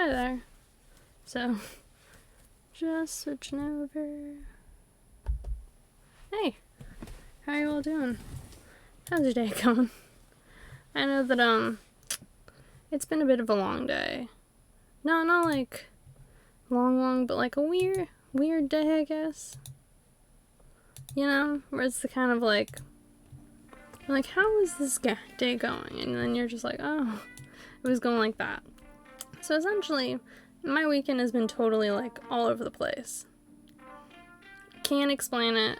Hi there. So, just switching over. Hey, how are you all doing? How's your day going? I know that, it's been a bit of a long day. No, not like long, but like a weird day, I guess. You know, where it's the kind of like, how is this day going? And then you're just like, oh, it was going like that. So essentially, my weekend has been totally like all over the place. Can't explain it.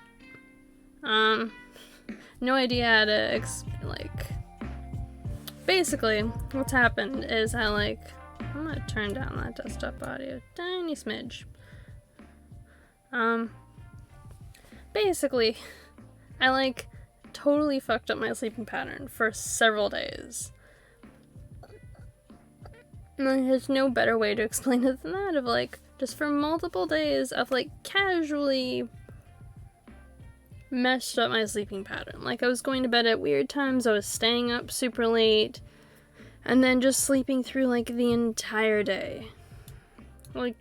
No idea how to basically what's happened is I'm gonna turn down that desktop audio tiny smidge. Basically, I totally fucked up my sleeping pattern for several days. There's no better way to explain it than that, of just for multiple days of casually messed up my sleeping pattern. I was going to bed at weird times, I was staying up super late, and then just sleeping through the entire day. I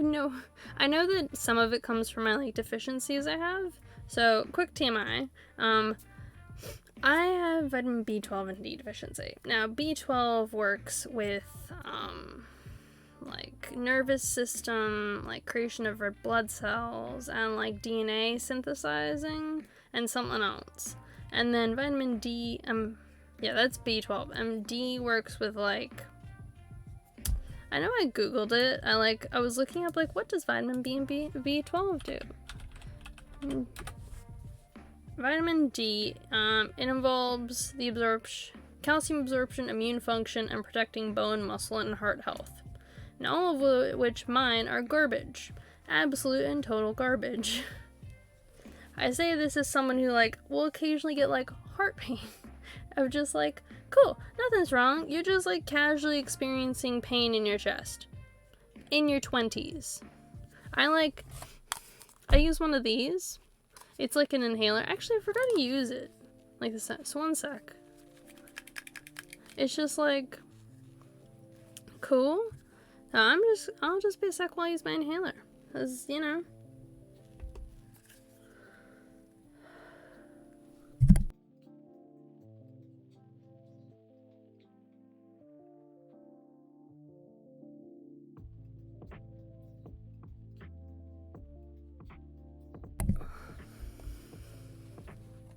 know that some of it comes from my deficiencies I have. So quick TMI, I have vitamin B12 and D deficiency. Now, B12 works with, nervous system, creation of red blood cells, and, DNA synthesizing, and something else. And then vitamin D, that's B12. And D works with, I know I googled it. I was looking up, what does vitamin B and B12 do? Vitamin D, it involves the calcium absorption, immune function, and protecting bone, muscle, and heart health. Now, all of which mine are garbage. Absolute and total garbage. I say this as someone who, will occasionally get, heart pain. Of just, cool, nothing's wrong. You're just, casually experiencing pain in your chest. In your 20s. I use one of these. It's an inhaler. Actually, I forgot to use it. So one sec. It's just cool. I'll just be a sec while I use my inhaler. Cause,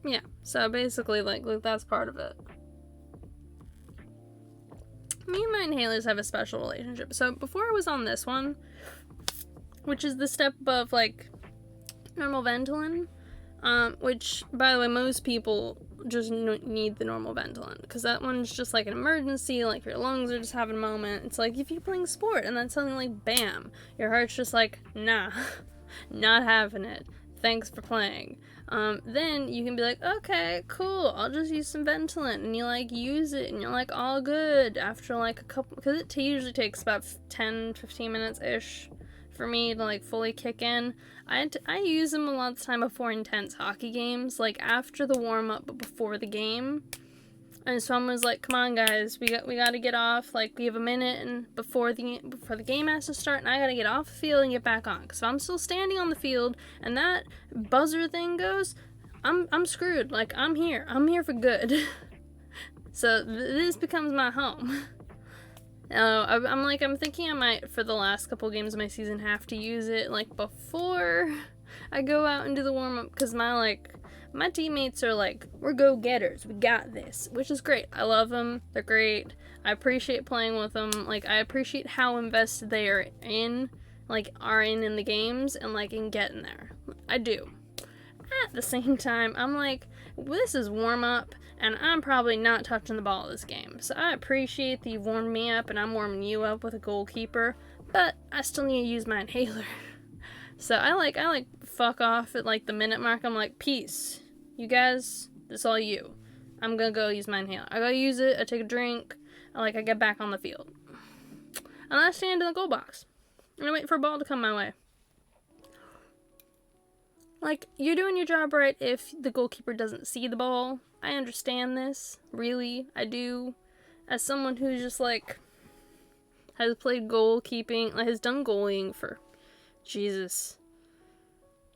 yeah, so basically, that's part of it. Me and my inhalers have a special relationship. So before I was on this one, which is the step above, normal Ventolin, which, by the way, most people just need the normal Ventolin, because that one's just, an emergency, your lungs are just having a moment. It's if you're playing sport, and then suddenly, bam, your heart's just nah, not having it. Thanks for playing. Then you can be okay, cool, I'll just use some Ventolin, and you use it, and you're all good after a couple, because it usually takes about 10-15 minutes ish for me to fully kick in. I use them a lot of the time before intense hockey games, after the warm up but before the game. And someone was come on guys, we got to get off, we have a minute and before the game has to start, and I gotta get off the field and get back on, because if I'm still standing on the field and that buzzer thing goes, I'm screwed. I'm here for good. So this becomes my home. I'm thinking I might, for the last couple games of my season, have to use it before I go out and do the warm up, because my teammates are we're go-getters, we got this, which is great. I love them, they're great, I appreciate playing with them, I appreciate how invested they are in the games, and in getting there. I do. At the same time, I'm this is warm-up, and I'm probably not touching the ball this game, so I appreciate that you warmed me up, and I'm warming you up with a goalkeeper, but I still need to use my inhaler. So I fuck off at the minute mark. I'm peace. You guys, this is all you. I'm gonna go use my inhaler. I go use it, I take a drink, I get back on the field. And I stand in the goal box. And I wait for a ball to come my way. You're doing your job right if the goalkeeper doesn't see the ball. I understand this. Really, I do. as someone who just, like, has played goalkeeping, like, has done goaling for, Jesus,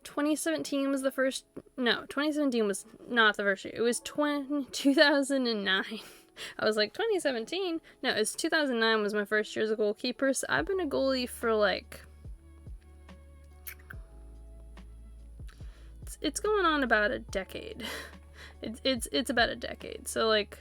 2017 was the first, no, 2017 was not the first year, it was 2009. I was like, 2017? No, it's 2009 was my first year as a goalkeeper, so I've been a goalie for, like, it's going on about a decade. It's about a decade, so, like,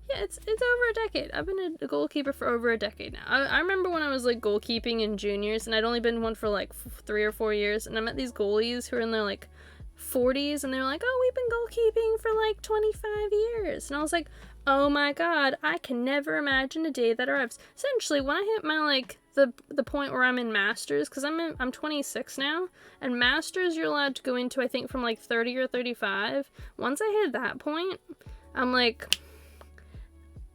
yeah, it's over a decade. I've been a goalkeeper for over a decade now. I remember when I was, like, goalkeeping in juniors, and I'd only been one for, like, 3 or 4 years, and I met these goalies who were in their, like, 40s, and they were like, oh, we've been goalkeeping for, like, 25 years. And I was like, oh my god, I can never imagine a day that arrives. Essentially, when I hit my, like, the point where I'm in masters, because I'm 26 now, and masters you're allowed to go into, I think, from, like, 30 or 35. Once I hit that point, I'm like,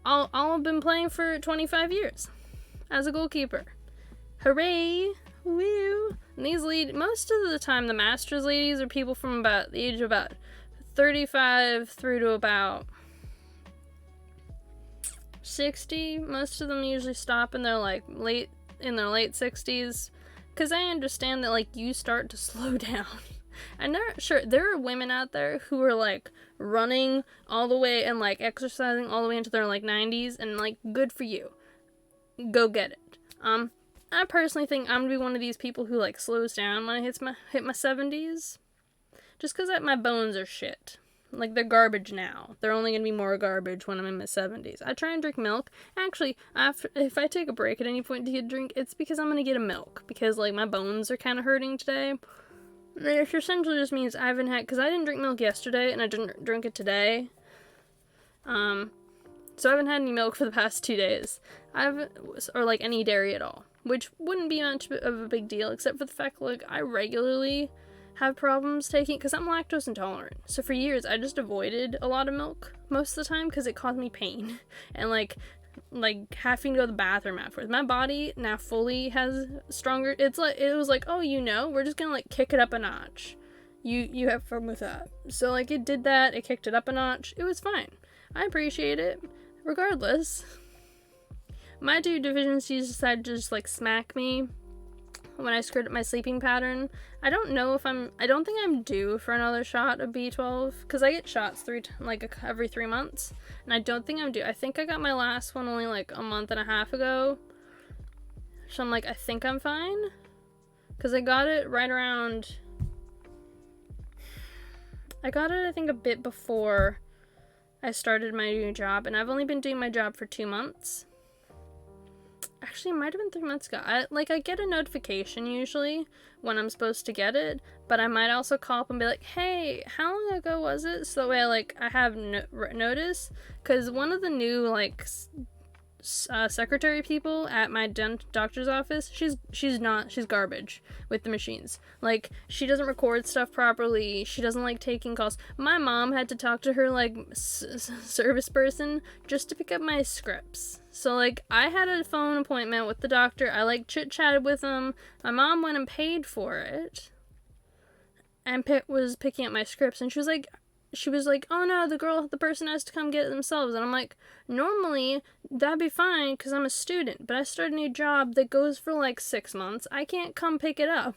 I'll have been playing for 25 years as a goalkeeper. Hooray! Woo! And these most of the time, the masters ladies are people from about the age of about 35 through to about 60. Most of them usually stop in their, like, late 60s, because I understand that, like, you start to slow down. And there are women out there who are, like, running all the way and, like, exercising all the way into their, like, 90s, and, like, good for you. Go get it. I personally think I'm gonna be one of these people who, like, slows down when I hit my 70s. Just because my bones are shit. Like, they're garbage now. They're only gonna be more garbage when I'm in my 70s. I try and drink milk. Actually, if I take a break at any point to get a drink, it's because I'm gonna get a milk. Because, like, my bones are kind of hurting today. Which essentially just means I haven't had, because I didn't drink milk yesterday, and I didn't drink it today. So I haven't had any milk for the past 2 days. Or, like, any dairy at all. Which wouldn't be much of a big deal, except for the fact, like, I regularly have problems taking, because I'm lactose intolerant. So for years, I just avoided a lot of milk most of the time, because it caused me pain. And, like having to go to the bathroom afterwards. My body now fully has stronger, it was like, oh, we're just gonna, like, kick it up a notch. You have fun with that. So, like, it did that, it kicked it up a notch, it was fine. I appreciate it. Regardless, my 2 deficiencies decided to just, like, smack me when I screwed up my sleeping pattern. I don't think I'm due for another shot of B12, because I get shots every 3 months, and I don't think I'm due. I think I got my last one only, like, a month and a half ago, so I'm like, I think I'm fine, because I got it I think a bit before I started my new job, and I've only been doing my job for 2 months. Actually, it might have been 3 months ago. I get a notification usually when I'm supposed to get it, but I might also call up and be like, hey, how long ago was it? So that way, like, I have notice, because one of the new, like, secretary people at my doctor's office, she's garbage with the machines. Like, she doesn't record stuff properly, she doesn't like taking calls. My mom had to talk to her, like, service person just to pick up my scripts. So, like, I had a phone appointment with the doctor, I, like, chit-chatted with him, my mom went and paid for it, and was picking up my scripts, and she was like, oh no, the person has to come get it themselves. And I'm like, normally, that'd be fine, because I'm a student, but I started a new job that goes for, like, 6 months. I can't come pick it up.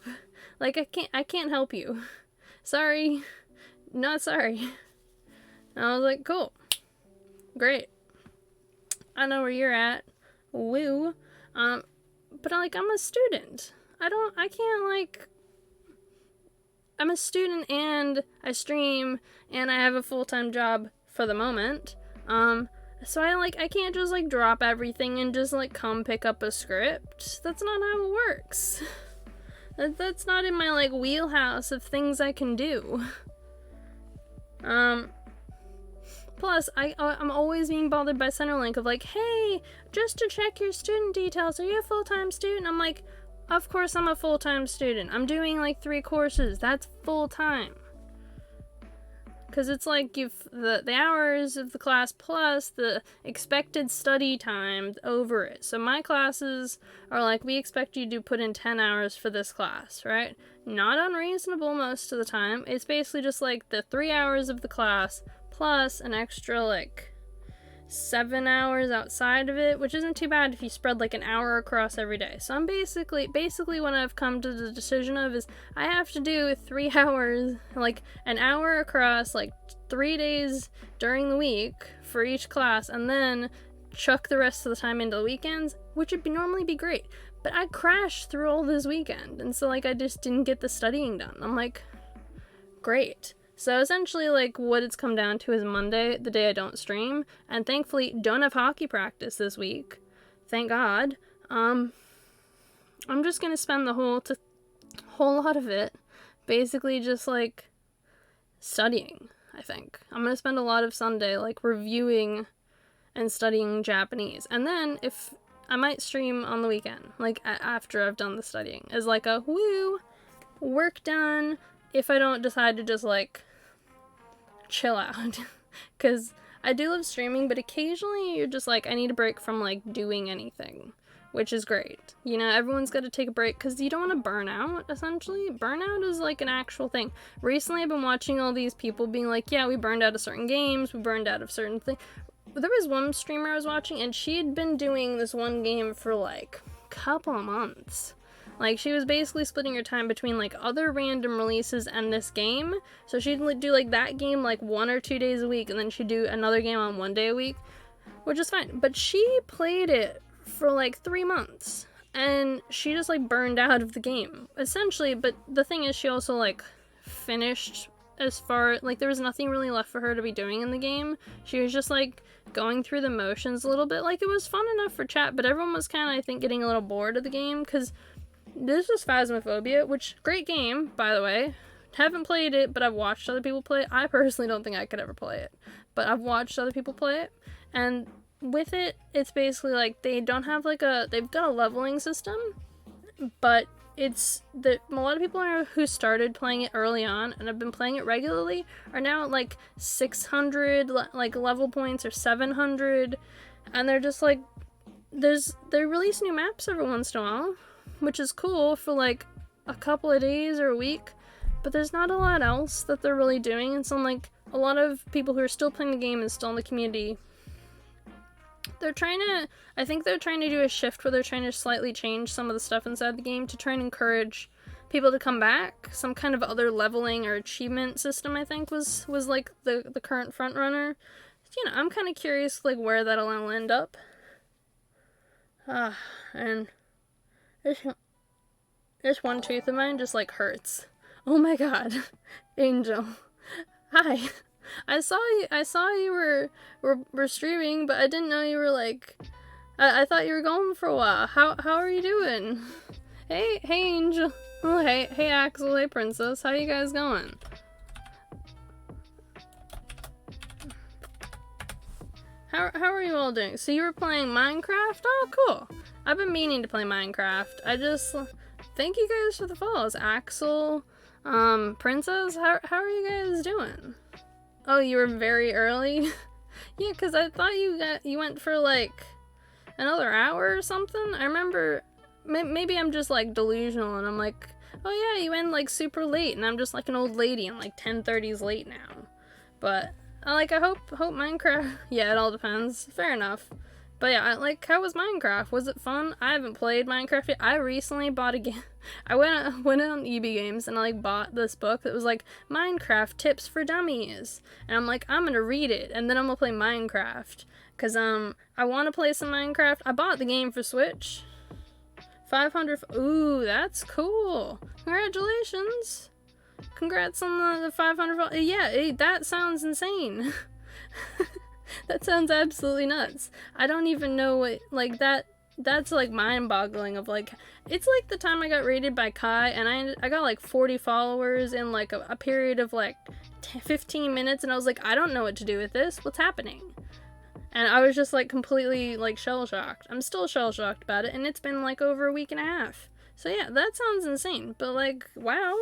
Like, I can't help you. Sorry. Not sorry. And I was like, cool. Great. I know where you're at. Woo. But, like, I'm a student. I'm a student, and I stream, and I have a full-time job for the moment. So I can't just, like, drop everything and just, like, come pick up a script. That's not how it works. That's not in my, like, wheelhouse of things I can do. Plus, I'm always being bothered by Centerlink of, like, hey, just to check your student details, are you a full-time student? I'm like, of course I'm a full-time student. I'm doing, like, 3 courses. That's full-time. Because it's like the hours of the class plus the expected study time over it. So my classes are like, we expect you to put in 10 hours for this class, right? Not unreasonable most of the time. It's basically just like the 3 hours of the class plus an extra, like, 7 hours outside of it, which isn't too bad if you spread like an hour across every day. So I'm basically what I've come to the decision of is I have to do 3 hours, like an hour across like 3 days during the week for each class, and then chuck the rest of the time into the weekends, which would normally be great. But I crashed through all this weekend, and so like I just didn't get the studying done. I'm like, great. So essentially, like, what it's come down to is Monday, the day I don't stream, and thankfully don't have hockey practice this week. Thank God. I'm just gonna spend the whole lot of it basically just, like, studying, I think. I'm gonna spend a lot of Sunday, like, reviewing and studying Japanese. And then, if I might stream on the weekend, like, after I've done the studying, as, like, a, woo, work done, if I don't decide to just, like, chill out. Because I do love streaming, but occasionally you're just like, I need a break from, like, doing anything, which is great. You know, everyone's got to take a break because you don't want to burn out, essentially. Burnout is, like, an actual thing. Recently, I've been watching all these people being like, yeah, we burned out of certain games, we burned out of certain things. There was one streamer I was watching, and she had been doing this one game for, like, a couple of months. Like, she was basically splitting her time between, like, other random releases and this game. So she'd do, like, that game, like, 1 or 2 days a week, and then she'd do another game on 1 day a week, which is fine. But she played it for, like, 3 months, and she just, like, burned out of the game, essentially. But the thing is, she also, like, finished as far, like, there was nothing really left for her to be doing in the game. She was just, like, going through the motions a little bit. Like, it was fun enough for chat, but everyone was kind of, I think, getting a little bored of the game, because this was Phasmophobia, which, great game, by the way. Haven't played it, but I've watched other people play it. I personally don't think I could ever play it, but I've watched other people play it, and with it, it's basically like they don't have like they've got a leveling system, but it's that a lot of people who started playing it early on and have been playing it regularly are now at like 600 like level points or 700, and they're just like, they release new maps every once in a while, which is cool for like a couple of days or a week, but there's not a lot else that they're really doing. And so like a lot of people who are still playing the game and still in the community, I think they're trying to do a shift where they're trying to slightly change some of the stuff inside the game to try and encourage people to come back. Some kind of other leveling or achievement system, I think, was like the current front runner. You know, I'm kind of curious like where that'll end up. And this one tooth of mine just, like, hurts. Oh my god. Angel. Hi. I saw you were streaming, but I didn't know you were, like, I thought you were gone for a while. How are you doing? Hey Angel. Oh, hey Axel, hey Princess. How you guys going? How are you all doing? So you were playing Minecraft? Oh, cool. I've been meaning to play Minecraft. Thank you guys for the follows. Axel, Princess, how are you guys doing? Oh, you were very early? Yeah, because I thought you went for, like, another hour or something. I remember, maybe I'm just, like, delusional, and I'm like, oh yeah, you went, like, super late, and I'm just, like, an old lady, and, like, 10:30's late now. But I hope Minecraft, yeah, it all depends. Fair enough. But yeah, how was Minecraft? Was it fun? I haven't played Minecraft yet. I recently bought a game. I went on EB Games and I, like, bought this book that was, like, Minecraft Tips for Dummies. And I'm like, I'm gonna read it, and then I'm gonna play Minecraft. Because, I want to play some Minecraft. I bought the game for Switch. 500, ooh, that's cool. Congratulations. Congrats on the 500, yeah, that sounds insane. That sounds absolutely nuts. I don't even know what, like, that's, like, mind-boggling of, like, it's like the time I got rated by Kai, and I got, like, 40 followers in, like, a period of, like, 15 minutes, and I was like, I don't know what to do with this. What's happening? And I was just, like, completely, like, shell-shocked. I'm still shell-shocked about it, and it's been, like, over a week and a half. So, yeah, that sounds insane, but, like, wow.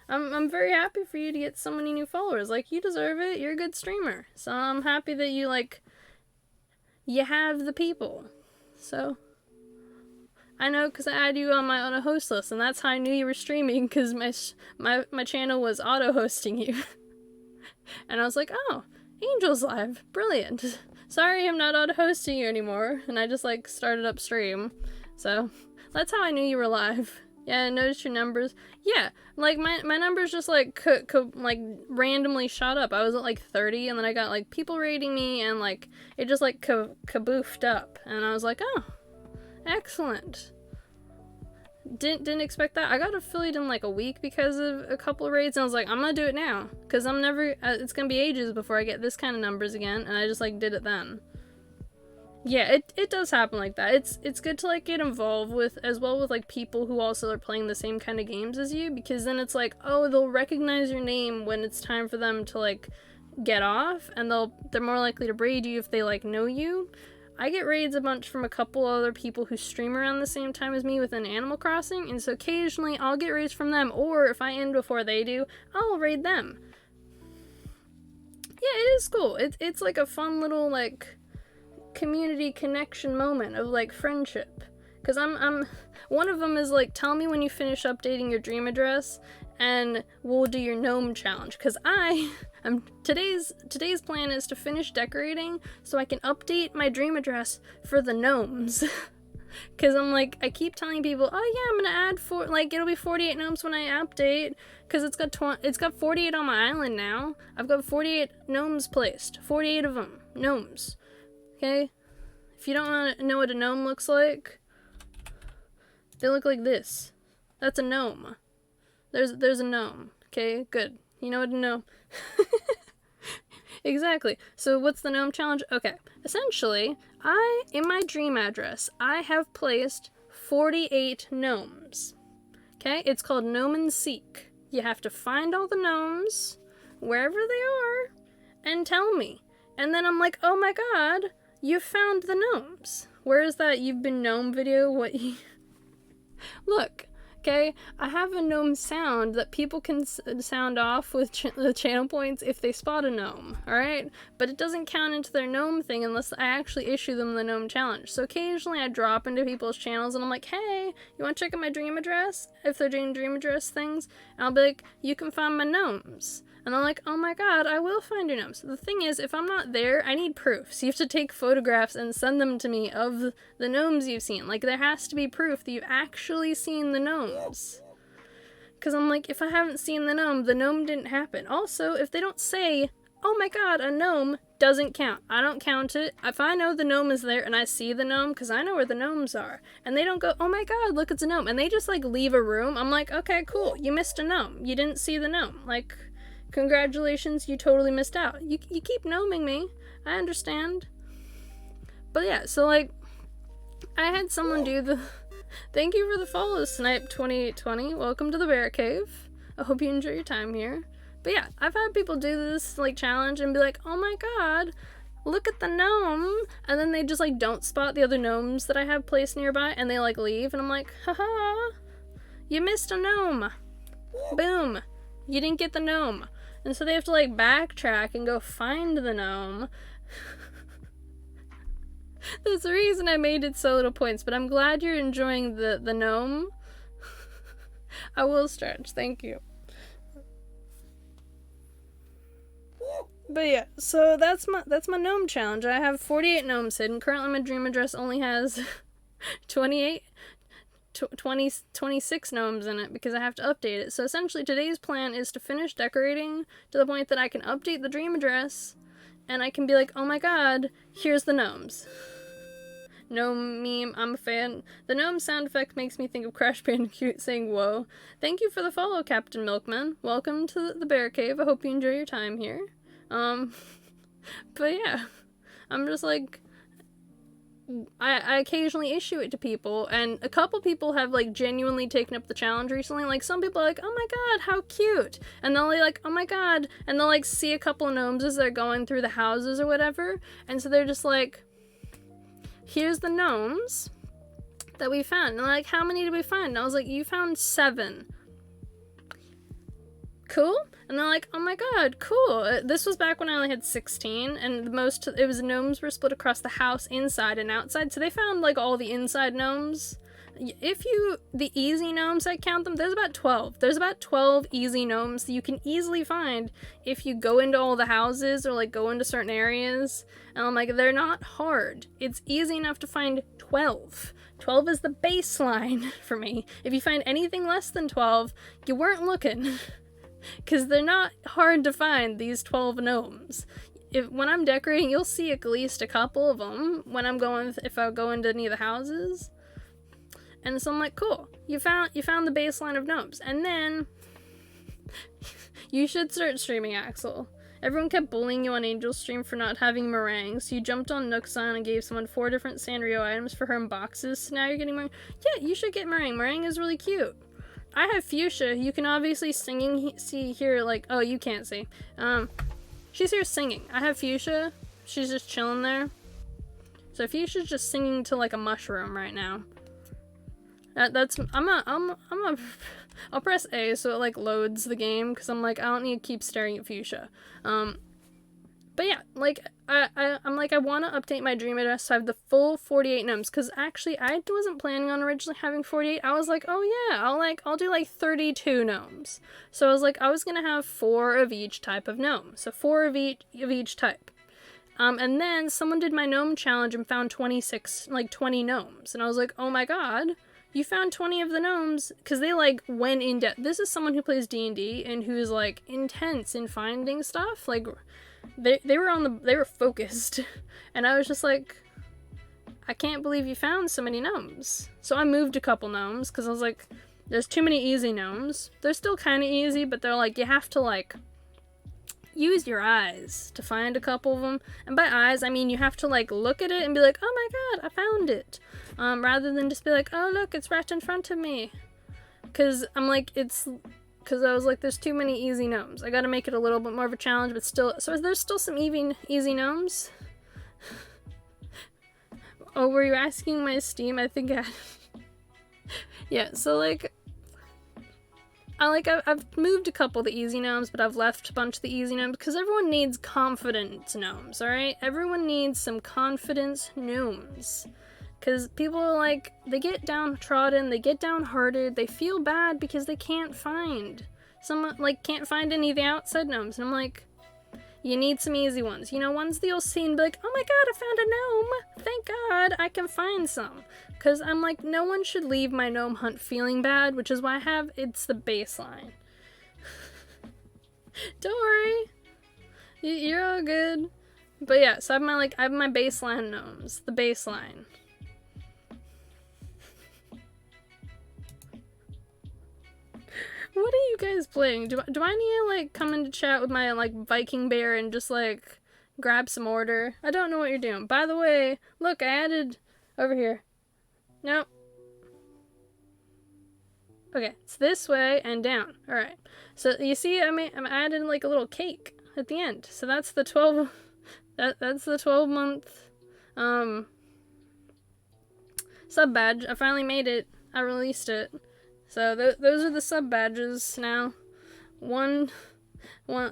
I'm very happy for you to get so many new followers. Like, you deserve it. You're a good streamer. So I'm happy that you, like, you have the people. So I know because I added you on my auto host list, and that's how I knew you were streaming, because my channel was auto hosting you. And I was like, oh, Angel's live. Brilliant. sorry I'm not auto-hosting you anymore. And I just, like, started up stream. So, that's how I knew you were live. Yeah, I noticed your numbers. Yeah, like, my numbers just, like, like, randomly shot up. I was at, like, 30, and then I got, like, people rating me, and, like, it just, like, kaboofed up. And I was like, oh, excellent. Didn't expect that. I got affiliate in, like, a week because of a couple of raids, and I was like, I'm gonna do it now. Because I'm never, it's gonna be ages before I get this kind of numbers again, and I just, like, did it then. Yeah, it does happen like that. It's good to, like, get involved with, as well with, like, people who also are playing the same kind of games as you, because then it's like, oh, they'll recognize your name when it's time for them to, like, get off, and they're more likely to raid you if they, like, know you. I get raids a bunch from a couple other people who stream around the same time as me within Animal Crossing, and so occasionally I'll get raids from them, or if I end before they do, I'll raid them. Yeah, it is cool. It's like a fun little, like, community connection moment of, like, friendship. Because I'm one of them is, like, tell me when you finish updating your dream address, and we'll do your gnome challenge. Because today's plan is to finish decorating so I can update my dream address for the gnomes. Because I'm like, I keep telling people, oh yeah, I'm gonna add it'll be 48 gnomes when I update, because it's got 48 on my island now. I've got 48 gnomes placed, 48 of them, gnomes. Okay? If you don't want to know what a gnome looks like, they look like this. That's a gnome. There's a gnome. Okay, good. You know what a gnome... Exactly. So what's the gnome challenge? Okay. Essentially, in my dream address, I have placed 48 gnomes. Okay? It's called Gnome and Seek. You have to find all the gnomes, wherever they are, and tell me. And then I'm like, oh my god, you found the gnomes. Where is that You've Been Gnome video? What you... Look. Okay, I have a gnome sound that people can sound off with the channel points if they spot a gnome, alright? But it doesn't count into their gnome thing unless I actually issue them the gnome challenge. So occasionally I drop into people's channels and I'm like, hey, you want to check out my dream address? If they're doing dream address things, and I'll be like, you can find my gnomes. And I'm like, oh my god, I will find your gnomes. The thing is, if I'm not there, I need proof. So you have to take photographs and send them to me of the gnomes you've seen. Like, there has to be proof that you've actually seen the gnomes. Because I'm like, if I haven't seen the gnome didn't happen. Also, if they don't say, oh my god, a gnome, doesn't count. I don't count it. If I know the gnome is there and I see the gnome, because I know where the gnomes are, and they don't go, oh my god, look, it's a gnome, and they just, like, leave a room, I'm like, okay, cool, you missed a gnome. You didn't see the gnome. Like... Congratulations, you totally missed out. You keep gnoming me. I understand. But yeah, so, like, I had someone do the... Thank you for the follow, Snipe2820. Welcome to the Bear Cave. I hope you enjoy your time here. But yeah, I've had people do this, like, challenge and be like, oh my god, look at the gnome. And then they just, like, don't spot the other gnomes that I have placed nearby, and they, like, leave. And I'm like, haha, you missed a gnome. Boom. You didn't get the gnome. And so they have to, like, backtrack and go find the gnome. That's the reason I made it so little points, but I'm glad you're enjoying the gnome. I will stretch, thank you. But yeah, so that's my gnome challenge. I have 48 gnomes hidden. Currently my dream address only has 26 gnomes in it because I have to update it. So essentially today's plan is to finish decorating to the point that I can update the dream address and I can be like, oh my god, here's the gnomes. Gnome meme, I'm a fan. The gnome sound effect makes me think of Crash Bandicoot saying whoa. Thank you for the follow, Captain Milkman. Welcome to the Bear Cave. I hope you enjoy your time here. But yeah, I'm just like, I occasionally issue it to people, and a couple people have, like, genuinely taken up the challenge recently. Like, some people are like, oh my god, how cute, and they'll be like, oh my god, and they'll, like, see a couple of gnomes as they're going through the houses or whatever, and so they're just like, here's the gnomes that we found, and they're like, how many did we find? And I was like, you found 7. Cool? And they're like, oh my god, cool. This was back when I only had 16, and gnomes were split across the house inside and outside, so they found, like, all the inside gnomes, The easy gnomes, I count them, there's about 12. There's about 12 easy gnomes that you can easily find if you go into all the houses or like go into certain areas. And I'm like, they're not hard. It's easy enough to find 12. 12 is the baseline for me. If you find anything less than 12, you weren't looking. Because they're not hard to find, these 12 gnomes. When I'm decorating, you'll see at least a couple of them when if I go into any of the houses. And so I'm like, cool, you found the baseline of gnomes. And then you should start streaming, Axel. Everyone kept bullying you on Angel's stream for not having meringue, so you jumped on Nooksan and gave someone 4 different Sanrio items for her in boxes, so now you're getting meringue. Yeah, you should get meringue. Meringue is really cute. I have fuchsia. You can obviously see here, like, oh, you can't see. She's here singing. I have fuchsia. She's just chilling there. So fuchsia's just singing to like a mushroom right now. I'll press A so it like loads the game because I'm like, I don't need to keep staring at fuchsia. But yeah, like I'm like, I want to update my dream address so I have the full 48 gnomes, because actually I wasn't planning on originally having 48. I was like, oh yeah, I'll do like 32 gnomes. So I was like, I was gonna have 4 of each type of gnome, so 4 of each type. And then someone did my gnome challenge and found 20 gnomes, and I was like, oh my god, you found 20 of the gnomes, because they like went in depth. This is someone who plays D&D and who's like intense in finding stuff. Like they were focused, and I was just like, I can't believe you found so many gnomes. So I moved a couple gnomes because I was like, there's too many easy gnomes. They're still kind of easy, but they're like, you have to like use your eyes to find a couple of them. And by eyes, I mean you have to like look at it and be like, oh my god, I found it. Rather than just be like, oh look, it's right in front of me. Because I'm like, because I was like, there's too many easy gnomes. I gotta make it a little bit more of a challenge, but still. So there's still some easy gnomes. Oh, were you asking my Steam? I think yeah, so like, I've moved a couple of the easy gnomes, but I've left a bunch of the easy gnomes because everyone needs confidence gnomes, alright? Everyone needs some confidence gnomes. Because people are like, they get downtrodden, they get downhearted, they feel bad because they can't find can't find any of the outside gnomes. And I'm like, you need some easy ones. You know, ones that you'll see and be like, oh my god, I found a gnome! Thank god I can find some. Because I'm like, no one should leave my gnome hunt feeling bad, which is why it's the baseline. Don't worry. You're all good. But yeah, so I have my baseline gnomes. The baseline. What are you guys playing? Do I need to, like, come into chat with my, like, Viking bear and just, like, grab some order? I don't know what you're doing. By the way, look, I added over here. Nope. Okay, it's this way and down. Alright. So, you see, I'm adding, like, a little cake at the end. So that's the 12... That's the 12-month, sub badge. I finally made it. I released it. So those are the sub badges now.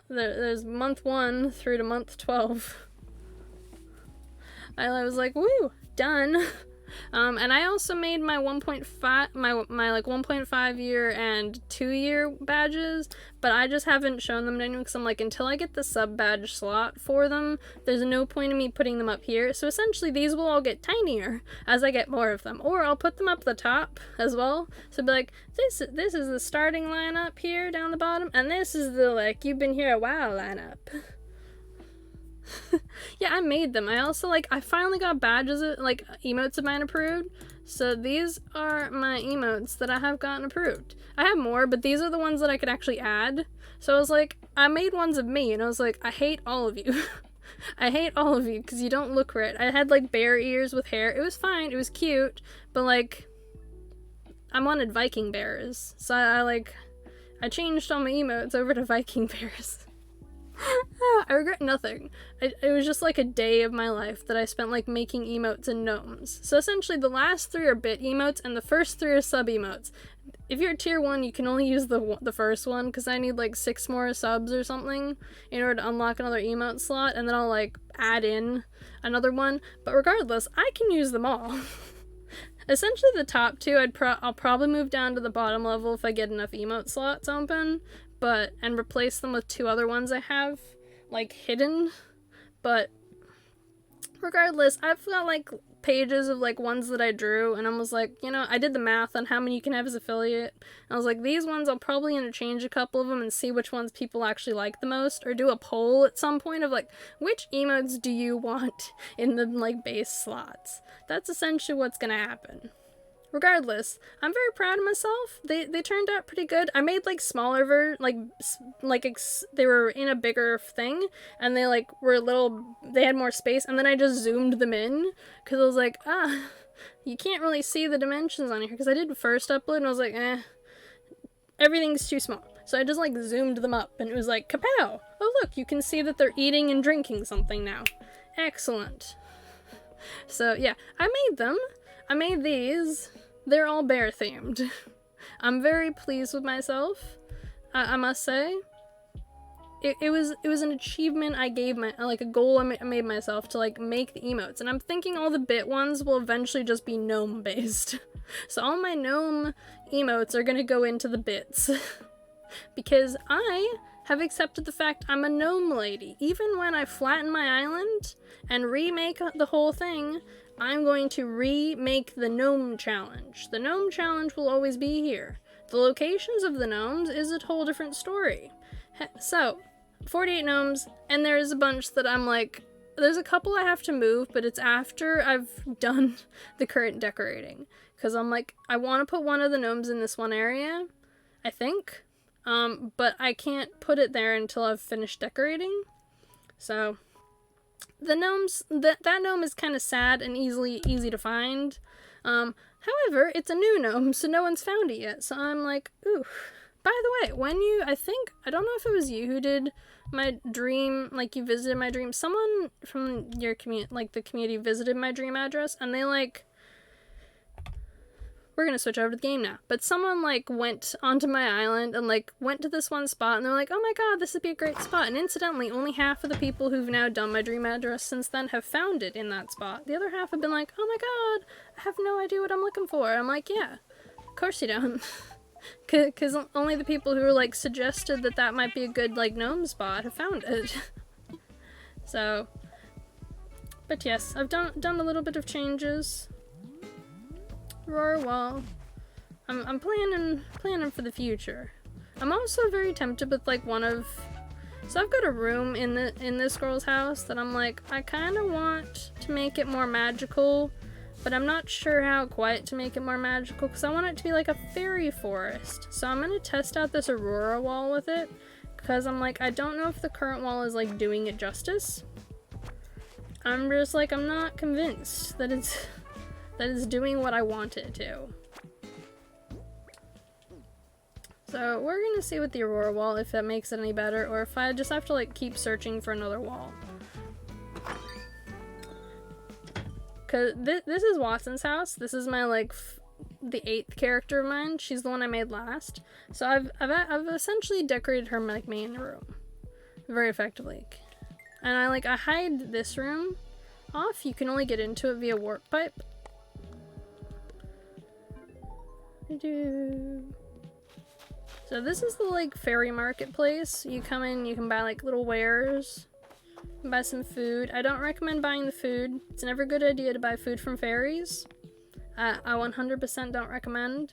There's month 1 through to month 12. I was like, woo, done. And I also made my 1.5, my like 1.5 year and 2 year badges, but I just haven't shown them to anyone because I'm like, until I get the sub badge slot for them, there's no point in me putting them up here. So essentially these will all get tinier as I get more of them, or I'll put them up the top as well. So be like, this is the starting lineup here down the bottom, and this is the like, you've been here a while lineup. Yeah, I made them. I also, like, I finally got badges, like, emotes of mine approved. So these are my emotes that I have gotten approved. I have more, but these are the ones that I could actually add. So I was like, I made ones of me, and I was like, I hate all of you. I hate all of you, because you don't look right. I had, like, bear ears with hair. It was fine. It was cute. But, like, I wanted Viking bears. So I changed all my emotes over to Viking bears. I regret nothing. It was just like a day of my life that I spent like making emotes and gnomes. So essentially the last 3 are bit emotes and the first 3 are sub emotes. If you're tier 1, you can only use the first one because I need like 6 more subs or something in order to unlock another emote slot, and then I'll like add in another one. But regardless, I can use them all. Essentially the top two, I'll probably move down to the bottom level if I get enough emote slots open, and replace them with two other ones I have, like, hidden. But regardless, I've got, like, pages of, like, ones that I drew, and I was like, you know, I did the math on how many you can have as affiliate. And I was like, these ones, I'll probably interchange a couple of them and see which ones people actually like the most, or do a poll at some point of, like, which emotes do you want in the, like, base slots? That's essentially what's gonna happen. Regardless, I'm very proud of myself. They turned out pretty good. I made, like, smaller they were in a bigger thing, and they, like, they had more space, and then I just zoomed them in, because I was like, you can't really see the dimensions on here, because I did first upload, and I was like, everything's too small. So I just, like, zoomed them up, and it was like, kapow! Oh, look, you can see that they're eating and drinking something now. Excellent. So, yeah, I made them. I made these. They're all bear themed. I'm very pleased with myself, I must say. It was an achievement I gave like a goal I made myself to, like, make the emotes. And I'm thinking all the bit ones will eventually just be gnome based. So all my gnome emotes are gonna go into the bits. Because I have accepted the fact I'm a gnome lady. Even when I flatten my island and remake the whole thing, I'm going to remake the gnome challenge. The gnome challenge will always be here. The locations of the gnomes is a whole different story. So, 48 gnomes, and there's a bunch that I'm like, there's a couple I have to move, but it's after I've done the current decorating. Because I'm like, I want to put one of the gnomes in this one area, I think. But I can't put it there until I've finished decorating. So, the gnomes, that gnome is kind of sad and easy to find. However, it's a new gnome, so no one's found it yet. So I'm like, ooh. By the way, I don't know if it was you who did my dream, like, you visited my dream. Someone from your community, like, the community visited my dream address, and they, like, we're gonna switch over to the game now. But someone, like, went onto my island and, like, went to this one spot, and they're like, oh my god, this would be a great spot. And incidentally, only half of the people who've now done my dream address since then have found it in that spot. The other half have been like, oh my god, I have no idea what I'm looking for. I'm like, yeah, of course you don't. Because only the people who were, like, suggested that might be a good, like, gnome spot have found it. So, but yes, I've done a little bit of changes. Roar wall. I'm planning for the future. I'm also very tempted with, like, so I've got a room in this girl's house that I'm like, I kind of want to make it more magical, but I'm not sure how quite to make it more magical, because I want it to be like a fairy forest. So I'm gonna test out this Aurora wall with it, because I'm like, I don't know if the current wall is, like, doing it justice. I'm just like, I'm not convinced that it's doing what I want it to. So we're gonna see with the Aurora wall if that makes it any better, or if I just have to, like, keep searching for another wall. Cause this is Watson's house. This is my, like, the 8th character of mine. She's the one I made last. So I've essentially decorated her, like, main room very effectively. And I hide this room off. You can only get into it via warp pipe. So this is the, like, fairy marketplace. You come in, you can buy, like, little wares, buy some food. I don't recommend buying the food. It's never a good idea to buy food from fairies. I 100% don't recommend.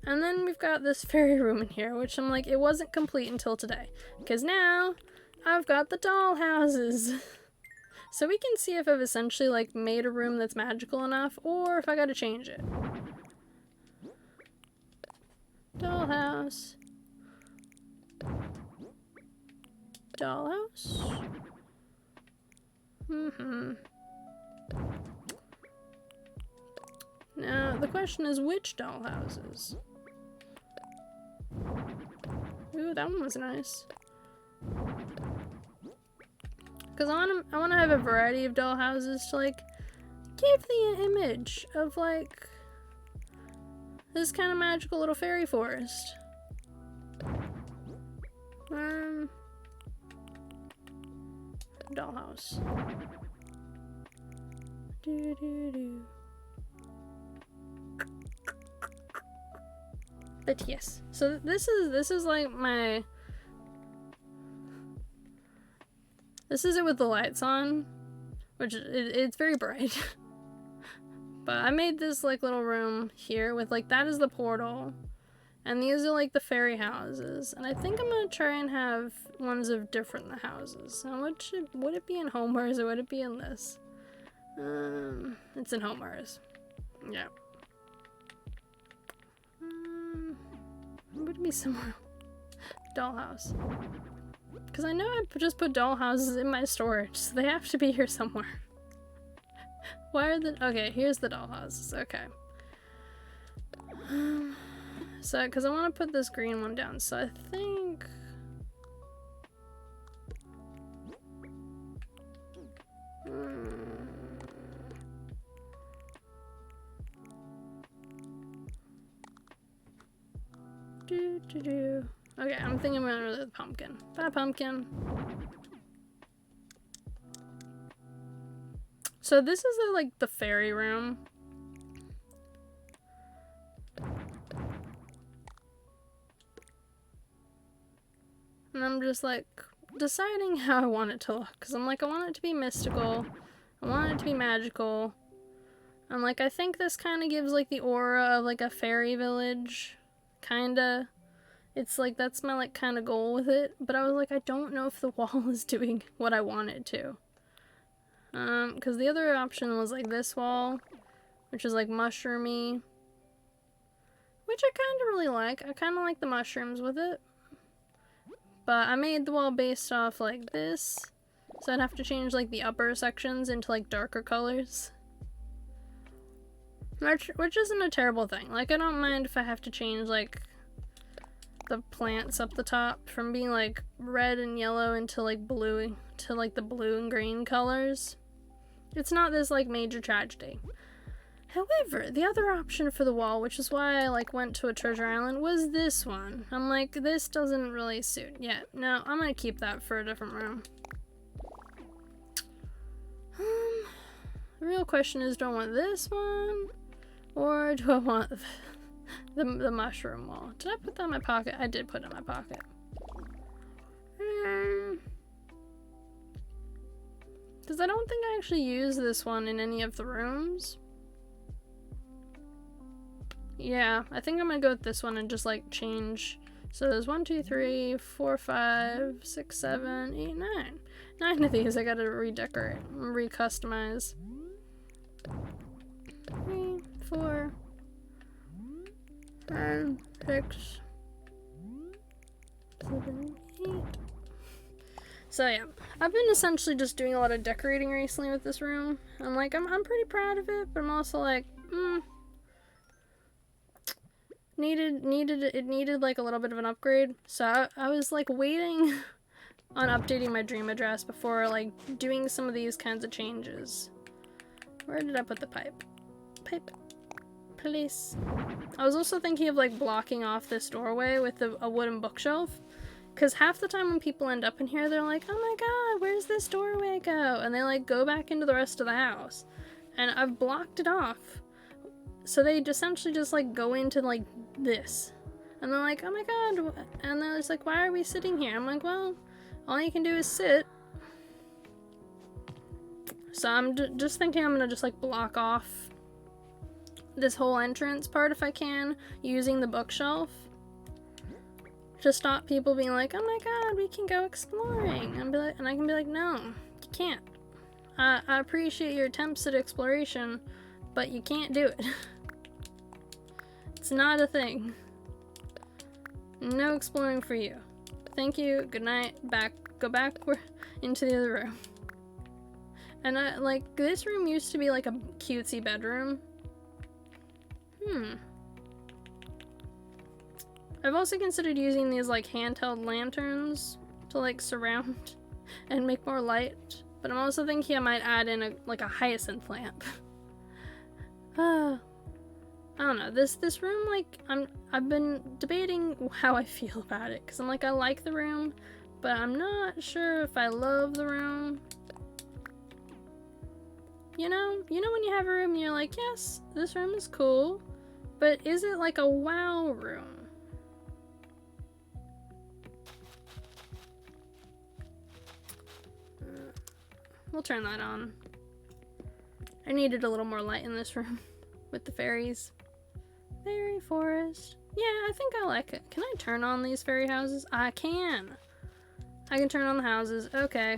And then we've got this fairy room in here, which I'm like, it wasn't complete until today. Because now, I've got the doll houses. So we can see if I've essentially, like, made a room that's magical enough, or if I gotta change it. Dollhouse. Dollhouse? Now, the question is, which dollhouses? Ooh, that one was nice. Because I want to have a variety of dollhouses to, like, give the image of, like, this kind of magical little fairy forest. Dollhouse. But yes, so this is like my... This is it with the lights on, which it's very bright. But I made this like little room here with like, that is the portal. And these are like the fairy houses. And I think I'm gonna try and have ones of different houses. Now would it be in Homer's or would it be in this? It's in Homer's. Yeah. Would it be somewhere? Dollhouse. Because I know I just put dollhouses in my storage, so they have to be here somewhere. Why are the... Okay, here's the dollhouses. Okay. So, because I want to put this green one down, so I think... Okay, I'm thinking I'm gonna do the pumpkin. Bye, pumpkin. So this is like the fairy room. And I'm just like deciding how I want it to look. Because I'm like, I want it to be mystical. I want it to be magical. And like, I think this kind of gives like the aura of like a fairy village. Kinda. It's like, that's my like kind of goal with it. But I was like, I don't know if the wall is doing what I want it to. Because the other option was like this wall, which is like mushroomy. Which I kind of really like. I kind of like the mushrooms with it. But I made the wall based off like this. So I'd have to change like the upper sections into like darker colors. Which isn't a terrible thing. Like, I don't mind if I have to change like the plants up the top from being like red and yellow into like blue, to like the blue and green colors. It's not this like major tragedy. However, the other option for the wall, which is why I like went to a treasure island, was this one. I'm like, this doesn't really suit yet. No, I'm gonna keep that for a different room. The real question is, do I want this one? Or do I want the mushroom wall? Did I put that in my pocket? I did put it in my pocket. Because I don't think I actually use this one in any of the rooms. Yeah, I think I'm gonna go with this one and just like change. So there's 1, 2, 3, 4, 5, 6, 7, 8, 9. 9 of these I gotta redecorate, recustomize. 3, 4, 5, 6, 7, 8. So yeah, I've been essentially just doing a lot of decorating recently with this room. I'm like, I'm pretty proud of it, but I'm also like, it needed like a little bit of an upgrade. So I was like waiting on updating my dream address before like doing some of these kinds of changes. Where did I put the pipe? Pipe. Place. I was also thinking of like blocking off this doorway with a wooden bookshelf. Because half the time when people end up in here, they're like, oh my god, where's this doorway go? And they like go back into the rest of the house. And I've blocked it off. So they essentially just like go into like this. And they're like, oh my god. And they're just like, why are we sitting here? I'm like, well, all you can do is sit. So I'm just thinking I'm gonna just like block off this whole entrance part if I can, using the bookshelf. To stop people being like, oh my god, we can go exploring. And I can be like, no, you can't. I appreciate your attempts at exploration, but you can't do it. It's not a thing. No exploring for you. Thank you, good night, go back into the other room. And like, this room used to be like a cutesy bedroom. I've also considered using these like handheld lanterns to like surround and make more light, but I'm also thinking I might add in a hyacinth lamp. I don't know, this room, like, I've been debating how I feel about it, because I'm like, I like the room, but I'm not sure if I love the room. You know when you have a room and you're like, yes, this room is cool, but is it like a wow room? we'll turn that on. I needed a little more light in this room with the fairies. Fairy forest. Yeah, I think I like it. Can I turn on these fairy houses? I can. I can turn on the houses. Okay.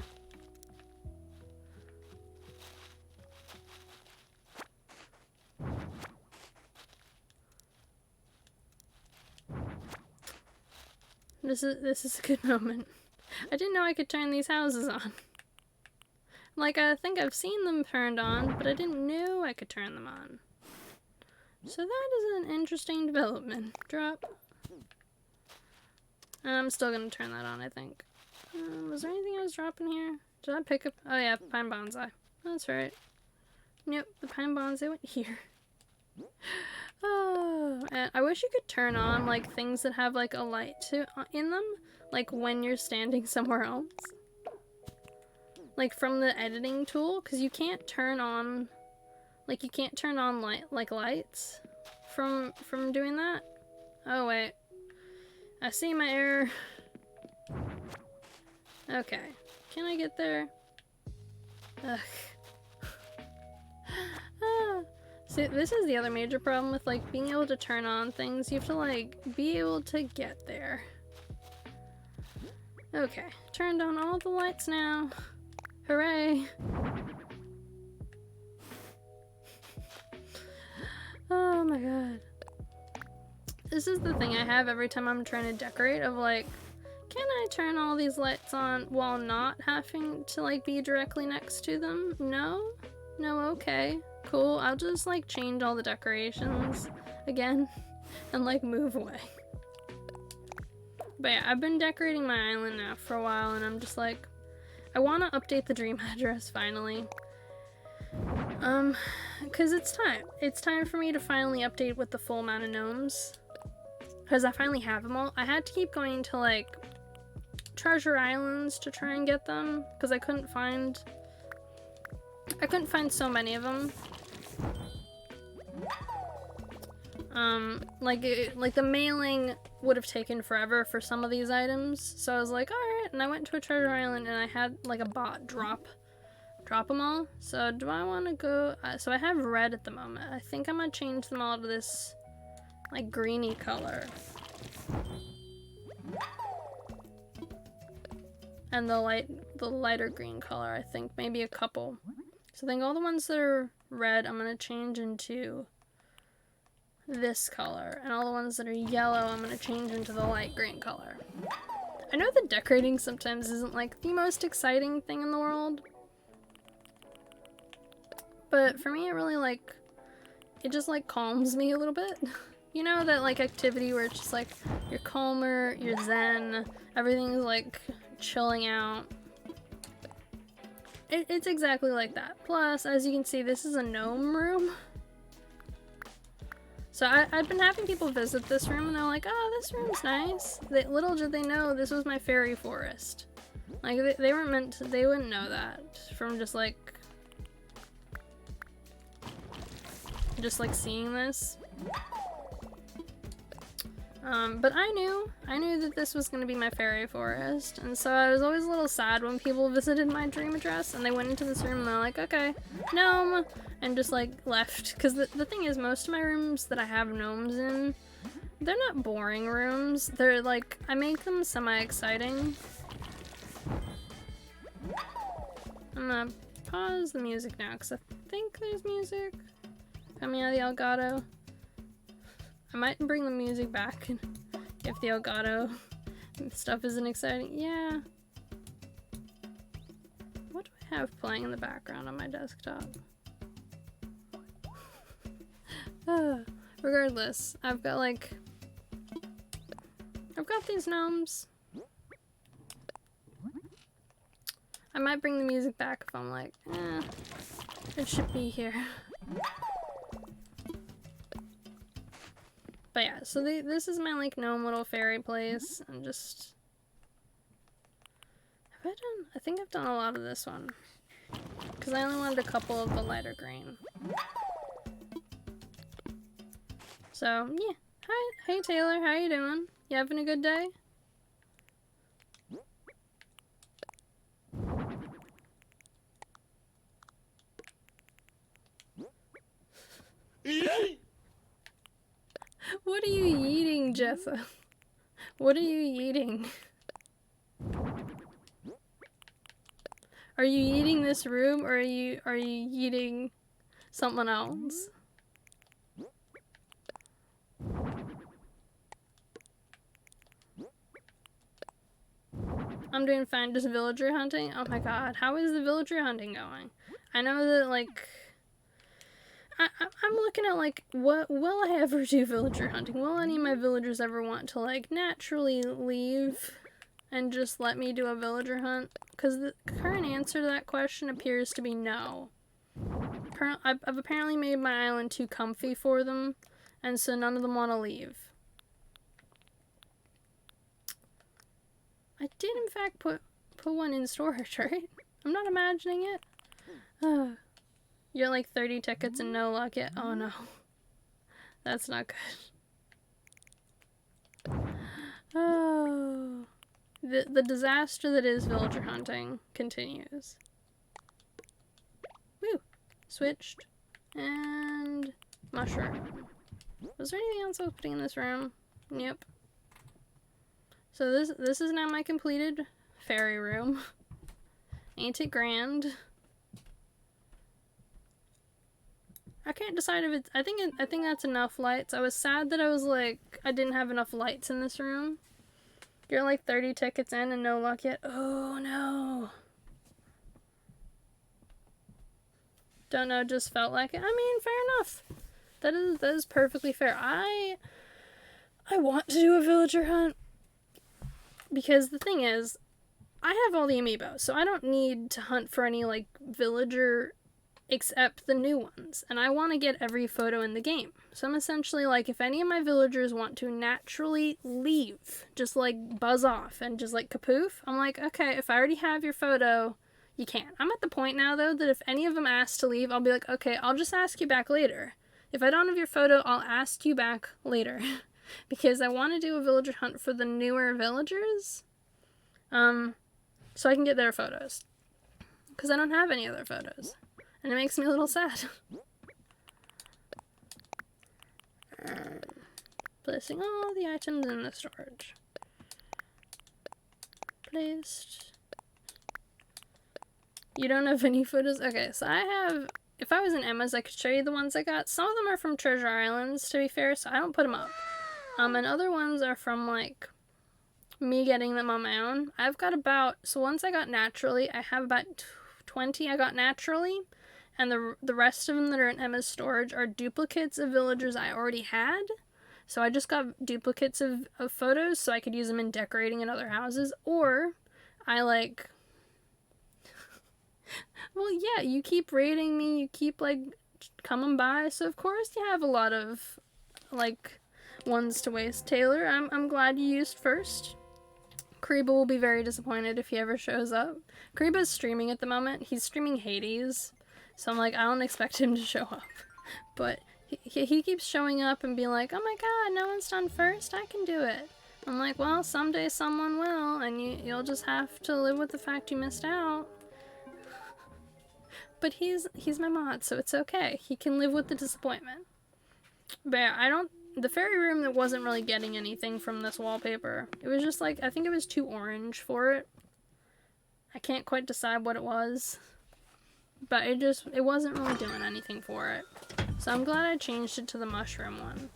This is a good moment. I didn't know I could turn these houses on. Like, I think I've seen them turned on, but I didn't know I could turn them on. So that is an interesting development. Drop. I'm still gonna turn that on, I think. Was there anything I was dropping here? Did I pick up? Oh yeah, pine bonsai. That's right. Yep, the pine bonsai went here. Oh, and I wish you could turn on like things that have like a light in them, like when you're standing somewhere else. Like from the editing tool, because you can't turn on, like you can't turn on lights from doing that. Oh wait, I see my error. Okay, can I get there? Ugh. Ah. See, this is the other major problem with like being able to turn on things. You have to like be able to get there. Okay, turned on all the lights now. Hooray! Oh my god. This is the thing I have every time I'm trying to decorate of like, can I turn all these lights on while not having to like be directly next to them? No? No, okay. Cool, I'll just like change all the decorations again and like move away. But yeah, I've been decorating my island now for a while and I'm just like, I want to update the dream address finally. Because it's time. It's time for me to finally update with the full amount of gnomes. Because I finally have them all. I had to keep going to like treasure islands to try and get them because I couldn't find so many of them. Like the mailing would have taken forever for some of these items, so I was like, alright, and I went to a treasure island and I had like a bot drop them all. So do I want to go, so I have red at the moment. I think I'm gonna change them all to this like greeny color. And the lighter green color, I think, maybe a couple. So I think all the ones that are red, I'm gonna change into this color, and all the ones that are yellow, I'm gonna change into the light green color. I know that decorating sometimes isn't like the most exciting thing in the world, but for me, it really like, it just like calms me a little bit. You know, that like activity where it's just like, you're calmer, you're zen, everything's like chilling out. It's exactly like that. Plus, as you can see, this is a gnome room. So I've been having people visit this room and they're like, oh, this room's nice. Little did they know this was my fairy forest. Like, they weren't meant to, they wouldn't know that from just like seeing this. But I knew that this was going to be my fairy forest, and so I was always a little sad when people visited my dream address and they went into this room and they're like, okay, gnome, and just like left. Because the thing is, most of my rooms that I have gnomes in, they're not boring rooms. They're like, I make them semi-exciting. I'm gonna pause the music now because I think there's music coming out of the Elgato. I might bring the music back if the Elgato stuff isn't exciting. Yeah. What do I have playing in the background on my desktop? Regardless, I've got these gnomes. I might bring the music back if I'm like, it should be here. But yeah, so this is my like gnome little fairy place. I'm just, I think I've done a lot of this one. Because I only wanted a couple of the lighter green. So, yeah. Hi, hey Taylor, how you doing? You having a good day? What are you eating, Jessa? What are you eating? Are you eating this room, or are you eating something else? I'm doing fine, just villager hunting. Oh my god, how is the villager hunting going? I know that, like, I'm looking at, like, what will I ever do villager hunting? Will any of my villagers ever want to, like, naturally leave and just let me do a villager hunt? Because the current answer to that question appears to be no. I've apparently made my island too comfy for them, and so none of them want to leave. I did, in fact, put one in storage, right? I'm not imagining it. You're like 30 tickets and no luck yet. Oh no. That's not good. Oh. The disaster that is villager hunting continues. Woo! Switched. And mushroom. Was there anything else I was putting in this room? Yep. So this is now my completed fairy room. Ain't it grand? I can't decide if it's, I think that's enough lights. I was sad that I was like, I didn't have enough lights in this room. You're like 30 tickets in and no luck yet. Oh no. Don't know, just felt like it. I mean, fair enough. That is perfectly fair. I want to do a villager hunt. Because the thing is, I have all the amiibo, so I don't need to hunt for any, like, villager except the new ones. And I want to get every photo in the game. So I'm essentially like, if any of my villagers want to naturally leave, just, like, buzz off and just, like, kapoof, I'm like, okay, if I already have your photo, you can't. I'm at the point now, though, that if any of them ask to leave, I'll be like, okay, I'll just ask you back later. If I don't have your photo, I'll ask you back later. Because I want to do a villager hunt for the newer villagers, so I can get their photos. Because I don't have any other photos. And it makes me a little sad. Placing all the items in the storage. Placed. You don't have any photos? Okay, so I have, if I was in Emma's, I could show you the ones I got. Some of them are from Treasure Islands, to be fair, so I don't put them up. And other ones are from, like, me getting them on my own. I've got about, so ones I got naturally, I have about 20 I got naturally, and the rest of them that are in Emma's storage are duplicates of villagers I already had. So I just got duplicates of photos so I could use them in decorating in other houses, or I, like, well, yeah, you keep raiding me, you keep, like, coming by, so of course you have a lot of, like, ones to waste. Taylor, I'm glad you used first. Kariba will be very disappointed if he ever shows up. Kariba's streaming at the moment. He's streaming Hades, so I'm like, I don't expect him to show up. But he keeps showing up and being like, oh my god, no one's done first, I can do it. I'm like, well, someday someone will, and you'll just have to live with the fact you missed out. But he's my mod, so it's okay. He can live with the disappointment. But yeah, the fairy room that wasn't really getting anything from this wallpaper. It was just like, I think it was too orange for it. I can't quite decide what it was. But it wasn't really doing anything for it. So I'm glad I changed it to the mushroom one.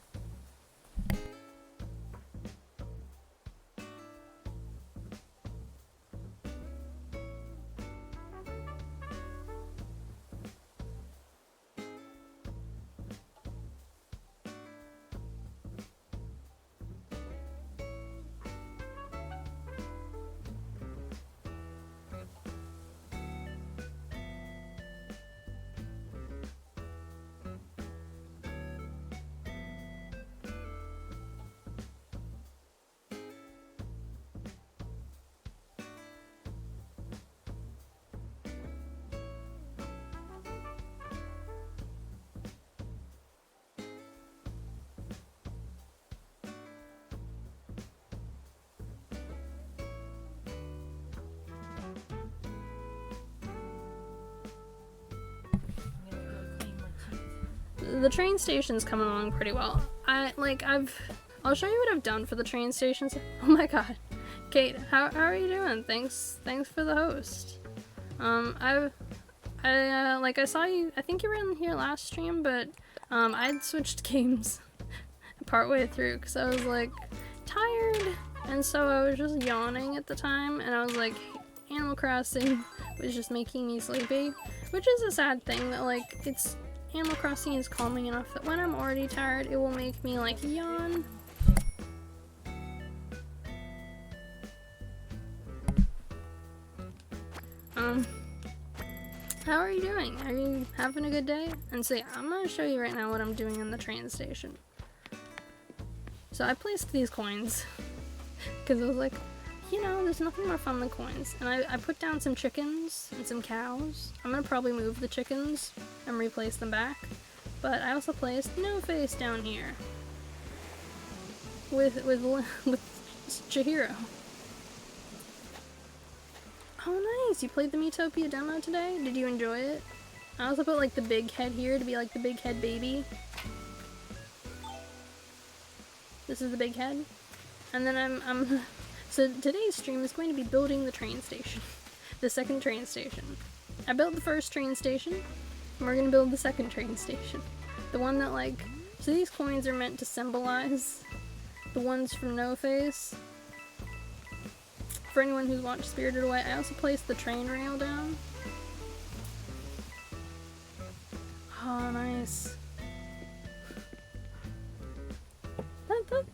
the train station's coming along pretty well. I'll show you what I've done for the train stations. Oh my god. Kate, how are you doing? Thanks for the host. I saw you, I think you were in here last stream, but, I'd switched games partway through, because I was, like, tired, and so I was just yawning at the time, and I was like, Animal Crossing was just making me sleepy, which is a sad thing that, like, Animal Crossing is calming enough that when I'm already tired, it will make me, like, yawn. How are you doing? Are you having a good day? And so yeah, I'm gonna show you right now what I'm doing in the train station. So I placed these coins, because I was like, you know, there's nothing more fun than coins. And I put down some chickens and some cows. I'm gonna probably move the chickens and replace them back. But I also placed No Face down here. With Chihiro. Oh nice, you played the Miitopia demo today? Did you enjoy it? I also put like the big head here to be like the big head baby. This is the big head. And then so today's stream is going to be building the train station. The second train station. I built the first train station, and we're gonna build the second train station. The one that so these coins are meant to symbolize the ones from No Face. For anyone who's watched Spirited Away, I also placed the train rail down. Oh, nice.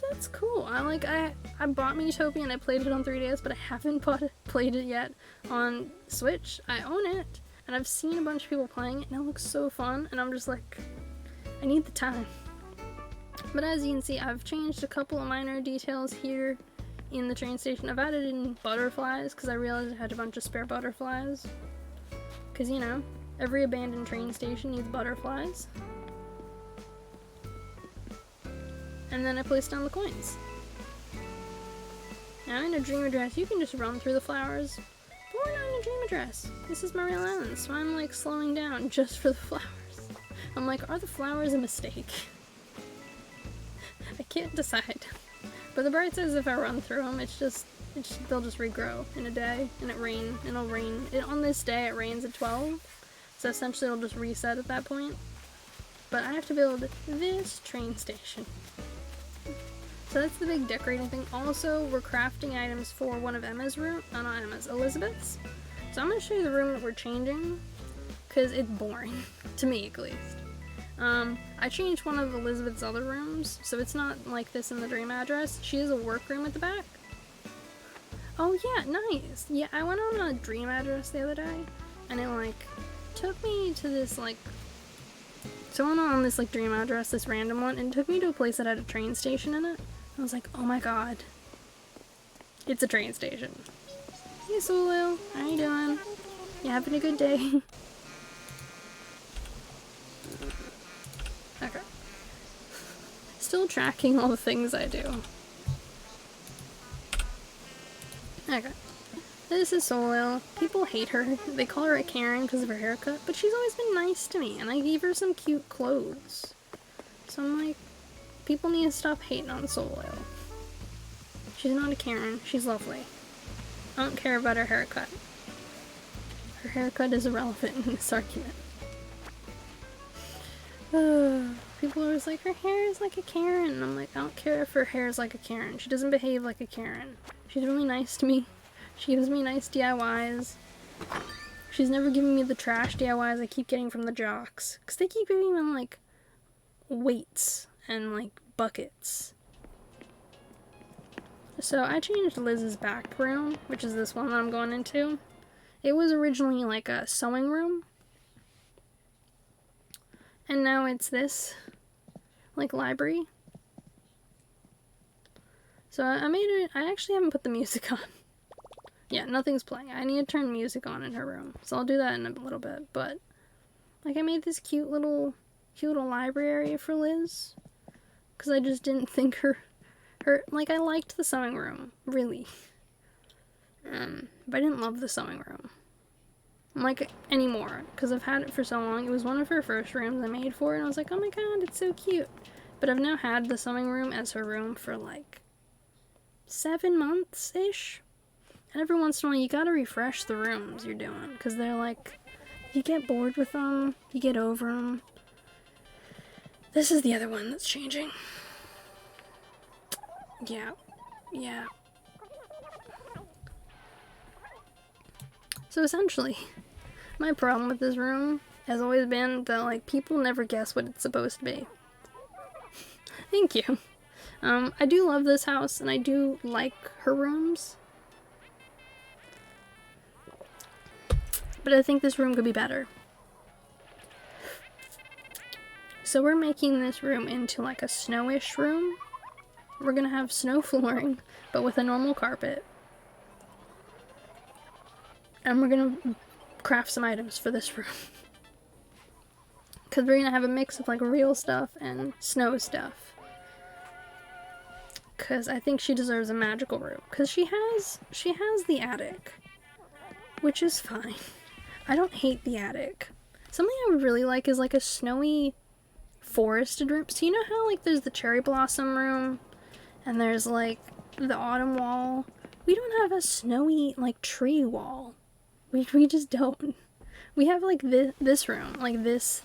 That's cool. I bought Miitopia and I played it on 3DS, but I haven't played it yet on Switch. I own it, and I've seen a bunch of people playing it, and it looks so fun, and I'm just like, I need the time. But as you can see, I've changed a couple of minor details here in the train station. I've added in butterflies, because I realized I had a bunch of spare butterflies. Because, you know, every abandoned train station needs butterflies. And then I placed down the coins. Now in a dream address, you can just run through the flowers. But we're not in a dream address. This is Maria Island, so I'm like slowing down just for the flowers. I'm like, are the flowers a mistake? I can't decide. But the bright side is if I run through them, they'll just regrow in a day, and it'll rain. On this day, it rains at 12, so essentially it'll just reset at that point. But I have to build this train station. So that's the big decorating thing. Also, we're crafting items for one of Emma's room, not Emma's, Elizabeth's. So I'm going to show you the room that we're changing, because it's boring, to me at least. I changed one of Elizabeth's other rooms, so it's not like this in the dream address. She has a workroom at the back. Oh yeah, nice! Yeah, I went on a dream address the other day, and it took me to this so I went on this dream address, this random one, and it took me to a place that had a train station in it. I was like, oh my god. It's a train station. Hey Sulu, how you doing? You having a good day? Okay. Still tracking all the things I do. Okay. This is Solil. People hate her. They call her a Karen because of her haircut, but she's always been nice to me, and I gave her some cute clothes. So I'm like, people need to stop hating on Solil. She's not a Karen. She's lovely. I don't care about her haircut. Her haircut is irrelevant in this argument. People are always like, her hair is like a Karen. And I'm like, I don't care if her hair is like a Karen. She doesn't behave like a Karen. She's really nice to me. She gives me nice DIYs. She's never given me the trash DIYs I keep getting from the jocks. Because they keep giving me, weights and, buckets. So I changed Liz's back room, which is this one that I'm going into. It was originally, a sewing room. And now it's this, library. So I actually haven't put the music on. Yeah, nothing's playing. I need to turn music on in her room. So I'll do that in a little bit. But, I made this cute little library area for Liz. Because I just didn't think I liked the sewing room, really. But I didn't love the sewing room. like, anymore, because I've had it for so long. It was one of her first rooms I made for her, and I was like, oh my god, it's so cute. But I've now had the sewing room as her room for, like, 7 months-ish. And every once in a while, you gotta refresh the rooms you're doing, because they're, like, you get bored with them, you get over them. This is the other one that's changing. Yeah. Yeah. So essentially, my problem with this room has always been that, like, people never guess what it's supposed to be. Thank you. I do love this house, and I do like her rooms. But I think this room could be better. So we're making this room into, like, a snowish room. We're gonna have snow flooring, but with a normal carpet. And we're gonna craft some items for this room. Because we're gonna have a mix of, like, real stuff and snow stuff. Because I think she deserves a magical room. Because she has the attic. Which is fine. I don't hate the attic. Something I would really like is, like, a snowy forested room. So you know how, like, there's the cherry blossom room? And there's, like, the autumn wall? We don't have a snowy, like, tree wall. We just don't. We have, like, this room. Like, this,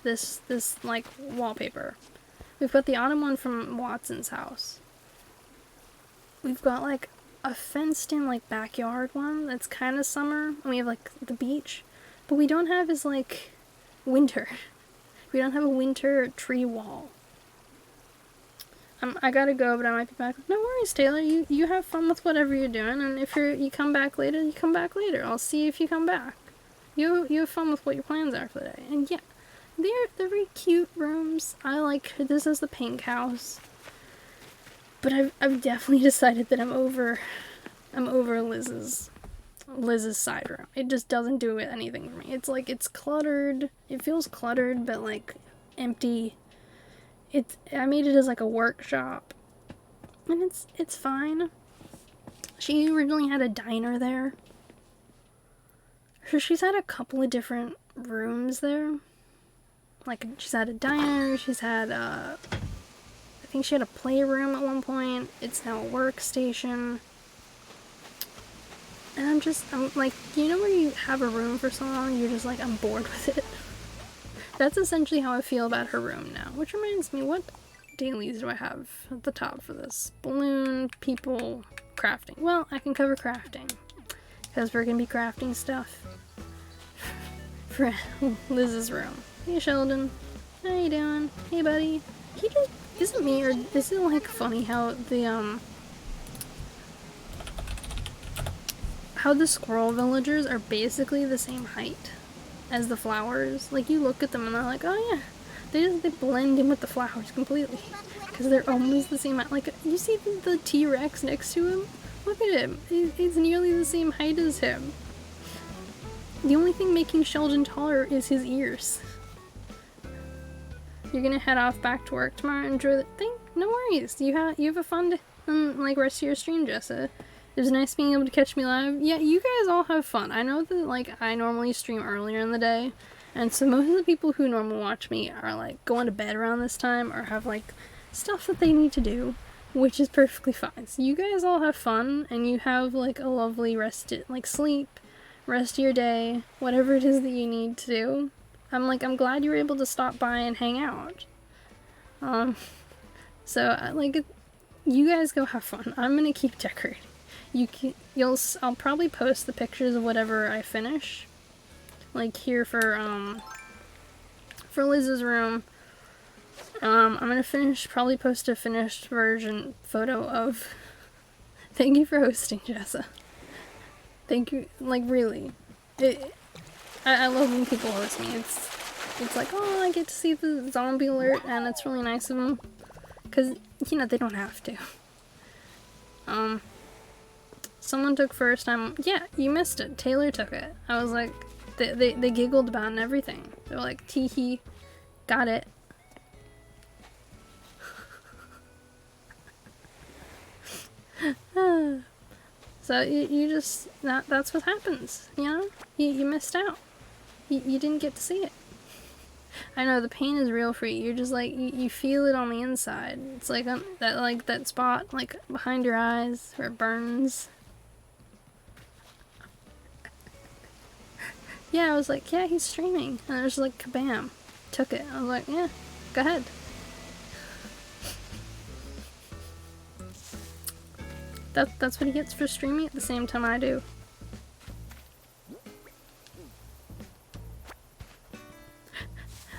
like, wallpaper. We've got the autumn one from Watson's house. We've got, like, a fenced-in, like, backyard one that's kind of summer. And we have, like, the beach. But we don't have is, like, winter. We don't have a winter tree wall. I gotta go, but I might be back. No worries, Taylor. You have fun with whatever you're doing, and if you come back later, you come back later. I'll see if you come back. You have fun with what your plans are for the day. And yeah, they're very cute rooms. I like this as the pink house. But I've definitely decided that I'm over Liz's side room. It just doesn't do anything for me. It's like, it's cluttered. It feels cluttered, but, like, empty. I made it as, like, a workshop. And it's fine. She originally had a diner there. So she's had a couple of different rooms there. Like, she's had a diner, she's had I think she had a playroom at one point. It's now a workstation. And I'm like, you know where you have a room for so long, you're just like, I'm bored with it. That's essentially how I feel about her room now. Which reminds me, what dailies do I have at the top for this? Balloon, people, crafting. Well, I can cover crafting. Because we're going to be crafting stuff for Liz's room. Hey, Sheldon. How you doing? Hey, buddy. He just, is it me, or is it, like, funny how the squirrel villagers are basically the same height as the flowers? Like, you look at them and they're like, oh yeah, they blend in with the flowers completely. Because they're almost the same height. Like, you see the T-Rex next to him? Look at him. He's nearly the same height as him. The only thing making Sheldon taller is his ears. You're gonna head off back to work tomorrow and enjoy the thing? No worries. You have a fun like, rest of your stream, Jessa. It was nice being able to catch me live. Yeah, you guys all have fun. I know that, like, I normally stream earlier in the day, and so most of the people who normally watch me are, like, going to bed around this time or have, like, stuff that they need to do, which is perfectly fine. So you guys all have fun, and you have, like, a lovely sleep, rest of your day, whatever it is that you need to do. I'm glad you were able to stop by and hang out. You guys go have fun. I'm gonna keep decorating. I'll probably post the pictures of whatever I finish. Like, here for Liz's room. I'm gonna probably post a finished version photo of... Thank you for hosting, Jessa. Thank you, like, really. I love when people host me. It's like, oh, I get to see the zombie alert, and it's really nice of them. Because, you know, they don't have to. Someone took first time. Yeah, you missed it. Taylor took it. I was like, they giggled about it and everything. They were like, tee-hee, got it. So you just, that's what happens, you know? You missed out. you didn't get to see it. I know the pain is real for you. You're just like you feel it on the inside. It's like that spot like behind your eyes where it burns. Yeah, I was like, yeah, he's streaming, and there's like kabam, took it. I was like, yeah, go ahead. That's what he gets for streaming at the same time I do.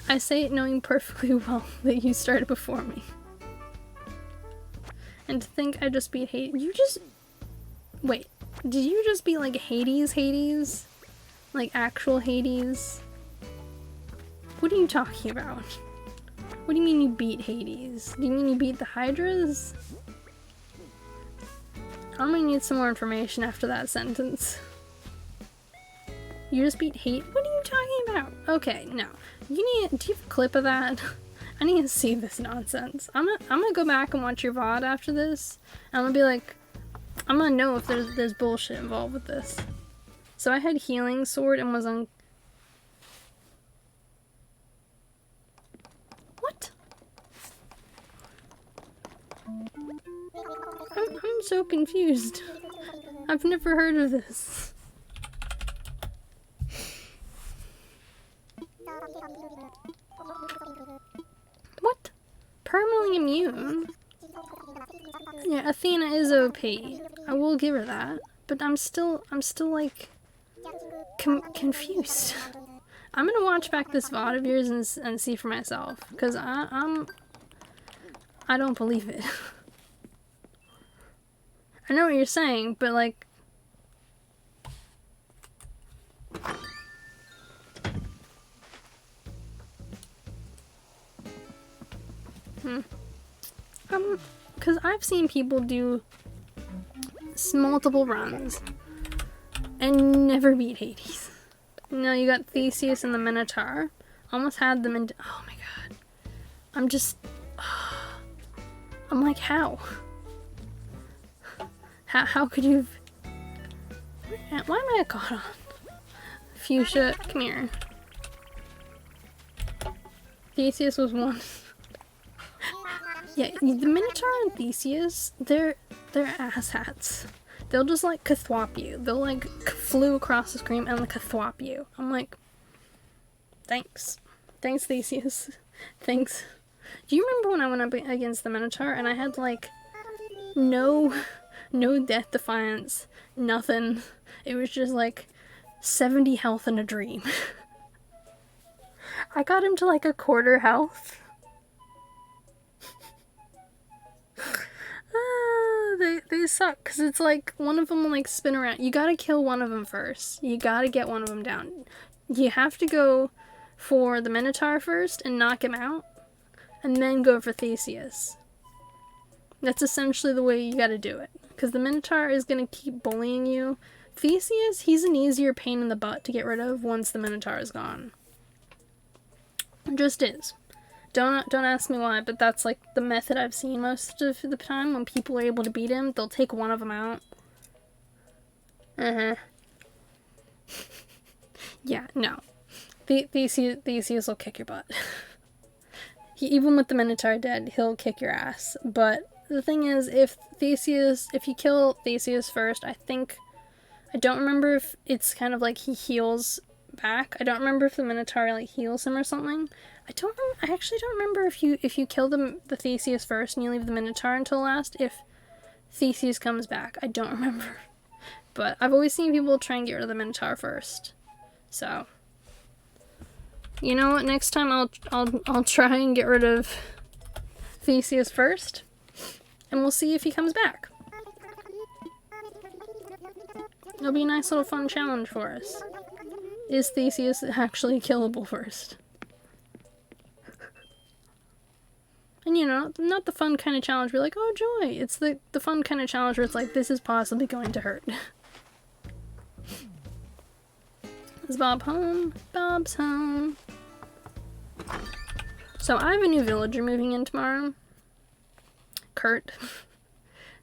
I say it knowing perfectly well that you started before me. And to think I just beat Hades. You just... Wait, did you just beat like Hades? Like actual Hades? What are you talking about? What do you mean you beat Hades? Do you mean you beat the Hydras? I'm gonna need some more information after that sentence. You just beat Hades? What are you talking about? Okay, no. Do you have a clip of that? I need to see this nonsense. I'm gonna go back and watch your VOD after this. And I'm gonna be like, I'm gonna know if there's bullshit involved with this. So I had healing sword and was on... What? I'm so confused. I've never heard of this. What? Permanently immune? Yeah, Athena is OP. I will give her that. But I'm still like confused. I'm gonna watch back this VOD of yours and see for myself, because I don't believe it. I know what you're saying, but like... Because I've seen people do multiple runs and never beat Hades. No, you got Theseus and the Minotaur. Almost had them in... Oh my god. I'm just... I'm like, how? How could you... Why am I a god on? Fuchsia, come here. Theseus was one. Yeah, the Minotaur and Theseus, they're asshats. They'll just like kathwap you. They'll like flew across the screen and like kathwap you. I'm like, thanks. Thanks, Theseus. Thanks. Do you remember when I went up against the Minotaur and I had like no death defiance, nothing. It was just like 70 health in a dream. I got him to like a quarter health. They suck, because it's like one of them will like spin around. You gotta kill one of them first. You gotta get one of them down. You have to go for the Minotaur first and knock him out, and then go for Theseus. That's essentially the way you gotta do it, because the Minotaur is gonna keep bullying you. Theseus, he's an easier pain in the butt to get rid of once the Minotaur is gone. It just is. Don't ask me why, but that's like the method I've seen most of the time. When people are able to beat him, they'll take one of them out. Yeah, no. Theseus will kick your butt. Even with the Minotaur dead, he'll kick your ass. But the thing is, if you kill Theseus first, I don't remember if it's kind of like he heals back. I don't remember if the Minotaur like heals him or something. I actually don't remember if you kill the Theseus first and you leave the Minotaur until last, if Theseus comes back. I don't remember. But I've always seen people try and get rid of the Minotaur first. So, you know what? Next time I'll try and get rid of Theseus first, and we'll see if he comes back. It'll be a nice little fun challenge for us. Is Theseus actually killable first? And you know, not the fun kind of challenge where you're like, oh joy. It's the fun kind of challenge where it's like, this is possibly going to hurt. Is Bob home? Bob's home. So I have a new villager moving in tomorrow. Kurt.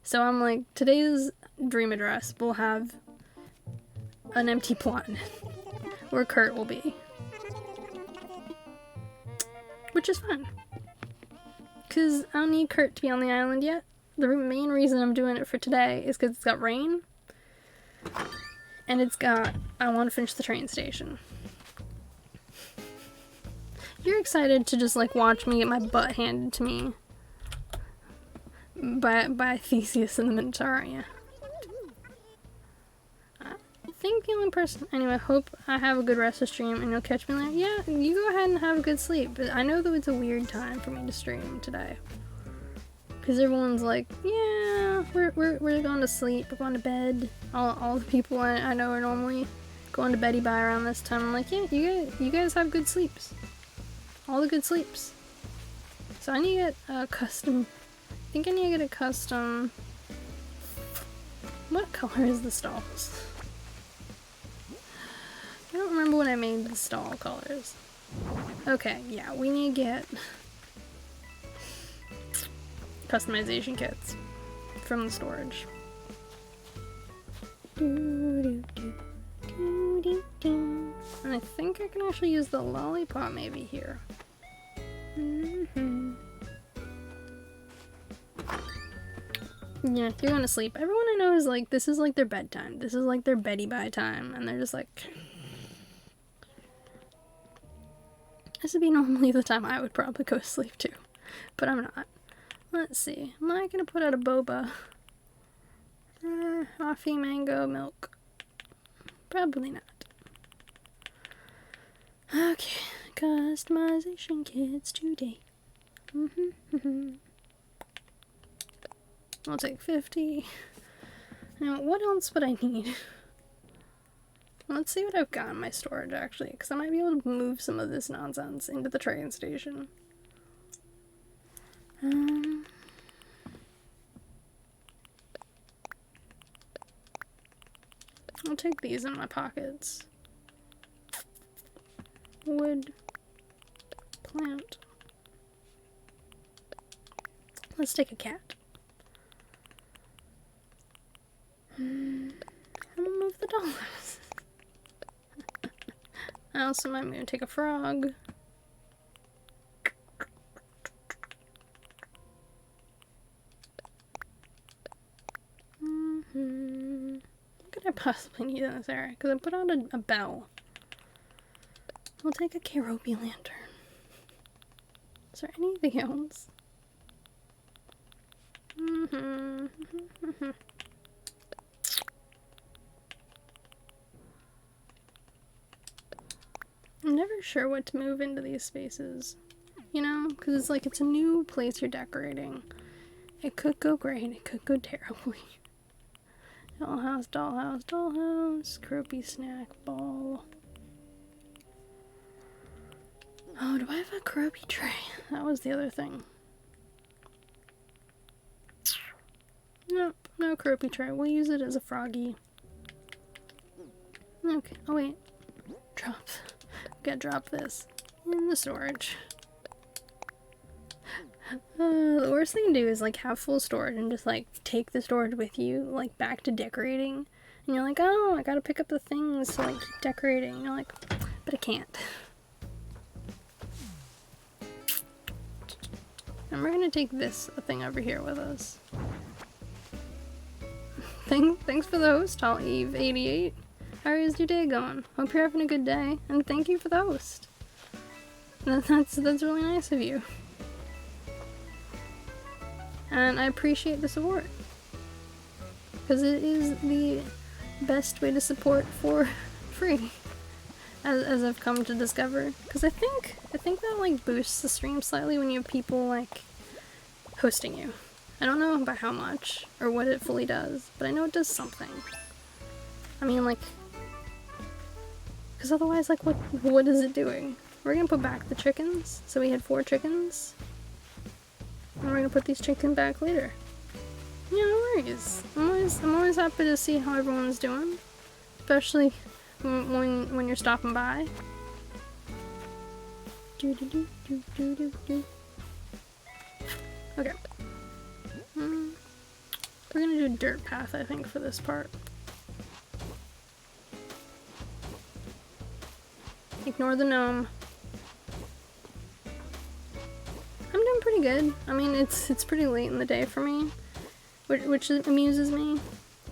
So I'm like, today's dream address will have an empty plot where Kurt will be. which is fun. Because I don't need Kurt to be on the island yet. The main reason I'm doing it for today is because it's got rain. And I want to finish the train station. You're excited to just, like, watch me get my butt handed to me by Theseus and the Minotaur, aren't you? I think the only person... Anyway, hope I have a good rest of stream and you'll catch me later. Yeah, you go ahead and have a good sleep. But I know that it's a weird time for me to stream today. Because everyone's like, yeah, we're going to sleep, we're going to bed. All the people I know are normally going to beddy by around this time. I'm like, yeah, you guys have good sleeps. All the good sleeps. So I need to get a custom... I think I need to get a custom... What color is the stalls? I don't remember when I made the stall colors. Okay, yeah, we need to get customization kits from the storage. And I think I can actually use the lollipop maybe here. Yeah, you're going to sleep. Everyone I know is like, this is like their bedtime. This is like their beddy bye time. And they're just like... This would be normally the time I would probably go to sleep too. But I'm not. Let's see. Am I going to put out a boba? Coffee, mango, milk. Probably not. Okay. Customization kits today. I'll take 50. Now, what else would I need? Let's see what I've got in my storage, actually, because I might be able to move some of this nonsense into the train station. I'll take these in my pockets. Wood. Plant. Let's take a cat. I'm gonna move the dollars. I also might be gonna take a frog. What could I possibly need in this area? Because I put out a bell. We'll take a Keropi lantern. Is there anything else? I'm never sure what to move into these spaces, you know, because it's like it's a new place you're decorating. It could go great, it could go terribly. Dollhouse, dollhouse, dollhouse, croupy snack ball. Oh, do I have a croupy tray? That was the other thing. Nope, no croupy tray. We'll use it as a froggy. Okay, oh wait. Drop. Gotta drop this in the storage. The worst thing to do is like have full storage and just like take the storage with you, like back to decorating. And you're like, oh, I gotta pick up the things to like keep decorating. And you're like, but I can't. And we're gonna take this thing over here with us. Thanks for the host, All Eve 88. How is your day going? Hope you're having a good day, and thank you for the host. That's really nice of you. And I appreciate the support. Because it is the best way to support for free. As I've come to discover. Because I think that like boosts the stream slightly when you have people like hosting you. I don't know about how much or what it fully does, but I know it does something. I mean like, because otherwise like what is it doing? We're gonna put back the chickens. So we had 4 chickens. And we're gonna put these chickens back later. Yeah, no worries. I'm always happy to see how everyone's doing. Especially when you're stopping by. Okay. We're gonna do a dirt path, I think, for this part. Ignore the gnome. pretty good. I mean, it's pretty late in the day for me, which amuses me.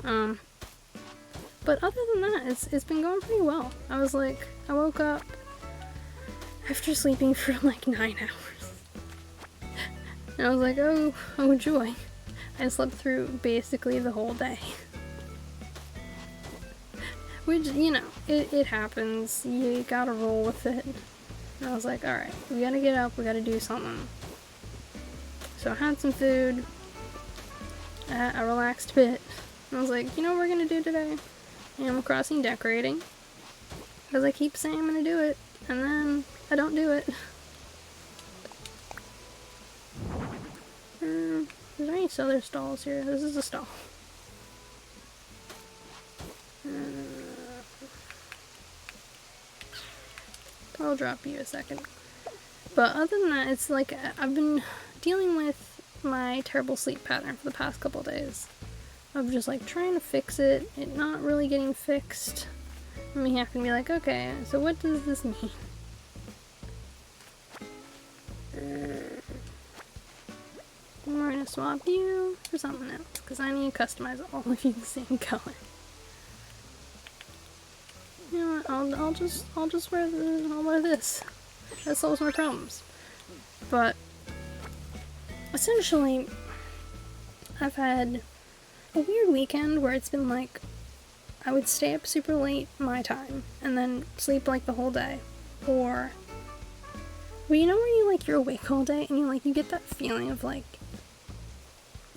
But other than that, it's been going pretty well. I woke up after sleeping for like 9 hours. And I was like, oh joy. I slept through basically the whole day. Which, you know, it happens. You gotta roll with it. And I was like, alright, we gotta get up, we gotta do something. So I had some food. I relaxed a bit. And I was like, you know what we're gonna do today? Animal Crossing decorating. Because I keep saying I'm gonna do it, and then I don't do it. Is there any other stalls here? This is a stall. I'll drop you a second. But other than that, it's like I've been dealing with my terrible sleep pattern for the past couple days. Of just like trying to fix it, it not really getting fixed. And me having to be like, okay, so what does this mean? We're gonna swap you for something else, because I need to customize all of you the same color. You know what, I'll just wear this. That solves my problems. But essentially, I've had a weird weekend where it's been like, I would stay up super late my time, and then sleep like the whole day. Or, well, you know where you're awake all day, and you get that feeling of like,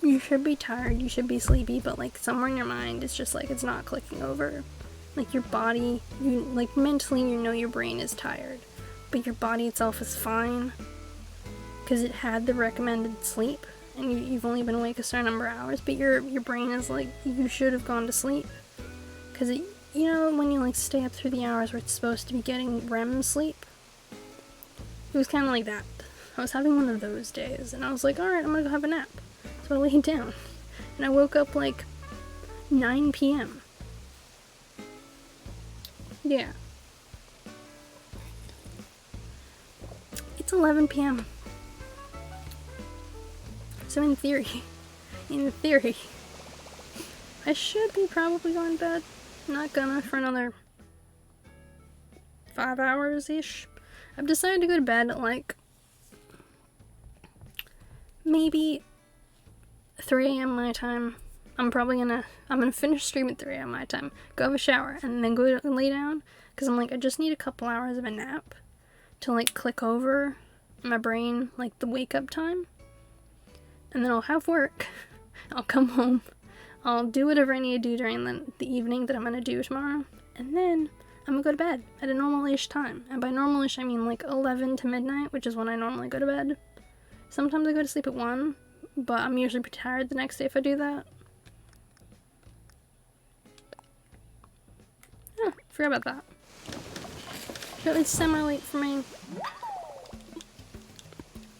you should be tired, you should be sleepy, but like somewhere in your mind it's just like, it's not clicking over. Like your body, like mentally you know your brain is tired, but your body itself is fine, because it had the recommended sleep. And you've only been awake a certain number of hours, but your brain is like, you should have gone to sleep. Because, you know, when you like stay up through the hours where it's supposed to be getting REM sleep? It was kind of like that. I was having one of those days, and I was like, alright, I'm gonna go have a nap. So I laid down, and I woke up like 9 p.m. Yeah. It's 11 p.m. So in theory, I should be probably going to bed. I'm not gonna for another 5 hours-ish. I've decided to go to bed at like maybe 3 a.m. my time. I'm gonna finish stream at 3 a.m. my time, go have a shower, and then go lay down, because I'm like, I just need a couple hours of a nap to like click over my brain, like the wake up time. And then I'll have work, I'll come home, I'll do whatever I need to do during the evening that I'm gonna do tomorrow, and then I'm gonna go to bed at a normal-ish time. And by normal-ish, I mean like 11 to midnight, which is when I normally go to bed. Sometimes I go to sleep at 1, but I'm usually pretty tired the next day if I do that. Oh, forgot about that. It's semi-late for me.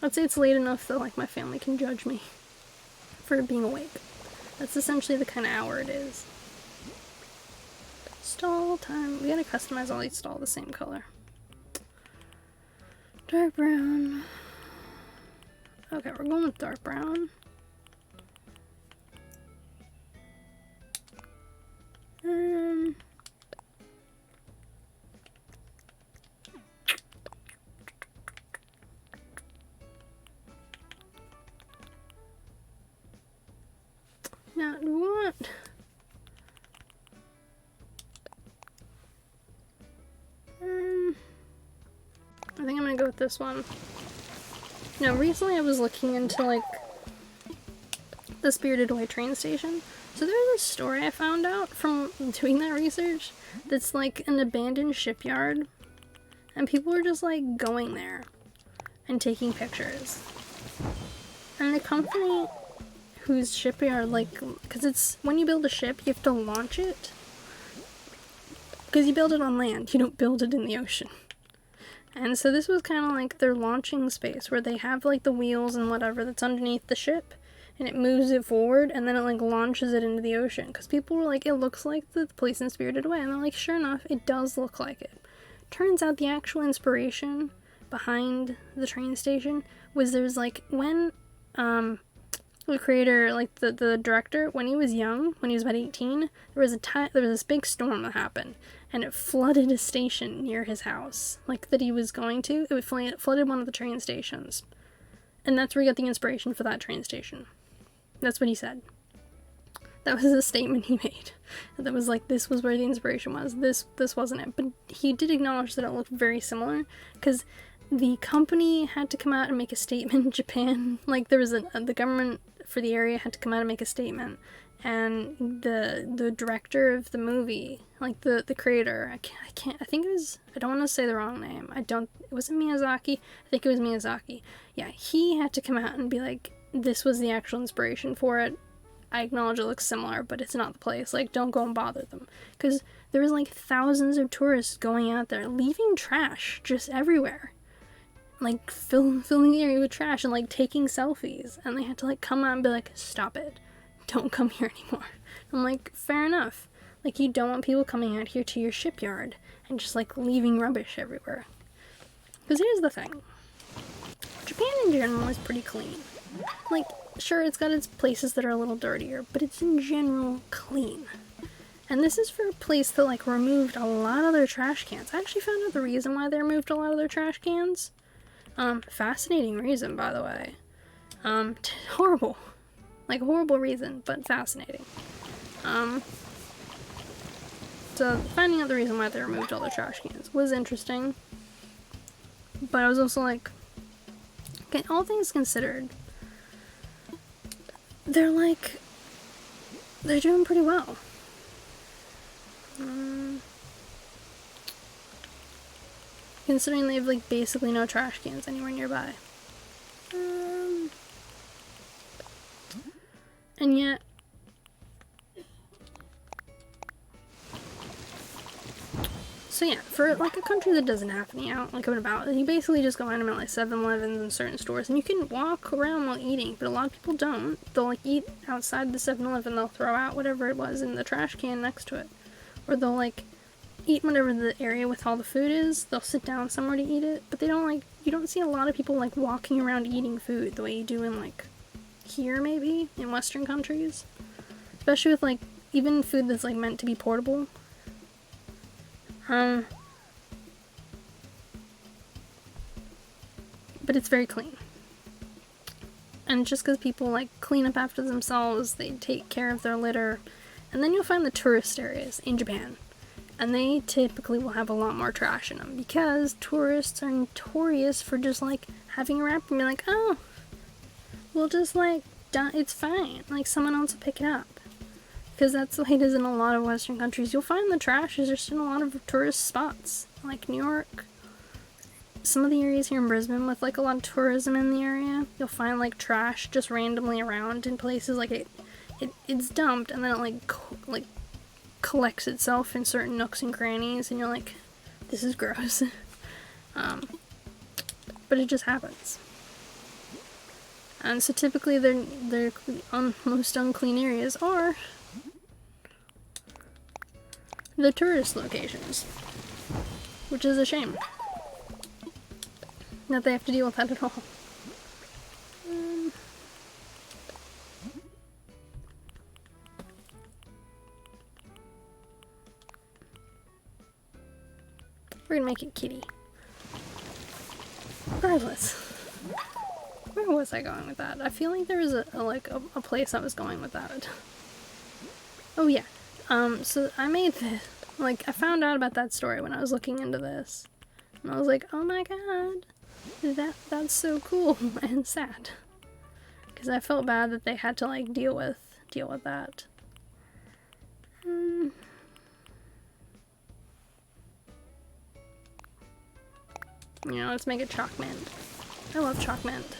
I'd say it's late enough that like my family can judge me for being awake. That's essentially the kind of hour it is. Stall time. We gotta customize all these stalls the same color. Dark brown. Okay, we're going with dark brown. Now, do we want... I think I'm gonna go with this one. Now, recently I was looking into, like, the Spirited Away train station. So there's a story I found out from doing that research that's, like, an abandoned shipyard. And people are just, like, going there and taking pictures. And the company whose shipyard, like, because it's, when you build a ship, you have to launch it. Because you build it on land, you don't build it in the ocean. And so this was kind of like their launching space, where they have, like, the wheels and whatever that's underneath the ship, and it moves it forward, and then it, like, launches it into the ocean. Because people were like, it looks like the place in Spirited Away, and they're like, sure enough, it does look like it. Turns out the actual inspiration behind the train station was there's like when the creator, like the director, when he was young, when he was about 18, there was this big storm that happened, and it flooded a station near his house, like that he was going to. It flooded one of the train stations, and that's where he got the inspiration for that train station. That's what he said. That was a statement he made. That was like, this was where the inspiration was. This wasn't it. But he did acknowledge that it looked very similar, because the company had to come out and make a statement in Japan. Like, there was the government for the area had to come out and make a statement. And the director of the movie, like the creator, I think it was, I don't want to say the wrong name. Was it Miyazaki? I think it was Miyazaki. Yeah, he had to come out and be like, this was the actual inspiration for it. I acknowledge it looks similar, but it's not the place. Like, don't go and bother them. Because there was, like, thousands of tourists going out there, leaving trash just everywhere. Like, filling the area with trash and, like, taking selfies. And they had to, like, come out and be like, stop it. Don't come here anymore. I'm like, fair enough. Like, you don't want people coming out here to your shipyard and just, like, leaving rubbish everywhere. Because here's the thing. Japan in general is pretty clean. Like, sure, it's got its places that are a little dirtier, but it's in general clean. And this is for a place that, like, removed a lot of their trash cans. I actually found out the reason why they removed a lot of their trash cans. Fascinating reason, by the way. Horrible. Like, horrible reason, but fascinating. So, finding out the reason why they removed all their trash cans was interesting. But I was also like, okay, all things considered, they're doing pretty well. Considering they have, like, basically no trash cans anywhere nearby. And yet, so yeah, for, like, a country that doesn't have any out, like, about, you basically just go find them at, like, 7-Elevens and certain stores, and you can walk around while eating, but a lot of people don't. They'll, like, eat outside the 7-Eleven, they'll throw out whatever it was in the trash can next to it. Or they'll, like, eat whatever the area with all the food is, they'll sit down somewhere to eat it, but they don't, like, you don't see a lot of people, like, walking around eating food the way you do in, like, here, maybe, in Western countries. Especially with, like, even food that's, like, meant to be portable. But it's very clean. And just because people, like, clean up after themselves, they take care of their litter. And then you'll find the tourist areas in Japan. And they typically will have a lot more trash in them. Because tourists are notorious for just, like, having a wrapper and be like, oh, we'll just, like, it's fine. Like, someone else will pick it up. Because that's the way it is in a lot of Western countries. You'll find the trash is just in a lot of tourist spots. Like New York. Some of the areas here in Brisbane with, like, a lot of tourism in the area. You'll find, like, trash just randomly around in places. Like, it's dumped and then it, like, collects itself in certain nooks and crannies. And you're like, this is gross. But it just happens. And so typically their most unclean areas are the tourist locations, which is a shame that they have to deal with that at all. We're gonna make it kitty. Regardless. Where was I going with that? I feel like there was a place I was going with that. Oh yeah. So I made this, like, I found out about that story when I was looking into this. And I was like, oh my god, that's so cool and sad. Because I felt bad that they had to, like, deal with that. You know, let's make it chalk mint. I love chalk mint.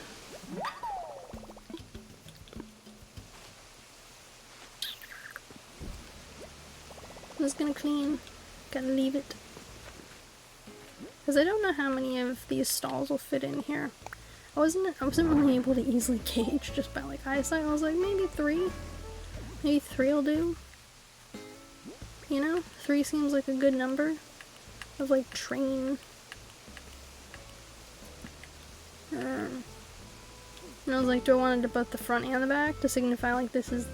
I'm just gonna clean. Gotta leave it. Because I don't know how many of these stalls will fit in here. I wasn't really able to easily gauge just by, like, eyesight. I was like, maybe 3. Maybe 3 will do. You know? 3 seems like a good number of, like, train And I was like, do I want it to both the front and the back to signify like this is,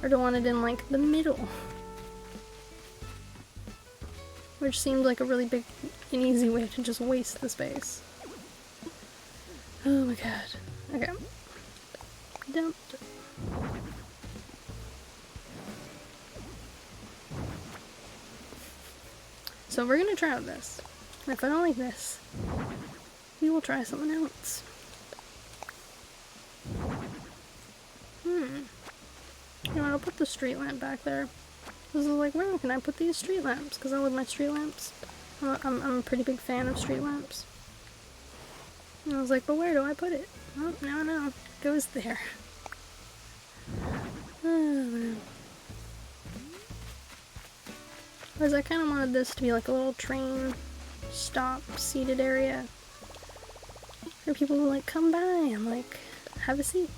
or do I want it in like the middle? Which seemed like a really big and easy way to just waste the space. Oh my god. Okay. Dumped. So we're gonna try out this. And if I don't like this, we will try something else. You know what, I'll put the street lamp back there. This is like, where can I put these street lamps? Because I love my street lamps. I'm a pretty big fan of street lamps. And I was like, but where do I put it? Oh, now I know. It goes there. Oh, man. Because I kind of wanted this to be like a little train stop seated area. Where people will like come by and like have a seat.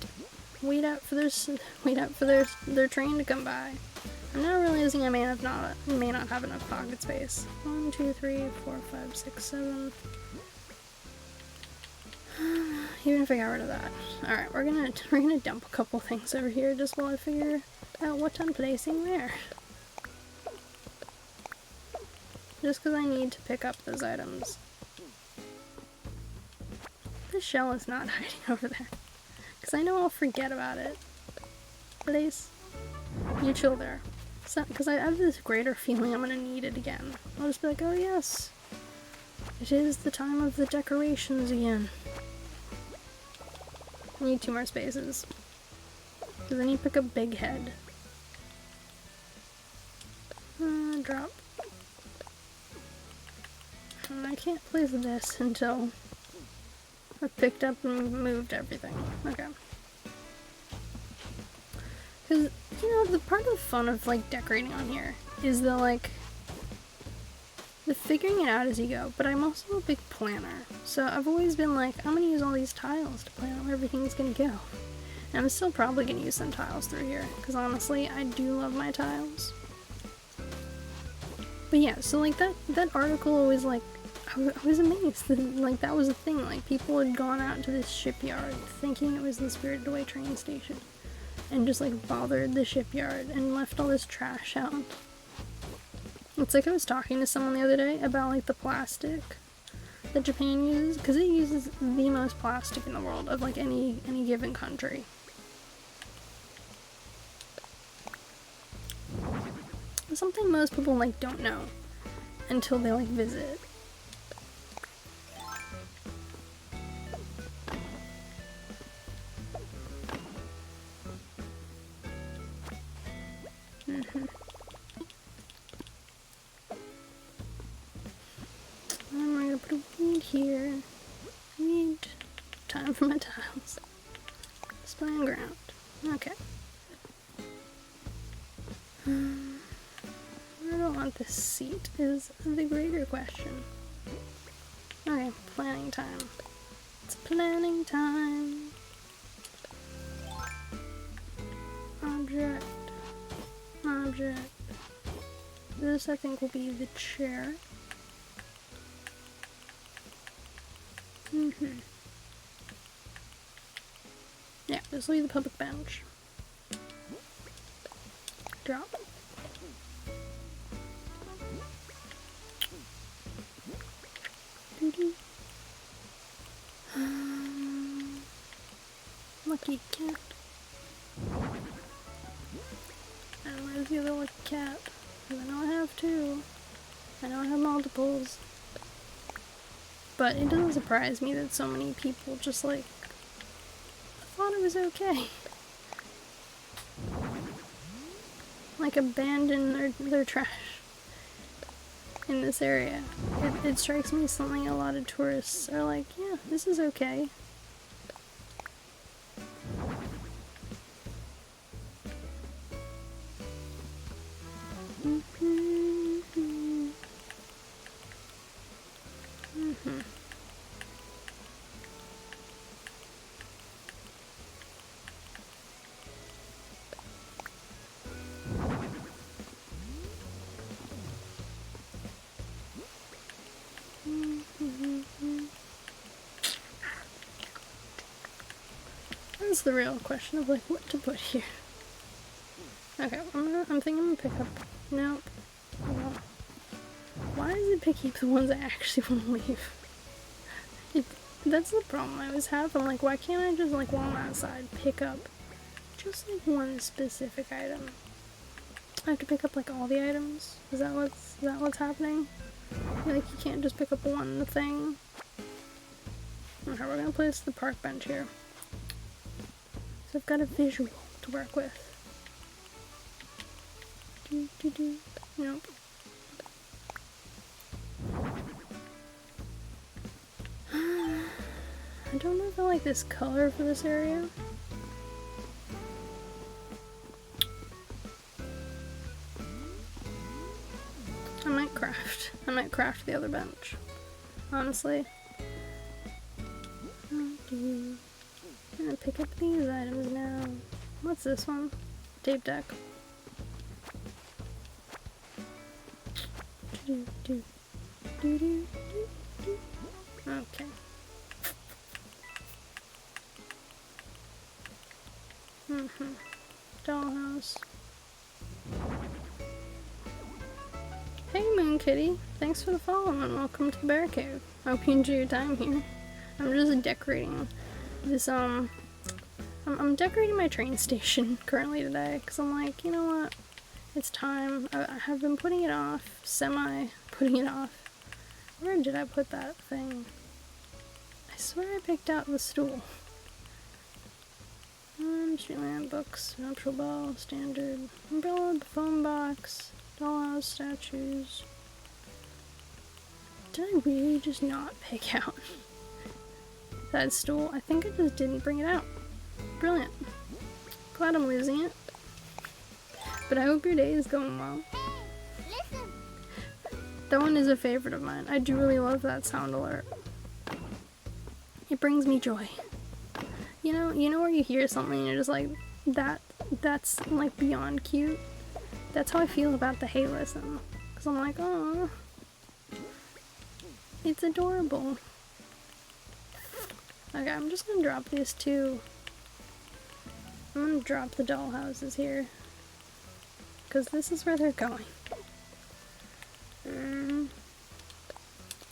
Wait out for their train to come by. I'm now realizing I may not have enough pocket space. 1, 2, 3, 4, 5, 6, 7. Even if I got rid of that. Alright, we're gonna dump a couple things over here just while I figure out what I'm placing where. Just because I need to pick up those items. This shell is not hiding over there. Because I know I'll forget about it. Please. You chill there. Because I have this greater feeling I'm going to need it again. I'll just be like, oh yes. It is the time of the decorations again. I need 2 more spaces. Because I need to pick up big head. Drop. And I can't place this until I've picked up and moved everything. Okay. Because, you know, the part of the fun of, like, decorating on here is the, like, the figuring it out as you go. But I'm also a big planner. So I've always been like, I'm going to use all these tiles to plan out where everything's going to go. And I'm still probably going to use some tiles through here. Because honestly, I do love my tiles. But yeah, so, like, that article always, like, I was amazed that, like, that was a thing. Like, people had gone out to this shipyard thinking it was the Spirited Away train station. And just, like, bothered the shipyard and left all this trash out. It's like I was talking to someone the other day about, like, the plastic that Japan uses. Because it uses the most plastic in the world of, like, any given country. Something most people, like, don't know until they, like, visit. I'm gonna put a weed here. Weed. Time for my tiles. Display on ground. Okay. Where do I want this seat is the greater question. Okay, planning time. It's planning time. Object. Object. This, I think, will be the chair. Yeah, this will be the public bench. Drop. Lucky cat. And where's the other lucky cat? Because I know I have 2. I know I have multiples. But it doesn't surprise me that so many people just, like, thought it was okay. Like, abandon their trash in this area. It strikes me as something a lot of tourists are like, yeah, this is okay. is the real question of like what to put here. Okay, I'm thinking I'm gonna pick up. Nope. Why is it picking up the ones I actually want to leave? That's the problem I always have. I'm like, why can't I just like while I'm outside pick up just like one specific item? I have to pick up like all the items. Is that what's happening? Like you can't just pick up one thing. Okay, we're gonna place the park bench here. So I've got a visual to work with. Nope. I don't know if I like this color for this area. I might craft the other bench, honestly. I'm gonna pick up these items now. What's this one? Tape deck. Okay. Dollhouse. Hey Moon Kitty, thanks for the follow and welcome to the Bear Cave. I hope you enjoy your time here. I'm just decorating this, I'm decorating my train station currently today, because I'm like, you know what, it's time. I have been putting it off, putting it off. Where did I put that thing? I swear I picked out the stool. Street lamp, books, nuptial ball, standard, umbrella, the phone box, dollhouse, statues. Did I really just not pick out that stool? I think I just didn't bring it out. Brilliant. Glad I'm losing it. But I hope your day is going well. That one is a favorite of mine. I do really love that sound alert. It brings me joy. You know where you hear something and you're just like, that's like beyond cute. That's how I feel about the Hey Listen. Cause I'm like, oh, it's adorable. Okay, I'm just gonna drop these two. I'm gonna drop the dollhouses here. Cause this is where they're going.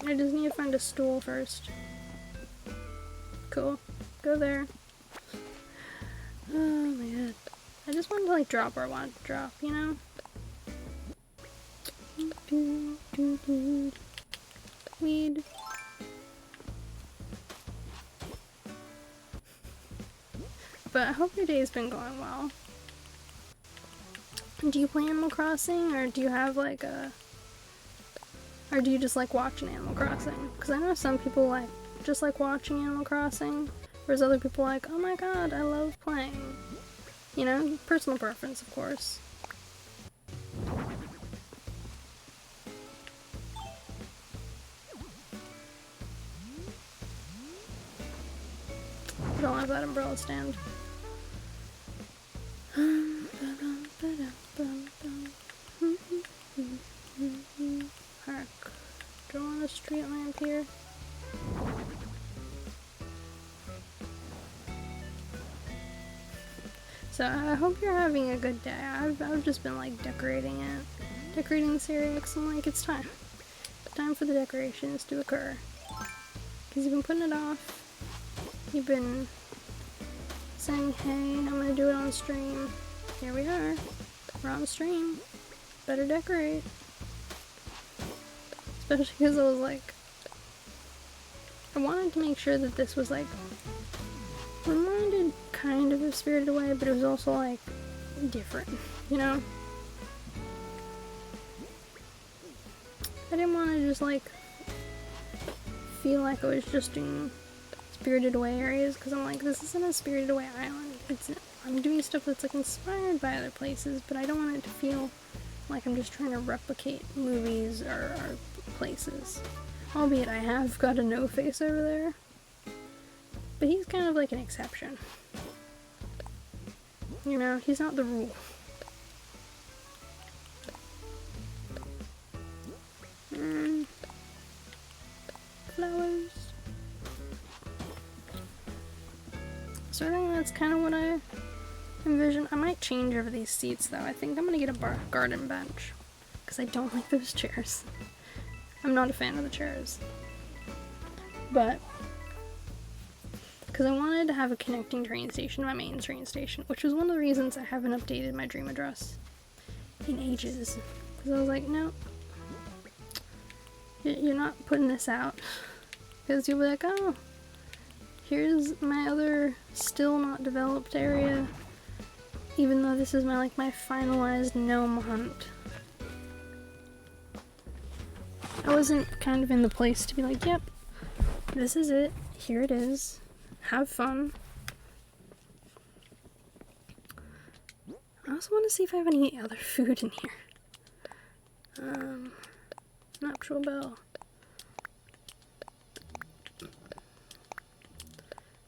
I just need to find a stool first. Cool. Go there. Oh my god. I just wanted to like drop where I wanted to drop, you know? Weed. But I hope your day's been going well. Do you play Animal Crossing, or do you have like a... Or do you just like watching Animal Crossing? Because I know some people like just like watching Animal Crossing, whereas other people are like, oh my god, I love playing. You know, personal preference, of course. I don't have that umbrella stand. Hark. Do I want a street lamp here? So I hope you're having a good day. I've just been like decorating this area because I'm like, it's time. Time for the decorations to occur. Because you've been putting it off. You've been saying, hey, I'm gonna do it on stream. Here we are. We're on stream. Better decorate. Especially because I was like, I wanted to make sure that this was like reminded kind of Spirited Away, but it was also like different, you know? I didn't want to just like feel like I was just doing Spirited Away areas, because I'm like, this isn't a Spirited Away island. I'm doing stuff that's like inspired by other places, but I don't want it to feel like I'm just trying to replicate movies or places. Albeit I have got a no face over there, but he's kind of like an exception. You know, he's not the rule. Flowers. So I think that's kind of what I envision. I might change over these seats though. I think I'm gonna get a garden bench because I don't like those chairs. I'm not a fan of the chairs. But because I wanted to have a connecting train station to my main train station, which was one of the reasons I haven't updated my dream address in ages. Because I was like, no, you're not putting this out. Because you'll be like, oh, here's my other still not developed area. Even though this is my finalized gnome hunt. I wasn't kind of in the place to be like, yep, this is it. Here it is. Have fun. I also want to see if I have any other food in here. Nuptial bell.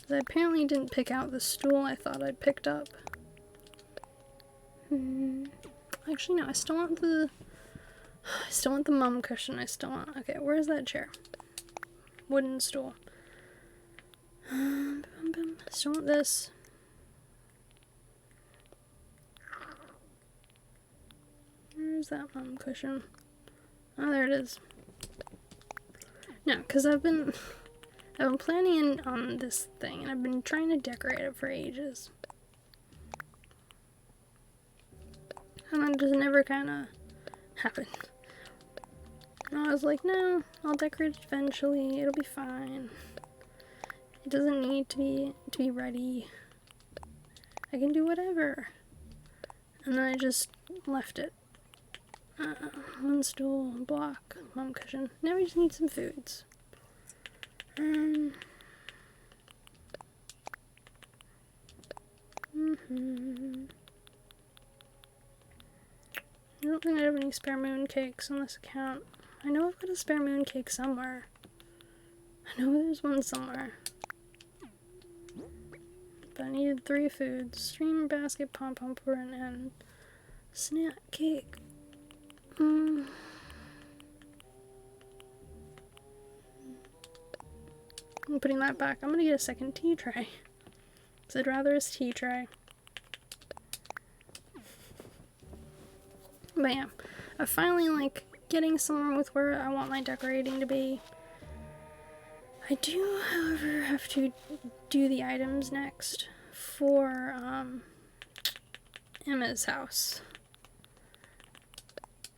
I apparently didn't pick out the stool I thought I'd picked up. Actually, no, I still want the mum cushion. Okay, where's that chair? Wooden stool. I still want this. Where's that mum cushion? Oh, there it is. No, because I've been planning on this thing, and I've been trying to decorate it for ages. And it just never kind of happened. And I was like, no, I'll decorate it eventually. It'll be fine. It doesn't need to be ready. I can do whatever. And then I just left it. One stool, block, mum cushion. Now we just need some foods. I don't think I have any spare moon cakes on this account. I know I've got a spare moon cake somewhere. I know there's one somewhere. But I needed 3 foods. Streamer basket, pom-pom pudding, and snack cake. I'm putting that back. I'm gonna get a second tea tray. Because I'd rather a tea tray. But yeah, I'm finally getting somewhere with where I want my decorating to be. I do, however, have to do the items next for Emma's house.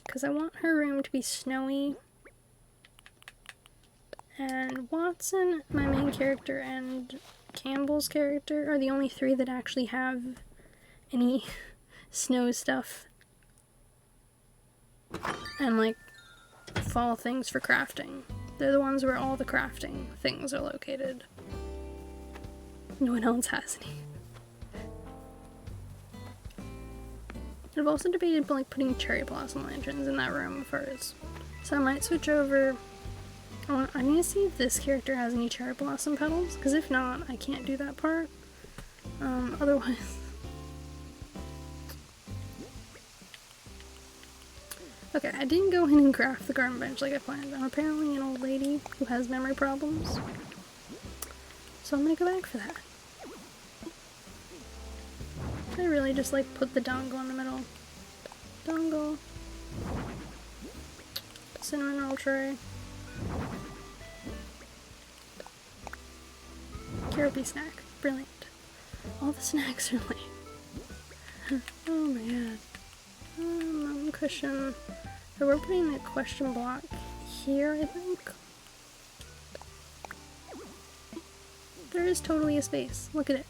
Because I want her room to be snowy. And Watson, my main character, and Campbell's character are the only 3 that actually have any snow stuff. And fall things for crafting. They're the ones where all the crafting things are located. No one else has any. I've also debated putting cherry blossom lanterns in that room of hers. So I might switch over. I need to see if this character has any cherry blossom petals, because if not, I can't do that part. Otherwise. Okay, I didn't go in and craft the garden bench like I planned. I'm apparently an old lady who has memory problems. So I'm gonna go back for that. I really just put the dongle in the middle. Dongle. Cinnamon roll tray. Carrot snack. Brilliant. All the snacks are late. Oh my god. Mum cushion. So we're putting the question block here, I think. There is totally a space. Look at it.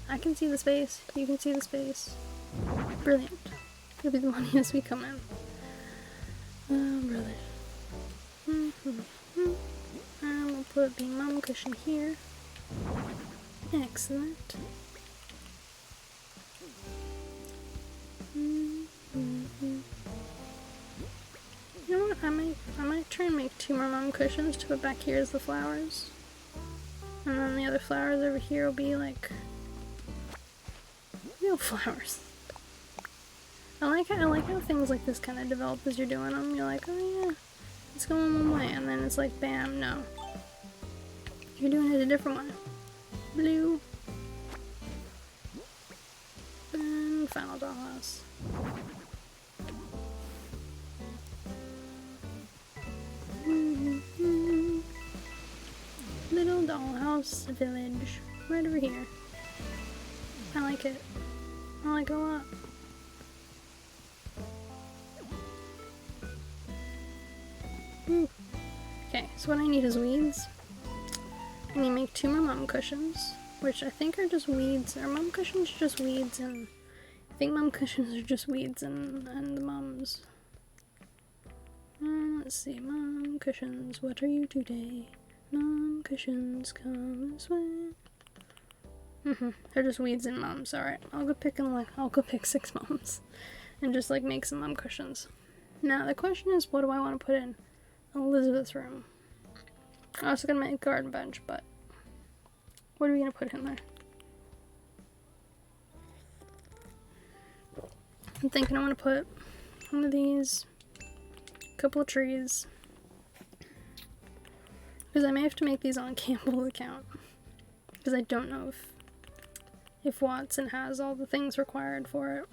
I can see the space. You can see the space. Brilliant. It'll be the money as we come in. Oh, brother. We'll put the mum cushion here. Excellent. You know what? I might try and make 2 more mum cushions to put back here as the flowers. And then the other flowers over here will be real flowers. I like how things like this kind of develop as you're doing them. You're like, oh yeah, it's going one way, and then it's like, bam, no. You're doing it a different way. Blue. Final dollhouse. Little dollhouse village. Right over here. I like it. I like it a lot. Okay, so what I need is weeds. I need to make 2 more mum cushions, which I think are just weeds. Are mum cushions just weeds? And I think mum cushions are just weeds and the mums. Let's see, mum cushions, what are you today? Mum cushions, come this way. They're just weeds and mums. Alright, I'll go pick 6 mums and just like make some mum cushions. Now the question is, what do I want to put in Elizabeth's room? I was gonna make a garden bench, but what are we gonna put in there? I'm thinking I want to put one of these, a couple of trees, because I may have to make these on Campbell's account, because I don't know if Watson has all the things required for it.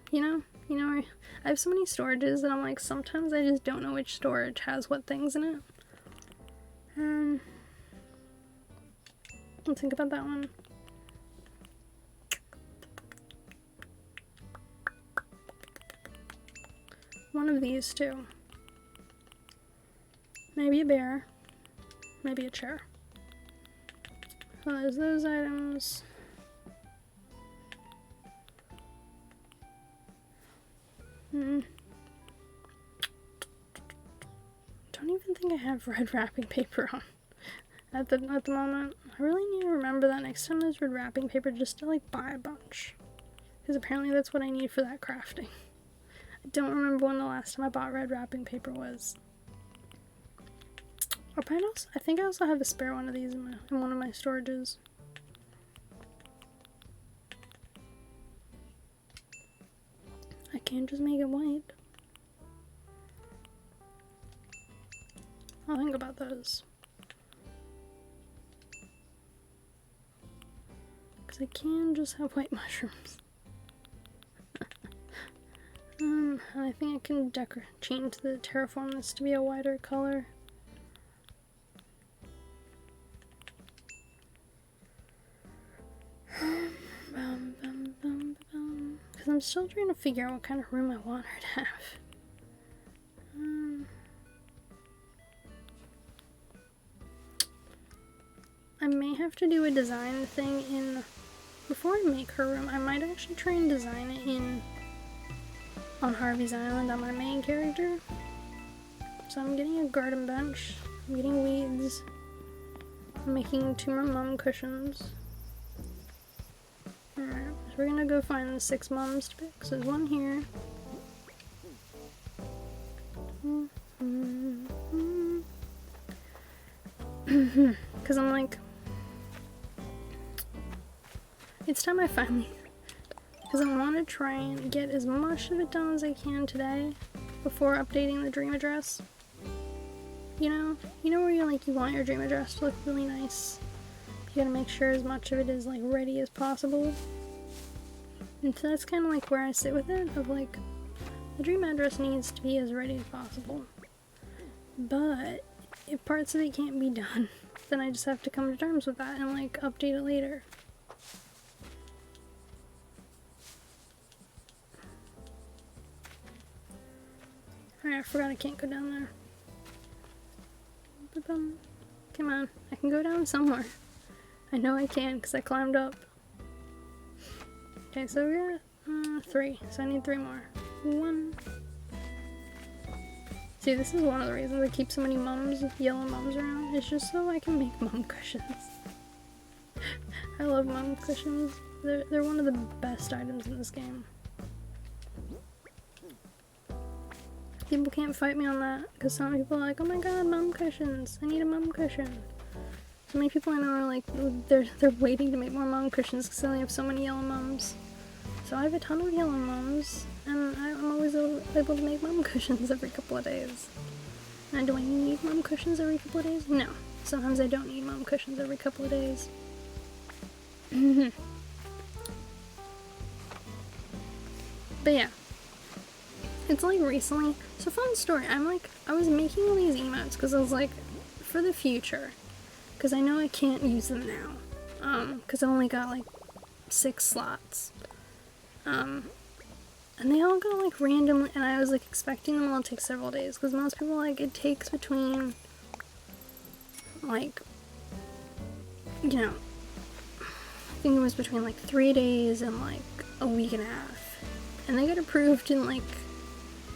You know, I have so many storages that I'm like, sometimes I just don't know which storage has what things in it. I'll think about that one. One of these two. Maybe a bear. Maybe a chair. So there's those items. Don't even think I have red wrapping paper on at the moment. I really need to remember that next time there's red wrapping paper, just to like buy a bunch, because apparently that's what I need for that crafting. I don't remember when the last time I bought red wrapping paper was. I think I also have a spare one of these in one of my storages. I can't just make it white. I'll think about those. Because I can just have white mushrooms. And I think I can change the terraform this to be a whiter color. Because I'm still trying to figure out what kind of room I want her to have. I may have to do a design thing before I make her room. I might actually try and design it on Harvey's Island on my main character. So I'm getting a garden bench, I'm getting weeds, I'm making 2 more mum cushions. Alright, so we're gonna go find the 6 mums to pick. So there's one here. Because I'm like, it's time I finally, because I want to try and get as much of it done as I can today before updating the dream address. You know where you're like, you want your dream address to look really nice. You gotta make sure as much of it is like ready as possible. And so that's kind of like where I sit with it, of like, the dream address needs to be as ready as possible. But if parts of it can't be done, then I just have to come to terms with that and like update it later. Alright, I forgot I can't go down there. Come on, I can go down somewhere. I know I can, because I climbed up. Okay, so we're at 3, so I need 3 more. 1. See, this is one of the reasons I keep so many mums, yellow mums around. It's just so I can make mum cushions. I love mum cushions. They're one of the best items in this game. People can't fight me on that, because some people are like, oh my god, mum cushions, I need a mum cushion. So many people I know are like, they're waiting to make more mum cushions because they only have so many yellow mums. So I have a ton of yellow mums, and I'm always able to make mum cushions every couple of days. And do I need mum cushions every couple of days? No. Sometimes I don't need mum cushions every couple of days. But yeah. It's like recently, so fun story, I was making all these emotes because I was like, for the future, because I know I can't use them now, because I only got like 6 slots, and they all got like randomly, and I was like expecting them all to take several days, because most people like, it takes between, like, you know, I think it was between like 3 days and like a week and a half, and they got approved in like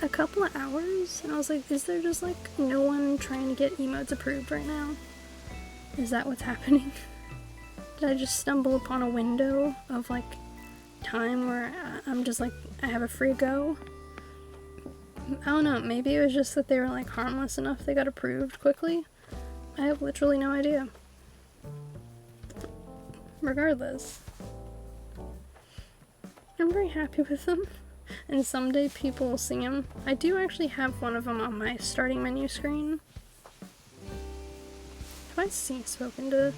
a couple of hours, and I was like, is there just like no one trying to get emotes approved right now? Is that what's happening? Did I just stumble upon a window of like time where I'm just like, I have a free go? I don't know, maybe it was just that they were like harmless enough they got approved quickly. I have literally no idea. Regardless, I'm very happy with them. And someday people will see them. I do actually have one of them on my starting menu screen. Have I spoken to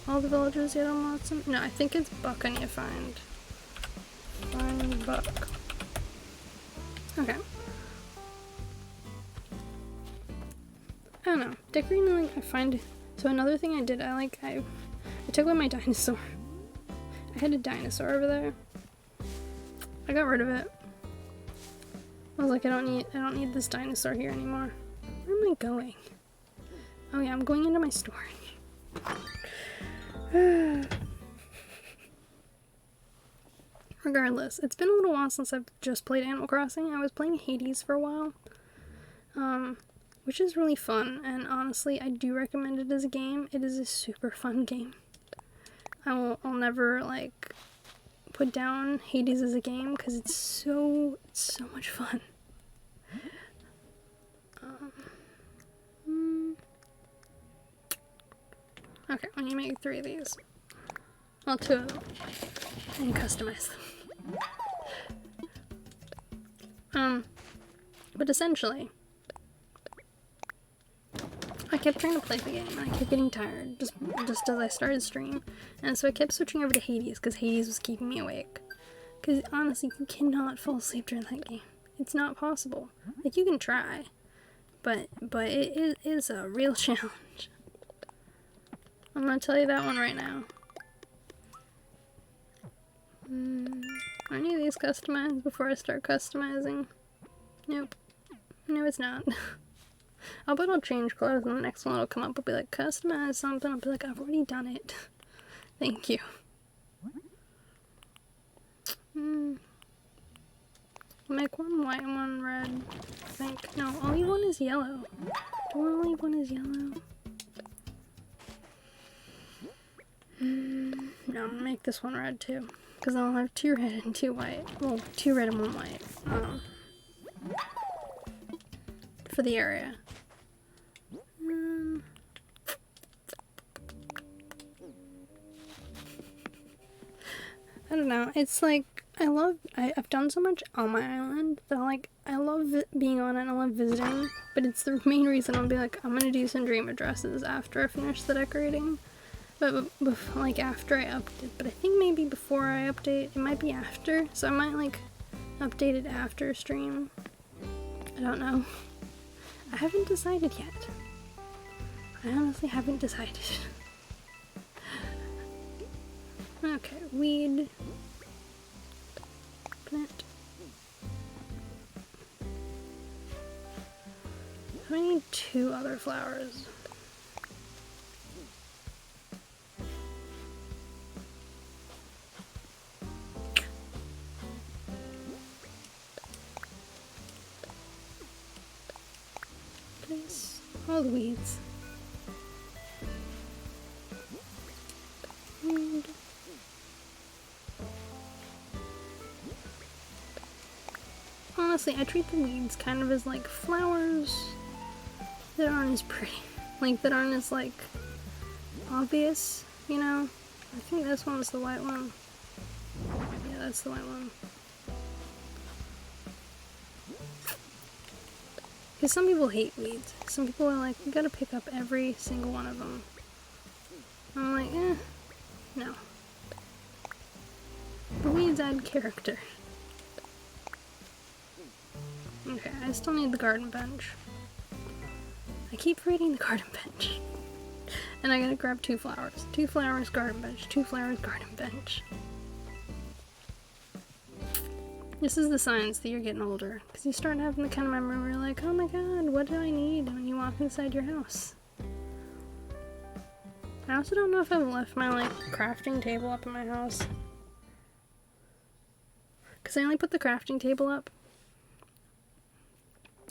all the villagers yet on Lotsum? No, I think it's Buck I need to find. Find Buck. Okay. I don't know. Decorating, like, I find... So another thing I did, I took away my dinosaur. I had a dinosaur over there. I got rid of it. I was like, I don't need this dinosaur here anymore. Where am I going? Oh yeah, I'm going into my storage. Regardless, it's been a little while since I've just played Animal Crossing. I was playing Hades for a while, which is really fun, and honestly, I do recommend it as a game. It is a super fun game. I'll never, like, put down Hades as a game, because it's so much fun. Okay, I need to make 3 of these. Well, 2 of them. And customize them. But essentially, I kept trying to play the game, and I kept getting tired, just as I started stream. And so I kept switching over to Hades, because Hades was keeping me awake. Because honestly, you cannot fall asleep during that game. It's not possible. Like, you can try, but it is a real challenge. I'm gonna tell you that one right now. Are any of these customized before I start customizing? Nope. No, it's not. I'll bet I'll change clothes and the next one will come up. I'll be like, customize something. I'll be like, I've already done it. Thank you. Make 1 white and 1 red. I think. No, I'll leave 1 as yellow. Do I want to leave 1 as yellow? No, I'm gonna make this one red too. Because I'll have 2 red and 2 white. Well, 2 red and 1 white. For the area. I don't know. It's like, I've done so much on my island that I love being on it and I love visiting. But it's the main reason I'll be like, I'm gonna do some dream addresses after I finish the decorating. But like after I update, but I think maybe before I update, it might be after, so I might like update it after stream. I don't know. I haven't decided yet. I honestly haven't decided. Okay, weed. Plant. I need 2 other flowers. All the weeds. And honestly, I treat the weeds kind of as like flowers that aren't as pretty. Like, that aren't as like obvious, you know? I think this one's the white one. Yeah, that's the white one. Because some people hate weeds. Some people are like, you gotta pick up every single one of them. I'm like, no. The weeds add character. Okay, I still need the garden bench. I keep reading the garden bench. And I gotta grab 2 flowers. 2 flowers, garden bench. 2 flowers, garden bench. This is the signs that you're getting older. Because you start having the kind of memory where you're like, oh my god, what do I need when you walk inside your house? I also don't know if I've left my, like, crafting table up in my house. Because I only put the crafting table up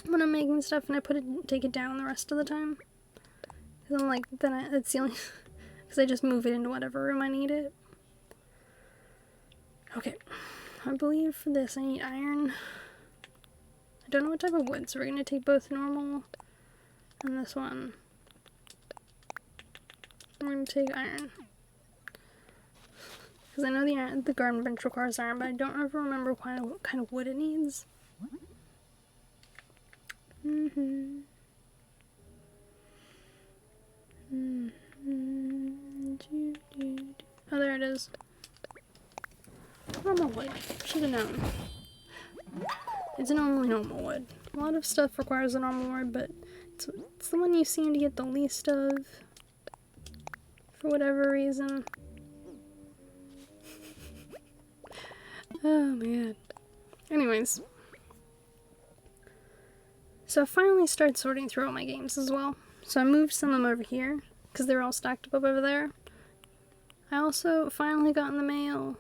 when I'm making stuff, and I take it down the rest of the time. Because I'm like, it's the only... Because I just move it into whatever room I need it. Okay. I believe for this I need iron. I don't know what type of wood, so we're going to take both normal and this one. We're going to take iron. Because I know the garden bench requires iron, but I don't ever remember what kind of wood it needs. Oh, there it is. Normal wood. Should have known. It's normally normal wood. A lot of stuff requires a normal wood, but it's the one you seem to get the least of. For whatever reason. Oh man. Anyways. So I finally started sorting through all my games as well. So I moved some of them over here, because they're all stacked up over there. I also finally got in the mail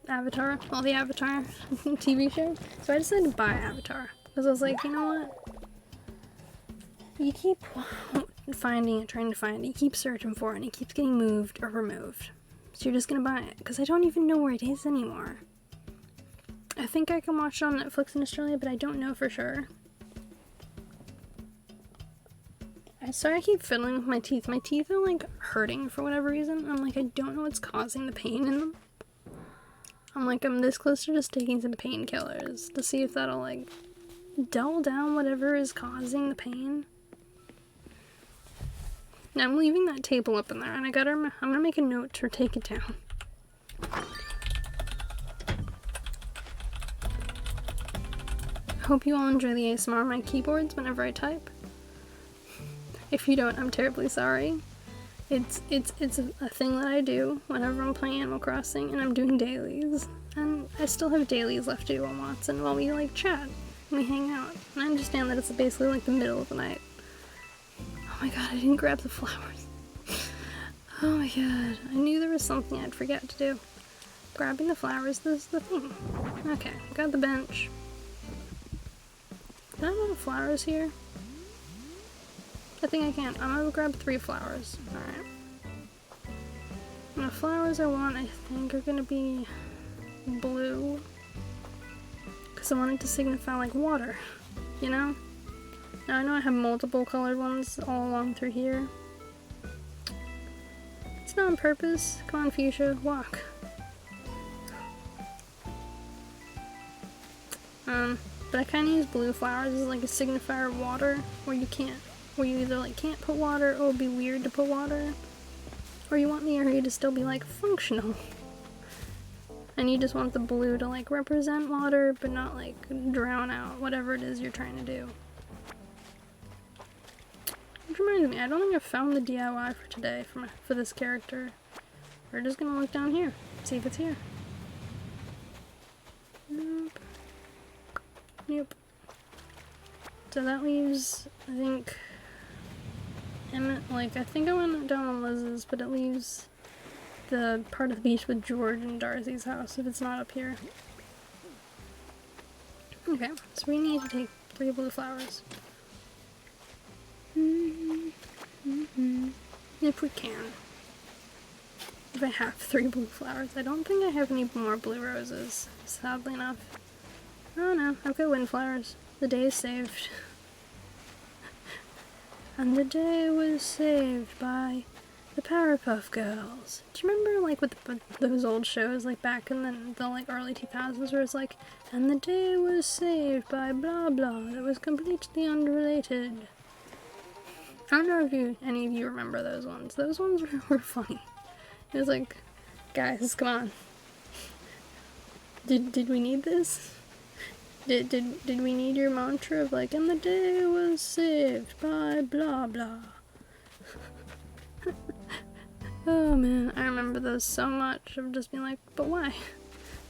Avatar, well, the Avatar TV show. So I decided to buy Avatar, because I was like, you know what? You keep finding it, trying to find it, you keep searching for it, and it keeps getting moved or removed. So you're just gonna buy it, because I don't even know where it is anymore. I think I can watch it on Netflix in Australia, but I don't know for sure. I'm sorry I keep fiddling with my teeth. My teeth are, like, hurting for whatever reason. I'm like, I don't know what's causing the pain in them. I'm this close to just taking some painkillers to see if that'll, like, dull down whatever is causing the pain. Now, I'm leaving that table up in there, and I'm gonna make a note to take it down. Hope you all enjoy the ASMR on my keyboards whenever I type. If you don't, I'm terribly sorry. It's a thing that I do whenever I'm playing Animal Crossing and I'm doing dailies. And I still have dailies left to do on Watson while we, like, chat and we hang out. And I understand that it's basically, like, the middle of the night. Oh my god, I didn't grab the flowers. Oh my god, I knew there was something I'd forget to do. Grabbing the flowers is the thing. Okay, got the bench. Can I have flowers here? I think I can. I'm gonna grab 3 flowers. Alright. And the flowers I want, I think, are gonna be blue. Because I want it to signify, like, water. You know? Now I know I have multiple colored ones all along through here. It's not on purpose. Come on, Fuchsia, walk. But I kind of use blue flowers as, like, a signifier of water, where you either, like, can't put water, or it would be weird to put water, or you want the area to still be, like, functional. And you just want the blue to, like, represent water, but not, like, drown out whatever it is you're trying to do. Which reminds me, I don't think I've found the DIY for today for this character. We're just gonna look down here, see if it's here. Nope. Nope. So that leaves, I think, I think I went down on Liz's, but it leaves the part of the beach with George and Darcy's house if it's not up here. Okay, so we need to take 3 blue flowers. If we can. If I have 3 blue flowers. I don't think I have any more blue roses, sadly enough. Oh no, I've got windflowers. The day is saved. And the day was saved by the Powerpuff Girls. Do you remember, like, with those old shows, like, back in the like, early 2000s, where it's like, and the day was saved by blah blah, that was completely unrelated. I don't know if any of you remember those ones. Those ones were funny. It was like, guys, come on. Did we need this? Did we need your mantra of like, and the day was saved by blah blah? Oh man, I remember those so much of just being like, but why?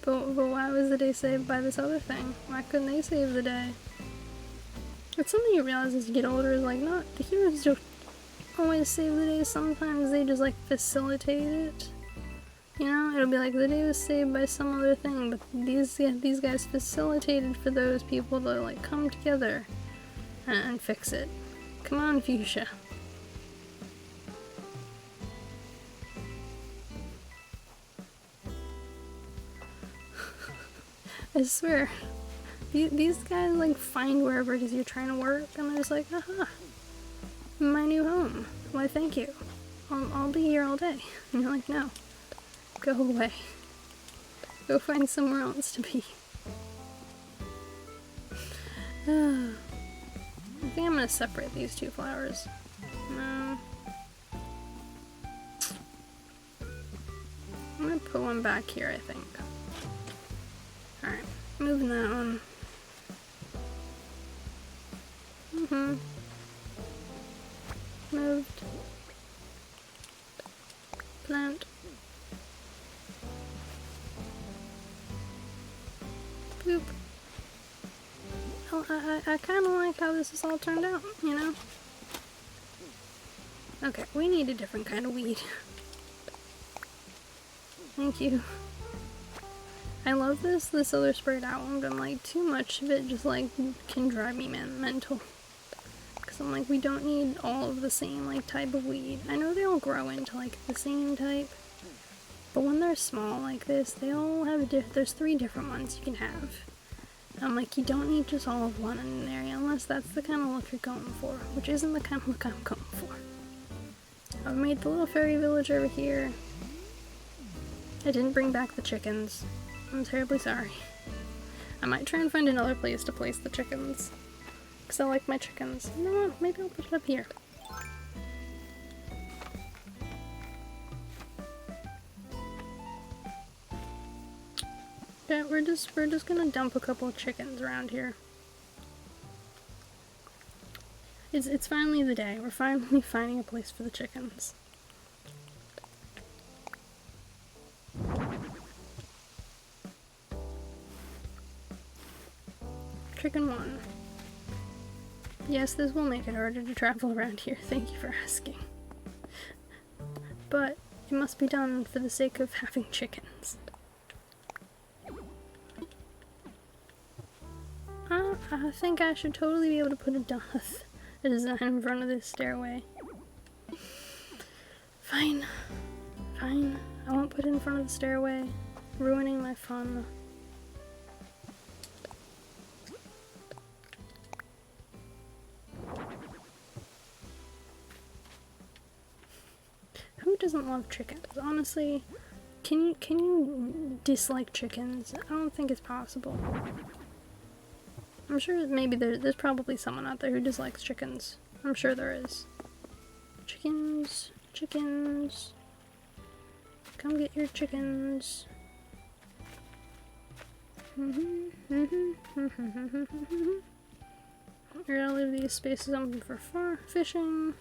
But why was the day saved by this other thing? Why couldn't they save the day? It's something you realize as you get older, is like, not the heroes don't always save the day, sometimes they just like facilitate it. You know, it'll be like the day was saved by some other thing, but these guys facilitated for those people to like come together and fix it. Come on, Fuchsia. I swear, these guys like find wherever it is you're trying to work, and they're just like, aha, my new home. Why, thank you. I'll be here all day. And you're like, no. Go away. Go find somewhere else to be. I think I'm gonna separate these two flowers. No. I'm gonna put one back here, I think. Alright, moving that one. Moved. Plant. Boop. Well, I kind of like how this has all turned out, you know? Okay, we need a different kind of weed. Thank you. I love this other sprayed out one, but I'm like, too much of it just like can drive me mental. Because I'm like, we don't need all of the same like type of weed. I know they all grow into like the same type, but when they're small like this, they all have there's 3 different ones you can have. I'm like, you don't need just all of one in an area unless that's the kind of look you're going for, which isn't the kind of look I'm going for. I've made the little fairy village over here. I didn't bring back the chickens. I'm terribly sorry. I might try and find another place to place the chickens, because I like my chickens. You know what? Maybe I'll put it up here. Yeah, we're just gonna dump a couple of chickens around here. It's finally the day. We're finally finding a place for the chickens. Chicken 1. Yes, this will make it harder to travel around here. Thank you for asking. But it must be done for the sake of having chickens. I think I should totally be able to put a design in front of this stairway. Fine. Fine. I won't put it in front of the stairway. Ruining my fun. Who doesn't love chickens? Honestly, can you dislike chickens? I don't think it's possible. I'm sure maybe there's probably someone out there who dislikes chickens. I'm sure there is. Chickens, chickens. Come get your chickens. We're gonna leave these spaces open for fishing.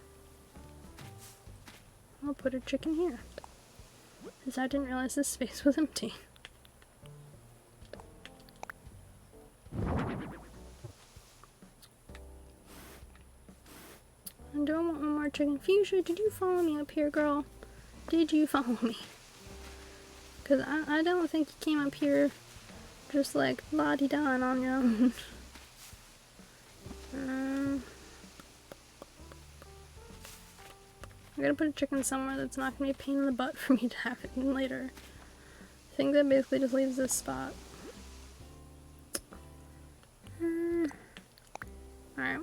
I'll put a chicken here, because I didn't realize this space was empty. And do I want one more chicken? Fuchsia, did you follow me up here, girl? Did you follow me? Because I don't think you came up here just like la-di-da on your own. I gotta put a chicken somewhere that's not gonna be a pain in the butt for me to have it in later. I think that basically just leaves this spot. Alright.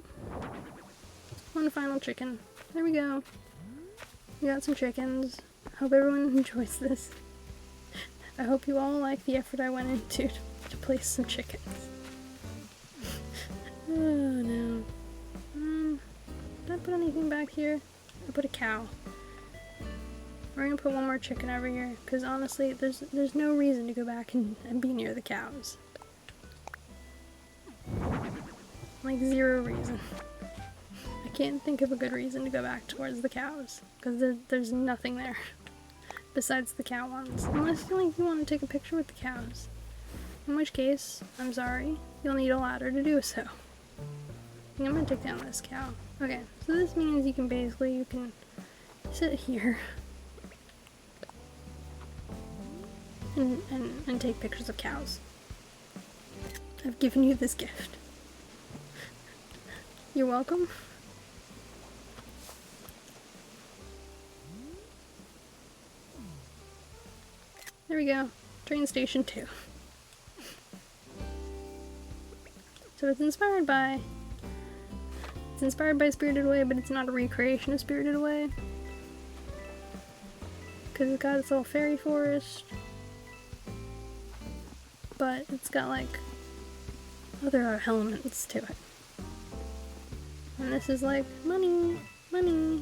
One final chicken. There we go. We got some chickens. Hope everyone enjoys this. I hope you all like the effort I went into to place some chickens. Oh no. Did I put anything back here? I put a cow. We're gonna put one more chicken over here, because honestly, there's no reason to go back and be near the cows. Like, zero reason. I can't think of a good reason to go back towards the cows, because there's nothing there besides the cow ones. Unless you want to take a picture with the cows. In which case, I'm sorry, you'll need a ladder to do so. I think I'm gonna take down this cow. Okay, so this means you can sit here and take pictures of cows. I've given you this gift. You're welcome. There we go. Train station 2. So it's inspired by Spirited Away, but it's not a recreation of Spirited Away. Because it's got its little fairy forest. But it's got like other elements to it. And this is like, money, money.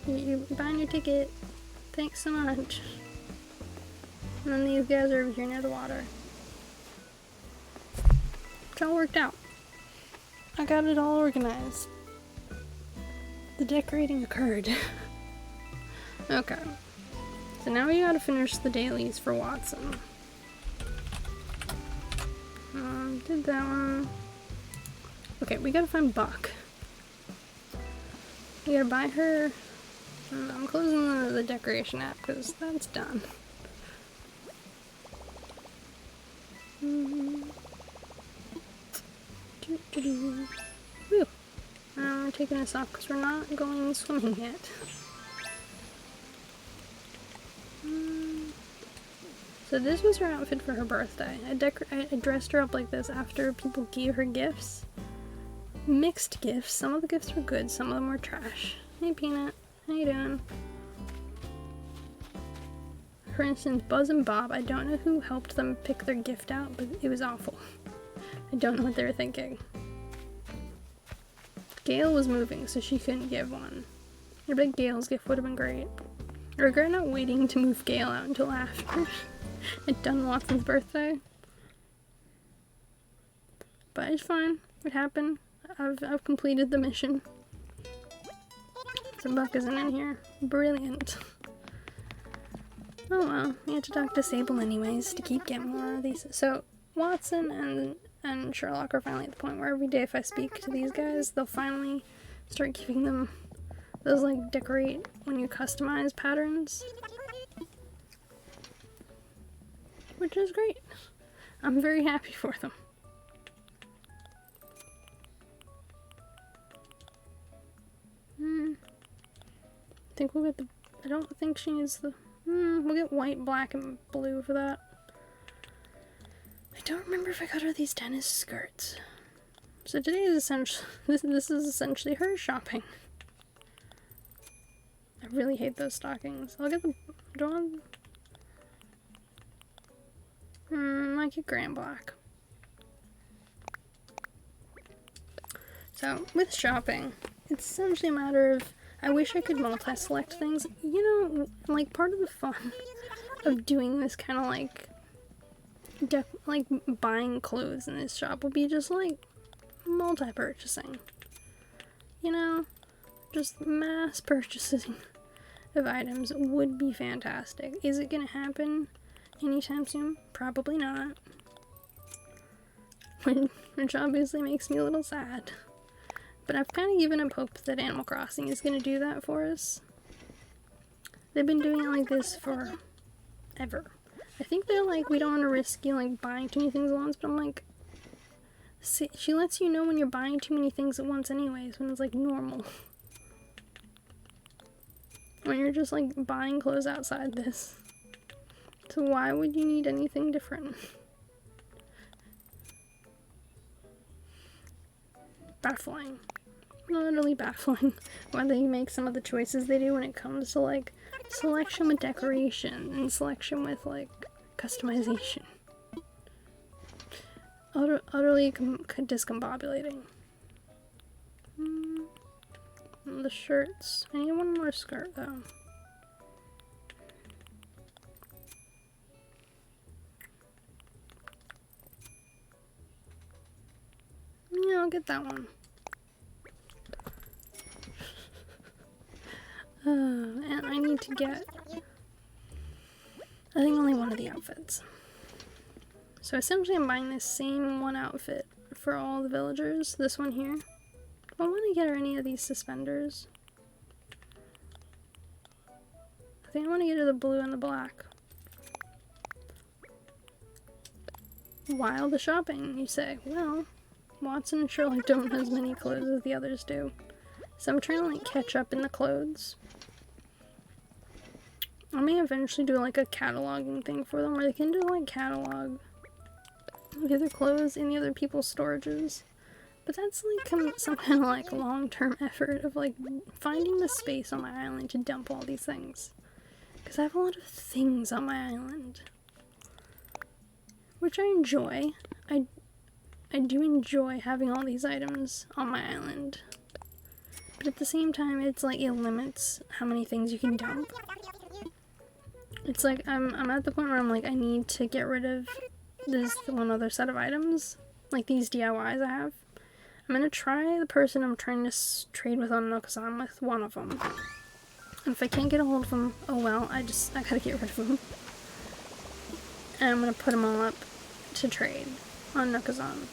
You're buying your ticket. Thanks so much. And then these guys are over here near the water. It's all worked out. I got it all organized. The decorating occurred. Okay. So now we gotta finish the dailies for Watson. Did that one. Okay, we gotta find Buck. We gotta buy her. I'm closing the decoration app because that's done. Woo. We're taking this off because we're not going swimming yet. So this was her outfit for her birthday. I dressed her up like this after people gave her gifts. Mixed gifts. Some of the gifts were good, some of them were trash. Hey Peanut, how you doing? For instance, Buzz and Bob, I don't know who helped them pick their gift out, but it was awful. I don't know what they were thinking. Gail was moving, so she couldn't give one. I bet Gail's gift would have been great. I regret not waiting to move Gail out until after I'd done Watson's birthday. But it's fine. It happened. I've completed the mission. So Buck isn't in here. Brilliant. Oh well, we had to talk to Sable anyways to keep getting more of these. So Watson and Sherlock are finally at the point where every day if I speak to these guys, they'll finally start giving them those like decorate when you customize patterns. Which is great. I'm very happy for them. I think we'll get the, I don't think she needs the, we'll get white, black, and blue for that. I don't remember if I got her these tennis skirts. So today is essentially, this is essentially her shopping. I really hate those stockings. I'll get the, I get gray and black. So with shopping, it's essentially a matter of, I wish I could multi-select things. You know, like part of the fun of doing this kind of like buying clothes in this shop would be just like multi-purchasing. You know, just mass purchasing of items would be fantastic. Is it gonna happen anytime soon? Probably not. Which obviously makes me a little sad. But I've kind of given up hope that Animal Crossing is going to do that for us. They've been doing it like this for ever. I think they're like, we don't want to risk you like buying too many things at once, but I'm like, see, she lets you know when you're buying too many things at once anyways, when it's like normal. When you're just like buying clothes outside this. So why would you need anything different? Baffling. Literally baffling why they make some of the choices they do when it comes to like selection with decoration and selection with like customization. Utterly discombobulating. The shirts. I need one more skirt though. Yeah, I'll get that one. And I need to get, I think, only one of the outfits. So essentially I'm buying this same one outfit for all the villagers. This one here. Do I want to get her any of these suspenders? I think I want to get her the blue and the black. While the shopping, you say. Well, Watson and Sherlock don't have as many clothes as the others do. So I'm trying to like catch up in the clothes. I may eventually do like a cataloging thing for them where they can do like catalog the other clothes in the other people's storages. But that's like some kind of like long-term effort of like finding the space on my island to dump all these things. Because I have a lot of things on my island. Which I enjoy. I do enjoy having all these items on my island. But at the same time, it's like it limits how many things you can dump. It's like I'm at the point where I'm like, I need to get rid of this one other set of items. Like these DIYs I have. I'm gonna try the person I'm trying to trade with on Nokazan with one of them. And if I can't get a hold of them, oh well, I gotta get rid of them. And I'm gonna put them all up to trade on Nokazan,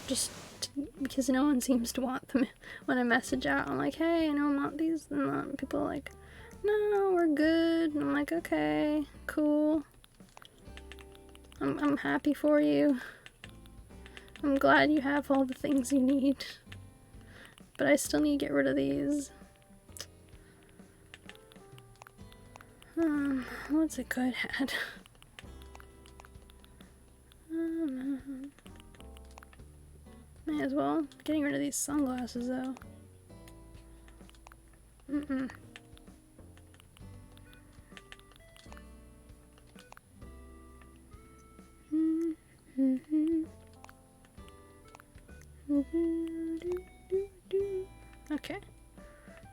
because no one seems to want them. When I message out, I'm like, hey, I know I want these, and people are like, no, we're good. And I'm like, okay, cool. I'm happy for you. I'm glad you have all the things you need. But I still need to get rid of these. What's a good hat? May as well. Getting rid of these sunglasses though. Okay.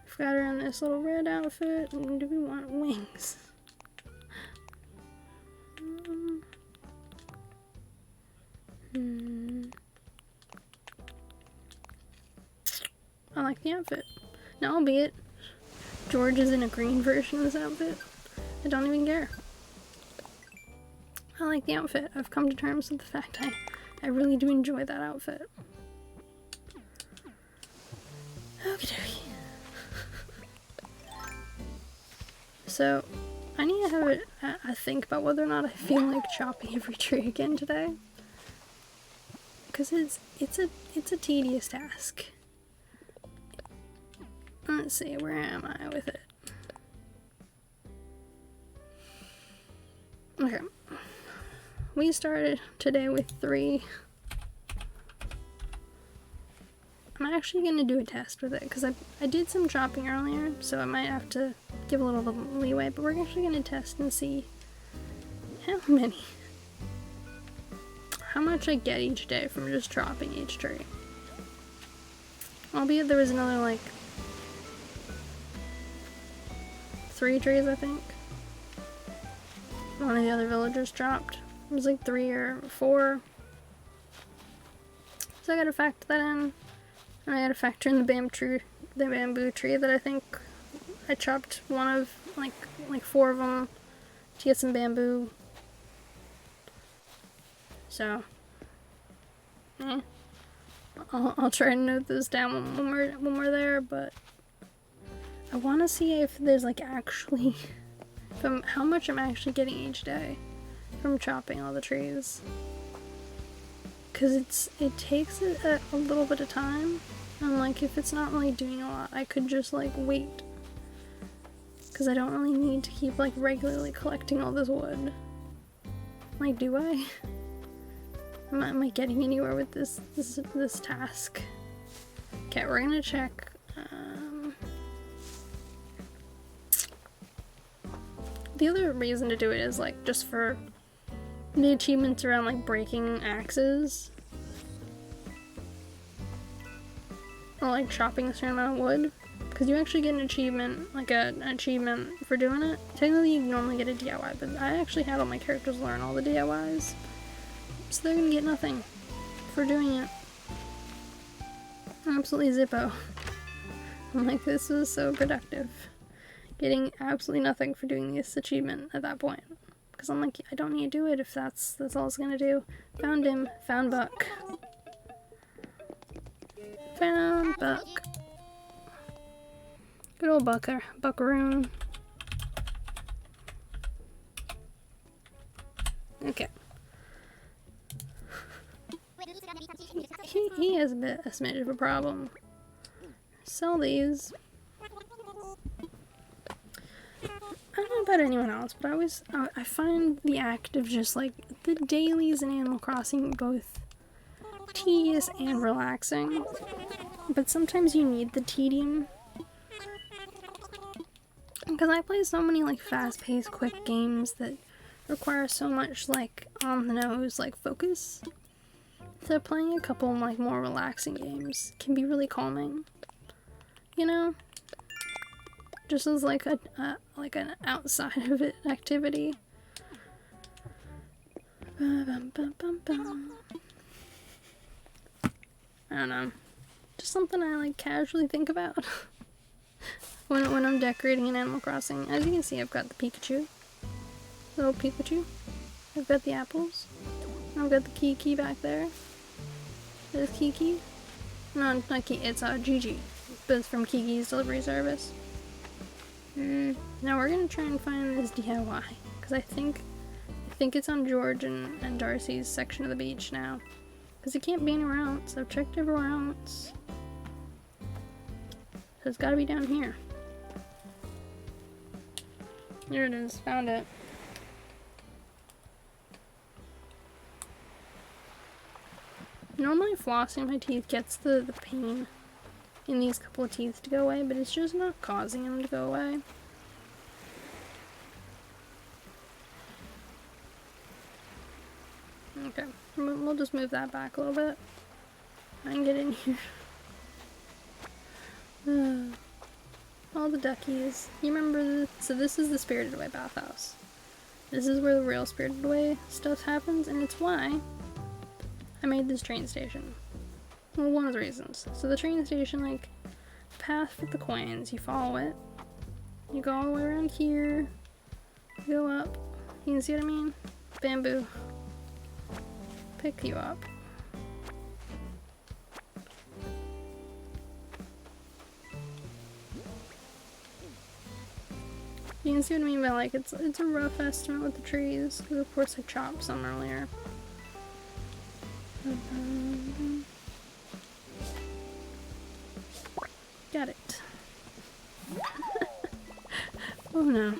I've got her in this little red outfit. And do we want wings? I like the outfit. Now, albeit George is in a green version of this outfit, I don't even care. I like the outfit. I've come to terms with the fact I really do enjoy that outfit. Okie dokie. So, I need to have a think about whether or not I feel like chopping every tree again today. Because it's a tedious task. Let's see, where am I with it? Okay. We started today with 3. I'm actually going to do a test with it because I did some chopping earlier, so I might have to give a little leeway, but we're actually going to test and see how much I get each day from just chopping each tree. Albeit there was another like 3 trees, I think. One of the other villagers chopped. It was like 3 or 4. So I gotta factor that in. And I gotta factor in the bamboo tree that I think I chopped one of like 4 of them to get some bamboo. So, I'll try to note this down when we're there, but I want to see if there's like actually from how much I'm actually getting each day from chopping all the trees, because it takes a little bit of time, and like if it's not really doing a lot, I could just like wait, because I don't really need to keep like regularly collecting all this wood. Like, do I? Am I getting anywhere with this task? Okay, we're gonna check. The other reason to do it is like just for the achievements around like breaking axes, or like chopping a certain amount of wood, because you actually get an achievement, like an achievement for doing it. Technically you normally get a DIY, but I actually had all my characters learn all the DIYs, so they're gonna get nothing for doing it. Absolutely zippo. I'm like, this was so productive. getting absolutely nothing for doing this achievement at that point. Because I'm like, I don't need to do it if that's all it's gonna do. Found him. Found Buck. Found Buck. Good old Buckaroon. Okay. He has a smidge of a problem. Sell these. I don't know about anyone else, but I find the act of just like the dailies in Animal Crossing both tedious and relaxing. But sometimes you need the tedium. Because I play so many like fast-paced, quick games that require so much like on-the-nose like focus. So playing a couple like more relaxing games can be really calming. You know? Just as like like an outside of it activity. I don't know. Just something I like casually think about when I'm decorating in Animal Crossing. As you can see, I've got the Pikachu. Little Pikachu. I've got the apples. I've got the Kiki back there. There's Kiki. No, not Kiki, it's Gigi. But it's from Kiki's delivery service. Now we're gonna try and find this DIY. Because I think it's on George and Darcy's section of the beach now. Because it can't be anywhere else. I've checked everywhere else. So it's gotta be down here. Here it is. Found it. Normally flossing my teeth gets the pain in these couple of teeth to go away, but it's just not causing them to go away. Okay, we'll just move that back a little bit. I can get in here. All the duckies. You remember this? So this is the Spirited Away bathhouse. This is where the real Spirited Away stuff happens, and it's why I made this train station. Well, one of the reasons. So the train station, like, path for the coins, you follow it. You go all the way around here. You go up. You can see what I mean? Bamboo. Pick you up. You can see what I mean by, like, it's a rough estimate with the trees, because of course I chopped some earlier. Got it. Oh no.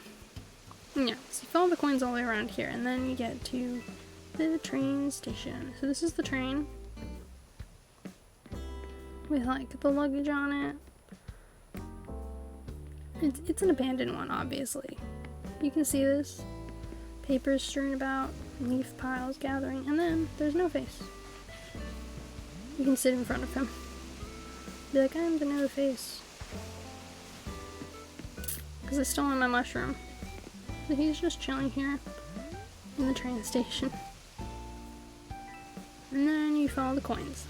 Yeah, so you follow the coins all the way around here, and then you get to the train station. So this is the train. With, like, the luggage on it. It's an abandoned one, obviously. You can see this. Papers strewn about, leaf piles gathering, and then there's no face. You can sit in front of him. Be like, I'm the no face. Because I stole my mushroom. So he's just chilling here in the train station. And then you follow the coins.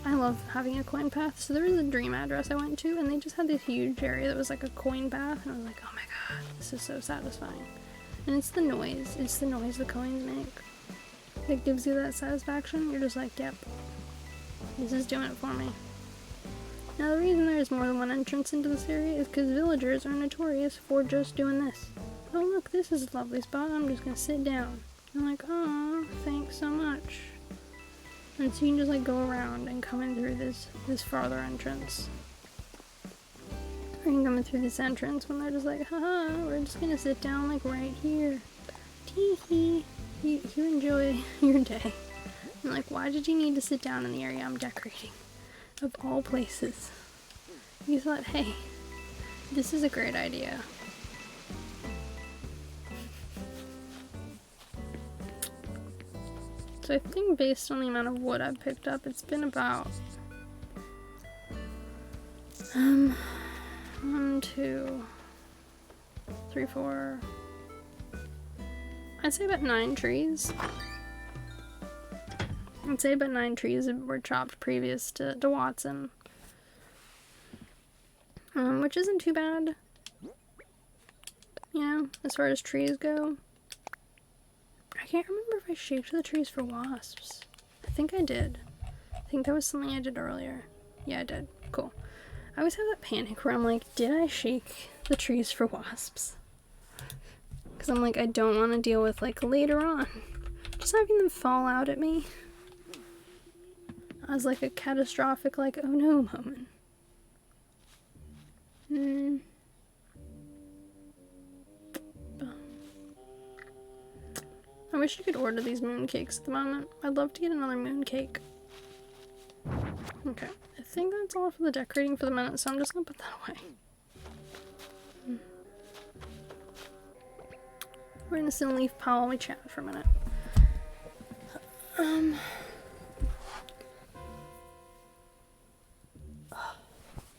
I love having a coin path. So there was a dream address I went to, and they just had this huge area that was like a coin path, and I was like, oh my god, this is so satisfying. And it's the noise the coins make that gives you that satisfaction. You're just like, yep, this is doing it for me. Now the reason there's more than one entrance into this area is because villagers are notorious for just doing this. Oh look, this is a lovely spot, I'm just gonna sit down. I'm like, oh, thanks so much. And so you can just like go around and come in through this farther entrance. Or you can come in through this entrance when they're just like, haha, we're just gonna sit down like right here. Tee-hee. You enjoy your day. I'm like, why did you need to sit down in the area I'm decorating? Of all places. You thought, hey, this is a great idea. So I think based on the amount of wood I've picked up, it's been about 1, 2, 3, 4. I'd say about 9 trees. I'd say about 9 trees were chopped previous to Watson. which isn't too bad, you know, as far as trees go. I can't remember if I shaped the trees for wasps. I think I did. I think that was something I did earlier. Yeah, I did. Cool. I always have that panic where I'm like, did I shake the trees for wasps? Because I'm like, I don't want to deal with, like, later on just having them fall out at me as, like, a catastrophic, like, oh no moment. I wish you could order these mooncakes at the moment. I'd love to get another mooncake. Okay, I think that's all for the decorating for the minute, so I'm just gonna put that away. We're gonna sit in a leaf pile while we chat for a minute.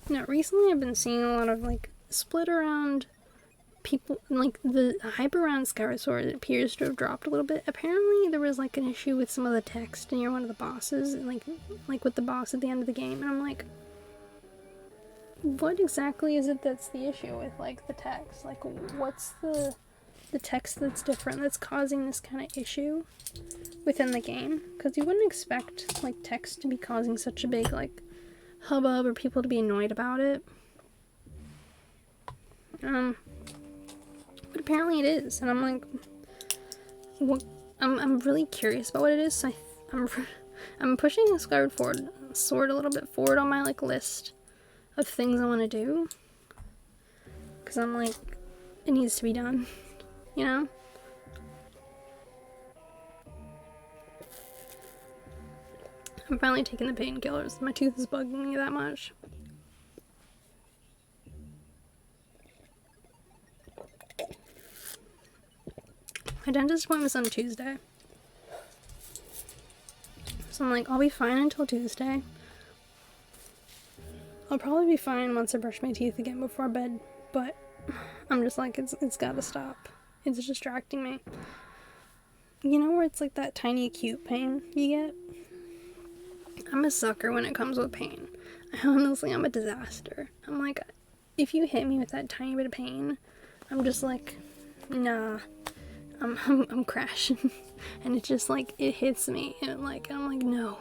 Now, recently I've been seeing a lot of, like, split around people, like, the hype around Skyward Sword appears to have dropped a little bit. Apparently there was, like, an issue with some of the text near one of the bosses, and like with the boss at the end of the game, and I'm like, what exactly is it that's the issue with, like, the text? Like, what's the text that's different that's causing this kind of issue within the game? Because you wouldn't expect, like, text to be causing such a big, like, hubbub or people to be annoyed about it. But apparently it is, and I'm like, what? I'm really curious about what it is. So I'm pushing the Skyward Sword a little bit forward on my, like, list of things I want to do, because I'm like, it needs to be done, you know. I'm finally taking the painkillers. My tooth is bugging me that much. My dentist appointment's on Tuesday. So I'm like, I'll be fine until Tuesday. I'll probably be fine once I brush my teeth again before bed, but I'm just like, it's gotta stop. It's distracting me. You know where it's like that tiny acute pain you get? I'm a sucker when it comes with pain. Honestly, I'm a disaster. I'm like, if you hit me with that tiny bit of pain, I'm just like, nah, I'm crashing. And it's just like, it hits me, and I'm like, no,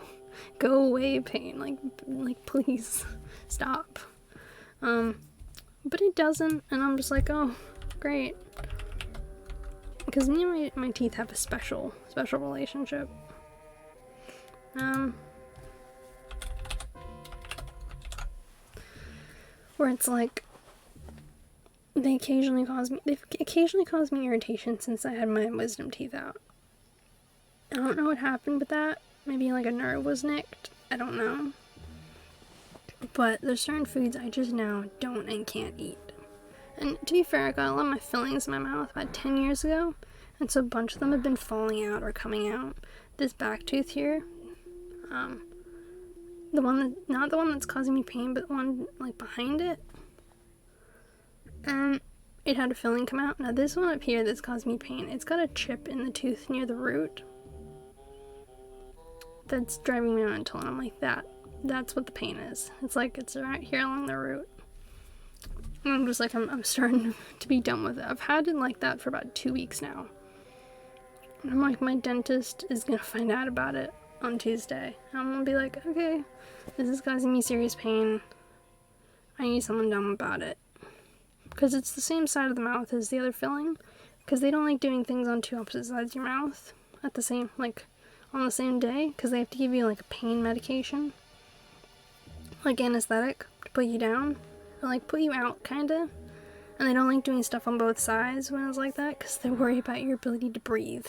go away, pain, like please stop. But it doesn't, and I'm just like, oh, great. Because me and my teeth have a special relationship. Where it's like, they've occasionally caused me irritation since I had my wisdom teeth out. I don't know what happened with that. Maybe like a nerve was nicked. I don't know. But there's certain foods I just now don't and can't eat. And to be fair, I got a lot of my fillings in my mouth about 10 years ago, and so a bunch of them have been falling out or coming out. This back tooth here, not the one that's causing me pain, but the one like behind it, it had a filling come out. Now this one up here that's caused me pain, it's got a chip in the tooth near the root that's driving me mental, and I'm like, that's what the pain is. It's like, it's right here along the root. And I'm just like, I'm starting to be done with it. I've had it like that for about 2 weeks now. And I'm like, my dentist is gonna find out about it on Tuesday. And I'm gonna be like, okay, this is causing me serious pain. I need someone done about it. Because it's the same side of the mouth as the other filling. Because they don't like doing things on two opposite sides of your mouth at the same, like, on the same day. Because they have to give you, like, a pain medication. Like anesthetic to put you down. Or, like, put you out, kinda. And they don't like doing stuff on both sides when it's like that. Because they're worried about your ability to breathe.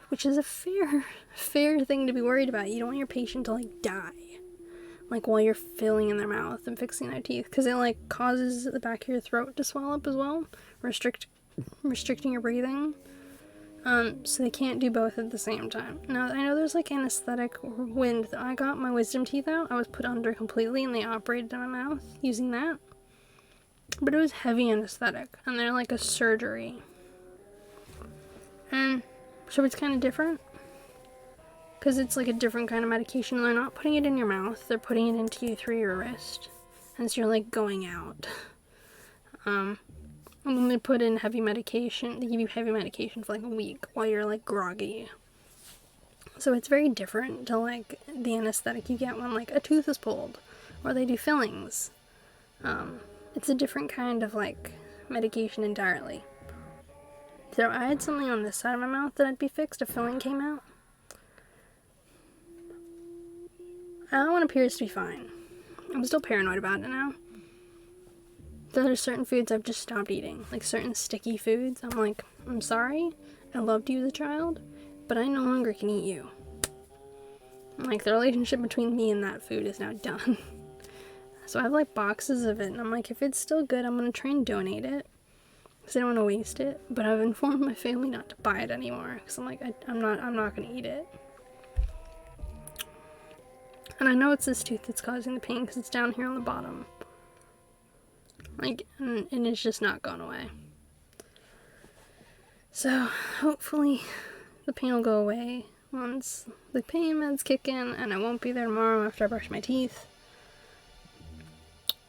Which is a fair thing to be worried about. You don't want your patient to, like, die. Like, while you're filling in their mouth and fixing their teeth. Because it, like, causes the back of your throat to swell up as well. Restricting your breathing. So they can't do both at the same time. Now, I know there's, like, anesthetic. When I got my wisdom teeth out, I was put under completely and they operated in my mouth using that. But it was heavy anesthetic. And they're, like, a surgery. And so it's kind of different. Because it's like a different kind of medication. They're not putting it in your mouth. They're putting it into you through your wrist. as you're like going out. And then they put in heavy medication. They give you heavy medication for like a week while you're like groggy. So it's very different to like the anesthetic you get when like a tooth is pulled or they do fillings. It's a different kind of like medication entirely. So I had something on this side of my mouth that had to be fixed. A filling came out. That one appears to be fine. I'm still paranoid about it now. There are certain foods I've just stopped eating. Like certain sticky foods. I'm like, I'm sorry. I loved you as a child, but I no longer can eat you. Like the relationship between me and that food is now done. So I have like boxes of it, and I'm like, if it's still good, I'm gonna try and donate it. Because I don't want to waste it. But I've informed my family not to buy it anymore. Because I'm like, I'm not gonna eat it. And I know it's this tooth that's causing the pain because it's down here on the bottom. Like, and it's just not gone away. So, hopefully, the pain will go away once the pain meds kick in, and I won't be there tomorrow after I brush my teeth.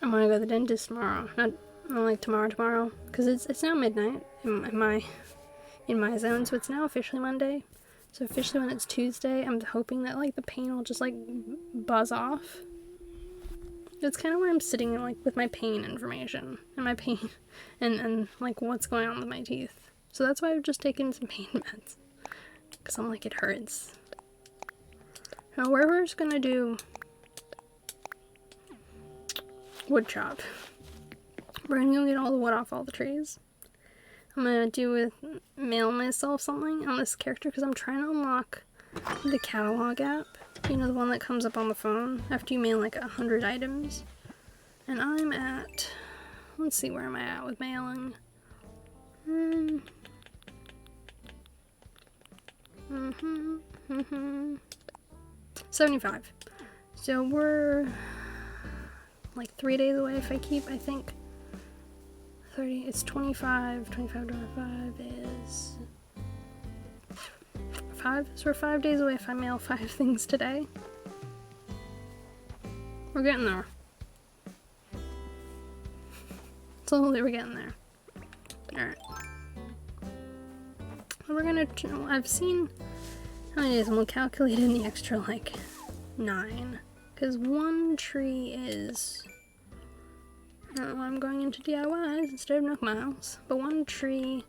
I'm gonna go to the dentist tomorrow. Not like tomorrow, because it's now midnight in my zone, so it's now officially Monday. So officially when it's Tuesday, I'm hoping that like the pain will just like buzz off. That's kind of where I'm sitting like with my pain information and my pain and like what's going on with my teeth. So that's why I've just taken some pain meds. Because I'm like, it hurts. Now we're just gonna do wood chop. We're gonna go get all the wood off all the trees. I'm gonna mail myself something on this character because I'm trying to unlock the catalog app. You know, the one that comes up on the phone after you mail like 100 items. And I'm at, let's see, where am I at with mailing? 75. So we're like 3 days away if I keep, I think. 30, it's 25 divided by 5 is 5, so we're 5 days away if I mail 5 things today. We're getting there. Slowly we're getting there. Alright. We're gonna, I've seen how many days, and we'll calculate in the extra like 9. Because one tree is, I'm going into DIYs instead of Nook Miles, but one tree,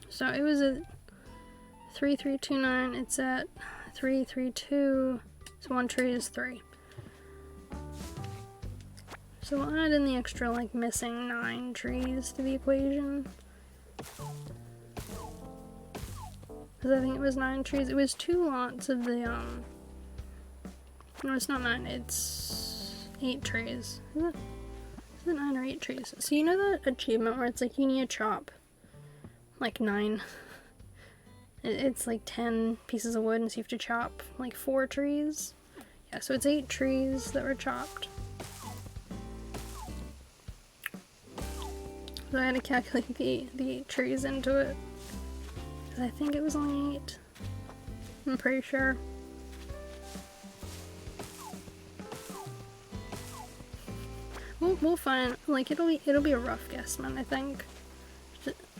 so it was at 3329, it's at 332, so one tree is 3. So we'll add in the extra like missing 9 trees to the equation. Because I think it was 9 trees, it was 2 lots of the, no, it's not 9, it's 8 trees. Is it 9 or 8 trees? So you know that achievement where it's like you need to chop like 9, it's like 10 pieces of wood, and so you have to chop like 4 trees? Yeah, so it's 8 trees that were chopped. So I had to calculate the 8 trees into it. Because I think it was only 8. I'm pretty sure. We'll find, like, it'll be a rough guesstimate, I think.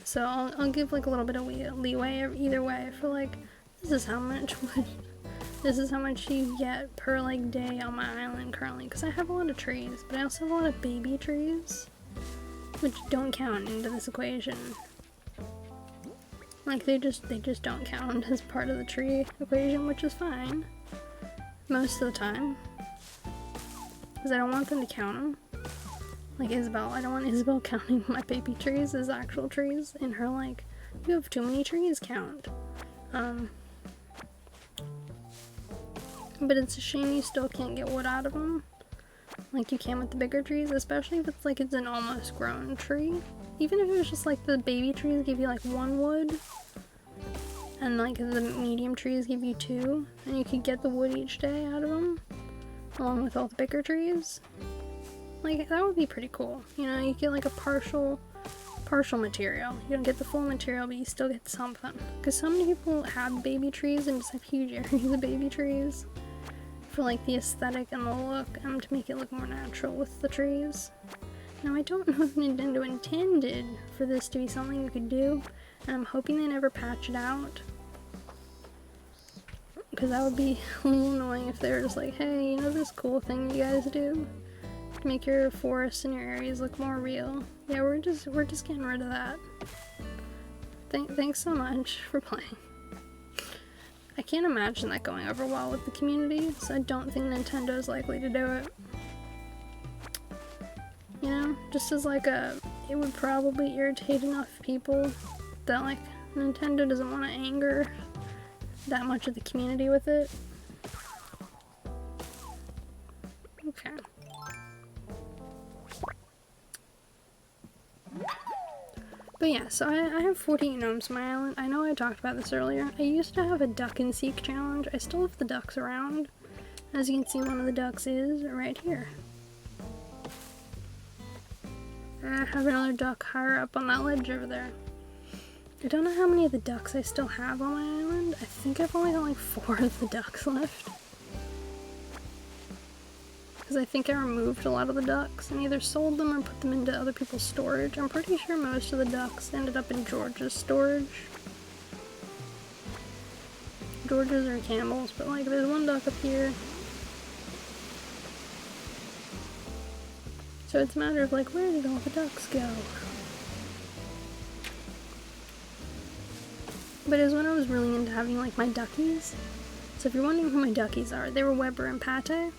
So I'll give like a little bit of leeway either way for like, this is how much you get per like day on my island currently, because I have a lot of trees, but I also have a lot of baby trees, which don't count into this equation. Like they just don't count as part of the tree equation, which is fine most of the time, because I don't want them to count them. Like Isabel, I don't want Isabel counting my baby trees as actual trees in her like, you have too many trees count. But it's a shame you still can't get wood out of them like you can with the bigger trees, especially if it's like it's an almost grown tree. Even if it was just like the baby trees give you like 1 wood and like the medium trees give you 2, and you could get the wood each day out of them along with all the bigger trees. Like, that would be pretty cool. You know, you get like a partial material. You don't get the full material, but you still get something. Because so many people have baby trees and just have huge areas of baby trees for like the aesthetic and the look, to make it look more natural with the trees. Now I don't know if Nintendo intended for this to be something you could do, and I'm hoping they never patch it out. Because that would be a little annoying if they were just like, hey, you know this cool thing you guys do to make your forests and your areas look more real? Yeah, we're just getting rid of that. Thanks so much for playing. I can't imagine that going over well with the community, so I don't think Nintendo is likely to do it. You know, just as like it would probably irritate enough people that like Nintendo doesn't want to anger that much of the community with it. Okay. But yeah, so I have 48 gnomes on my island. I know I talked about this earlier. I used to have a duck and seek challenge. I still have the ducks around. As you can see, one of the ducks is right here. I have another duck higher up on that ledge over there. I don't know how many of the ducks I still have on my island. I think I've only got like 4 of the ducks left. Because I think I removed a lot of the ducks and either sold them or put them into other people's storage. I'm pretty sure most of the ducks ended up in George's storage. George's or Campbell's, but like there's one duck up here. So it's a matter of like, where did all the ducks go? But it was when I was really into having like my duckies. So if you're wondering who my duckies are, they were Weber and Pate.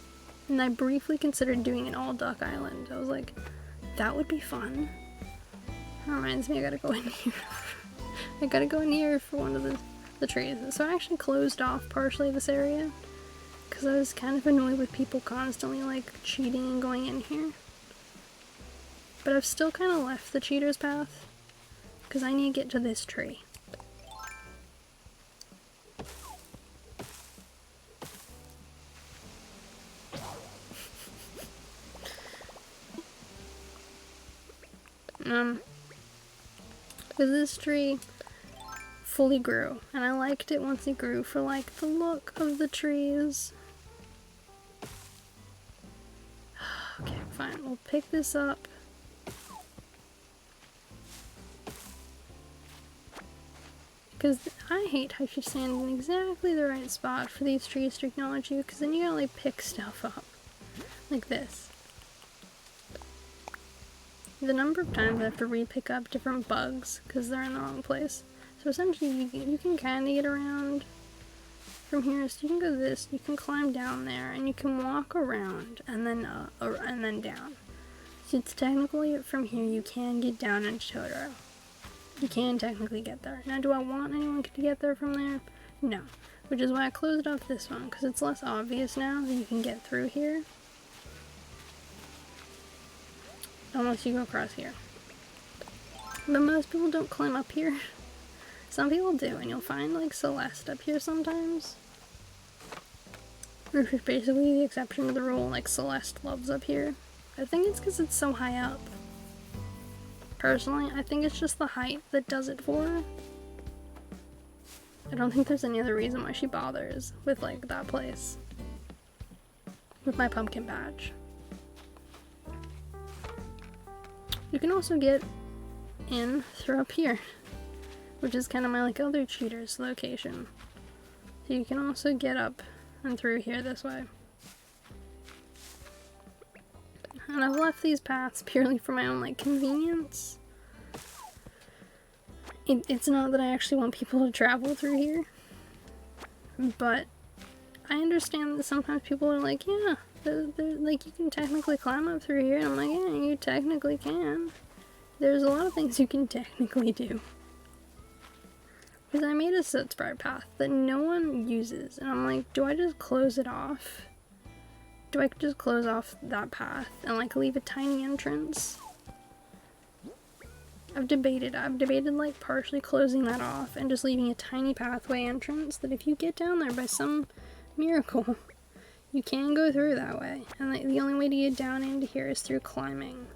And I briefly considered doing an all duck island. I was like, that would be fun. That reminds me, I gotta go in here. I gotta go in here for one of the trees. So I actually closed off partially this area because I was kind of annoyed with people constantly like cheating and going in here. But I've still kind of left the cheater's path because I need to get to this tree. Because this tree fully grew, and I liked it once it grew for like the look of the trees. Okay, fine, we'll pick this up. Because I hate how you stand in exactly the right spot for these trees to acknowledge you, because then you gotta like pick stuff up. Like this. The number of times I have to re-pick up different bugs because they're in the wrong place. So essentially you can kind of get around from here. So you can go this, you can climb down there, and you can walk around and then down. So it's technically from here you can get down into Totoro. You can technically get there. Now do I want anyone to get there from there? No. Which is why I closed off this one, because it's less obvious now that you can get through here. Unless you go across here. But most people don't climb up here. Some people do, and you'll find like Celeste up here sometimes. Which is basically the exception to the rule, like Celeste loves up here. I think it's because it's so high up. Personally, I think it's just the height that does it for her. I don't think there's any other reason why she bothers with like that place. With my pumpkin patch. You can also get in through up here, which is kind of my like other cheater's location. So you can also get up and through here this way. And I've left these paths purely for my own like convenience. It's not that I actually want people to travel through here, but I understand that sometimes people are like, yeah, like you can technically climb up through here. And I'm like, yeah, you technically can. There's a lot of things you can technically do. Because I made a set sprite path that no one uses, and I'm like, do I just close it off? Do I just close off that path and like leave a tiny entrance? I've debated like partially closing that off and just leaving a tiny pathway entrance that if you get down there by some miracle, you can go through that way. And like, the only way to get down into here is through climbing.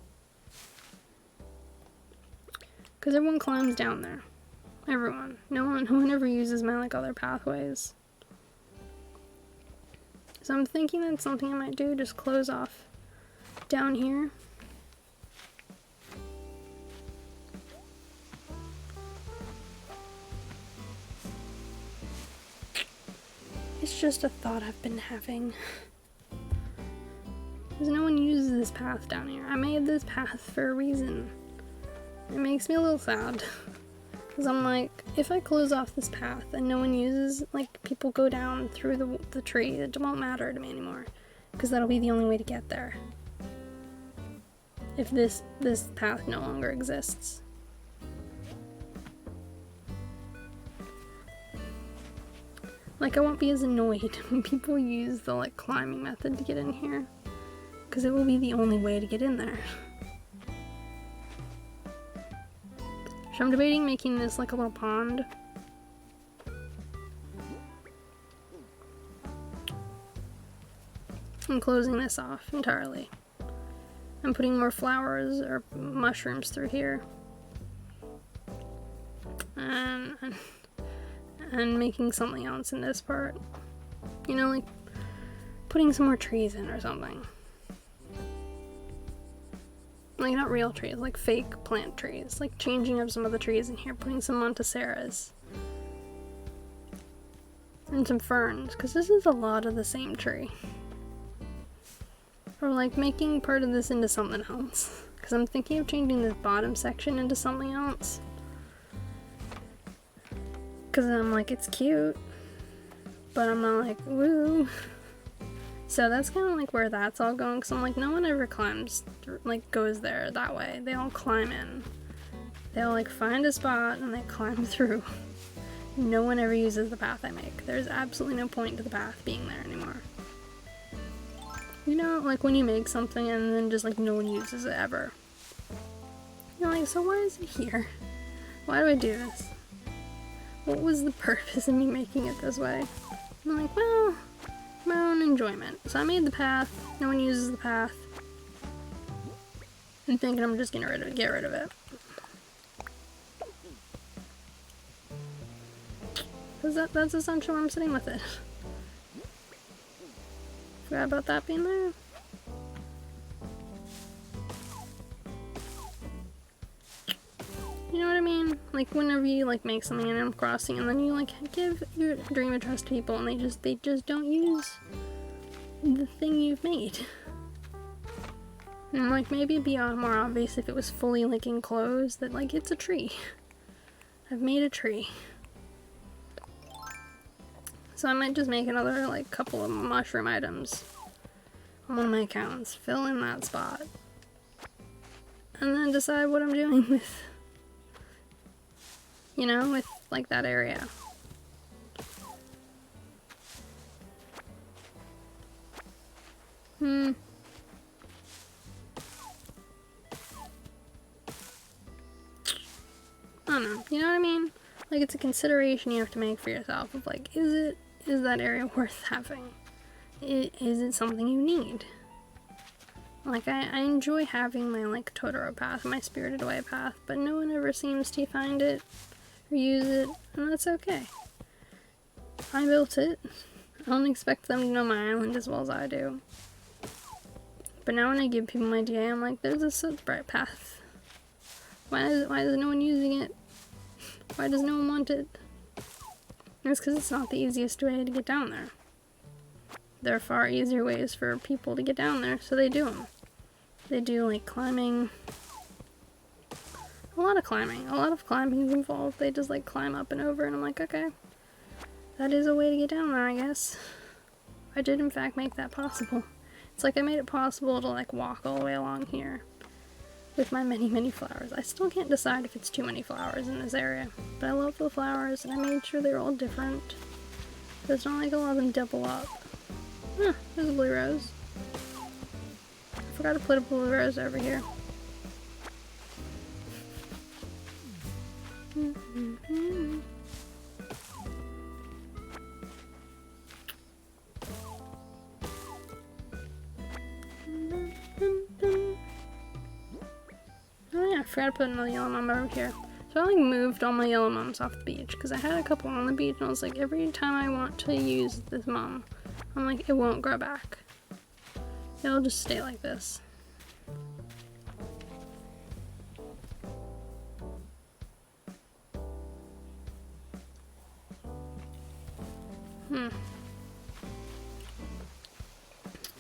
Because everyone climbs down there. Everyone. No one ever uses my like other pathways. So I'm thinking that's something I might do, just close off down here. It's just a thought I've been having. Because no one uses this path down here. I made this path for a reason. It makes me a little sad. Because I'm like, if I close off this path and no one uses, like, people go down through the tree, it won't matter to me anymore. Because that'll be the only way to get there. If this path no longer exists. Like, I won't be as annoyed when people use the, like, climbing method to get in here. Because it will be the only way to get in there. So I'm debating making this like a little pond. I'm closing this off entirely. I'm putting more flowers or mushrooms through here. And making something else in this part. You know, like putting some more trees in or something. Like not real trees, like fake plant trees. Like changing up some of the trees in here, putting some Monteseras. And some ferns, because this is a lot of the same tree. Or like making part of this into something else. Because I'm thinking of changing this bottom section into something else. Because I'm like, it's cute. But I'm not like, woo. So that's kind of like where that's all going. Because I'm like, no one ever climbs, like goes there that way. They all climb in. They'll like find a spot and they climb through. No one ever uses the path I make. There's absolutely no point to the path being there anymore. You know, like when you make something and then just like no one uses it ever. You're like, so why is it here? Why do I do this? What was the purpose of me making it this way? I'm like, well, my own enjoyment. So I made the path. No one uses the path. I'm thinking I'm just gonna get rid of it. Because that's essentially where I'm sitting with it. Forgot about that being there. You know what I mean? Like whenever you like make something in Animal Crossing and then you like give your dream of trust to people and they just don't use the thing you've made. And like maybe it'd be more obvious if it was fully like enclosed that like it's a tree. I've made a tree. So I might just make another like couple of mushroom items on one of my accounts, fill in that spot, and then decide what I'm doing with, you know, with like that area. I don't know, you know what I mean? Like it's a consideration you have to make for yourself of like, is that area worth having? Is it something you need? Like I enjoy having my like Totoro path, my Spirited Away path, but no one ever seems to find it or use it, and that's okay. I built it. I don't expect them to know my island as well as I do. But now when I give people my DA, I'm like, there's a such bright path. Why is no one using it? Why does no one want it? It's because it's not the easiest way to get down there. There are far easier ways for people to get down there, so they do them. They do like climbing. A lot of climbing is involved. They just like climb up and over, and I'm like, okay, that is a way to get down there, I guess. I did in fact make that possible. It's like I made it possible to like walk all the way along here with my many flowers. I still can't decide if it's too many flowers in this area, but I love the flowers and I made sure they're all different. So it's not like a lot of them double up. Huh, there's a blue rose. I forgot to put a blue rose over here. Oh yeah, I forgot to put another yellow mum over here. So I like moved all my yellow mums off the beach because I had a couple on the beach and I was like, every time I want to use this mum, I'm like, it won't grow back. It'll just stay like this.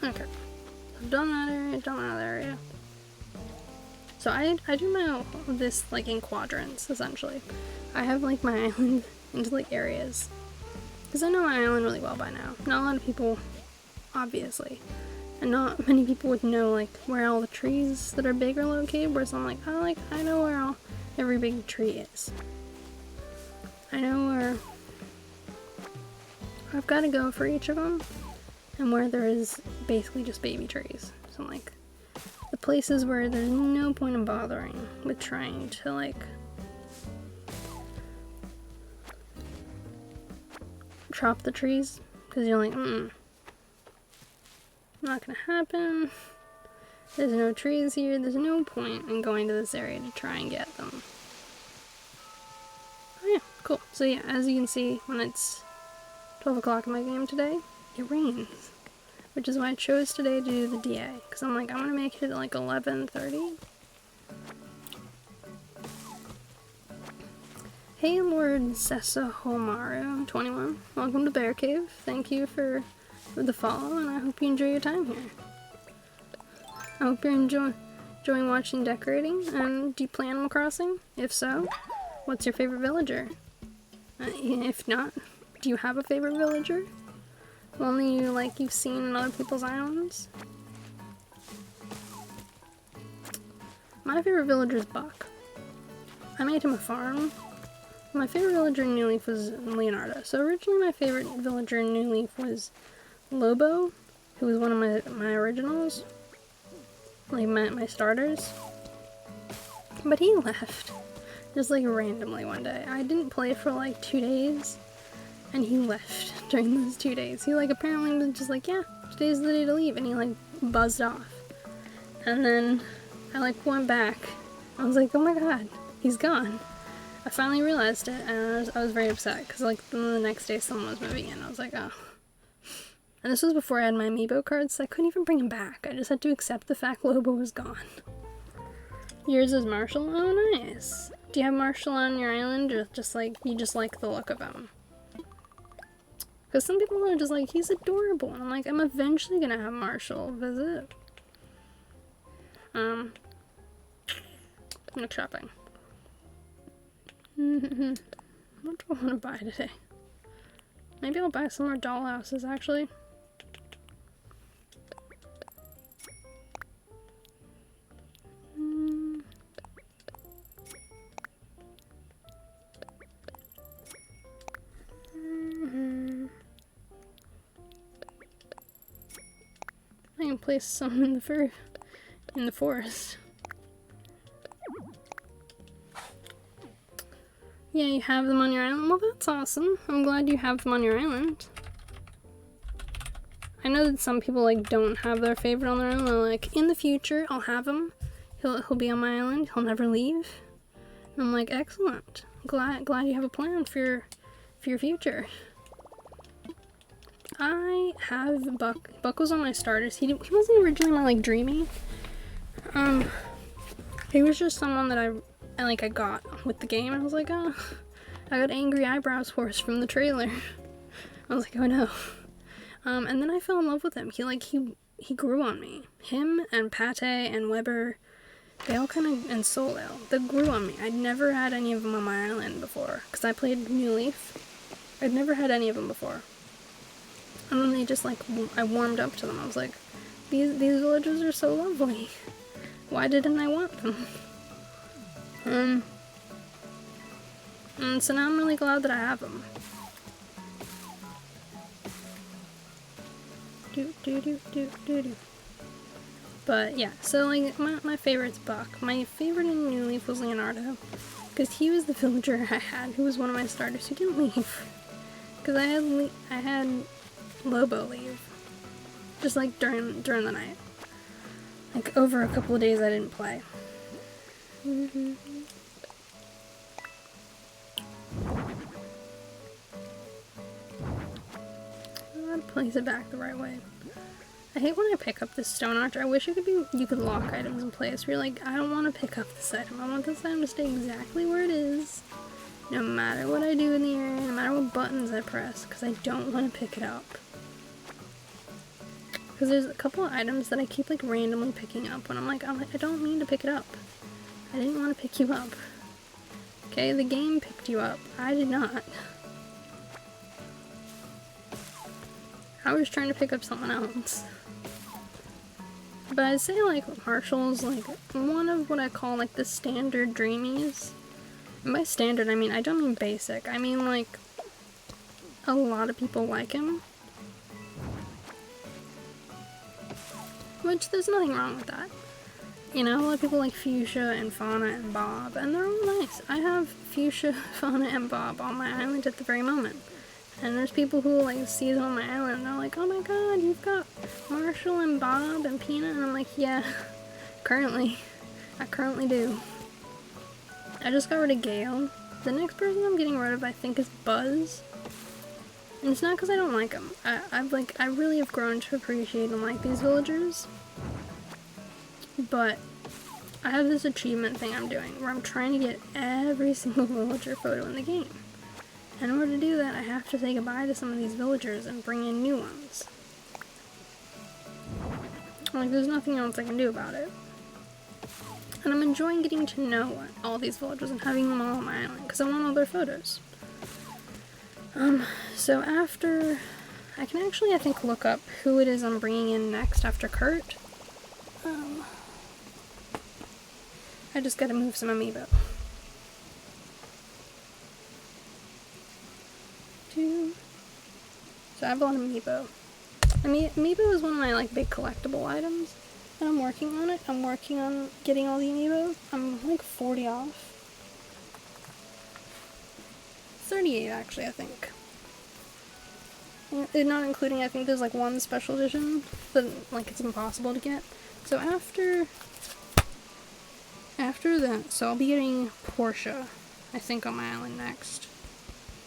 Okay. I've done that area, done that area. So I do this like in quadrants, essentially. I have like my island into like areas. Because I know my island really well by now. Not a lot of people, obviously. And not many people would know like where all the trees that are big are located, whereas I'm like, I know where every big tree is. I know where I've got to go for each of them, and where there is basically just baby trees. So like, the places where there's no point in bothering with trying to like chop the trees, because you're like, not gonna happen. There's no trees here, there's no point in going to this area to try and get them. Oh yeah, cool. So yeah, as you can see, when it's 12 o'clock in my game today, it rains. Which is why I chose today to do the DA, because I'm like, I'm gonna make it at like 11:30. Hey Lord Sesahomaru 21, welcome to Bear Cave. Thank you for the follow, and I hope you enjoy your time here. I hope you're enjoying watching decorating. And do you play Animal Crossing? If so, what's your favorite villager? If not, do you have a favorite villager? One that you've seen in other people's islands? My favorite villager is Buck. I made him a farm. My favorite villager in New Leaf was Leonardo. So originally my favorite villager in New Leaf was Lobo, who was one of my originals. Like my starters. But he left. Just like randomly one day. I didn't play for like 2 days. And he left during those 2 days. He like apparently was just like, yeah, today's the day to leave. And he like buzzed off. And then I like went back. I was like, oh my god, he's gone. I finally realized it, and I was very upset, because like the next day someone was moving in. I was like, oh. And this was before I had my amiibo cards, so I couldn't even bring him back. I just had to accept the fact Lobo was gone. Yours is Marshall? Oh, nice. Do you have Marshall on your island, or just like, you just like the look of him? Because some people are just like, he's adorable, and I'm like, I'm eventually gonna have Marshall visit. I'm shopping. What do I want to buy today? Maybe I'll buy some more dollhouses, actually. I can place some in the forest. Yeah, you have them on your island? Well, that's awesome. I'm glad you have them on your island. I know that some people, like, don't have their favorite on their island. They're like, in the future, I'll have him. He'll be on my island. He'll never leave. And I'm like, excellent. Glad you have a plan for your future. I have Buck. Buck was on my starters. He wasn't originally my, like, dreamy. He was just someone that I got with the game, and I was like, oh, I got angry eyebrows horse from the trailer. I was like, oh no. And then I fell in love with him. He grew on me. Him and Pate and Weber, they all kind of, and Solo, they grew on me. I'd never had any of them on my island before, because I played New Leaf. I'd never had any of them before. And then they just, like, I warmed up to them. I was like, these villagers are so lovely. Why didn't I want them? And so now I'm really glad that I have them. But yeah, so like my favorite's Buck. My favorite in New Leaf was Leonardo, because he was the villager I had who was one of my starters who didn't leave. Because I had Lobo leave, just like during the night. Like over a couple of days I didn't play. place it back the right way. I hate when I pick up this stone arch. I wish you could lock items in place where you're like, I don't want to pick up this item. I want this item to stay exactly where it is, no matter what I do in the area, no matter what buttons I press, because I don't want to pick it up. Because there's a couple of items that I keep like randomly picking up when I'm like, I don't mean to pick it up. I didn't want to pick you up. Okay, the game picked you up. I did not. I was trying to pick up someone else. But I'd say like Marshall's like one of what I call like the standard dreamies. And by standard I mean, I don't mean basic. I mean like a lot of people like him. Which there's nothing wrong with that. You know, a lot of people like Fuchsia and Fauna and Bob, and they're all nice. I have Fuchsia, Fauna, and Bob on my island at the very moment. And there's people who like see them on my island and they're like, oh my god, you've got Marshall and Bob and Peanut, and I'm like, yeah, I currently do. I just got rid of Gale. The next person I'm getting rid of I think is Buzz. And it's not because I don't like them. I really have grown to appreciate and like these villagers. But I have this achievement thing I'm doing where I'm trying to get every single villager photo in the game. And in order to do that, I have to say goodbye to some of these villagers and bring in new ones. Like, there's nothing else I can do about it. And I'm enjoying getting to know all these villagers and having them all on my island, because I want all their photos. So after... I can actually, I think, look up who it is I'm bringing in next after Kurt. I just gotta move some amiibo. So I have a lot of amiibo. Amiibo is one of my like big collectible items, and I'm working on it. I'm working on getting all the amiibo. I'm like 40 off. 38 actually, I think. And not including, I think there's like one special edition that like it's impossible to get. So after that, so I'll be getting Portia, I think, on my island next.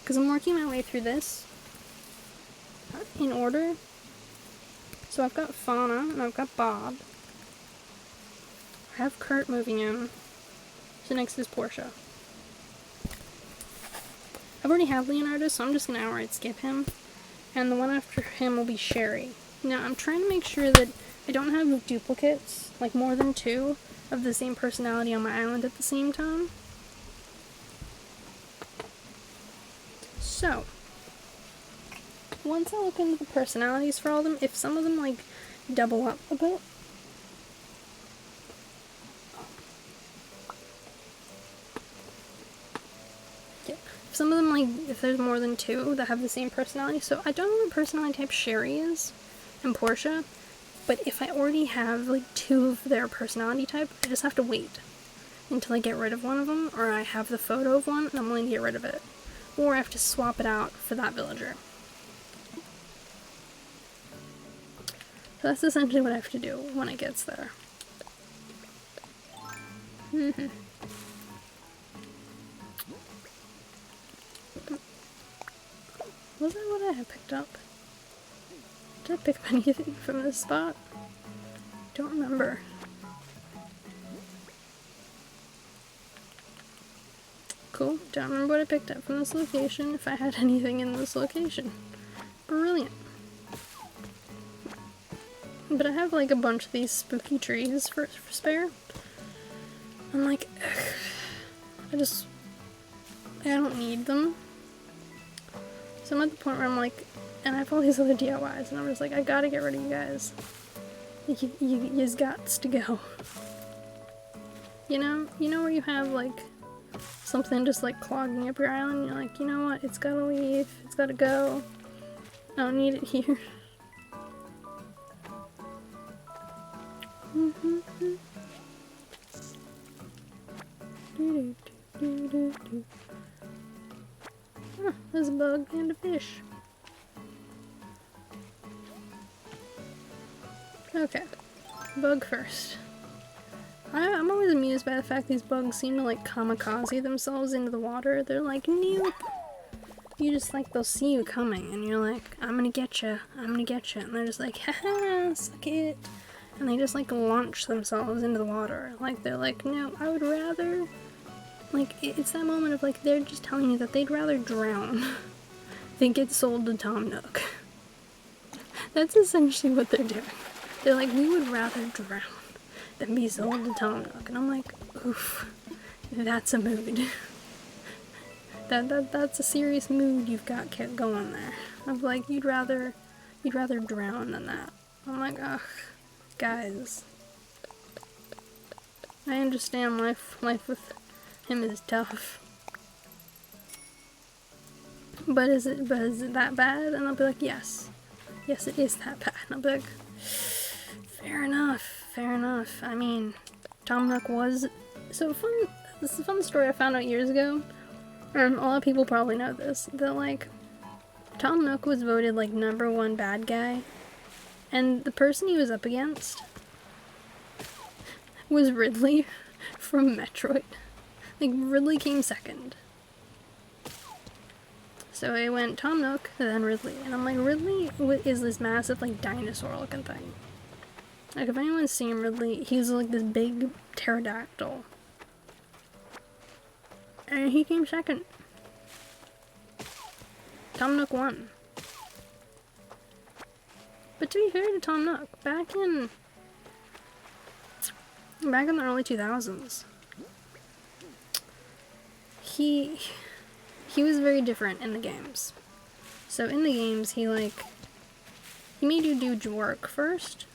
Because I'm working my way through this in order. So I've got Fauna, and I've got Bob. I have Kurt moving in. So next is Portia. I've already had Leonardo, so I'm just going to outright skip him. And the one after him will be Sherry. Now, I'm trying to make sure that I don't have duplicates, like more than 2, of the same personality on my island at the same time. So, once I look into the personalities for all of them, if some of them, like, double up a bit, yeah, if some of them, like, if there's more than 2 that have the same personality, so I don't know what personality type Sherry is and Portia, but if I already have, like, 2 of their personality type, I just have to wait until I get rid of one of them, or I have the photo of one and I'm willing to get rid of it. Or I have to swap it out for that villager. So that's essentially what I have to do when it gets there. Was that what I had picked up? Did I pick up anything from this spot? Don't remember. Cool. Don't remember what I picked up from this location, if I had anything in this location. Brilliant. But I have like a bunch of these spooky trees for spare. I'm like, ugh, I don't need them. So I'm at the point where I'm like, and I have all these other DIYs, and I'm just like, I gotta get rid of you guys. You's gots to go. You know where you have like something just like clogging up your island, and you're like, you know what, it's gotta leave, it's gotta go. I don't need it here. Oh, there's a bug and a fish. Okay, bug first. I'm always amused by the fact these bugs seem to like kamikaze themselves into the water. They're like, nope, you just like, they'll see you coming and you're like, I'm gonna get you, I'm gonna get you, and they're just like, haha, suck it, and they just like launch themselves into the water. Like, they're like, no, I would rather, like, it's that moment of like, they're just telling you that they'd rather drown than get sold to Tom Nook. That's essentially what they're doing. They're like, we would rather drown than be sold to Tom Nook. And I'm like, oof, that's a mood. That's a serious mood you've got kept going there. Of like, you'd rather drown than that. I'm like, ugh, guys. I understand life with him is tough. But is it that bad? And I'll be like, yes. Yes, it is that bad. And I'll be like, fair enough. I mean, Tom Nook was... So this is a fun story I found out years ago. A lot of people probably know this. That, like, Tom Nook was voted, like, #1 bad guy. And the person he was up against was Ridley from Metroid. Like, Ridley came second. So it went Tom Nook, and then Ridley. And I'm like, Ridley is this massive, like, dinosaur-looking thing. Like, if anyone's seen Ridley, he's like this big pterodactyl. And he came second. Tom Nook won. But to be fair to Tom Nook, back in the early 2000s, he was very different in the games. So in the games, he made you do work first.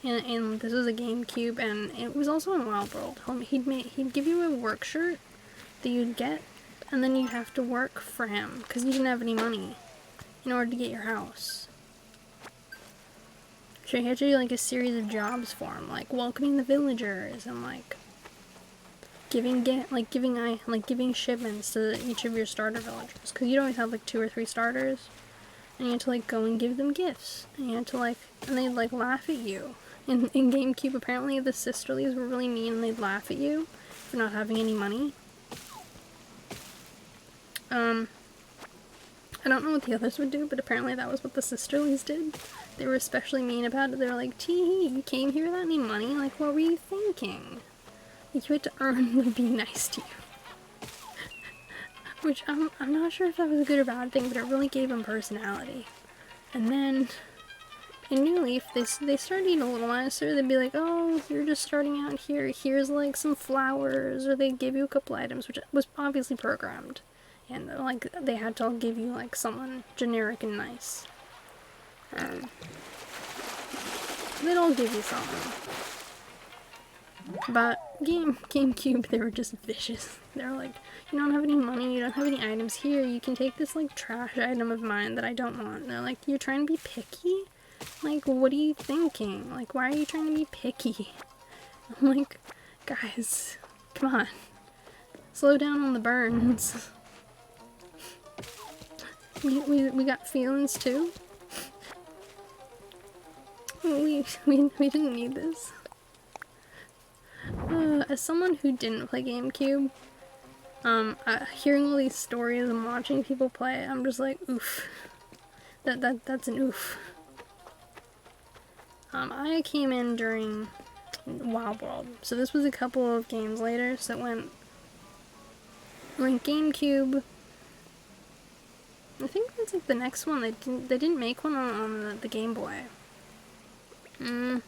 And this was a GameCube, and it was also in Wild World. He'd give you a work shirt that you'd get, and then you'd have to work for him, because you didn't have any money in order to get your house. So he had to do, like, a series of jobs for him, like welcoming the villagers, and, like, giving shipments to each of your starter villagers, because you'd always have, like, 2 or 3 starters, and you had to, like, go and give them gifts, and you had to, like, and they'd, like, laugh at you. In GameCube, apparently the sisterlies were really mean, and they'd laugh at you for not having any money. I don't know what the others would do, but apparently that was what the sisterlies did. They were especially mean about it. They were like, tee, you came here without any money? Like, what were you thinking? Like, you had to earn them to be nice to you. Which, I'm not sure if that was a good or bad thing, but it really gave them personality. And then, in New Leaf, they started eating a little nicer. They'd be like, oh, you're just starting out here. Here's, like, some flowers. Or they'd give you a couple items, which was obviously programmed. And, like, they had to all give you, like, something generic and nice. They'd all give you something. But GameCube, they were just vicious. They were like, you don't have any money, you don't have any items here, you can take this, like, trash item of mine that I don't want. And they're like, you're trying to be picky? Like, what are you thinking? Like, why are you trying to be picky? I'm like, guys, come on. Slow down on the burns. We got feelings too. We didn't need this. As someone who didn't play GameCube, hearing all these stories and watching people play it, I'm just like, oof. That's an oof. I came in during Wild World, so this was a couple of games later, so when GameCube, I think that's like the next one. They didn't make one on the Game Boy. And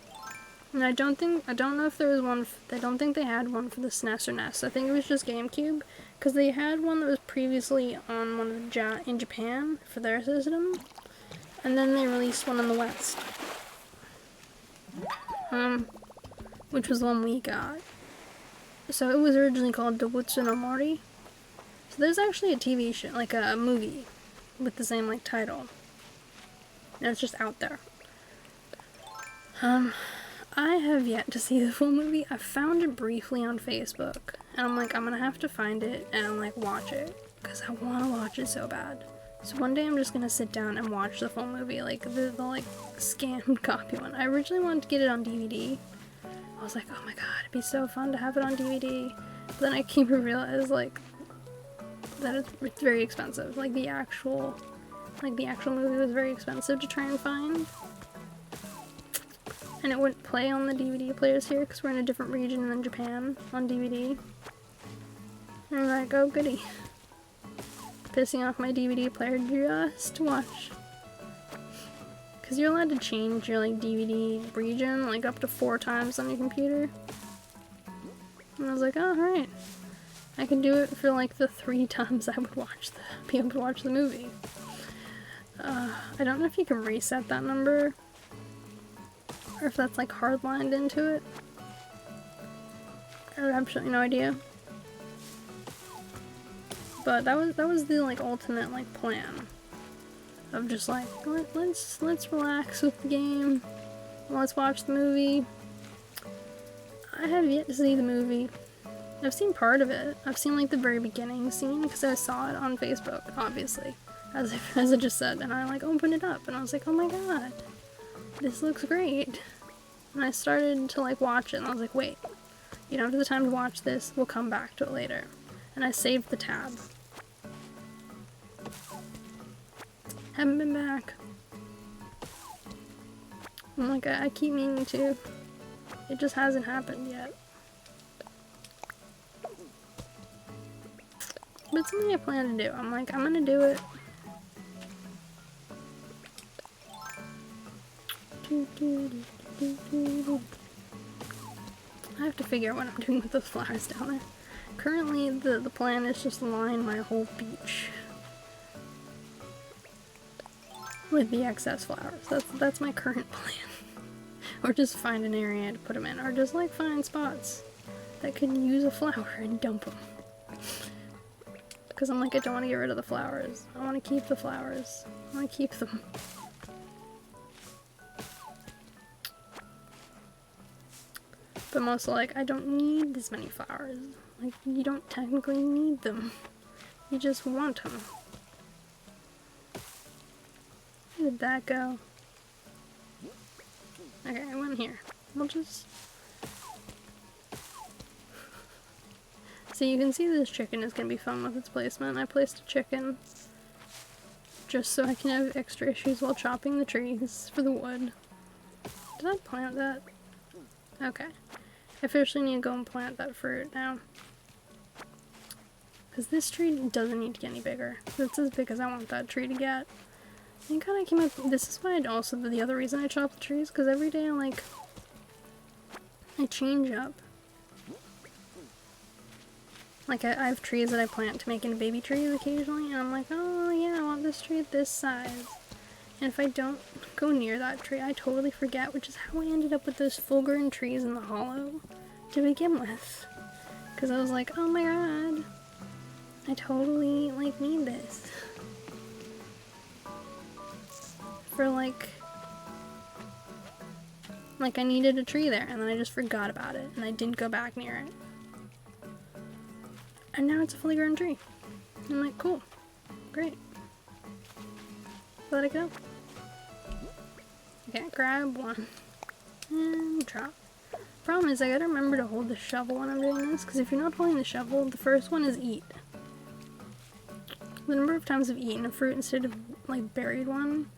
I don't know if there was one. I don't think they had one for the SNES or NES. I think it was just GameCube, because they had one that was previously on one of in Japan for their system, and then they released one in the West. Which was the one we got. So it was originally called Dobutsu no Mori. So there's actually a TV show, like a movie, with the same, like, title. And it's just out there. I have yet to see the full movie. I found it briefly on Facebook. And I'm like, I'm gonna have to find it and, like, watch it. Because I want to watch it so bad. So one day I'm just gonna sit down and watch the full movie. Like, the like, scanned copy one. I originally wanted to get it on DVD. I was like, oh my god, it'd be so fun to have it on DVD. But then I came to realize, like, that it's very expensive. Like the actual movie was very expensive to try and find. And it wouldn't play on the DVD players here because we're in a different region than Japan on DVD. And I'm like, oh goody. Pissing off my DVD player just to watch. Because you're allowed to change your like DVD region like up to 4 times on your computer. And I was like, oh, alright. I can do it for like the 3 times I would be able to watch the movie. I don't know if you can reset that number. Or if that's like hardlined into it. I have absolutely no idea. But that was the like ultimate like plan of just like let's relax with the game. Let's watch the movie. I have yet to see the movie. I've seen part of it. I've seen like the very beginning scene because I saw it on Facebook, obviously, as I just said, and I like opened it up and I was like, oh my god. This looks great. And I started to like watch it and I was like, wait, you don't have the time to watch this, we'll come back to it later. And I saved the tab. Haven't been back. I'm like, I keep meaning to. It just hasn't happened yet. But it's something I plan to do. I'm like, I'm gonna do it. I have to figure out what I'm doing with those flowers down there. Currently, the plan is just line my whole beach with the excess flowers. That's my current plan. Or just find an area to put them in, or just like find spots that could use a flower and dump them. Because I'm like, I don't want to get rid of the flowers. I want to keep the flowers. I want to keep them. But mostly, like, I don't need this many flowers. Like, you don't technically need them. You just want them. Where did that go? Okay, I went here. We'll just... So you can see this chicken is going to be fun with its placement. I placed a chicken just so I can have extra issues while chopping the trees for the wood. Did I plant that? Okay. I officially need to go and plant that fruit now. Because this tree doesn't need to get any bigger. It's as big as I want that tree to get. And kind of came up. This is why also the other reason I chop the trees, because every day I change up. Like I have trees that I plant to make into baby trees occasionally, and I'm like, oh yeah, I want this tree at this size. And if I don't go near that tree, I totally forget, which is how I ended up with those full-grown trees in the hollow to begin with. Because I was like, oh my god, I totally like need this. For like I needed a tree there, and then I just forgot about it, and I didn't go back near it. And now it's a fully grown tree. I'm like, cool. Great. Let it go. Okay, grab one. And drop. Problem is, I gotta remember to hold the shovel when I'm doing this, because if you're not holding the shovel, the first one is eat. The number of times I've eaten a fruit instead of, like, buried one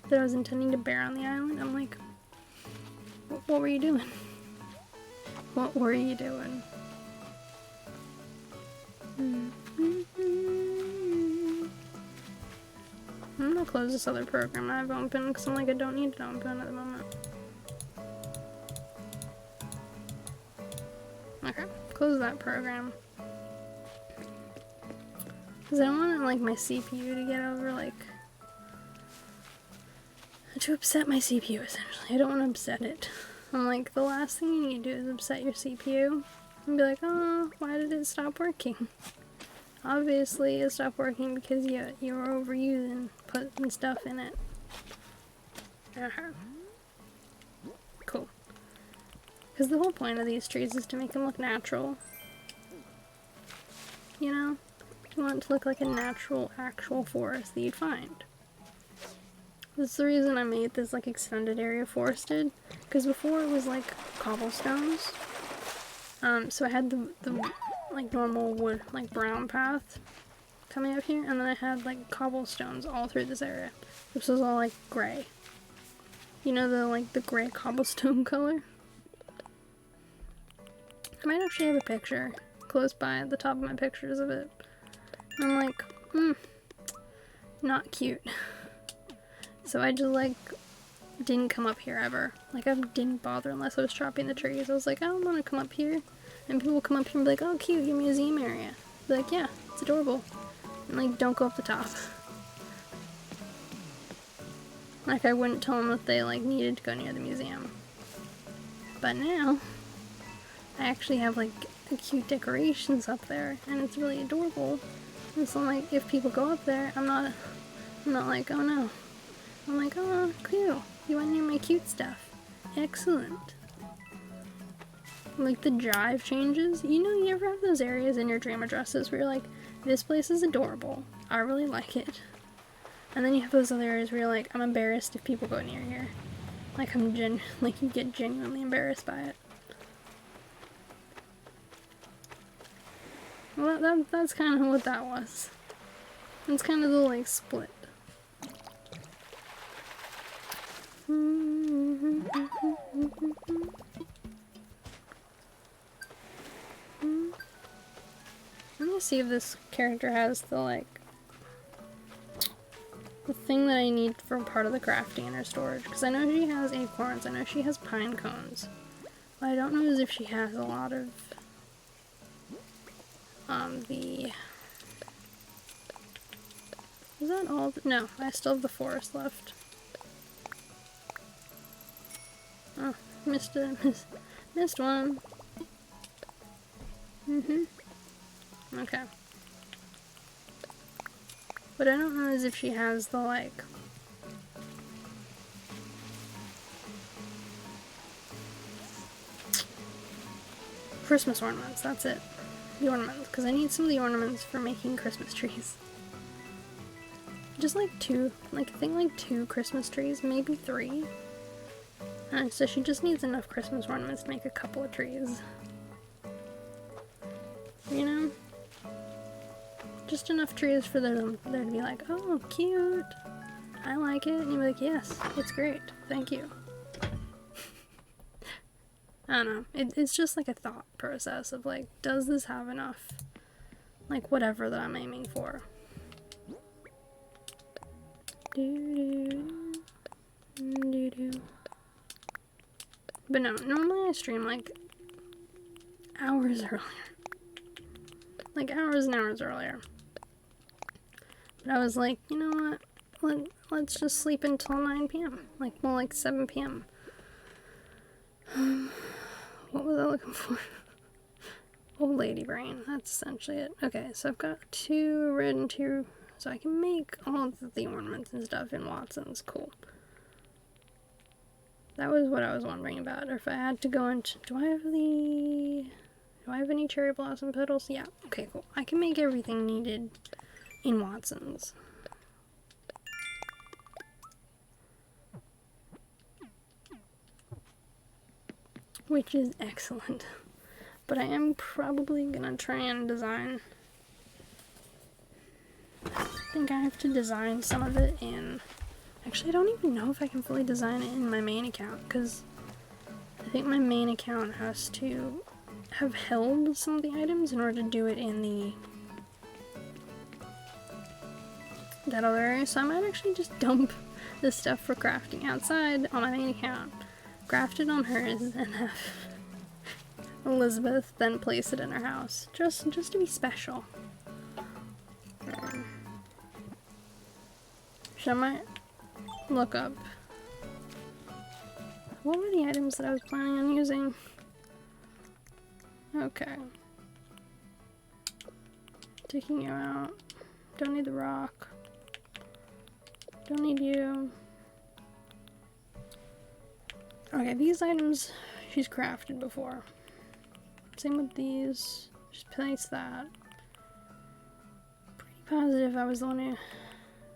that I was intending to bear on the island, I'm like, what were you doing? What were you doing? I'm gonna close this other program I have open because I'm like, I don't need it open at the moment. Okay, close that program. Because I don't want like my CPU to get over to upset my CPU essentially. I don't want to upset it. I'm like, the last thing you need to do is upset your CPU and be like, oh, why did it stop working? Obviously it stopped working because you were overusing putting stuff in it. Cool. Because the whole point of these trees is to make them look natural. You know? You want it to look like a natural, actual forest that you'd find. That's the reason I made this like extended area forested. Because before it was like cobblestones. So I had the like normal wood, like brown path. coming up here, and then I had like cobblestones all through this area. This was all like gray. You know, the gray cobblestone color? I might actually have a picture close by at the top of my pictures of it. And I'm like, not cute. So I just like didn't come up here ever. Like I didn't bother unless I was chopping the trees. I was like, I don't want to come up here. And people will come up here and be like, oh cute, your museum area. Be like, yeah, it's adorable. And like, don't go up the top. Like I wouldn't tell them that they like needed to go near the museum. But now, I actually have like cute decorations up there, and it's really adorable. And so like, if people go up there, I'm not like, oh no. I'm like, oh, cute. You went near my cute stuff. Excellent. Like the drive changes. You know, you ever have those areas in your dream addresses where you're like, this place is adorable. I really like it. And then you have those other areas where you're like, I'm embarrassed if people go near here. Like like you get genuinely embarrassed by it. Well, that's kind of what that was. It's kind of the like split. Let me see if this character has the thing that I need for part of the crafting in her storage. Because I know she has acorns, I know she has pine cones. What I don't know is if she has a lot of is that all? No, I still have the forest left. Oh, missed one. Okay. What I don't know is if she has the like Christmas ornaments, that's it. The ornaments, because I need some of the ornaments for making Christmas trees. Just like two, I think like 2 Christmas trees, maybe 3. So she just needs enough Christmas ornaments to make a couple of trees. You know? Just enough trees for there to be like, oh, cute. I like it. And you'll be like, yes, it's great. Thank you. I don't know. It's just like a thought process of like, does this have enough? Like, whatever that I'm aiming for. But no, normally I stream like hours earlier. Like hours and hours earlier. But I was like, you know what? Let's just sleep until 9 p.m. Like, well, like 7 p.m. What was I looking for? Old lady brain. That's essentially it. Okay, so I've got 2 red and 2... So I can make all of the ornaments and stuff in Watson's. Cool. That was what I was wondering about. Or if I had to go into... Do I have any cherry blossom petals? Yeah. Okay, cool. I can make everything needed in Watson's. Which is excellent. But I am probably gonna try and design... I think I have to design some of it in... Actually, I don't even know if I can fully design it in my main account, because I think my main account has to have held some of the items in order to do it in that other area. So I might actually just dump the stuff for crafting outside on my main account, craft it on hers, and have Elizabeth then place it in her house, just to be special. So I might look up what were the items that I was planning on using. Okay. Taking you out. Don't need the rock. Don't need you. Okay, these items she's crafted before. Same with these. Just place that. Pretty positive I was the one who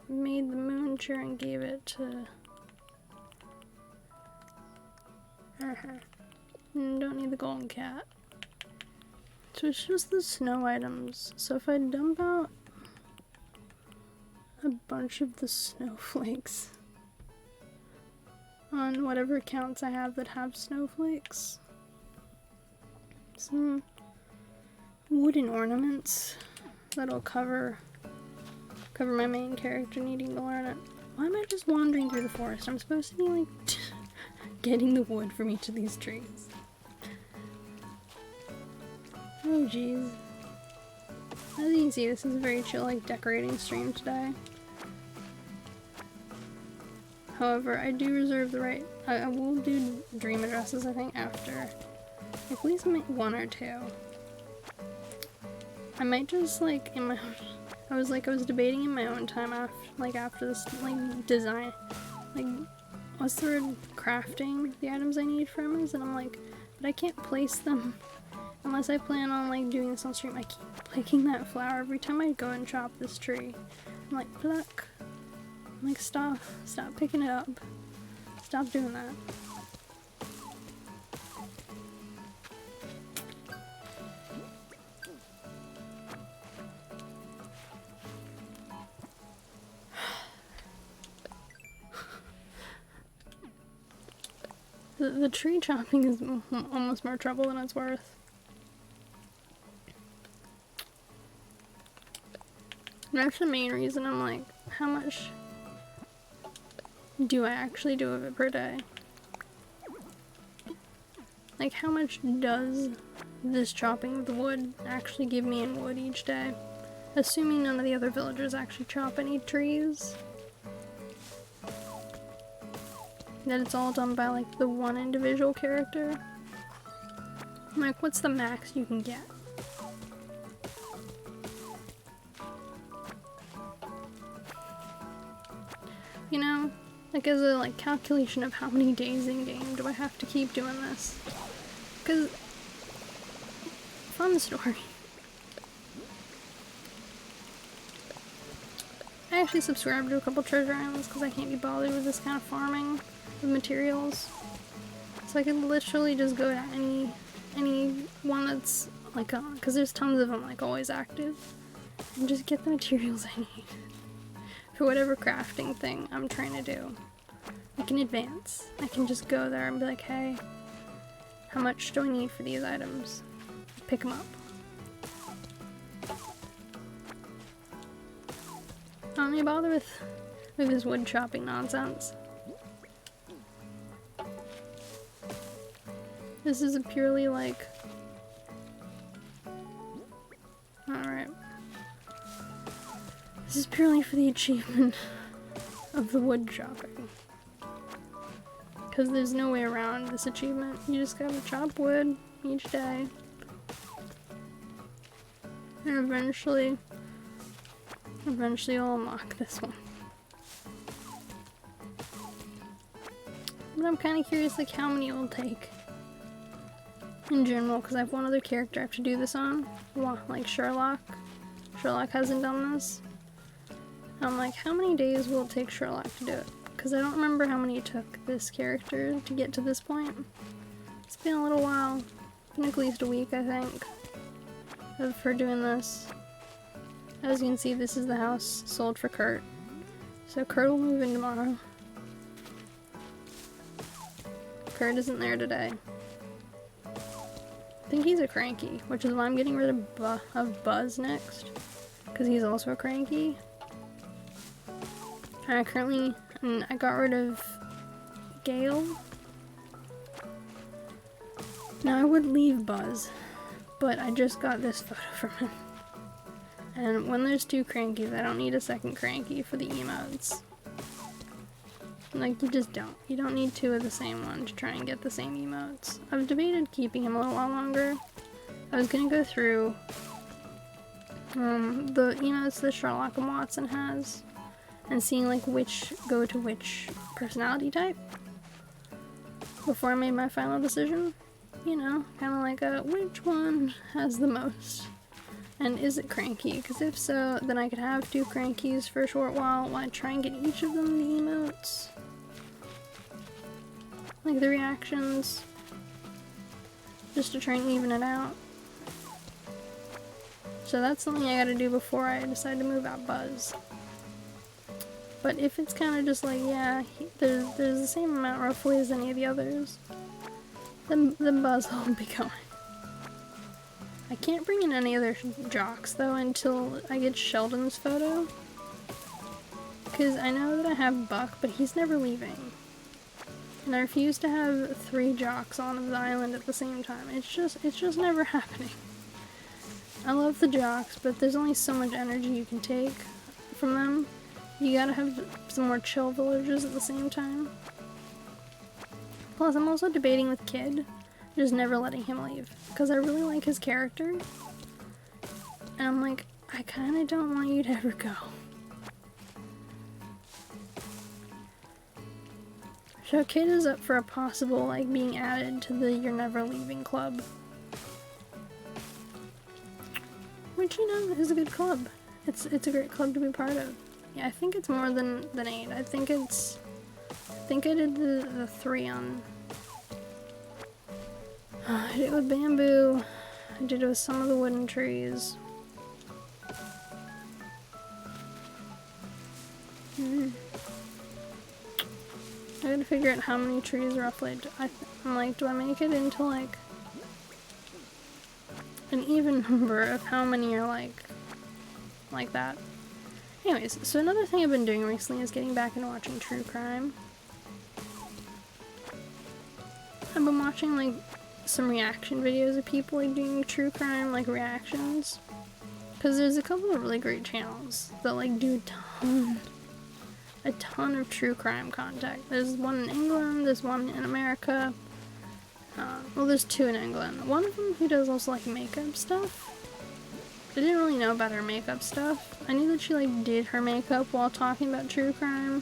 made the moon chair and gave it to her. Don't need the golden cat. So it's just the snow items. So if I dump out a bunch of the snowflakes on whatever accounts I have that have snowflakes. Some wooden ornaments that'll cover my main character needing to learn it. Why am I just wandering through the forest? I'm supposed to be like getting the wood from each of these trees. Oh jeez. As you can see, this is a very chill, like, decorating stream today. However, I do reserve the right. I will do dream addresses, I think, after. At least one or two. I might just, like, in my own, I was debating in my own time after this, like, design, like, what's the word, crafting the items I need from is, and I'm like, but I can't place them unless I plan on, like, doing this on stream. I keep picking that flower every time I go and chop this tree. I'm like, pluck. I'm like, stop picking it up. Stop doing that. The tree chopping is almost more trouble than it's worth. And that's the main reason I'm like, how much do I actually do of it per day? Like, how much does this chopping the wood actually give me in wood each day? Assuming none of the other villagers actually chop any trees. That it's all done by, like, the one individual character. I'm like, what's the max you can get? You know? Like, as a, like, calculation of how many days in game do I have to keep doing this? Because, fun story. I actually subscribed to a couple treasure islands because I can't be bothered with this kind of farming of materials. So I can literally just go to any one that's, like, because there's tons of them, like, always active, and just get the materials I need for whatever crafting thing I'm trying to do. I can advance. I can just go there and be like, hey, how much do I need for these items? Pick them up. I don't need to bother with this wood chopping nonsense. This is a purely, like... Alright. This is purely for the achievement of the wood chopping. Because there's no way around this achievement. You just gotta chop wood each day. And eventually I'll unlock this one. But I'm kind of curious, like, how many it will take in general, because I have one other character I have to do this on, like Sherlock. Sherlock hasn't done this. And I'm like, how many days will it take Sherlock to do it? Because I don't remember how many it took this character to get to this point. It's been a little while. It's been at least a week, I think, of her doing this. As you can see, this is the house sold for Kurt. So Kurt will move in tomorrow. Kurt isn't there today. I think he's a cranky, which is why I'm getting rid of Buzz next. Because he's also a cranky. I got rid of Gale. Now I would leave Buzz, but I just got this photo from him. And when there's two crankies, I don't need a second cranky for the emotes. Like, you just don't. You don't need two of the same one to try and get the same emotes. I've debated keeping him a little while longer. I was gonna go through the emotes that Sherlock and Watson has and seeing, like, which go to which personality type before I made my final decision. You know, kind of like which one has the most? And is it cranky? Because if so, then I could have two crankies for a short while I try and get each of them the emotes. Like the reactions. Just to try and even it out. So that's something I gotta do before I decide to move out Buzz. But if it's kind of just like, yeah, there's the same amount roughly as any of the others, then Buzz will be going. I can't bring in any other jocks though until I get Sheldon's photo. Because I know that I have Buck, but he's never leaving. And I refuse to have 3 jocks on the island at the same time. It's just never happening. I love the jocks, but there's only so much energy you can take from them. You gotta have some more chill villagers at the same time. Plus, I'm also debating with Kid, just never letting him leave. Because I really like his character. And I'm like, I kinda don't want you to ever go. So Kid is up for a possible, like, being added to the You're Never Leaving club. Which, you know, is a good club. It's a great club to be part of. Yeah, I think it's more than 8. I think I did the 3 on... I did it with bamboo. I did it with some of the wooden trees. I gotta figure out how many trees roughly. I'm like, do I make it into like an even number of how many are like that? Anyways, so another thing I've been doing recently is getting back into watching true crime. I've been watching like some reaction videos of people like doing true crime like reactions, because there's a couple of really great channels that like do a ton of true crime content. There's one in England, there's one in America. Well, there's 2 in England. One of them who does also like makeup stuff. I didn't really know about her makeup stuff. I knew that she like did her makeup while talking about true crime,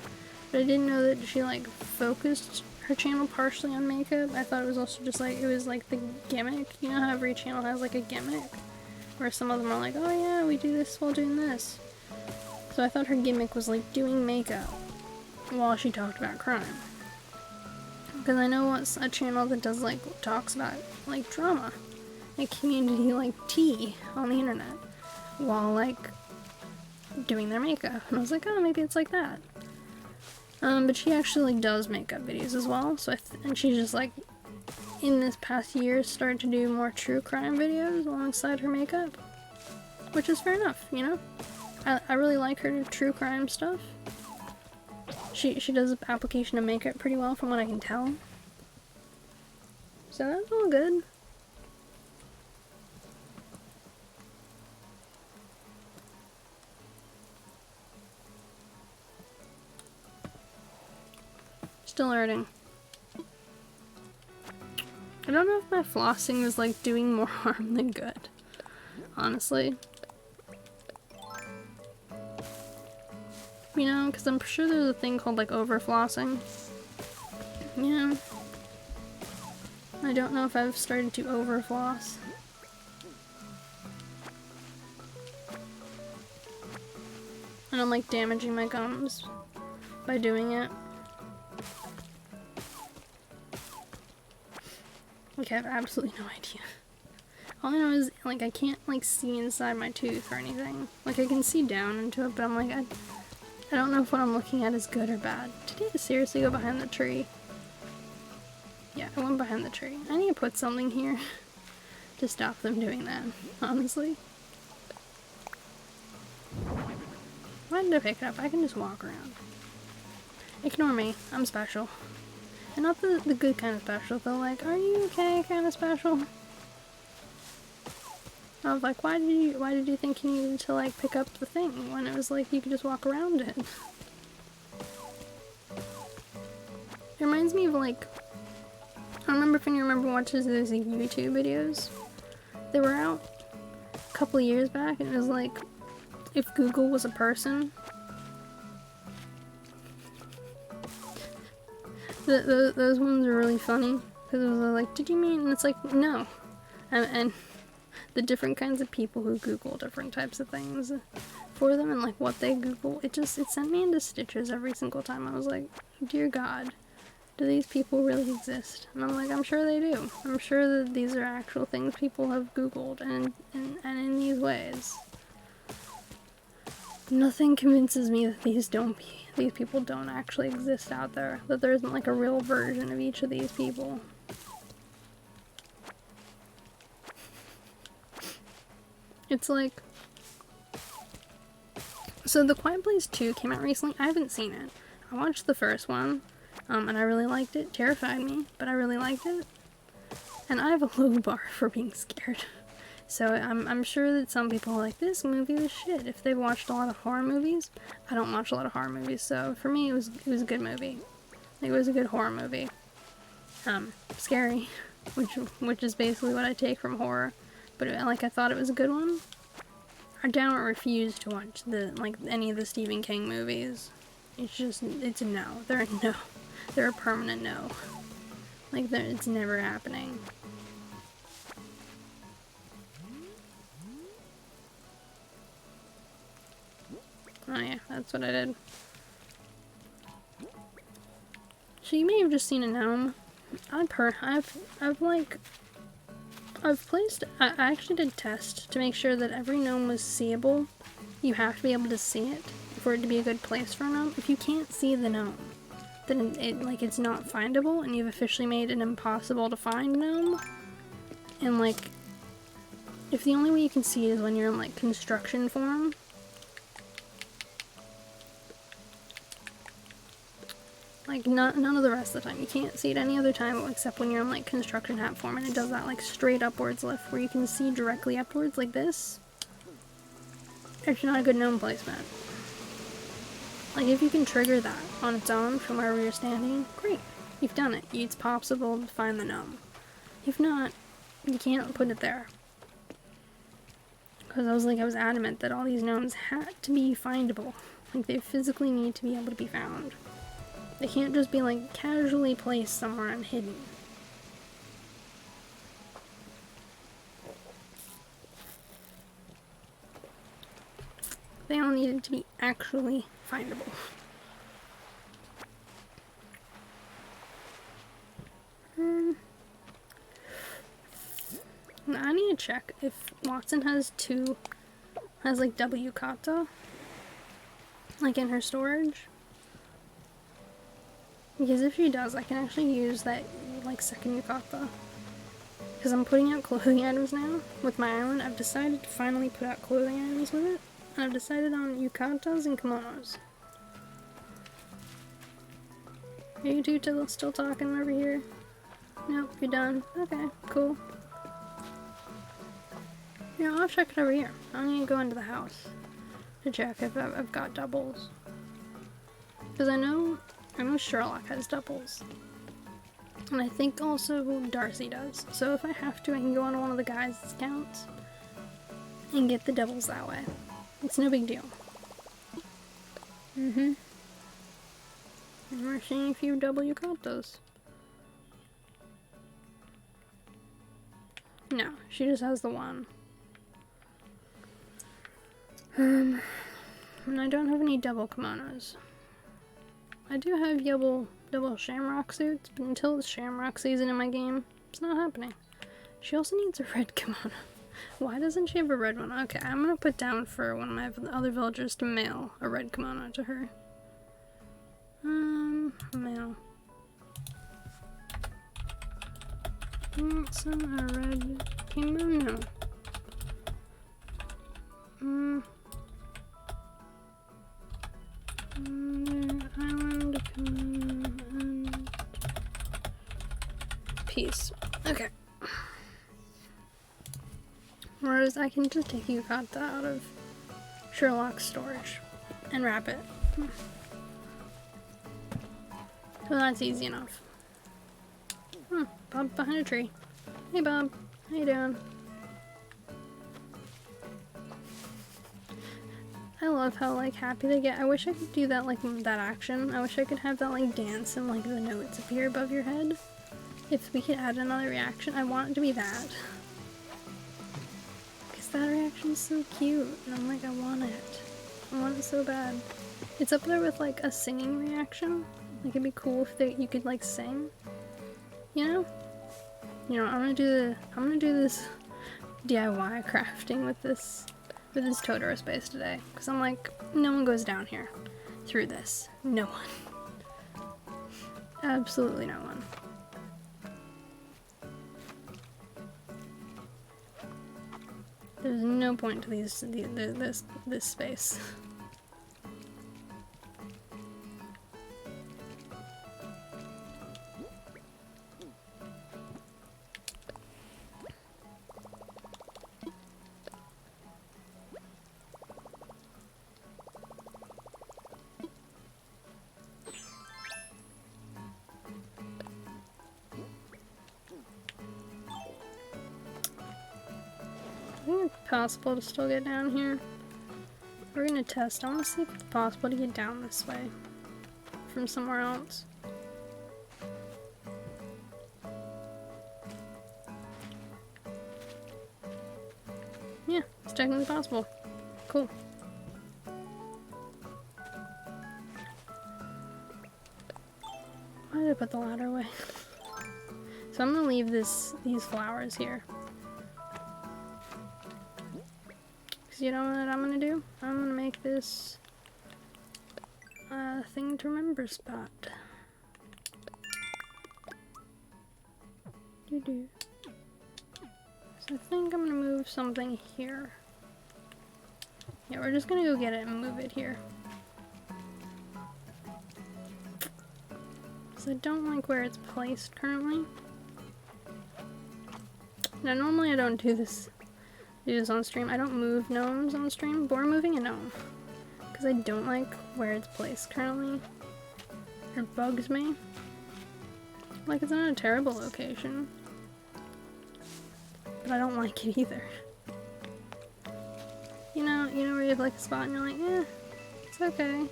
but I didn't know that she like focused her channel partially on makeup. I thought it was also just like, it was like the gimmick. You know how every channel has like a gimmick? Where some of them are like, oh yeah, we do this while doing this. So I thought her gimmick was like doing makeup while she talked about crime. Because I know what's a channel that does like talks about like drama, like community like tea on the internet while like doing their makeup. And I was like, oh, maybe it's like that. But she actually like, does makeup videos as well. So and she's just like in this past year started to do more true crime videos alongside her makeup, which is fair enough, you know. I really like her true crime stuff. She does the application of makeup pretty well from what I can tell. So that's all good. Still hurting. I don't know if my flossing is like doing more harm than good, honestly. You know, because I'm sure there's a thing called like over-flossing. Yeah. I don't know if I've started to over-floss. And I'm like damaging my gums by doing it. Like I have absolutely no idea. All I know is like I can't like see inside my tooth or anything. Like I can see down into it, but I'm like I don't know if what I'm looking at is good or bad. Did I seriously go behind the tree? Yeah, I went behind the tree. I need to put something here to stop them doing that, honestly. Why did I pick it up? I can just walk around. Ignore me. I'm special. And not the good kind of special, though. Like, are you okay kind of special? I was like, why did you think you needed to like pick up the thing when it was like you could just walk around it? It reminds me of like, I don't remember if you remember watching those like, YouTube videos. They were out a couple of years back, and it was like, if Google was a person. Those ones are really funny because it was like, did you mean? And it's like, no, and the different kinds of people who Google different types of things for them and like what they Google, it sent me into stitches every single time. I was like, dear God, do these people really exist? And I'm like, I'm sure they do. I'm sure that these are actual things people have Googled and in these ways. Nothing convinces me that these people don't actually exist out there. That there isn't like a real version of each of these people. It's like... So The Quiet Place 2 came out recently. I haven't seen it. I watched the first one, and I really liked it. Terrified me, but I really liked it. And I have a low bar for being scared. So I'm sure that some people are like, this movie was shit if they've watched a lot of horror movies. I don't watch a lot of horror movies, so for me it was a good movie. It was a good horror movie. Scary, which is basically what I take from horror. But I thought it was a good one. I downright refuse to watch any of the Stephen King movies. It's a no. They're a no. They're a permanent no. It's never happening. Oh yeah, that's what I did. So you may have just seen a gnome. I actually did a test to make sure that every gnome was seeable. You have to be able to see it for it to be a good place for a gnome. If you can't see the gnome, then it's not findable, and you've officially made an impossible to find gnome. And if the only way you can see it is when you're in construction form, none of the rest of the time. You can't see it any other time except when you're in construction hat form, and it does that straight upwards lift where you can see directly upwards like this. It's not a good gnome placement. If you can trigger that on its own from wherever you're standing, great. You've done it. It's possible to find the gnome. If not, you can't put it there. Because I was adamant that all these gnomes had to be findable. They physically need to be able to be found. They can't just be casually placed somewhere and hidden. They all needed to be actually findable. I need to check if Watson has double yukata, in her storage. Because if she does, I can actually use that, second yukata. Because I'm putting out clothing items now with my island. I've decided to finally put out clothing items with it. And I've decided on yukatas and kimonos. Are you two still talking over here? Nope, you're done. Okay, cool. Yeah, I'll check it over here. I need to go into the house to check if I've got doubles. Because I know Sherlock has doubles. And I think also Darcy does. So if I have to, I can go on one of the guys' accounts and get the doubles that way. It's no big deal. And we're seeing a few double yukatas. No, she just has the one. And I don't have any double kimonos. I do have double shamrock suits, but until it's shamrock season in my game, it's not happening. She also needs a red kimono. Why doesn't she have a red one? Okay, I'm gonna put down for one of my other villagers to mail a red kimono to her. Mail. Send a red kimono. Island kimono and peace. Okay. Whereas I can just take yukata out of Sherlock's storage and wrap it. So that's easy enough. Bob behind a tree. Hey Bob, how you doing? I love how happy they get. I wish I could do that that action. I wish I could have that dance and the notes appear above your head. If we could add another reaction, I want it to be that. Because that reaction is so cute. And I'm I want it. I want it so bad. It's up there with a singing reaction. It'd be cool if you could sing. You know? I'm gonna do this DIY crafting with this with his Totoro space today. Because I'm like, no one goes down here through this. No one. Absolutely no one. There's no point to this space. I think it's possible to still get down here. We're gonna test. I want to see if it's possible to get down this way from somewhere else. Yeah, it's technically possible. Cool. Why did I put the ladder away? So I'm gonna leave these flowers here. You know what I'm gonna do? I'm gonna make this thing to remember spot. Doo-doo. So I think I'm gonna move something here. Yeah, we're just gonna go get it and move it here. Because I don't like where it's placed currently. Now normally I don't do this on stream. I don't move gnomes on stream, but we're moving a gnome. Because I don't like where it's placed currently. It bugs me. Like, it's in a terrible location. But I don't like it either. You know where you have like a spot and you're like, eh, it's okay.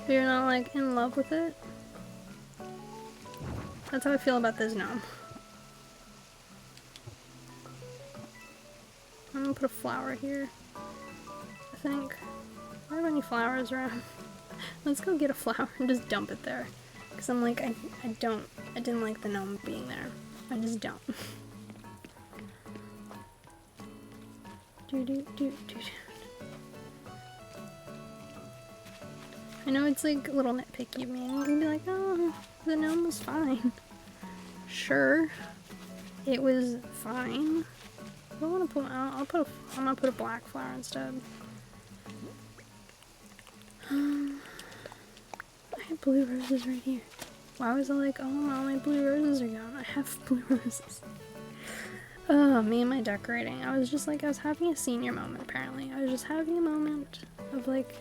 But you're not like in love with it. That's how I feel about this gnome. I'm gonna put a flower here, I think. Are there any flowers around? Let's go get a flower and just dump it there. Because I'm like, I didn't like the gnome being there. I just don't. I know it's like a little nitpicky of me, and you can be like, oh, the gnome was fine. Sure, it was fine. I don't want to put. I'm gonna put a black flower instead. I have blue roses right here. Why was I like, oh, all my blue roses are gone? I have blue roses. Oh, me and my decorating. I was having a senior moment. Apparently, I was just having a moment of like,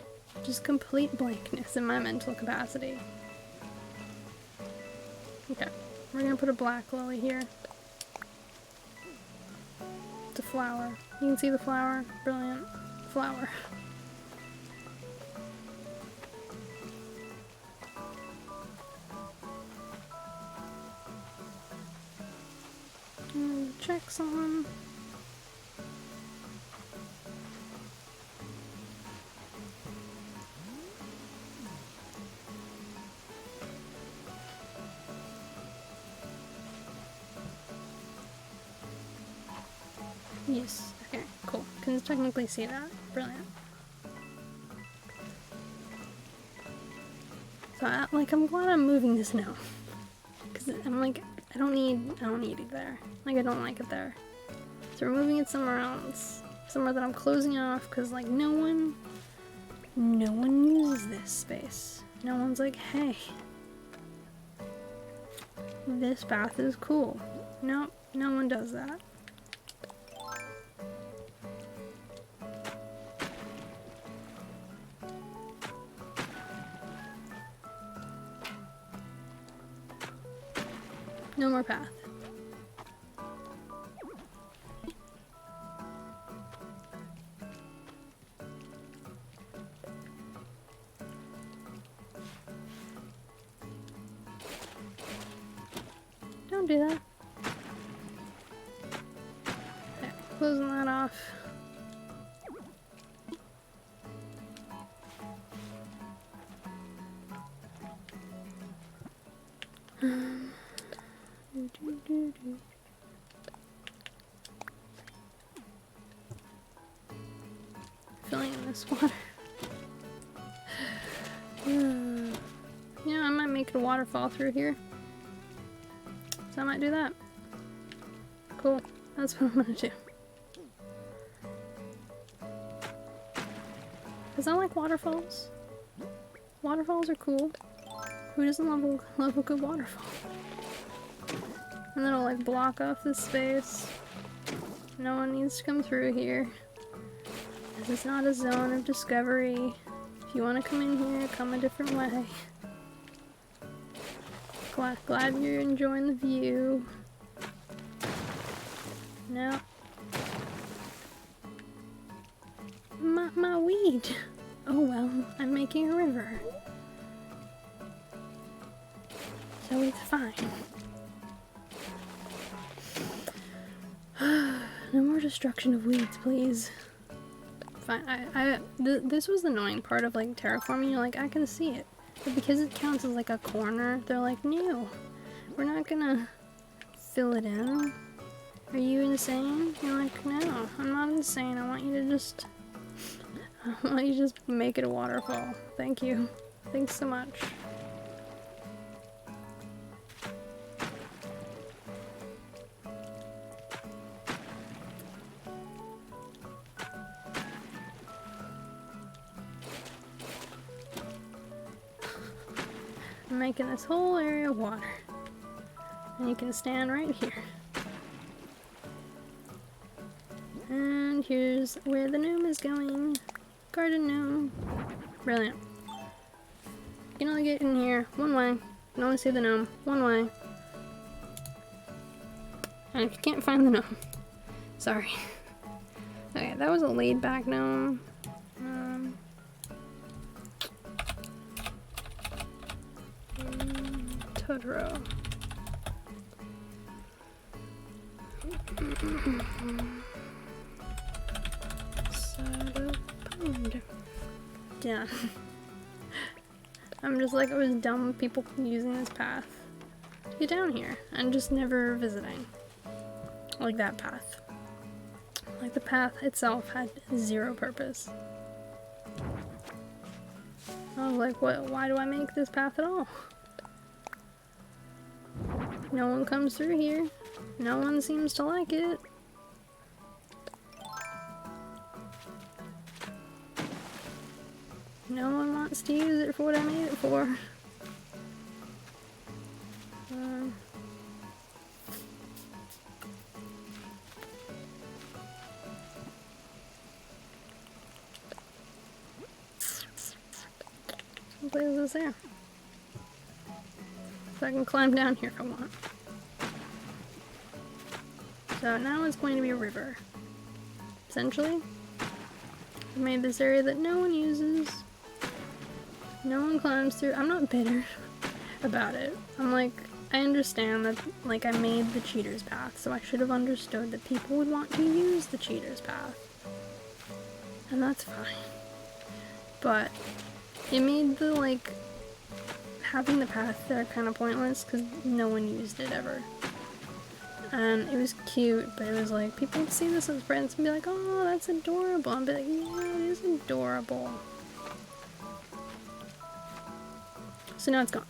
just complete blankness in my mental capacity. Okay, we're gonna put a black lily here. It's a flower. You can see the flower. Brilliant. Flower. Checks on. Yes. Okay, cool. Can technically see that. Brilliant. So I'm glad I'm moving this now. Cause I'm like, I don't need it there. Like, I don't like it there. So we're moving it somewhere else. Somewhere that I'm closing off, cause like no one uses this space. No one's like, hey, this bath is cool. Nope, no one does that. No more path. Don't do that. Okay, closing that off. this water. Yeah, I might make it a waterfall through here. So I might do that. Cool. That's what I'm gonna do. Cause I like waterfalls. Waterfalls are cool. Who doesn't love a good waterfall? And then it'll like block off this space. No one needs to come through here. This is not a zone of discovery. If you want to come in here, come a different way. Glad you're enjoying the view. No. My weed. Oh well, I'm making a river. So it's fine. No more destruction of weeds, please. Fine. This was the annoying part of like terraforming. You're like, I can see it. But because it counts as like a corner, they're like, no, we're not gonna fill it in. Are you insane? You're like, no, I'm not insane. I want you to just make it a waterfall. Thank you. Thanks so much. I'm making this whole area water. And you can stand right here. And here's where the gnome is going. Garden gnome. Brilliant. You can only get in here one way. You can only see the gnome one way. And if you can't find the gnome, sorry. Okay, that was a laid back gnome. Totoro. Yeah. I'm just like, it was dumb people using this path to get down here and just never visiting. Like that path. Like the path itself had zero purpose. I was like, what? Why do I make this path at all? No one comes through here. No one seems to like it. No one wants to use it for what I made it for. What place is there? So I can climb down here if I want. So now it's going to be a river. Essentially, I made this area that no one uses. No one climbs through. I'm not bitter about it. I'm like, I understand that, like, I made the cheater's path, so I should have understood that people would want to use the cheater's path. And that's fine. But it made the, like, having the path there kind of pointless because no one used it ever. And it was cute, but it was like, people would see this as friends and be like, oh, that's adorable. And be like, yeah, it is adorable. So now it's gone.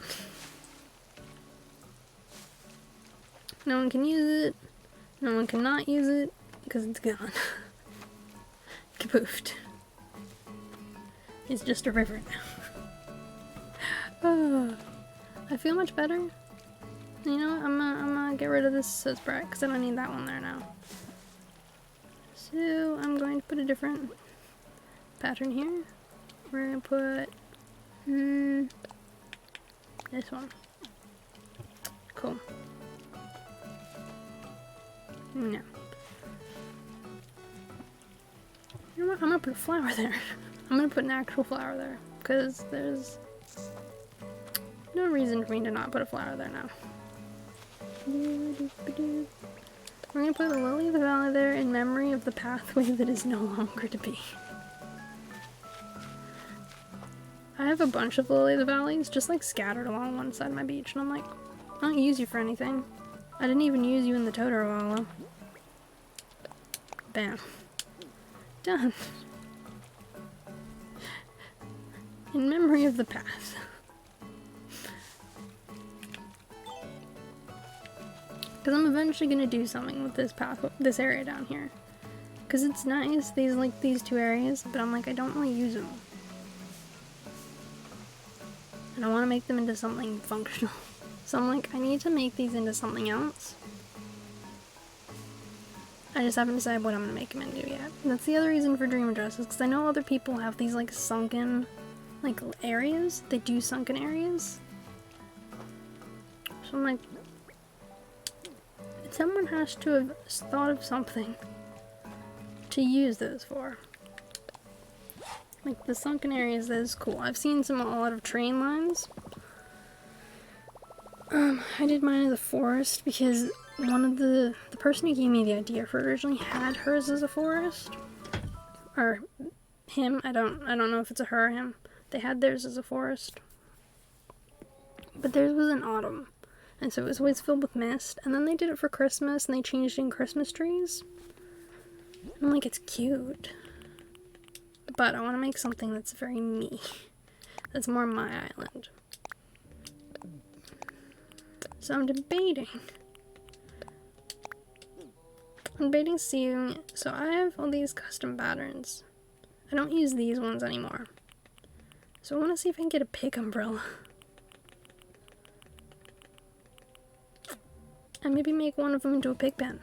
No one can use it. No one cannot use it because it's gone. Kapoofed. It's just a river now. I feel much better. You know what? I'm gonna get rid of this spread because I don't need that one there now. So I'm going to put a different pattern here. We're gonna put this one. Cool. No. You know what? I'm gonna put a flower there. I'm gonna put an actual flower there because there's no reason for me to not put a flower there now. We're gonna put a lily of the valley there in memory of the pathway that is no longer to be. I have a bunch of lily of the valleys just like scattered along one side of my beach, and I'm like, I don't use you for anything. I didn't even use you in the Totoro hollow. Bam. Done. In memory of the path. Because I'm eventually gonna do something with this path, this area down here. Because it's nice, these two areas, but I'm like, I don't really use them. And I want to make them into something functional. So I'm like, I need to make these into something else. I just haven't decided what I'm gonna make them into yet. And that's the other reason for dream addresses, because I know other people have these like sunken, like areas. They do sunken areas. So I'm like, someone has to have thought of something to use those for. Like the sunken areas, that is cool. I've seen a lot of train lines. I did mine as a forest because one of the person who gave me the idea for it originally had hers as a forest. Or him, I don't know if it's a her or him. They had theirs as a forest. But theirs was in autumn. And so it was always filled with mist. And then they did it for Christmas and they changed in Christmas trees. And I'm like, it's cute. But I want to make something that's very me. That's more my island. So I'm debating. Seeing. So I have all these custom patterns. I don't use these ones anymore. So I want to see if I can get a pig umbrella. And maybe make one of them into a pig pen.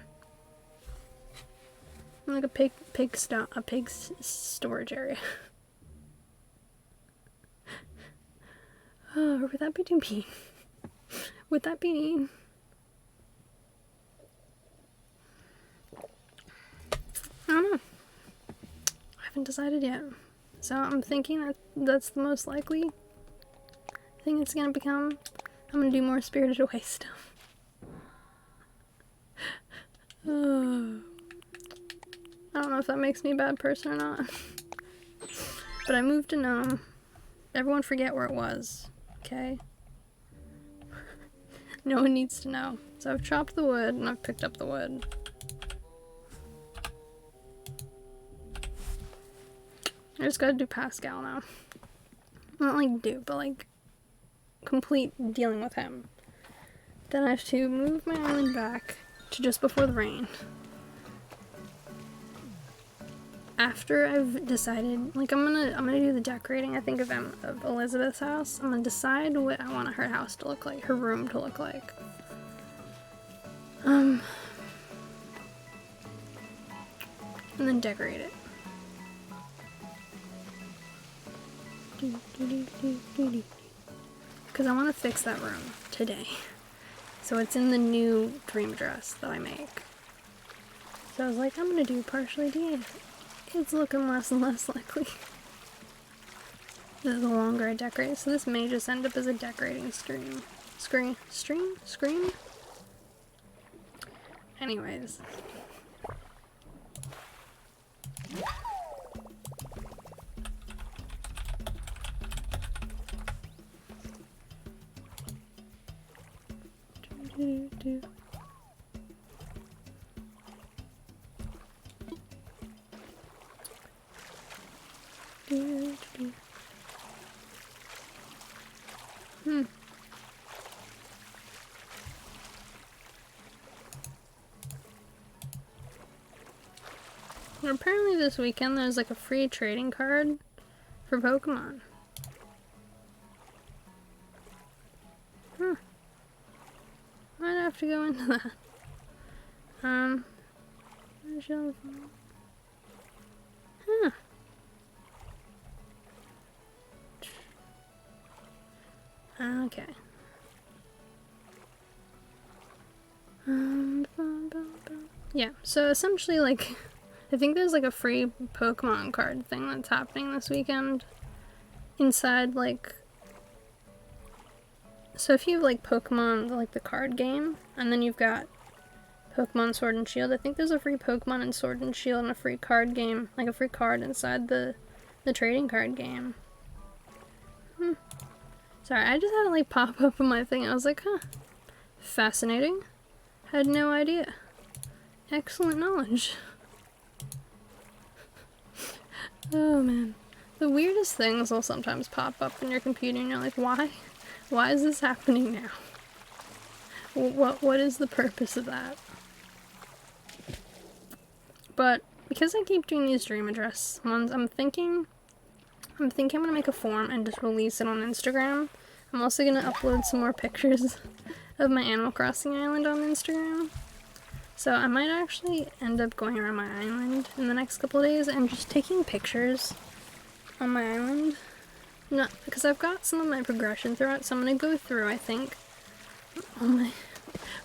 Like a pig storage area. Oh, would that be too mean? Would that be mean? I don't know. I haven't decided yet. So I'm thinking that that's the most likely thing it's gonna become. I'm gonna do more Spirited Away stuff. I don't know if that makes me a bad person or not. But I moved to Gnome. Everyone forget where it was, okay? No one needs to know. So I've chopped the wood and I've picked up the wood. I just gotta do Pascal now. Not like do, but like complete dealing with him. Then I have to move my island back to just before the rain. After I've decided, like I'm gonna do the decorating, I think, of Elizabeth's house. I'm gonna decide what I want her house to look like, her room to look like. And then decorate it. Because I want to fix that room today. So it's in the new dream dress that I make. So I was like, I'm gonna do partially DA. It's looking less and less likely. The longer I decorate. So this may just end up as a decorating stream. Screen? Anyways. Apparently this weekend there's like a free trading card for Pokemon. Might have to go into that. Okay. Yeah, so essentially, like, I think there's like a free Pokemon card thing that's happening this weekend. Inside, like, so if you have like Pokemon, like the card game, and then you've got Pokemon Sword and Shield, I think there's a free Pokemon in Sword and Shield and a free card game, like a free card inside the trading card game. Sorry, I just had it like pop up on my thing. I was like, huh, fascinating. Had no idea. Excellent knowledge. Oh man. The weirdest things will sometimes pop up in your computer and you're like, why? Why is this happening now? What is the purpose of that? But because I keep doing these dream address ones, I'm thinking I'm gonna make a form and just release it on Instagram. I'm also gonna upload some more pictures of my Animal Crossing island on Instagram. So I might actually end up going around my island in the next couple of days and just taking pictures on my island. No, because I've got some of my progression throughout, so I'm gonna go through, I think,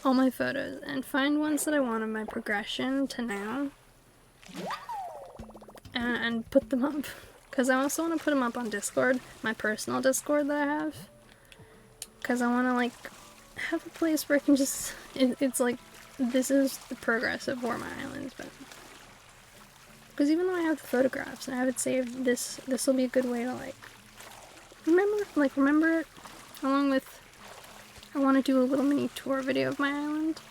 all my photos and find ones that I want of my progression to now and put them up. Because I also want to put them up on Discord, my personal Discord that I have. Because I want to, like, have a place where I can just, it's like, this is the progress of where my island's been. Because even though I have the photographs and I have it saved, this will be a good way to, like, remember it, along with, I want to do a little mini tour video of my island.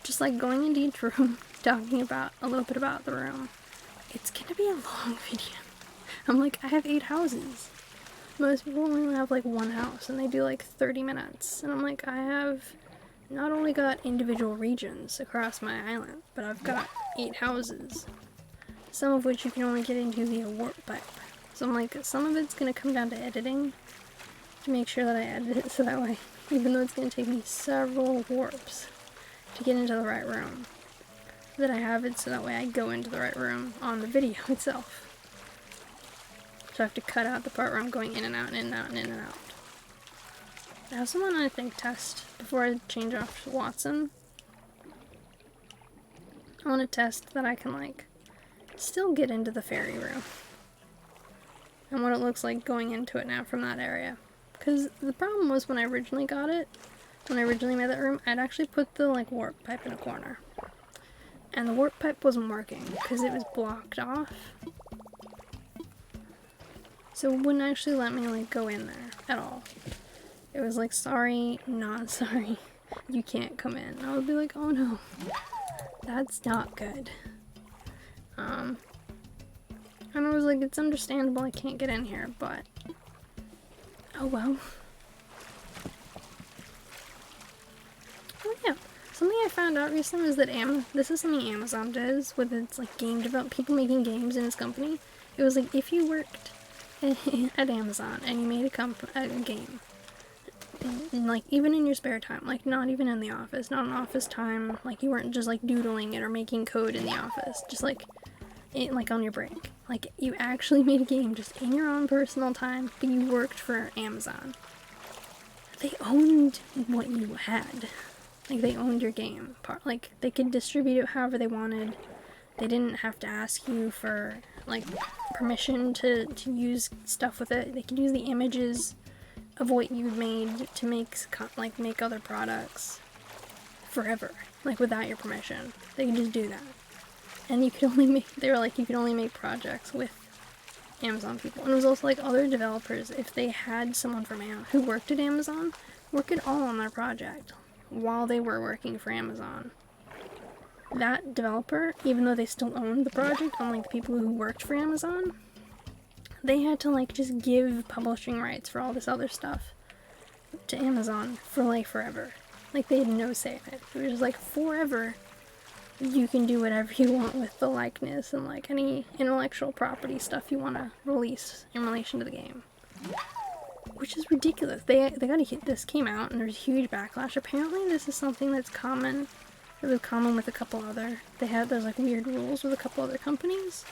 Just, like, going into each room, talking about, a little bit about the room. It's gonna be a long video. I'm like, I have 8 houses. Most people only have, like, 1 house, and they do, like, 30 minutes. And I'm like, I have not only got individual regions across my island, but I've got 8 houses. Some of which you can only get into via warp pipe. So I'm like, some of it's gonna come down to editing, to make sure that I edit it so that way, even though it's gonna take me several warps to get into the right room, that I have it so that way I go into the right room on the video itself. So I have to cut out the part where I'm going in and out and in and out and in and out. I also want to, I think, test, before I change off to Watson, I want to test that I can, like, still get into the fairy room. And what it looks like going into it now from that area. Because the problem was when I originally got it, when I originally made that room, I'd actually put the, like, warp pipe in a corner. And the warp pipe wasn't working because it was blocked off. So it wouldn't actually let me, like, go in there at all. It was like, sorry, not sorry, you can't come in. I would be like, oh no, that's not good. And I was like, it's understandable I can't get in here, but oh well. Oh yeah, something I found out recently was that this is something Amazon does with its, like, game people making games in its company. It was like, if you worked at Amazon and you made a game, and, like, even in your spare time, like, not even in the office, not in office time, like, you weren't just, like, doodling it or making code in the office, just, like, on your break. Like, you actually made a game just in your own personal time, but you worked for Amazon. They owned what you had. Like, they owned your game. Like, they could distribute it however they wanted. They didn't have to ask you for, like, permission to use stuff with it. They could use the images of what you made to make other products forever, like, without your permission. They could just do that. And you could only make, they were like, you could only make projects with Amazon people. And it was also like other developers, if they had someone from who worked at Amazon, work it all on their project while they were working for Amazon. That developer, even though they still owned the project, unlike the people who worked for Amazon, they had to, like, just give publishing rights for all this other stuff to Amazon for, like, forever. Like, they had no say in it. It was just like, forever, you can do whatever you want with the likeness and, like, any intellectual property stuff you want to release in relation to the game. Which is ridiculous. This came out and there's a huge backlash. Apparently this is something that's common. It was common with a couple other, there's, like, weird rules with a couple other companies.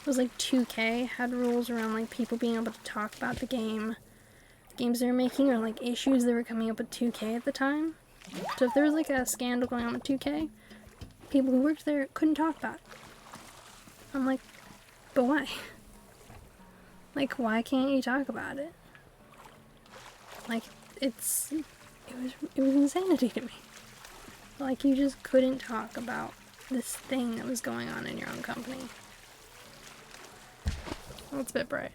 It was like 2K had rules around, like, people being able to talk about the games they were making, or, like, issues that were coming up with 2K at the time. So if there was, like, a scandal going on with 2K, people who worked there couldn't talk about it. I'm like, but why? Like, why can't you talk about it? Like, it was insanity to me. Like, you just couldn't talk about this thing that was going on in your own company. Well, it's a bit bright.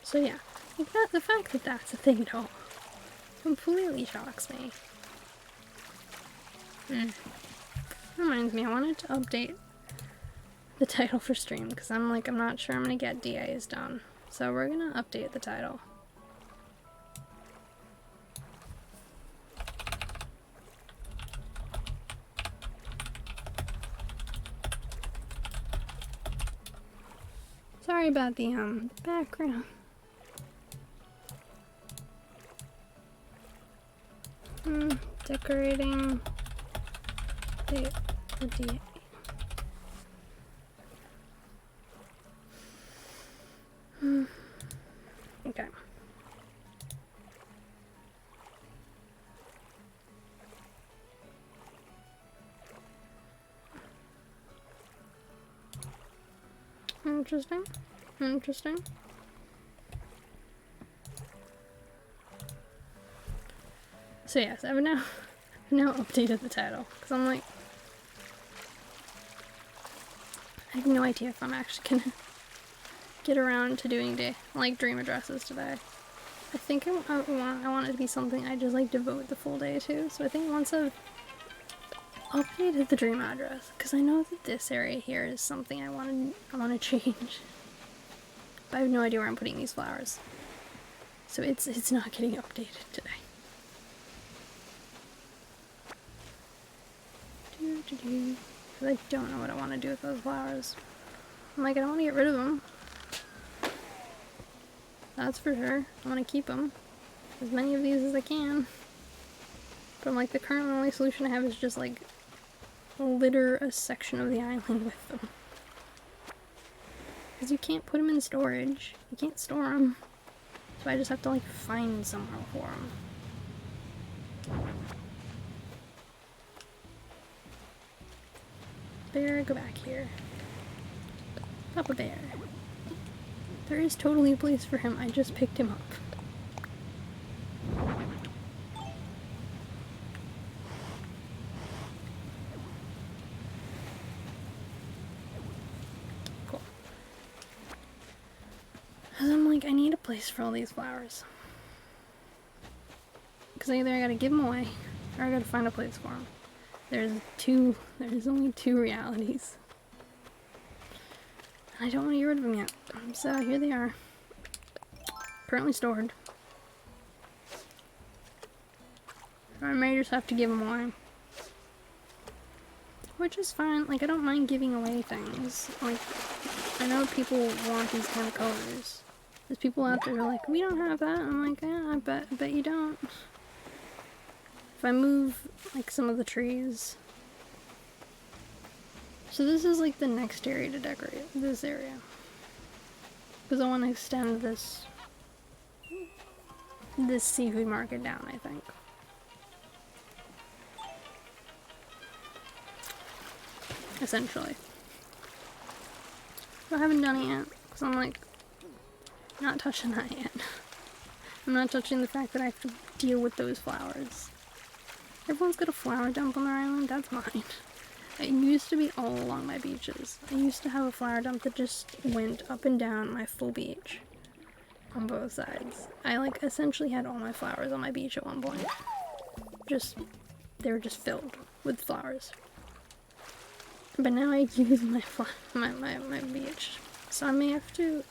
So yeah, like, the fact that that's a thing at all completely shocks me. Reminds me, I wanted to update the title for stream because I'm not sure I'm gonna get DAs done. So we're gonna update the title. Sorry about the background. Decorating the DA. Okay. Interesting. Interesting. So yes, I've now updated the title because I'm like, I have no idea if I'm actually gonna get around to doing dream addresses today. I think I want it to be something I just like devote the full day to. So I think once I've updated the dream address, because I know that this area here is something I want to change, but I have no idea where I'm putting these flowers. So it's not getting updated today. Because I don't know what I want to do with those flowers. I'm like, I don't want to get rid of them. That's for sure. I want to keep them. As many of these as I can. But I'm like, the current only solution I have is just like litter a section of the island with them. Because you can't put them in storage. You can't store them. So I just have to like find somewhere for them. Bear, go back here. Papa Bear. There is totally a place for him, I just picked him up. Cool. Because I'm like, I need a place for all these flowers. Because either I gotta give them away, or I gotta find a place for them. There's only two realities. I don't want to get rid of them yet. So here they are. Currently stored. I may just have to give them away. Which is fine. Like, I don't mind giving away things. Like, I know people want these kind of colors. There's people out there who are like, we don't have that. I'm like, yeah, I bet you don't. If I move, like, some of the trees. So this is, like, the next area to decorate. This area. Because I want to extend this seafood market down, I think. Essentially. But I haven't done it yet. Because I'm, like, not touching that yet. I'm not touching the fact that I have to deal with those flowers. Everyone's got a flower dump on their island, that's mine. It used to be all along my beaches. I used to have a flower dump that just went up and down my full beach. On both sides. I, like, essentially had all my flowers on my beach at one point. They were just filled with flowers. But now I use my beach. So I may have to...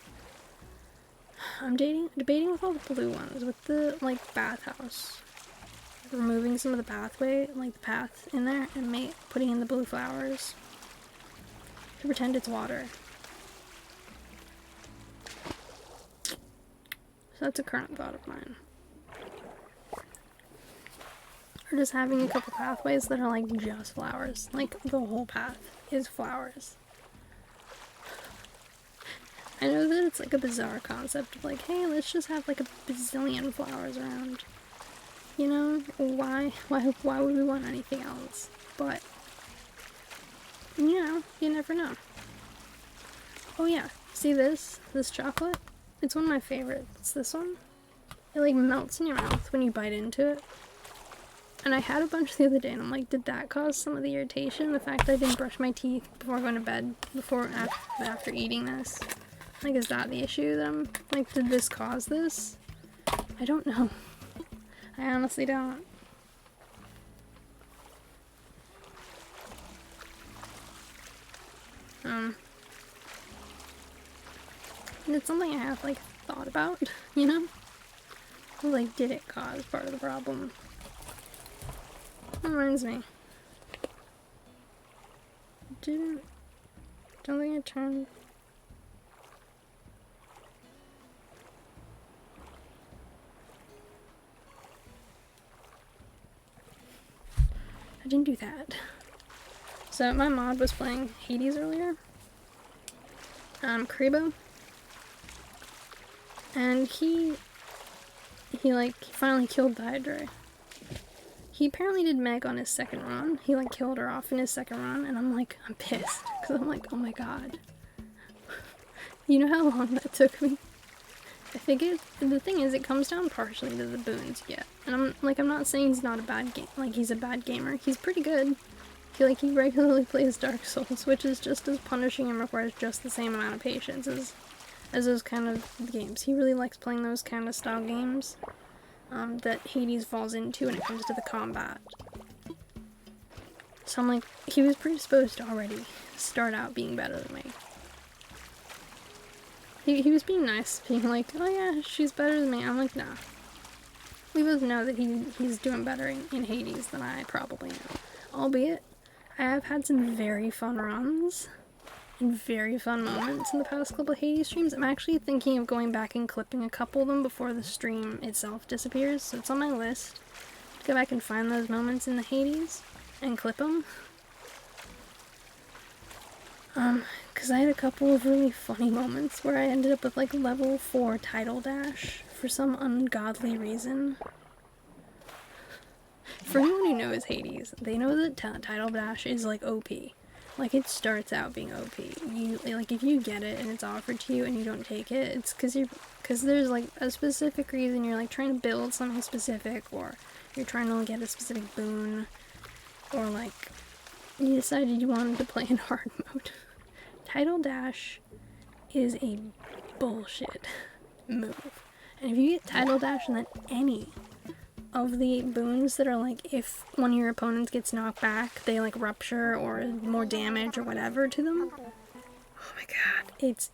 I'm debating with all the blue ones, with the, like, bathhouse. Removing some of the pathway, like the path in there, and putting in the blue flowers to pretend it's water. So that's a current thought of mine. Or just having a couple pathways that are like just flowers. Like the whole path is flowers. I know that it's like a bizarre concept of like, hey, let's just have like a bazillion flowers around. You know, why would we want anything else? But, you know, you never know. Oh yeah, see this chocolate? It's one of my favorites, this one. It like melts in your mouth when you bite into it. And I had a bunch the other day and I'm like, did that cause some of the irritation? The fact that I didn't brush my teeth before going to bed, after eating this? Like, is that the issue that I'm, like, did this cause this? I don't know. I honestly don't. It's something I have, like, thought about, you know? Like, did it cause part of the problem? That reminds me. Don't think I turned... I didn't do that. So my mod was playing Hades earlier. Kribo. And he finally killed the Hydra. He apparently did Meg on his second run. He like killed her off in his second run, and I'm pissed. Because I'm like, oh my god. You know how long that took me? I think the thing is, it comes down partially to the boons you get. And I'm not saying he's not a bad game, like he's a bad gamer. He's pretty good. He regularly plays Dark Souls, which is just as punishing and requires just the same amount of patience as those kind of games. He really likes playing those kind of style games that Hades falls into when it comes to the combat. So I'm like, he was predisposed to already start out being better than me. He was being nice, being like, oh yeah, she's better than me. I'm like, nah. We both know that he's doing better in Hades than I probably am. Albeit, I have had some very fun runs and very fun moments in the past couple of Hades streams. I'm actually thinking of going back and clipping a couple of them before the stream itself disappears, so it's on my list to go back and find those moments in the Hades and clip them. Because I had a couple of really funny moments where I ended up with like level 4 title dash for some ungodly reason. For anyone who knows Hades, they know that title dash is like OP. Like, it starts out being OP. Like, if you get it and it's offered to you and you don't take it, it's because there's like a specific reason. You're like trying to build something specific, or you're trying to get a specific boon, or like you decided you wanted to play in hard mode. Title dash is a bullshit move. And if you get title dash and then any of the boons that are like, if one of your opponents gets knocked back, they like rupture or more damage or whatever to them. Oh my god, it's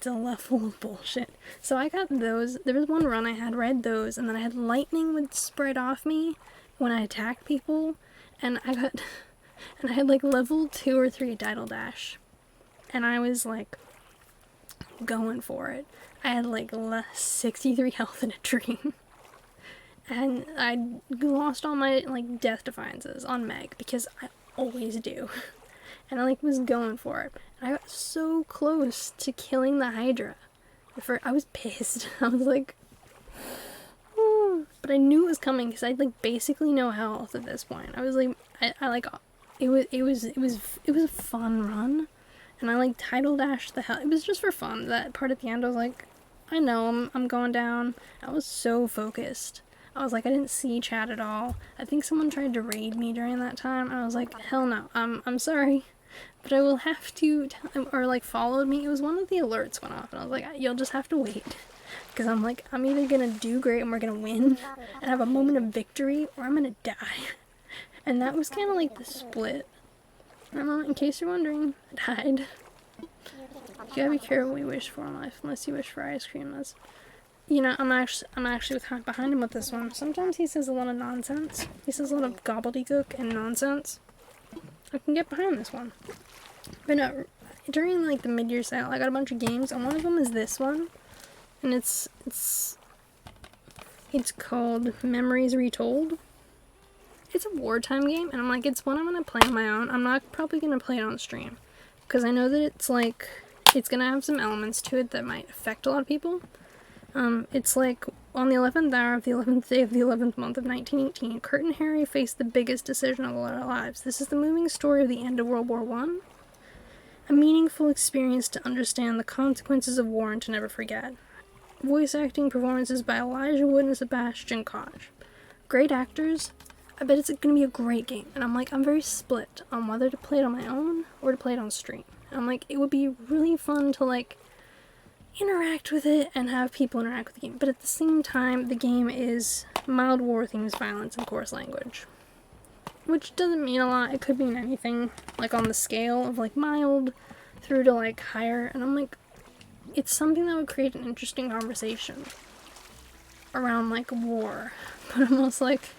a level of bullshit. So I got those. There was one run I had where I had those, and then I had lightning would spread off me when I attacked people, and I had like level 2 or 3 title dash, and I was like going for it. I had like 63 health in a dream. And I lost all my, like, death defiances on Meg, because I always do. And I, like, was going for it. And I got so close to killing the Hydra. I was pissed. I was like, oh. But I knew it was coming, because I, like, basically no health at this point. I was like, it was a fun run. And I, like, title dashed the hell. It was just for fun. That part at the end, I was like, I know, I'm going down. I was so focused. I was like, I didn't see chat at all. I think someone tried to raid me during that time, and I was like, hell no, I'm sorry, but I will have to, or like followed me. It was one of the alerts went off, and I was like, you'll just have to wait, because I'm like, I'm either gonna do great and we're gonna win and have a moment of victory, or I'm gonna die. And that was kind of like the split. In case you're wondering, I died. You gotta be careful what you wish for in life, unless you wish for ice cream. That's, you know, I'm actually behind him with this one. Sometimes he says a lot of nonsense. He says a lot of gobbledygook and nonsense. I can get behind this one. But no, during like the mid-year sale, I got a bunch of games, and one of them is this one, and it's called Memories Retold. It's a wartime game, and I'm like, it's one I'm gonna play on my own. I'm not probably gonna play it on stream, because I know that it's like, it's gonna have some elements to it that might affect a lot of people. It's like, on the 11th hour of the 11th day of the 11th month of 1918, Kurt and Harry faced the biggest decision of their lives. This is the moving story of the end of World War I. A meaningful experience to understand the consequences of war and to never forget. Voice acting performances by Elijah Wood and Sebastian Koch. Great actors. I bet it's going to be a great game. And I'm like, I'm very split on whether to play it on my own or to play it on stream. And I'm like, it would be really fun to like, interact with it and have people interact with the game. But at the same time, the game is mild war themes, violence, and coarse language. Which doesn't mean a lot. It could mean anything, like on the scale of like mild through to like higher. And I'm like, it's something that would create an interesting conversation around like war. But I'm also like,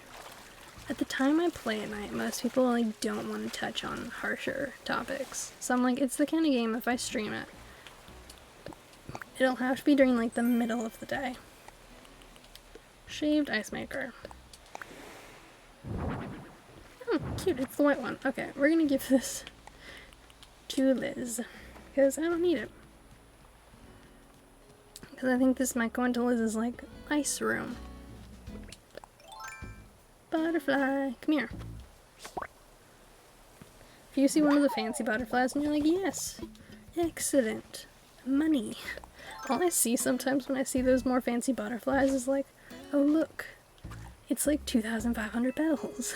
at the time I play at night, most people like don't want to touch on harsher topics. So I'm like, it's the kind of game, if I stream it, it'll have to be during like the middle of the day. Shaved ice maker. Oh, cute, it's the white one. Okay, we're gonna give this to Liz, because I don't need it. Because I think this might go into Liz's like ice room. Butterfly, come here. If you see one of the fancy butterflies and you're like, yes, excellent, money. All I see sometimes when I see those more fancy butterflies is like, oh look, it's like 2,500 bells.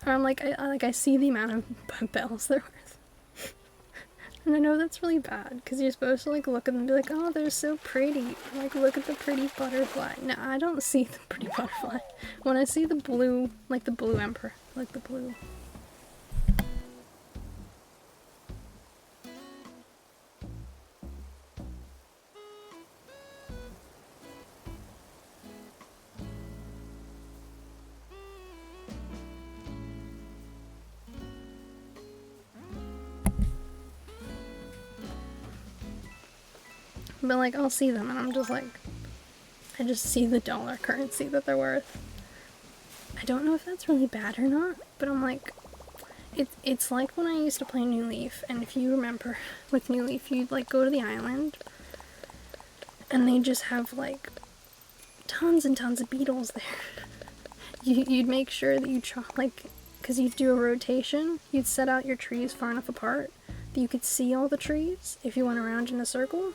Or I'm like, I see the amount of bells they're worth. And I know that's really bad, because you're supposed to like look at them and be like, oh, they're so pretty. Like, look at the pretty butterfly. No, I don't see the pretty butterfly. When I see the blue, like the blue emperor, like the blue. But like, I'll see them and I'm just like, I just see the dollar currency that they're worth. I don't know if that's really bad or not, but I'm like, it's like when I used to play New Leaf, and if you remember with New Leaf, you'd like go to the island and they just have like tons and tons of beetles there. You'd make sure that you like, because you'd do a rotation, you'd set out your trees far enough apart that you could see all the trees if you went around in a circle.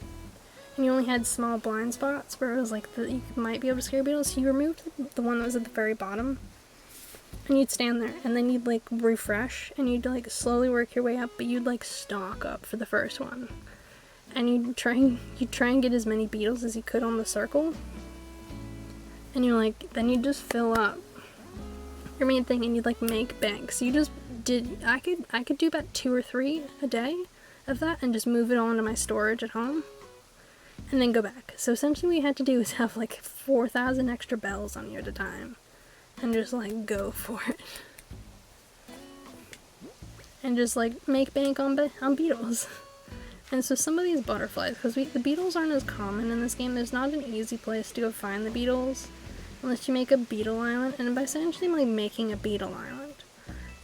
And you only had small blind spots where it was like you might be able to scare beetles, so you removed the one that was at the very bottom. And you'd stand there, and then you'd like refresh, and you'd like slowly work your way up, but you'd like stalk up for the first one. And you'd try and get as many beetles as you could on the circle. And you're like, then you'd just fill up your main thing, and you'd like make banks. You just did, I could do about 2 or 3 a day of that, and just move it all into my storage at home. And then go back. So essentially what you had to do is have like 4,000 extra bells on you at a time. And just like go for it. And just like make bank on beetles. And so some of these butterflies, because the beetles aren't as common in this game, there's not an easy place to go find the beetles. Unless you make a beetle island. And by essentially like making a beetle island,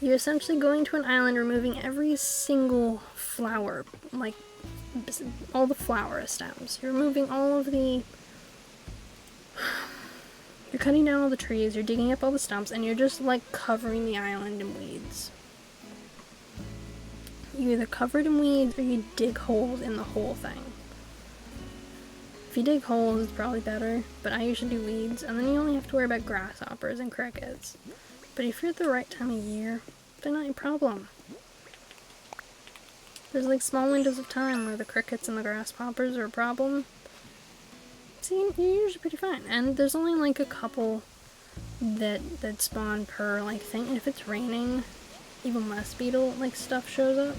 you're essentially going to an island, removing every single flower, like all the flower stems. You're removing all of the... You're cutting down all the trees, you're digging up all the stumps, and you're just like covering the island in weeds. You either cover it in weeds or you dig holes in the whole thing. If you dig holes, it's probably better, but I usually do weeds, and then you only have to worry about grasshoppers and crickets. But if you're at the right time of year, they're not a problem. There's like small windows of time where the crickets and the grasshoppers are a problem. See, you're usually pretty fine. And there's only like a couple that spawn per like thing. And if it's raining, even less beetle like stuff shows up.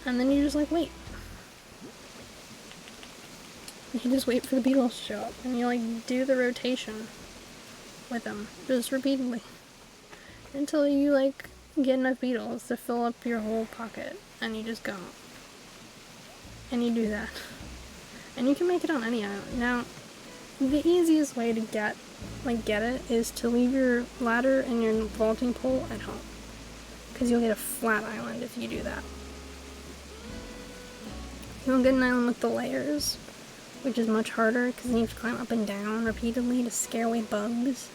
And then you just like wait. You just wait for the beetles to show up. And you like do the rotation with them. Just repeatedly. Until you like get enough beetles to fill up your whole pocket, and you just go. And you do that. And you can make it on any island. Now, the easiest way to get it is to leave your ladder and your vaulting pole at home. Because you'll get a flat island if you do that. You won't get an island with the layers, which is much harder because you have to climb up and down repeatedly to scare away bugs.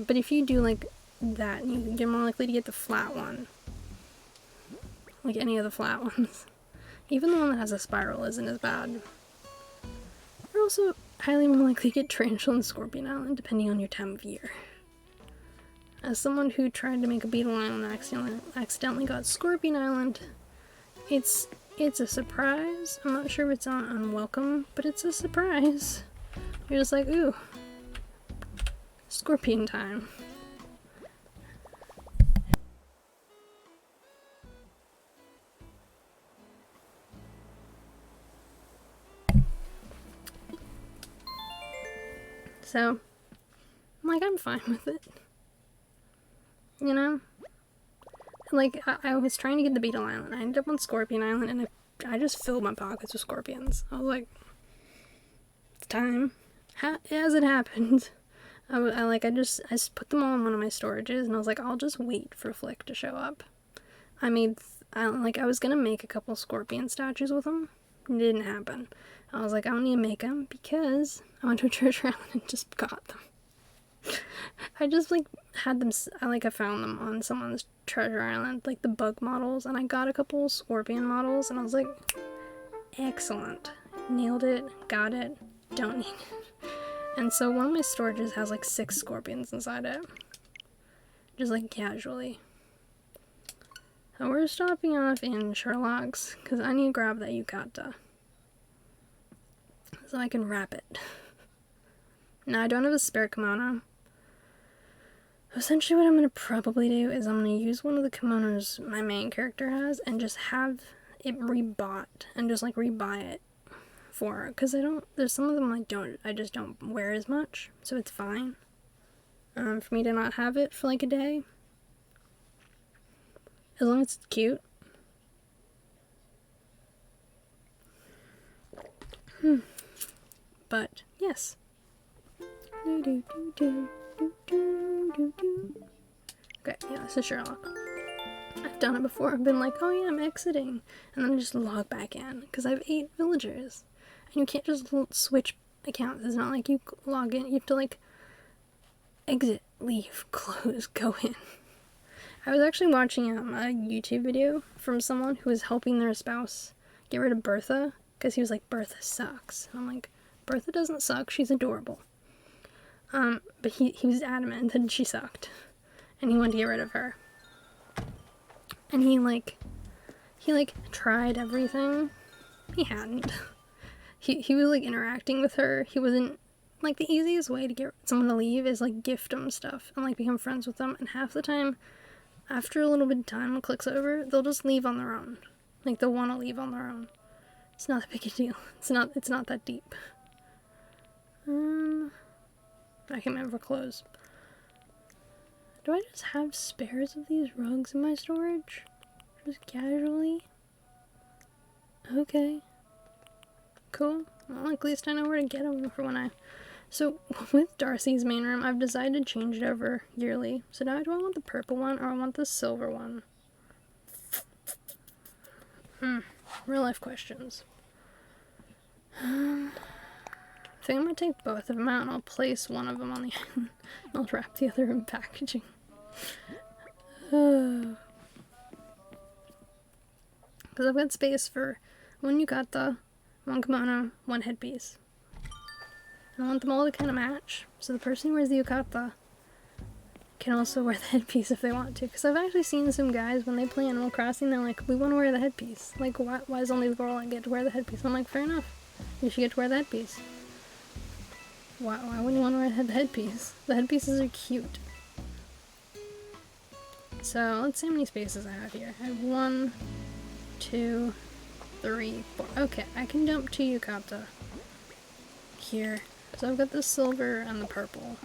But if you do like that, you're more likely to get the flat one. Like any of the flat ones. Even the one that has a spiral isn't as bad. You're also highly more likely to get Tarantula and Scorpion Island, depending on your time of year. As someone who tried to make a Beetle Island and accidentally got Scorpion Island, it's a surprise. I'm not sure if it's unwelcome, but it's a surprise. You're just like, ooh, scorpion time. So, like, I'm fine with it. You know? Like, I was trying to get the Beetle Island. I ended up on Scorpion Island, and I just filled my pockets with scorpions. I was like, it's time. As it happened, I just put them all in one of my storages, and I was like, I'll just wait for Flick to show up. I was gonna make a couple scorpion statues with them. It didn't happen. I was like, I don't need to make them because I went to a treasure island and just got them. I just had them, I found them on someone's treasure island, like the bug models, and I got a couple scorpion models, and I was like, excellent. Nailed it, got it, don't need it. And so one of my storages has 6 scorpions inside it. Just casually. So we're stopping off in Sherlock's, because I need to grab that yukata. So I can wrap it. Now I don't have a spare kimono. Essentially what I'm going to probably do is I'm going to use one of the kimonos my main character has and just have it rebought and just rebuy it for her. Because there's some of them I just don't wear as much, so it's fine. For me to not have it for a day. As long as it's cute. But, yes. Okay, yeah, this is Sherlock. I've done it before. I've been like, oh yeah, I'm exiting. And then I just log back in. Because I have 8 villagers. And you can't just switch accounts. It's not like you log in. You have to exit, leave, close, go in. I was actually watching a YouTube video from someone who was helping their spouse get rid of Bertha. Because he was like, Bertha sucks. And I'm like, Bertha doesn't suck. She's adorable. But he was adamant that she sucked. And he wanted to get rid of her. And he tried everything. He hadn't. He was interacting with her. He wasn't, the easiest way to get someone to leave is gift them stuff and become friends with them. And half the time, after a little bit of time and clicks over, they'll just leave on their own. They'll want to leave on their own. It's not that big a deal. It's not that deep. I can't remember clothes. Do I just have spares of these rugs in my storage? Just casually? Okay. Cool. Well, at least I know where to get them for when I... So, with Darcy's main room, I've decided to change it over yearly. So now do I want the purple one or I want the silver one? Real life questions. I think I'm going to take both of them out and I'll place one of them on the island. I'll wrap the other in packaging. Because I've got space for one yukata, one kimono, one headpiece. And I want them all to kind of match. So the person who wears the yukata can also wear the headpiece if they want to. Because I've actually seen some guys when they play Animal Crossing, they're like, we want to wear the headpiece. Why is only the girl I get to wear the headpiece? I'm like, fair enough. You should get to wear the headpiece. Why wouldn't you want to wear the headpiece? The headpieces are cute. So, let's see how many spaces I have here. I have 1, 2, 3, 4. Okay, I can dump 2 yukata here. So I've got the silver and the purple.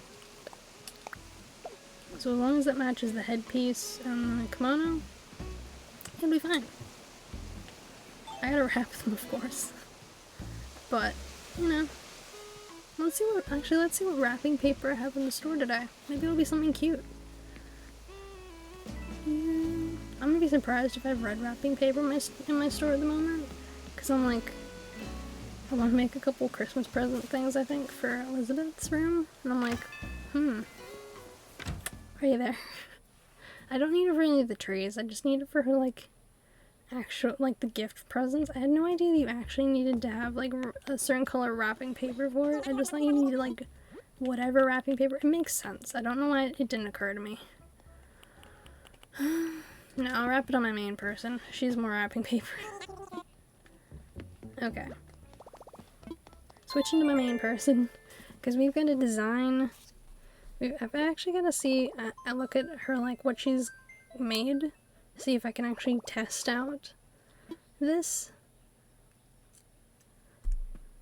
So as long as it matches the headpiece and the kimono, it'll be fine. I gotta wrap them, of course. But, let's see what wrapping paper I have in the store today. Maybe it'll be something cute. I'm gonna be surprised if I have red wrapping paper in my store at the moment. Because I'm I want to make a couple Christmas present things, I think, for Elizabeth's room. And I'm like, are you there? I don't need it for any of the trees. I just need it for her, actual, the gift presents. I had no idea that you actually needed to have, a certain color wrapping paper for it. I just thought you needed, whatever wrapping paper. It makes sense. I don't know why it didn't occur to me. No, I'll wrap it on my main person. She's more wrapping paper. Okay. Switching to my main person. Because we've got to design... I've actually got to see... I look at her, like, what she's made. See if I can actually test out this.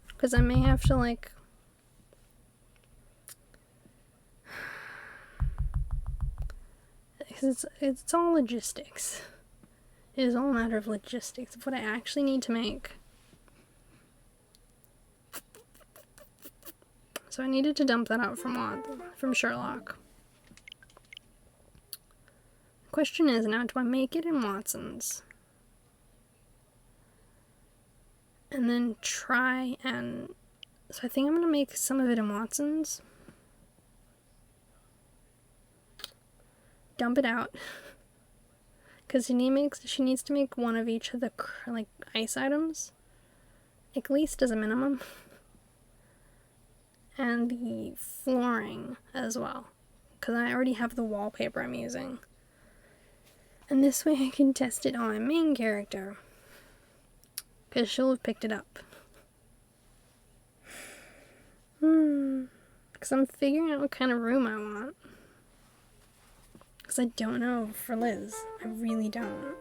Because I may have to, like... Because it's all logistics. It is all a matter of logistics of what I actually need to make. So I needed to dump that out from Sherlock. The question is now, do I make it in Watson's? And then try and... So I think I'm going to make some of it in Watson's. Dump it out. Because she needs to make one of each of the, like, ice items. At least as a minimum. And the flooring as well. Because I already have the wallpaper I'm using. And this way I can test it on my main character. Because she'll have picked it up. Because I'm figuring out what kind of room I want. Because I don't know for Liz. I really don't.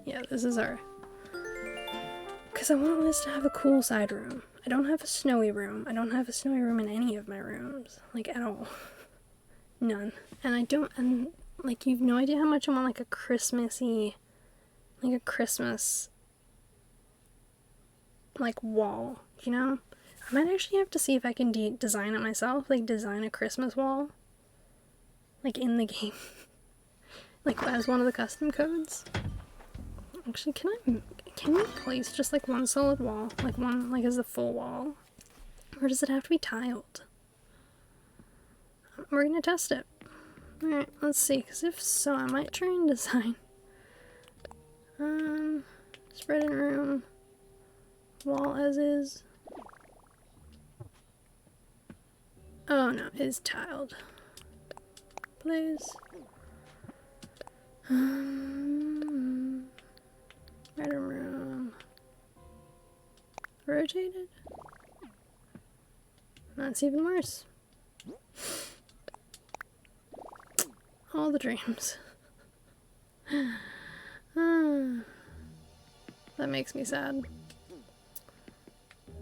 Yeah, this is our... Because I want Liz to have a cool side room. I don't have a snowy room. I don't have a snowy room in any of my rooms. Like, at all. None. And like, you've no idea how much I want, like, a Christmassy... Like, a Christmas... Like, wall. You know? I might actually have to see if I can design it myself. Like, design a Christmas wall. Like, in the game. Like, as one of the custom codes. Actually, can we place just, like, one solid wall? Like, one, like, as a full wall? Or does it have to be tiled? We're gonna test it. Alright, let's see. Because if so, I might try and design. Spread in room. Wall as is. Oh, no, it is tiled. Please. Random room. Rotated? That's even worse. All the dreams. That makes me sad.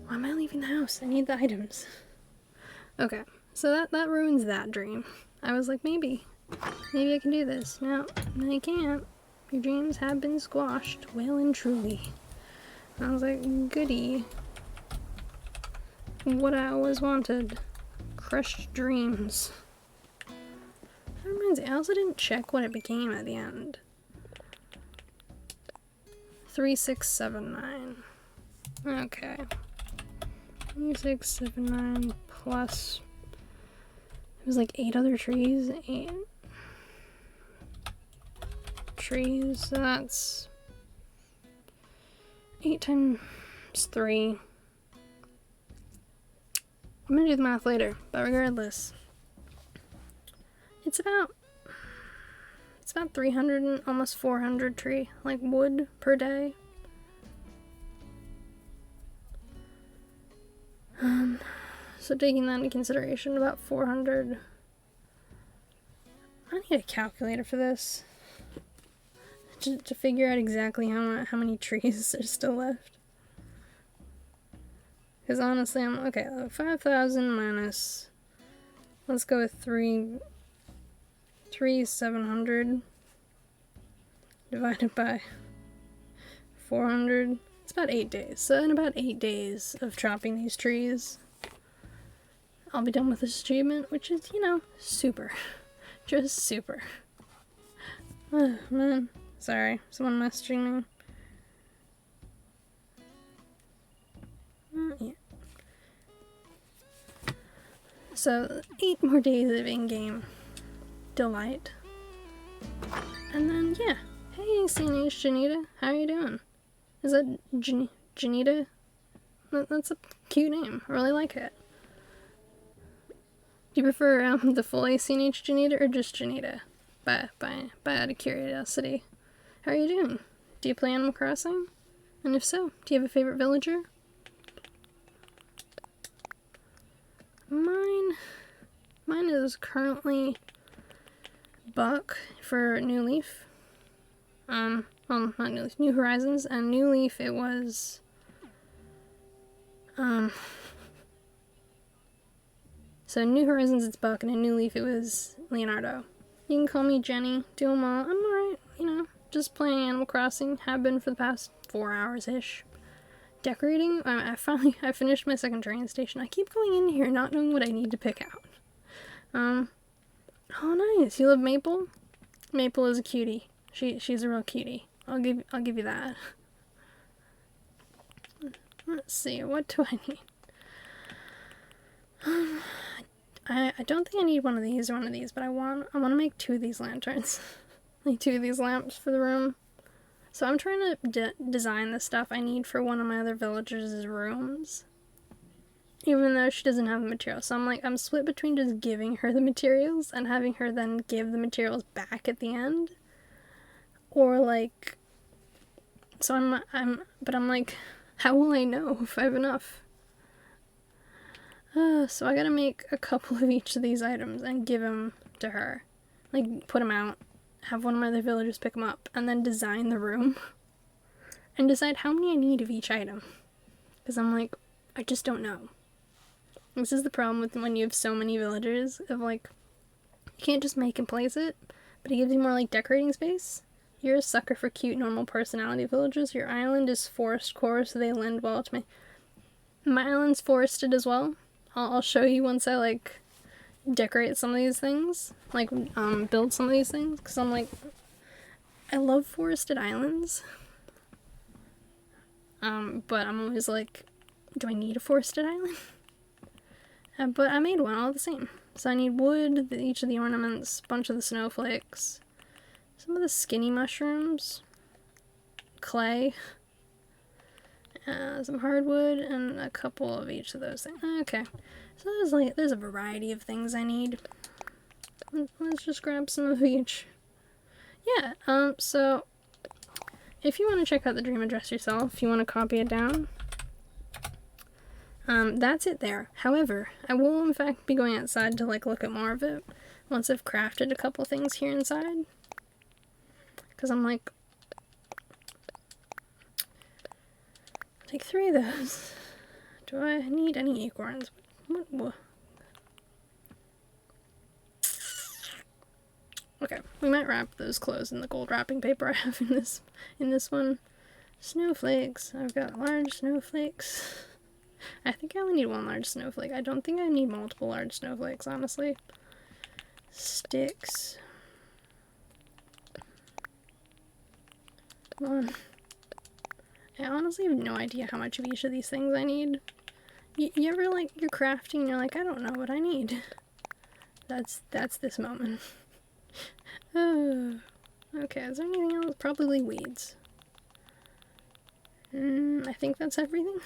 Why am I leaving the house? I need the items. Okay, so that ruins that dream. I was like, maybe I can do this. No, I can't. Your dreams have been squashed, well and truly. I was like, goody. What I always wanted. Crushed dreams. That reminds me, I also didn't check what it became at the end. 3679. Okay. 3679 plus... It was like 8 other trees. 8 trees, so that's 8 times 3. I'm gonna do the math later, but regardless, it's about 300 and almost 400 tree, like, wood per day. So taking that into consideration, about 400. I need a calculator for this. To figure out exactly how many trees are still left. Because honestly, okay, 5,000 minus, let's go with 3,700 divided by 400. It's about 8 days. So in about 8 days of chopping these trees, I'll be done with this achievement, which is, you know, super. Just super. Oh, man. Sorry, someone messaging me. Yeah. So, 8 more days of in-game delight. And then, yeah. Hey, ACNH Janita, how are you doing? Is that Janita? That's a cute name. I really like it. Do you prefer the full ACNH Janita or just Janita? out of curiosity. How are you doing? Do you play Animal Crossing? And if so, do you have a favorite villager? Mine is currently Buck for New Leaf. Well, not New Leaf, New Horizons, and New Leaf it was, so New Horizons it's Buck, and in New Leaf it was Leonardo. You can call me Jenny, doing well, I'm alright, you know, just playing Animal Crossing, have been for the past 4 hours-ish. Decorating, I finished my second train station. I keep going in here not knowing what I need to pick out. Oh nice, you love Maple? Maple is a cutie. She's a real cutie. I'll give you that. Let's see, what do I need? I don't think I need one of these or one of these, but I want to make 2 of these lanterns. Like 2 of these lamps for the room. So I'm trying to design the stuff I need for one of my other villagers' rooms. Even though she doesn't have the materials. So I'm split between just giving her the materials and having her then give the materials back at the end. Or like, so I'm like, how will I know if I have enough? So I gotta make a couple of each of these items and give them to her. Like, put them out, have one of my other villagers pick them up, and then design the room. And decide how many I need of each item. Because I'm like, I just don't know. This is the problem with when you have so many villagers, of like, you can't just make and place it, but it gives you more like decorating space. You're a sucker for cute, normal personality villagers. Your island is forest core, so they lend well to me. My island's forested as well. I'll show you once I, like, decorate some of these things. Like, build some of these things. Because I'm like, I love forested islands. But I'm always like, do I need a forested island? But I made one all the same. So I need wood, each of the ornaments, a bunch of the snowflakes, some of the skinny mushrooms, clay, some hardwood, and a couple of each of those things. Okay, so there's a variety of things I need. Let's just grab some of each. Yeah, so if you want to check out the dream address yourself, if you want to copy it down, that's it there. However, I will in fact be going outside to like look at more of it once I've crafted a couple things here inside. Because I'm like, take 3 of those. Do I need any acorns? What? Okay, we might wrap those clothes in the gold wrapping paper I have in this one. Snowflakes. I've got large snowflakes. I think I only need 1 large snowflake. I don't think I need multiple large snowflakes, honestly. Sticks. 1. I honestly have no idea how much of each of these things I need. You ever, like, you're crafting and you're like, I don't know what I need. That's this moment. Okay, is there anything else? Probably weeds. I think that's everything.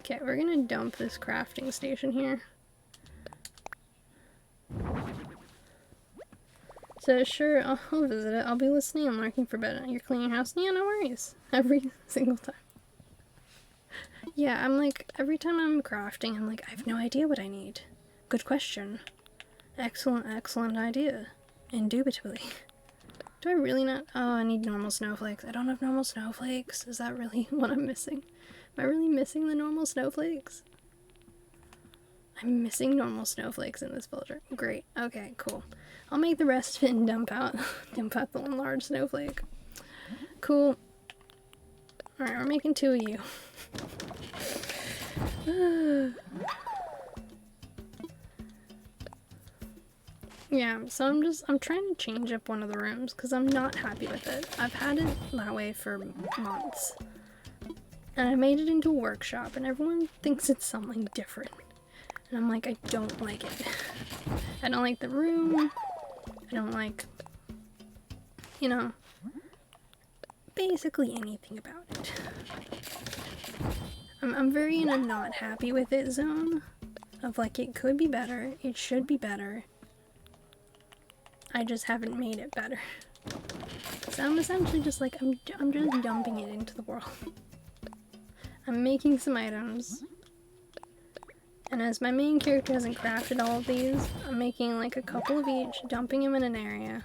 Okay, we're gonna dump this crafting station here. So sure, I'll visit it. I'll be listening and lurking for bed. You're cleaning your house? Yeah, no worries. Every single time. Yeah, I'm like, every time I'm crafting, I'm like, I have no idea what I need. Good question. Excellent idea. Indubitably. Do I really not? Oh, I need normal snowflakes. I don't have normal snowflakes. Is that really what I'm missing? Am I really missing the normal snowflakes? I'm missing normal snowflakes in this villager. Great. Okay, cool. I'll make the rest of it and dump out the 1 large snowflake. Cool. Alright, we're making 2 of you. Yeah, so I'm trying to change up one of the rooms because I'm not happy with it. I've had it that way for months. And I made it into a workshop and everyone thinks it's something different. And I'm like, I don't like it. I don't like the room. I don't like, you know, basically anything about it. I'm very in a not happy with it zone of like, it could be better, it should be better. I just haven't made it better. So I'm essentially just like, I'm just dumping it into the world. I'm making some items. And as my main character hasn't crafted all of these, I'm making like a couple of each, dumping them in an area.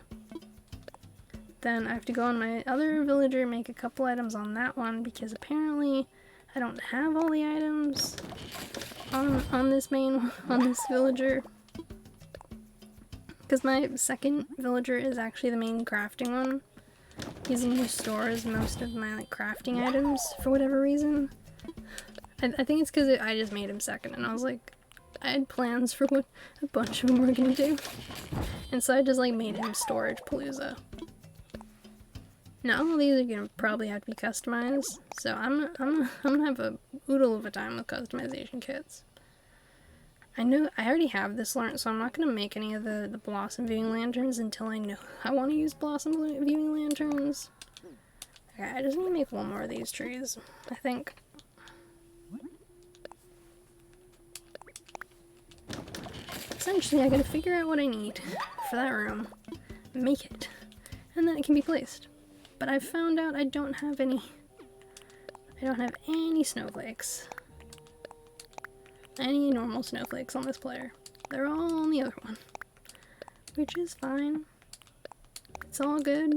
Then I have to go on my other villager, make a couple items on that one, because apparently I don't have all the items on this villager. Because my second villager is actually the main crafting one. He's the one who stores most of my like crafting items for whatever reason. I think it's because I just made him second, and I was like, I had plans for what a bunch of them were gonna do, and so I just like made him storage palooza. Now all these are gonna probably have to be customized, so I'm gonna have a oodle of a time with customization kits. I know I already have this learned, so I'm not gonna make any of the blossom viewing lanterns until I know I want to use blossom viewing lanterns. Okay, I just need to make one more of these trees, I think. Essentially, I gotta figure out what I need for that room, make it, and then it can be placed. But I've found out I don't have any snowflakes. Any normal snowflakes on this player. They're all on the other one. Which is fine. It's all good.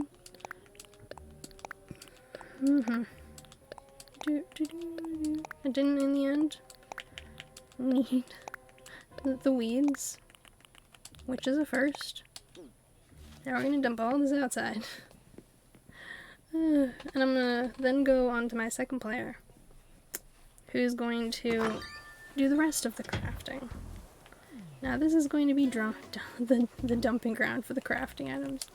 I didn't in the end need the weeds, which is a first. Now we're gonna dump all this outside. And I'm gonna then go on to my second player, who's going to do the rest of the crafting. Now this is going to be the dumping ground for the crafting items.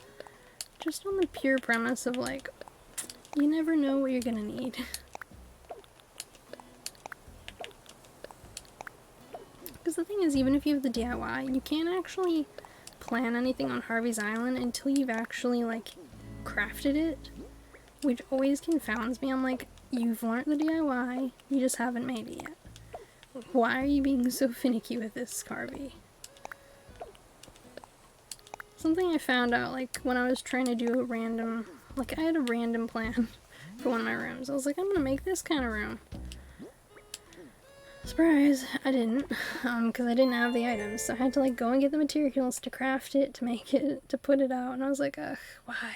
Just on the pure premise of like, you never know what you're gonna need. Because the thing is, even if you have the DIY, you can't actually plan anything on Harvey's Island until you've actually, like, crafted it. Which always confounds me. I'm like, you've learned the DIY, you just haven't made it yet. Why are you being so finicky with this, Harvey? Something I found out, like, when I was trying to do a random, like, I had a random plan for one of my rooms. I was like, I'm gonna make this kind of room. Surprise, I didn't, because I didn't have the items, so I had to like go and get the materials to craft it, to make it, to put it out, and I was like, ugh, why?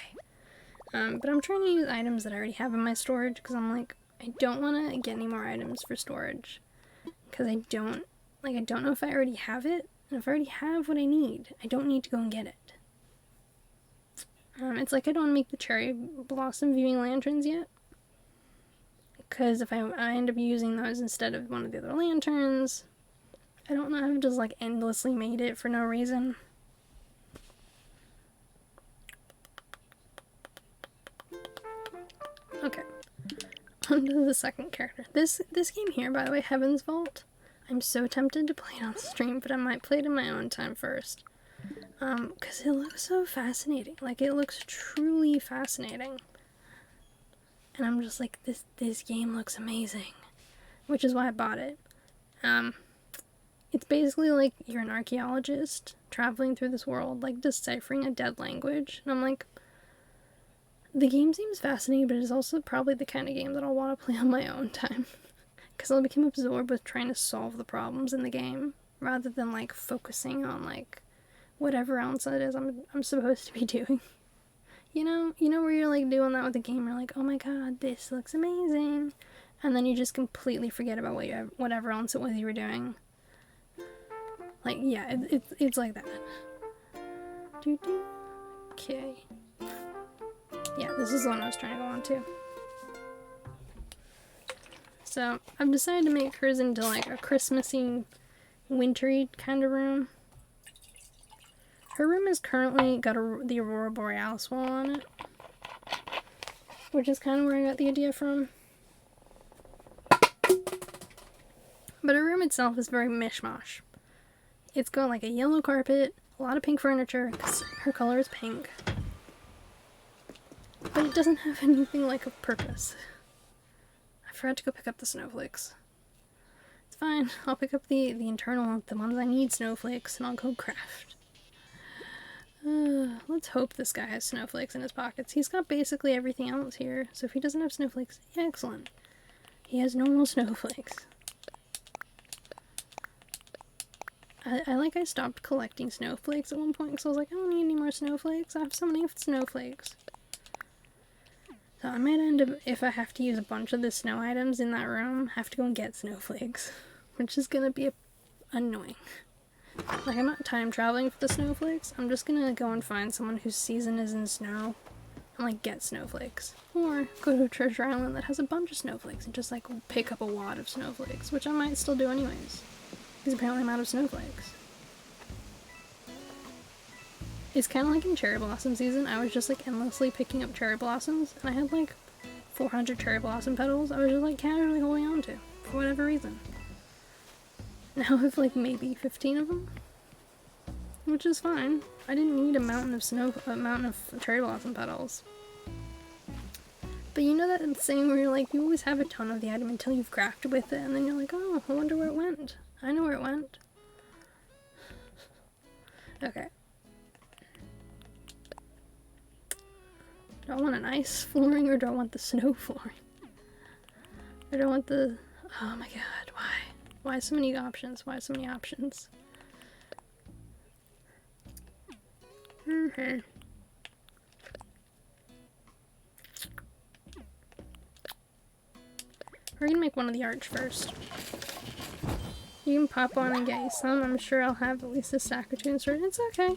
But I'm trying to use items that I already have in my storage, because I'm like, I don't want to get any more items for storage, because I don't know if I already have it, and if I already have what I need, I don't need to go and get it. It's like I don't want to make the cherry blossom viewing lanterns yet. Because if I end up using those instead of one of the other lanterns, I don't know, I've just like endlessly made it for no reason. Okay, on to the second character. This game here, by the way, Heaven's Vault, I'm so tempted to play it on stream, but I might play it in my own time first. Because it looks so fascinating. Like, it looks truly fascinating. And I'm just like, this game looks amazing. Which is why I bought it. It's basically like you're an archaeologist traveling through this world, like deciphering a dead language. And I'm like, the game seems fascinating, but it's also probably the kind of game that I'll want to play on my own time. Because I'll become absorbed with trying to solve the problems in the game, rather than like focusing on like whatever else it is I'm supposed to be doing. You know where you're like doing that with the game, you're like, oh my god, this looks amazing, and then you just completely forget about whatever else it was you were doing. Like, yeah, it's like that. Okay. Yeah, this is the one I was trying to go on to. So, I've decided to make hers into like a Christmassy, wintry kind of room. Her room has currently got the Aurora Borealis wall on it, which is kind of where I got the idea from. But her room itself is very mishmash. It's got like a yellow carpet, a lot of pink furniture, because her color is pink. But it doesn't have anything like a purpose. I forgot to go pick up the snowflakes. It's fine, I'll pick up the internal, the ones I need snowflakes, and I'll go craft. Let's hope this guy has snowflakes in his pockets. He's got basically everything else here, so if he doesn't have snowflakes, excellent. He has normal snowflakes. I stopped collecting snowflakes at one point because I was like, I don't need any more snowflakes. I have so many snowflakes. So I might end up, if I have to use a bunch of the snow items in that room, have to go and get snowflakes, which is gonna be annoying. Like, I'm not time traveling for the snowflakes. I'm just gonna go and find someone whose season is in snow and, like, get snowflakes. Or go to a treasure island that has a bunch of snowflakes and just, like, pick up a wad of snowflakes, which I might still do anyways. Because apparently I'm out of snowflakes. It's kind of like in cherry blossom season. I was just, like, endlessly picking up cherry blossoms, and I had, like, 400 cherry blossom petals I was just, like, casually holding on to, for whatever reason. Now I have, like, maybe 15 of them, which is fine. I didn't need a mountain of cherry blossom petals. But you know that saying where you're like, you always have a ton of the item until you've crafted with it, and then you're like, oh, I wonder where it went. I know where it went. Okay. Do I want an ice flooring, or do I want the snow flooring? Or do I want the... Oh my god, why? Why so many options? Why so many options? We're gonna make one of the arch first. You can pop on and get you some. I'm sure I'll have at least a stack or two inserted. It's okay.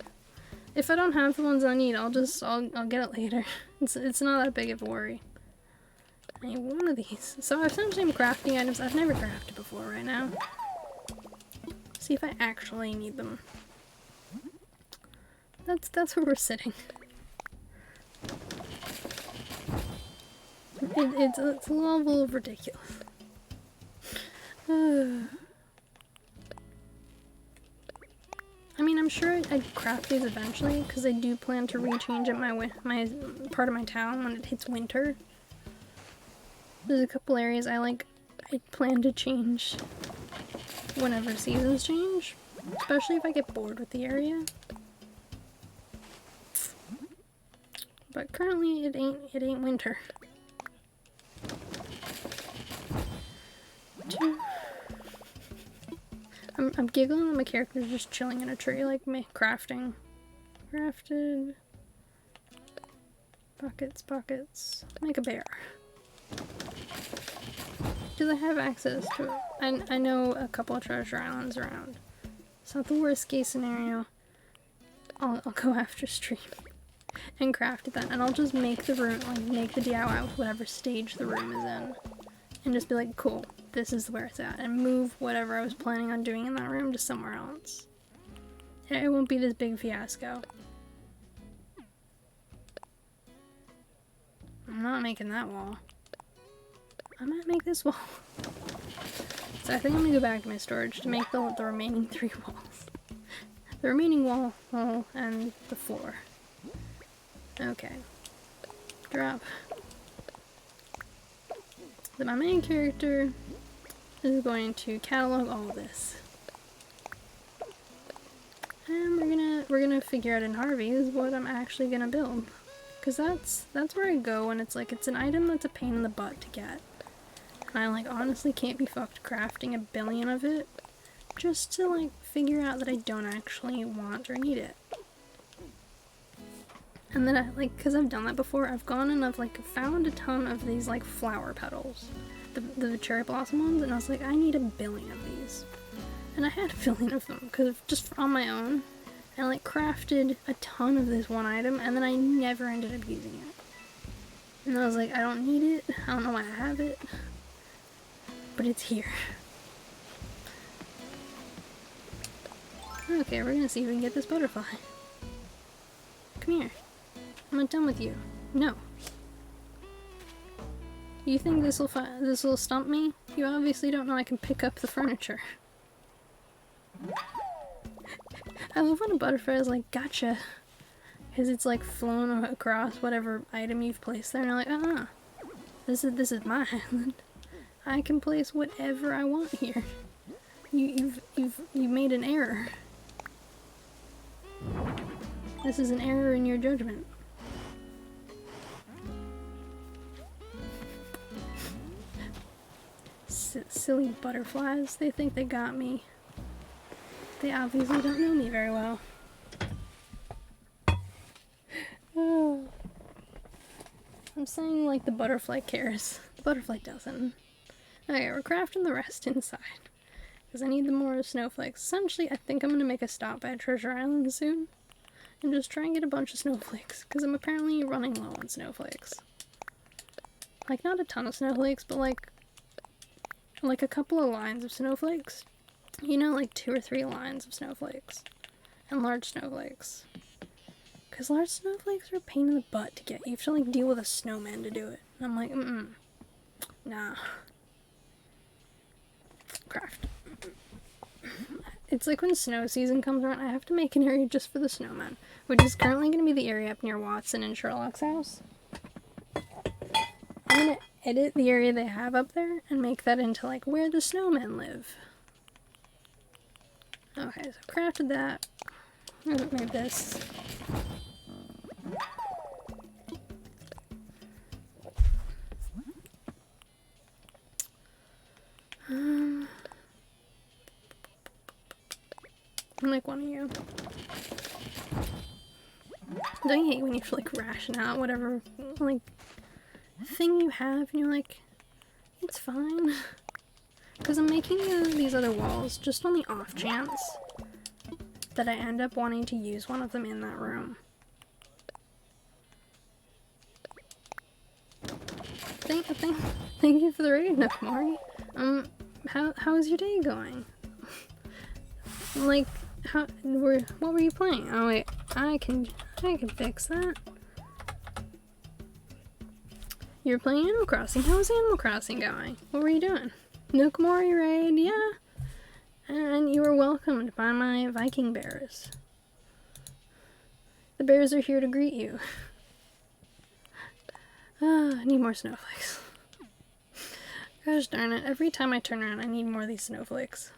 If I don't have the ones I need, I'll get it later. It's not that big of a worry. I need one of these. So essentially I'm crafting items I've never crafted before right now. See if I actually need them. That's where we're sitting. It's a level of ridiculous. I mean, I'm sure I'd craft these eventually, because I do plan to rechange up my part of my town when it hits winter. There's a couple areas I plan to change whenever seasons change, especially if I get bored with the area. But currently it ain't winter. I'm giggling that my character's just chilling in a tree like me, crafting. Crafted. Pockets. Make a bear. Because I have access to it. I know a couple of treasure islands around. It's not the worst case scenario. I'll go after stream and craft it then. And I'll just make the room, like make the DIY with whatever stage the room is in. And just be like, cool, this is where it's at. And move whatever I was planning on doing in that room to somewhere else. It won't be this big fiasco. I'm not making that wall. I might make this wall. So I think I'm gonna go back to my storage to make the remaining 3 walls. The remaining wall, and the floor. Okay. Drop. Then my main character is going to catalog all of this. And we're gonna figure out in Harvey's what I'm actually gonna build. Cause that's where I go when it's like, it's an item that's a pain in the butt to get. And I like honestly can't be fucked crafting a billion of it just to like figure out that I don't actually want or need it. And then I like, cause I've done that before, I've gone and I've like found a ton of these like flower petals, the cherry blossom ones, and I was like, I need a billion of these. And I had a billion of them, cause just on my own, I like crafted a ton of this one item, and then I never ended up using it. And I was like, I don't need it, I don't know why I have it, but it's here. Okay, we're gonna see if we can get this butterfly. Come here. I'm not done with you. No. You think this'll stump me? You obviously don't know I can pick up the furniture. I love when a butterfly is like, gotcha. Because it's like flown across whatever item you've placed there, and you're like, this is my island. I can place whatever I want here. You made an error. This is an error in your judgment. Silly butterflies. They think they got me. They obviously don't know me very well. Oh. I'm saying like the butterfly cares. The butterfly doesn't. Okay, we're crafting the rest inside. Because I need the more snowflakes. Essentially, I think I'm going to make a stop at Treasure Island soon. And just try and get a bunch of snowflakes. Because I'm apparently running low on snowflakes. Like, not a ton of snowflakes, but like a couple of lines of snowflakes. You know, like 2 or 3 lines of snowflakes. And large snowflakes. Because large snowflakes are a pain in the butt to get. You have to like deal with a snowman to do it. And I'm like, nah. Craft. It's like when snow season comes around, I have to make an area just for the snowman. Which is currently going to be the area up near Watson and Sherlock's house. I'm going to edit the area they have up there and make that into like where the snowmen live. Okay, so crafted that. Made this. I'm like one of you. Don't you hate when you have to like ration out whatever like thing you have and you're like, it's fine. Because I'm making these other walls just on the off chance that I end up wanting to use one of them in that room. Thank you for the raid, Nakamori. How is your day going? Like, what were you playing? Oh wait, I can fix that. You're playing Animal Crossing. How is Animal Crossing going? What were you doing? Nakamori raid, yeah. And you are welcomed by my Viking bears. The bears are here to greet you. I need more snowflakes. Gosh darn it, every time I turn around I need more of these snowflakes.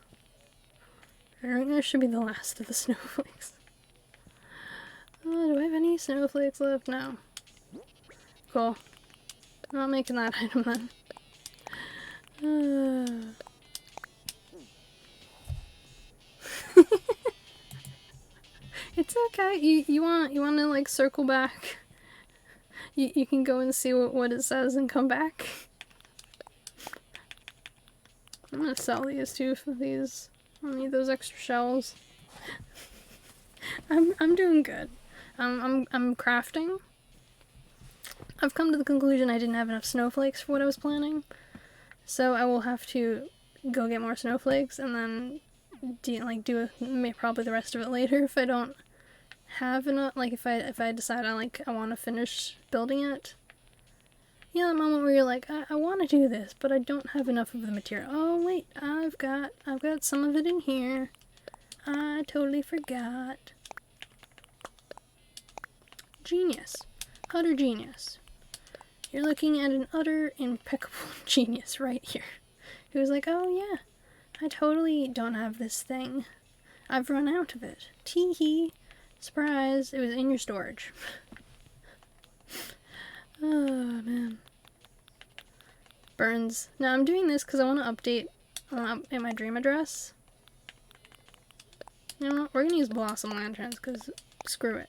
I think that should be the last of the snowflakes. Do I have any snowflakes left? No. Cool. I'm not making that item then. It's okay. You want to like circle back? You can go and see what it says and come back. I'm gonna sell these too for these. I need those extra shells. I'm doing good. I'm crafting. I've come to the conclusion I didn't have enough snowflakes for what I was planning, so I will have to go get more snowflakes and then do probably the rest of it later if I don't have enough. Like if I decide I want to finish building it. You know, that moment where you're like, I want to do this, but I don't have enough of the material. Oh wait, I've got some of it in here. I totally forgot. Genius. Utter genius. You're looking at an utter impeccable genius right here. Who's like, oh yeah, I totally don't have this thing. I've run out of it. Tee-hee. Surprise, it was in your storage. Oh, man. Burns. Now, I'm doing this because I want to update in my dream address. You know what? We're going to use Blossom Lanterns because screw it.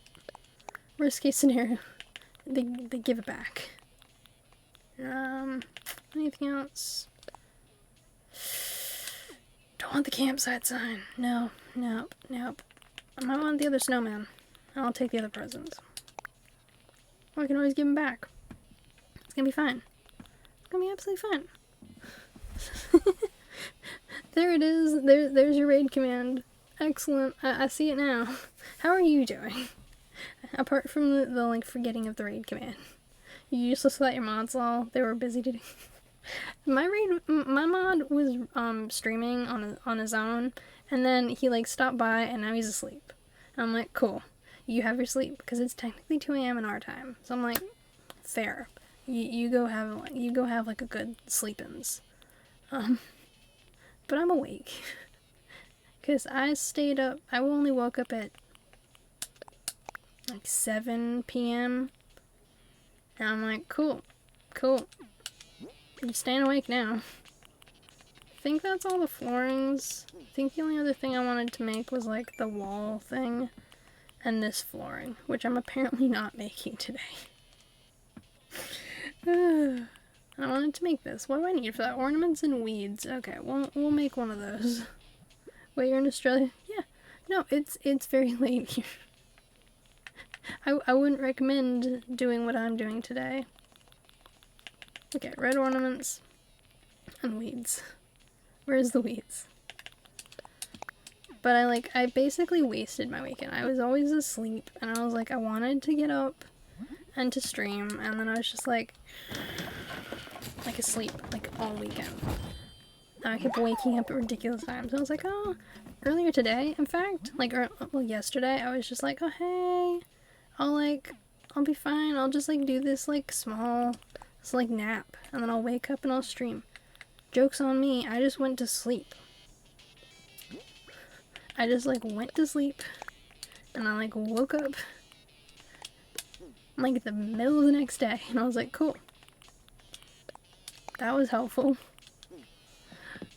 Worst case scenario, they give it back. Anything else? Don't want the campsite sign. No. I might want the other snowman. I'll take the other presents. Or I can always give them back. It's gonna be fine. It's gonna be absolutely fine. There it is. There's your raid command. Excellent. I see it now. How are you doing? Apart from the like forgetting of the raid command. You useless let your mods all. They were busy today. My mod was streaming on his own, and then he like stopped by and now he's asleep. And I'm like, cool. You have your sleep because it's technically 2 a.m. in our time. So I'm like, fair. You go have like a good sleep-ins. But I'm awake. Because I stayed up. I only woke up at like 7 p.m. And I'm like, cool, cool. I'm staying awake now. I think that's all the floorings. I think the only other thing I wanted to make was like the wall thing and this flooring, which I'm apparently not making today. I wanted to make this. What do I need for that? Ornaments and weeds. Okay, we'll make one of those. Wait, you're in Australia? Yeah. No, it's very late here. I wouldn't recommend doing what I'm doing today. Okay, red ornaments and weeds. Where's the weeds? But I basically wasted my weekend. I was always asleep, and I was like, I wanted to get up and to stream, and then I was just like asleep, like, all weekend. And I kept waking up at ridiculous times. I was like, oh, earlier today, in fact, well, yesterday, I was just like, oh, hey, I'll be fine. I'll just, do this, small, nap, and then I'll wake up and I'll stream. Joke's on me, I just went to sleep. I just, went to sleep, and I, woke up, the middle of the next day, and I was like, cool. That was helpful.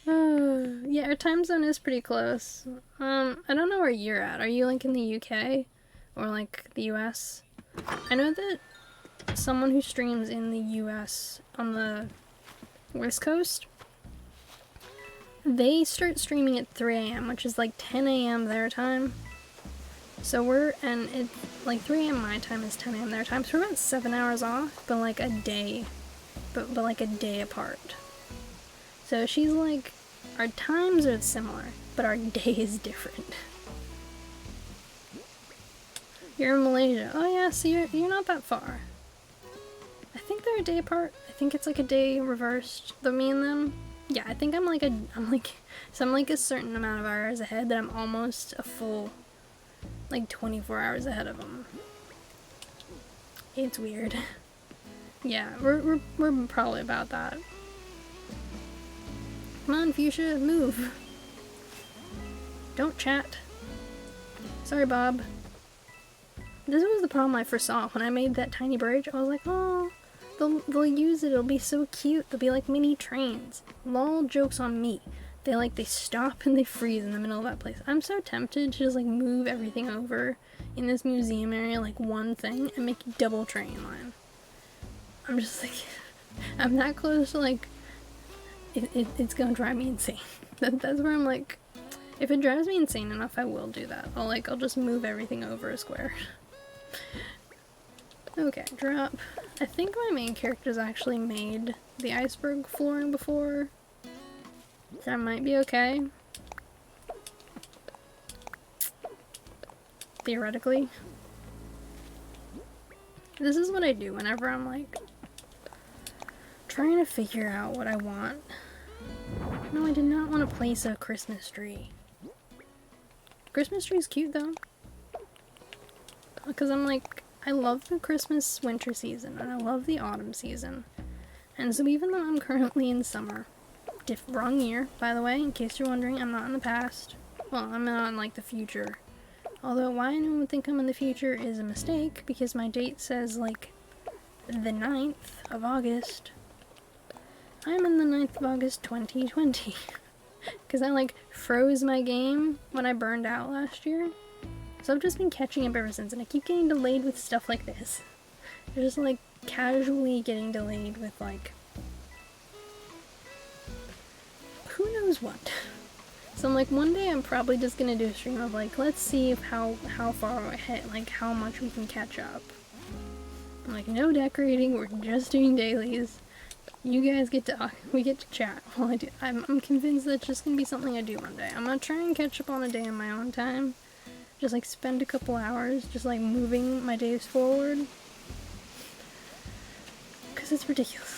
Yeah, our time zone is pretty close. I don't know where you're at. Are you, in the UK? Or, the US? I know that someone who streams in the US on the West Coast, they start streaming at 3 a.m., which is 10 a.m. their time. So and it's 3 a.m. my time is 10 a.m. their time, so we're about 7 hours off, but a day, but a day apart. So she's our times are similar, but our day is different. You're in Malaysia. Oh yeah, so you're not that far. I think they're a day apart. I think it's a day reversed, the me and them. Yeah, I think I'm a certain amount of hours ahead that I'm almost a full 24 hours ahead of them. It's weird. Yeah, we're probably about that. Come on, Fuchsia, move. Don't chat. Sorry, Bob. This was the problem I first saw when I made that tiny bridge. I was like, oh, they'll use it. It'll be so cute. They'll be mini trains. Lol, joke's on me. They stop and they freeze in the middle of that place. I'm so tempted to just move everything over in this museum area, one thing, and make a double train line. I'm just I'm that close to it's gonna drive me insane. That's where I'm if it drives me insane enough, I will do that. I'll just move everything over a square. Okay, drop. I think my main character's actually made the iceberg flooring before. That might be okay. Theoretically. This is what I do whenever I'm trying to figure out what I want. No, I did not want to place a Christmas tree. Christmas tree's cute though. Because I love the Christmas winter season and I love the autumn season. And so even though I'm currently in summer, wrong year, by the way, in case you're wondering, I'm not in the past. Well, I'm not in the future. Although why anyone would think I'm in the future is a mistake, because my date says the 9th of August. I'm in the 9th of August 2020. Because I froze my game when I burned out last year. So I've just been catching up ever since, and I keep getting delayed with stuff like this. Just casually getting delayed with who knows what. So I'm one day I'm probably just gonna do a stream of let's see if how far ahead, how much we can catch up. I'm no decorating, we're just doing dailies. You guys we get to chat while I do. I'm convinced that's just gonna be something I do one day. I'm gonna try and catch up on a day in my own time. Just spend a couple hours just moving my days forward. Cause it's ridiculous.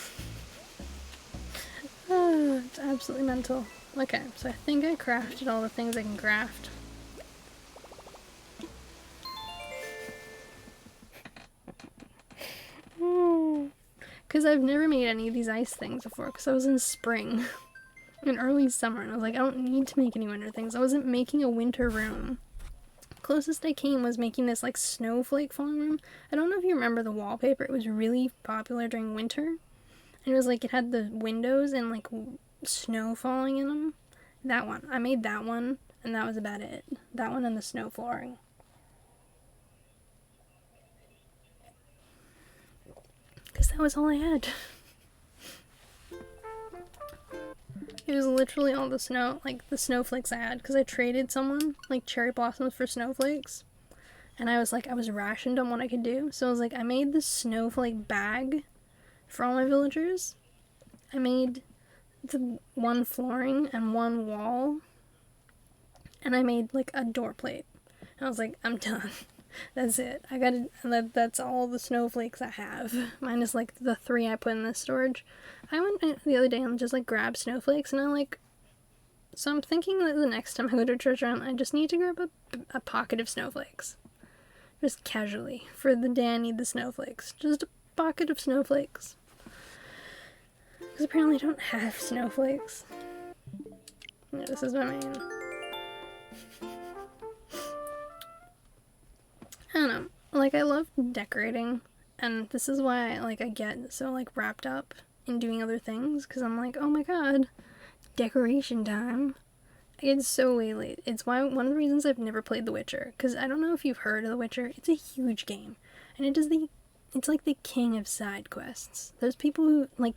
It's absolutely mental. Okay, so I think I crafted all the things I can craft. Because I've never made any of these ice things before, because I was in spring. In early summer, and I was I don't need to make any winter things. I wasn't making a winter room Closest I came was making this like snowflake falling room. I don't know if you remember the wallpaper. It was really popular during winter. And it was like, it had the windows and like snow falling in them. That one. I made that one, and that was about it. That one and the snow flooring. Because that was all I had. It was literally all the snow, like the snowflakes I had, because I traded someone, like, cherry blossoms for snowflakes. And I was rationed on what I could do. So I was like, I made this snowflake bag for all my villagers. I made the one flooring and one wall. And I made, like, a door plate. And I was like, I'm done. That's it. That's all the snowflakes I have. Minus, like, the 3 I put in this storage. I went the other day and just, like, grabbed snowflakes, and so I'm thinking that the next time I go to a treasure hunt, I just need to grab a pocket of snowflakes. Just casually. For the day I need the snowflakes. Just a pocket of snowflakes. Because apparently I don't have snowflakes. Yeah, this is my main. I don't know. Like, I love decorating, and this is why I get so, like, wrapped up in doing other things, because I'm like, oh my god, decoration time. I get so late. It's one of the reasons I've never played The Witcher, because I don't know if you've heard of The Witcher. It's a huge game, and it's like the king of side quests. There's people who, like,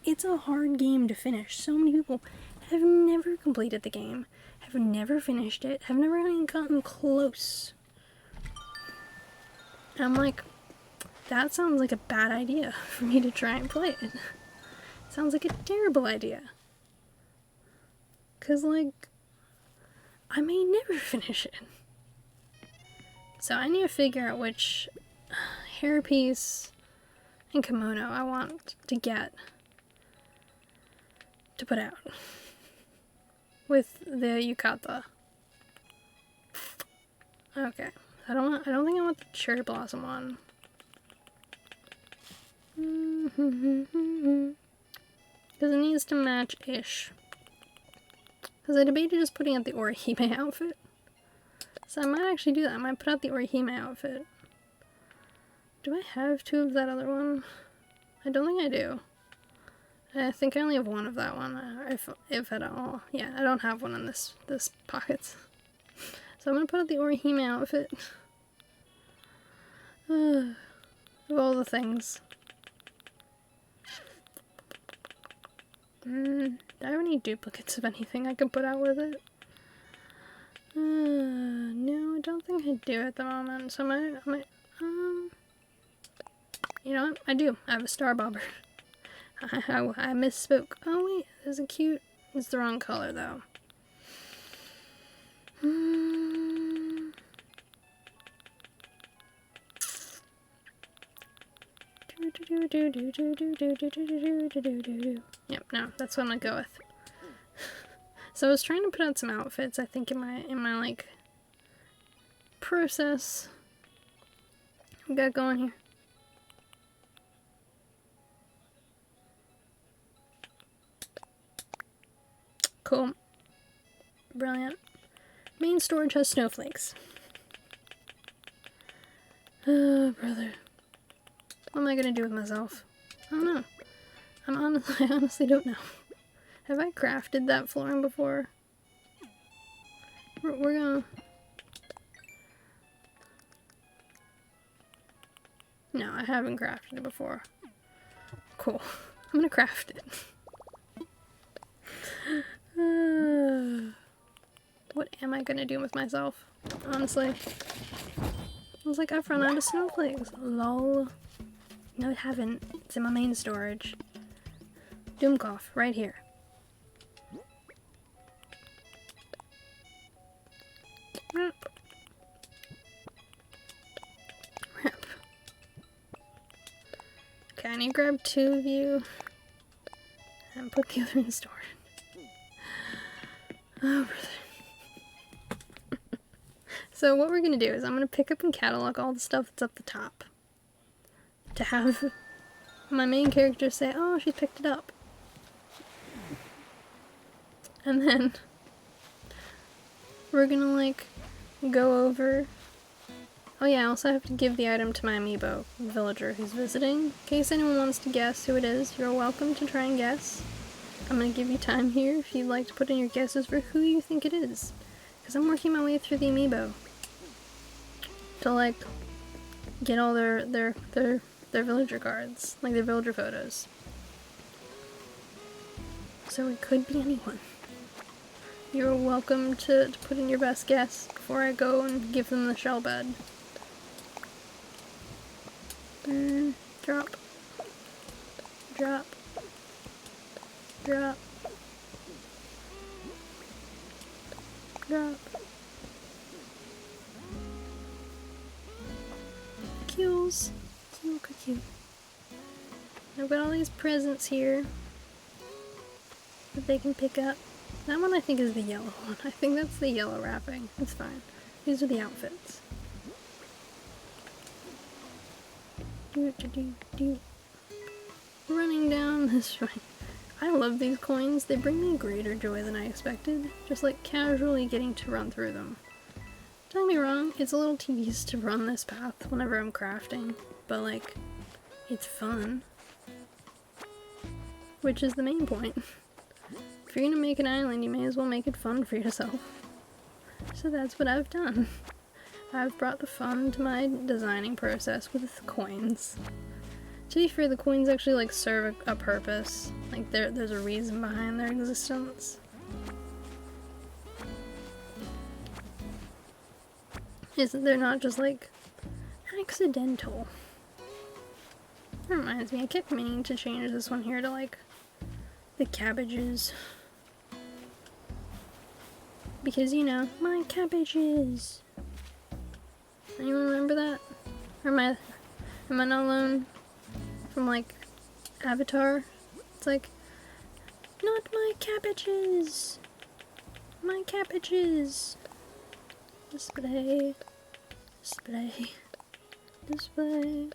it's a hard game to finish. So many people have never completed the game, have never finished it, have never even gotten close. And I'm like, that sounds like a bad idea for me to try and play it. Sounds like a terrible idea. Because, like, I may never finish it. So I need to figure out which hairpiece and kimono I want to get to put out with the yukata. Okay. I don't think I want the cherry blossom one. Because it needs to match-ish. Because I debated just putting out the Orihime outfit. So I might actually do that. I might put out the Orihime outfit. Do I have 2 of that other one? I don't think I do. I think I only have 1 of that one, if at all. Yeah, I don't have one in this pockets. So I'm gonna put out the Orihime outfit. Of all the things. Do I have any duplicates of anything I could put out with it? No, I don't think I do at the moment. So you know what? I do. I have a star bobber. I misspoke. Oh wait, there's a cute. It's the wrong color though. Yep, no, that's what I'm gonna go with. So I was trying to put out some outfits, I think, in my like process. We got going here. Cool. Brilliant. Main storage has snowflakes. Oh, brother. What am I gonna do with myself? I don't know. I honestly don't know. Have I crafted that flooring before? We're gonna... No, I haven't crafted it before. Cool. I'm gonna craft it. What am I gonna do with myself? Honestly. I was like, I've run out of snowflakes. Lol. No, I haven't. It's in my main storage. Doomcough, right here. Rap. Okay, I need to grab 2 of you and put the other in storage. Oh, brother. So what we're gonna do is I'm gonna pick up and catalog all the stuff that's up the top. To have my main character say, oh, she picked it up. And then we're gonna, like, go over... Oh yeah, I also have to give the item to my amiibo villager who's visiting. In case anyone wants to guess who it is, you're welcome to try and guess. I'm gonna give you time here if you'd like to put in your guesses for who you think it is. Because I'm working my way through the amiibo. To like, get all their villager cards. Like their villager photos. So it could be anyone. You're welcome to put in your best guess before I go and give them the shell bed. Drop. Drop. Drop. Drop. Kills. Cute. I've got all these presents here that they can pick up. That one I think is the yellow one. I think that's the yellow wrapping. It's fine. These are the outfits. Running down this way. I love these coins. They bring me greater joy than I expected. Just like casually getting to run through them. Don't get me wrong, it's a little tedious to run this path whenever I'm crafting. But like, it's fun. Which is the main point. If you're gonna make an island, you may as well make it fun for yourself. So that's what I've done. I've brought the fun to my designing process with coins. To be fair, the coins actually like serve a purpose. Like there's a reason behind their existence. They're not just like accidental. That reminds me, I kept meaning to change this one here to like the cabbages. Because, you know, my cabbages. Anyone remember that? Or am I not alone? From like Avatar? It's like, not my cabbages! My cabbages! Display. Display. Display.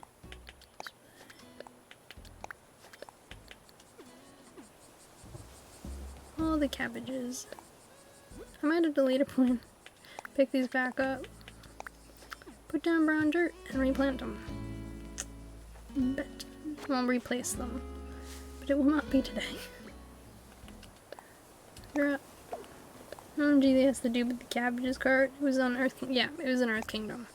All the cabbages. I might have delayed a point. Pick these back up. Put down brown dirt and replant them. But I'll replace them. But it will not be today. You're up. OMG, that's the dude with the cabbages cart. It was on Earth Kingdom. Yeah, it was in Earth Kingdom.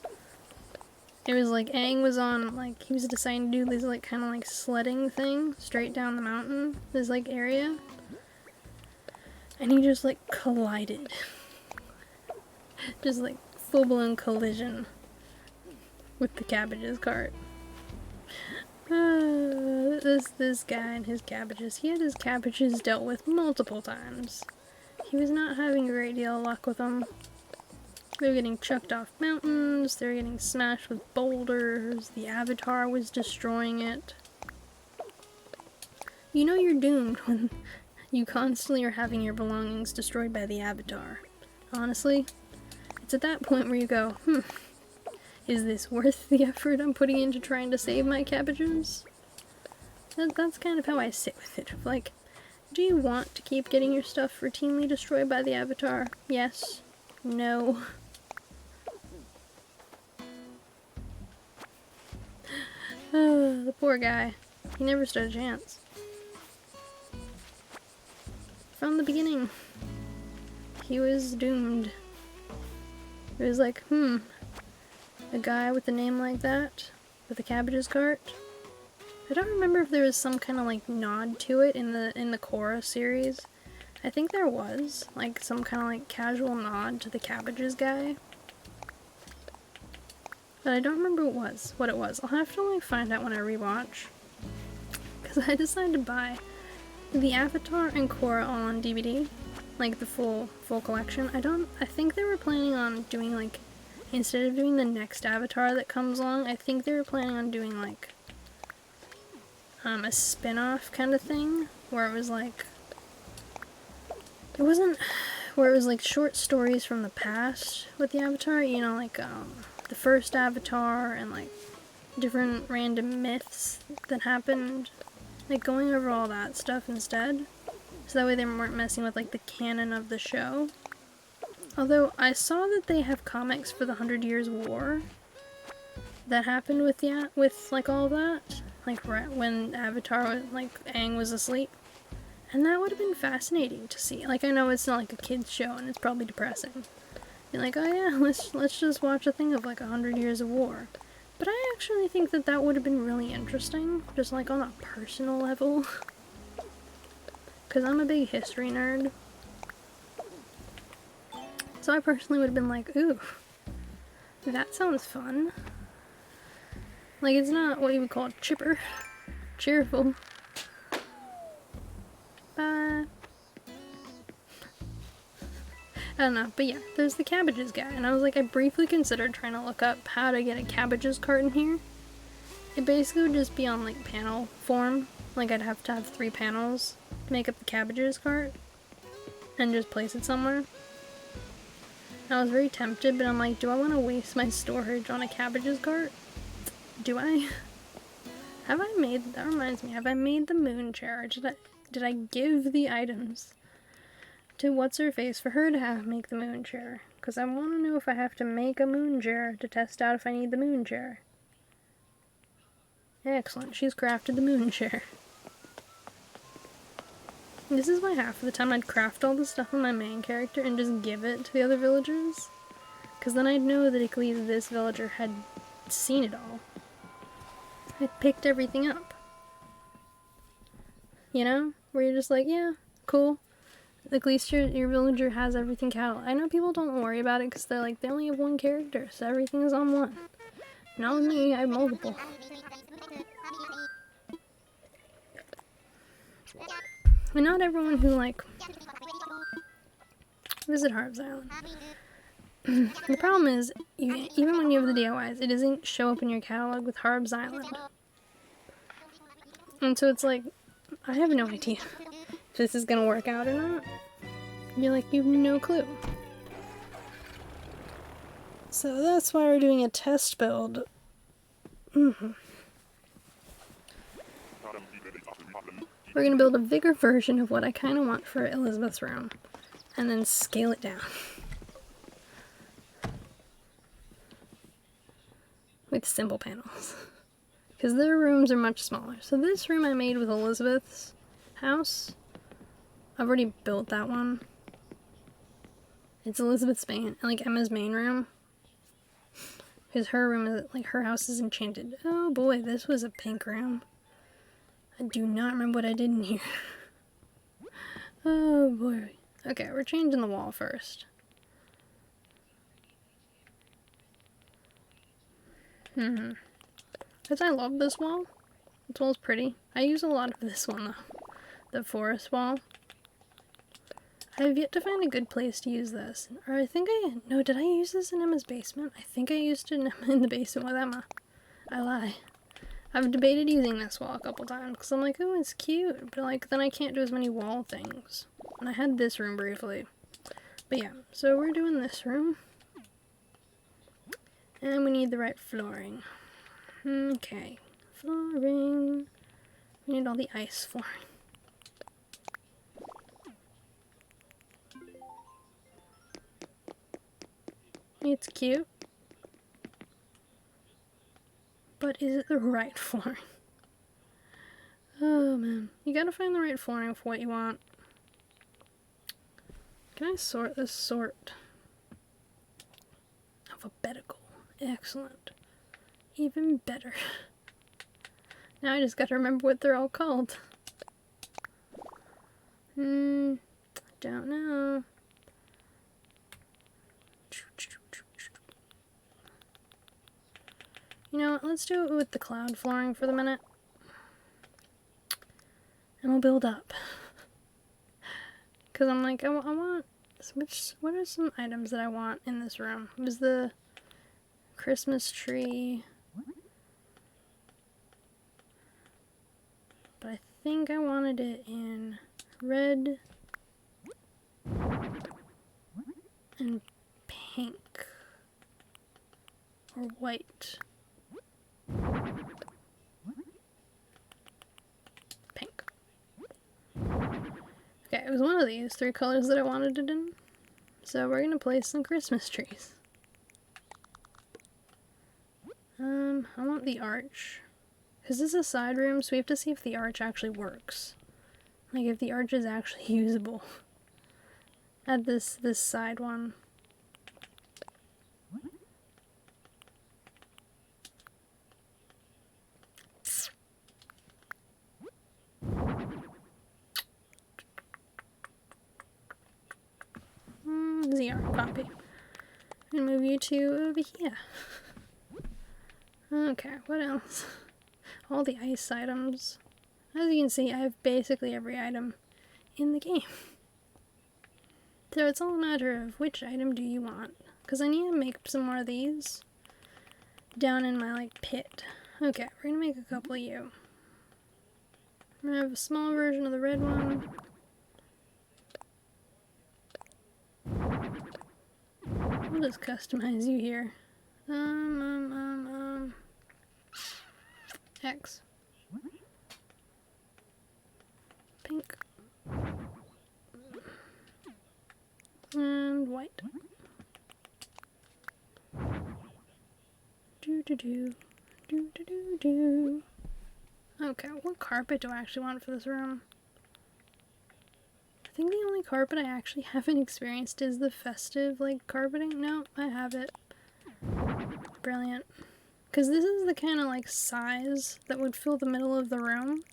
It was like, Aang was on, like, he was deciding to do this, like, kind of like sledding thing straight down the mountain. This, like, area. And he just, like, collided. Just, like, full-blown collision with the cabbages cart. This guy and his cabbages. He had his cabbages dealt with multiple times. He was not having a great deal of luck with them. They were getting chucked off mountains, they were getting smashed with boulders, the Avatar was destroying it. You know you're doomed when you constantly are having your belongings destroyed by the Avatar. Honestly, it's at that point where you go, is this worth the effort I'm putting into trying to save my cabbages? That's kind of how I sit with it. Like, do you want to keep getting your stuff routinely destroyed by the Avatar? Yes. No. The poor guy. He never stood a chance. From the beginning, he was doomed. It was like, a guy with a name like that, with a cabbages cart. I don't remember if there was some kind of like nod to it in the Korra series. I think there was, like some kind of like casual nod to the cabbages guy. But I don't remember what it was. I'll have to like find out when I rewatch. Because I decided to buy the Avatar and Korra all on DVD. Like the full collection. I think they were planning on doing like, instead of doing the next Avatar that comes along, I think they were planning on doing like a spin-off kind of thing, where it was like, it wasn't, where it was like short stories from the past with the Avatar, you know, like the first Avatar and like different random myths that happened, like going over all that stuff instead, so that way they weren't messing with like the canon of the show. Although I saw that they have comics for the 100 Years War that happened with like all that, like right when Avatar, like Aang was asleep, and that would have been fascinating to see. Like I know it's not like a kids show and it's probably depressing. You're like, oh yeah, let's just watch a thing of like 100 Years of War. But I actually think that that would have been really interesting, just like on a personal level, because I'm a big history nerd. So I personally would have been like, ooh, that sounds fun. Like, it's not what you would call chipper. Cheerful. I don't know, but yeah, there's the cabbages guy, and I was like, I briefly considered trying to look up how to get a cabbages cart in here. It basically would just be on, like, panel form. Like, I'd have to have 3 panels to make up the cabbages cart, and just place it somewhere. I was very tempted, but I'm like, do I want to waste my storage on a cabbages cart? Do I? Have I made, that reminds me, have I made the moon chair? Did I give the items to what's-her-face for her to make the moon chair? Because I want to know if I have to make a moon chair to test out if I need the moon chair. Excellent, she's crafted the moon chair. This is why half of the time I'd craft all the stuff on my main character and just give it to the other villagers. Because then I'd know that at least this villager had seen it all. I picked everything up. You know? Where you're just like, yeah, cool. At least your villager has everything cataloged. I know people don't worry about it because they're like, they only have 1 character, so everything is on 1. Not with me, I have multiple. And not everyone who, like, visit Harb's Island. The problem is, even when you have the DIYs, it doesn't show up in your catalog with Harb's Island. And so it's like, I have no idea if this is gonna work out or not. You're like, you have no clue. So that's why we're doing a test build. We're gonna build a bigger version of what I kind of want for Elizabeth's room, and then scale it down. With simple panels. Because their rooms are much smaller. So this room I made with Elizabeth's house. I've already built that one. It's Elizabeth's main, like Emma's main room. Because her room is, like, her house is enchanted. Oh boy, this was a pink room. I do not remember what I did in here. Oh boy. Okay, we're changing the wall first. Because I love this wall. This wall's pretty. I use a lot of this one though. The forest wall. I have yet to find a good place to use this. Or I think no, did I use this in Emma's basement? I think I used it in the basement with Emma. I lie. I've debated using this wall a couple times because I'm like, oh, it's cute, but like then I can't do as many wall things. And I had this room briefly. But yeah, so we're doing this room. And we need the right flooring. Okay, flooring. We need all the ice flooring. It's cute. But is it the right flooring? Oh man, you gotta find the right flooring for what you want. Can I sort this? Sort. Alphabetical. Excellent. Even better. Now I just gotta remember what they're all called. Don't know. You know what, let's do it with the cloud flooring for the minute. And we'll build up. Because I'm like, I want... What are some items that I want in this room? It was the Christmas tree. But I think I wanted it in red and pink. Or white. Pink. Okay, it was one of these 3 colors that I wanted it in. So we're gonna place some Christmas trees. I want the arch. Because this is a side room, so we have to see if the arch actually works. Like, if the arch is actually usable. At this side one. ZR, copy. And move you to over here. Okay, what else? All the ice items. As you can see, I have basically every item in the game. So it's all a matter of which item do you want. Because I need to make some more of these down in my, like, pit. Okay, we're gonna make a couple of you. I'm gonna have a small version of the red one. We'll just customize you here. X. Pink. And white. Do. Okay, what carpet do I actually want for this room? I think the only carpet I actually haven't experienced is the festive, like, carpeting. No, I have it. Brilliant. Because this is the kind of, like, size that would fill the middle of the room.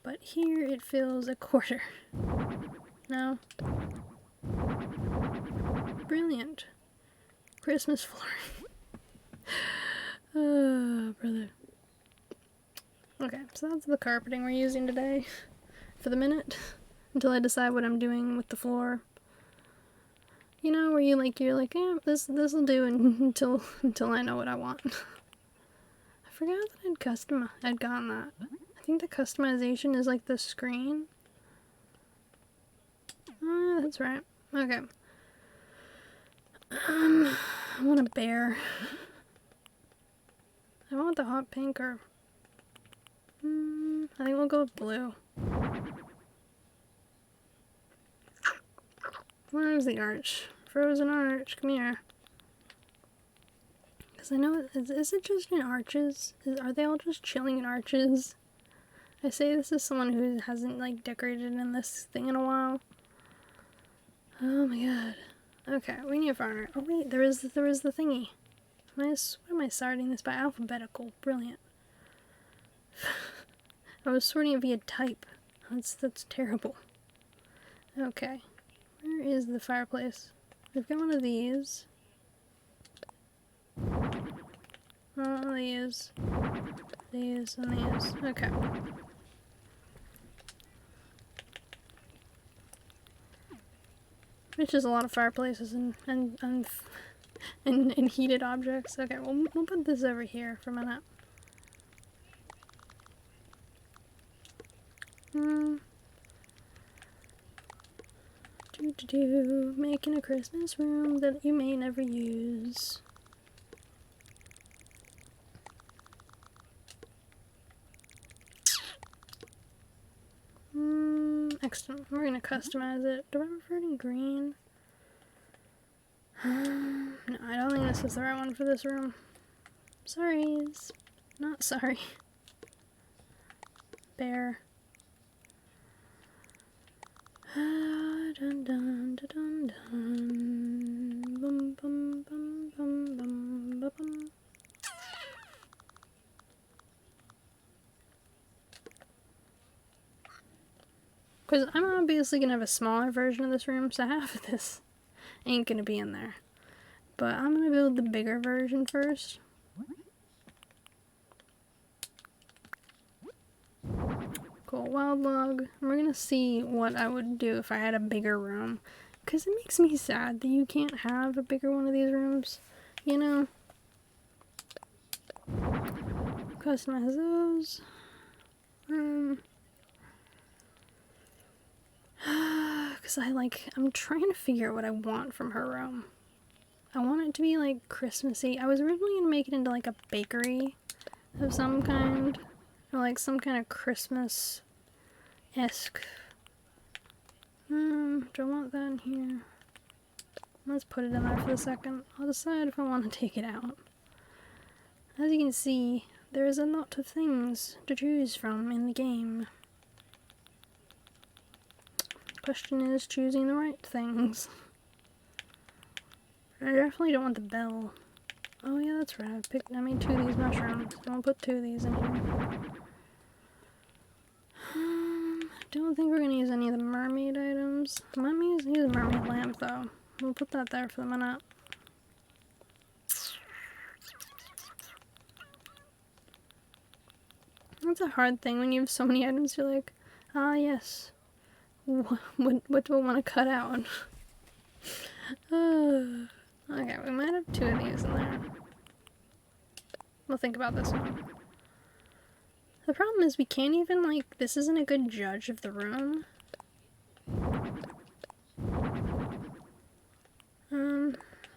But here it fills a quarter. No. Brilliant. Christmas flooring. Oh, brother. Okay, so that's the carpeting we're using today for the minute until I decide what I'm doing with the floor. You know, where you're like, yeah, this'll do until I know what I want. I forgot that I'd gotten that. I think the customization is like the screen. Oh, yeah, that's right. Okay. I want a bear. I want the hot pink or... I think we'll go with blue. Where's the arch? Frozen arch, come here. Because I know, is it just in arches? Are they all just chilling in arches? I say this as someone who hasn't, like, decorated in this thing in a while. Oh my god. Okay, we need a farmer. Oh wait, there is the thingy. What am I sorting this by? Alphabetical. Brilliant. I was sorting it via type. That's terrible. Okay. Where is the fireplace? We've got one of these. Oh, these. These and these. Okay. Which is a lot of fireplaces and heated objects. Okay, we'll put this over here for a minute. Making a Christmas room that you may never use. Excellent. We're gonna customize it. Do I prefer it in green? No, I don't think this is the right one for this room. Sorry. Not sorry. Bear. Dun dun dun dun dun. Bum bum bum bum bum bum bum. Because I'm obviously gonna have a smaller version of this room, so half of this ain't gonna be in there. But I'm gonna build the bigger version first. Cool, wild log. We're gonna see what I would do if I had a bigger room. Because it makes me sad that you can't have a bigger one of these rooms, you know? Customize those. Because I'm trying to figure out what I want from her room. I want it to be, like, Christmassy. I was originally gonna make it into, like, a bakery of some kind. Or, like, some kind of Christmas-esque Do I want that in here? Let's put it in there for a second. I'll decide if I want to take it out. As you can see, there is a lot of things to choose from in the game. Question is choosing the right things. I definitely don't want the bell. Oh yeah, that's right. I made 2 of these mushrooms. I won't put 2 of these in here. Don't think we're gonna use any of the mermaid items. Might use a mermaid lamp though. We'll put that there for the minute. That's a hard thing when you have so many items. You're like, ah yes. What do I want to cut out? Okay, we might have 2 of these in there. We'll think about this one. The problem is we can't even, like, this isn't a good judge of the room.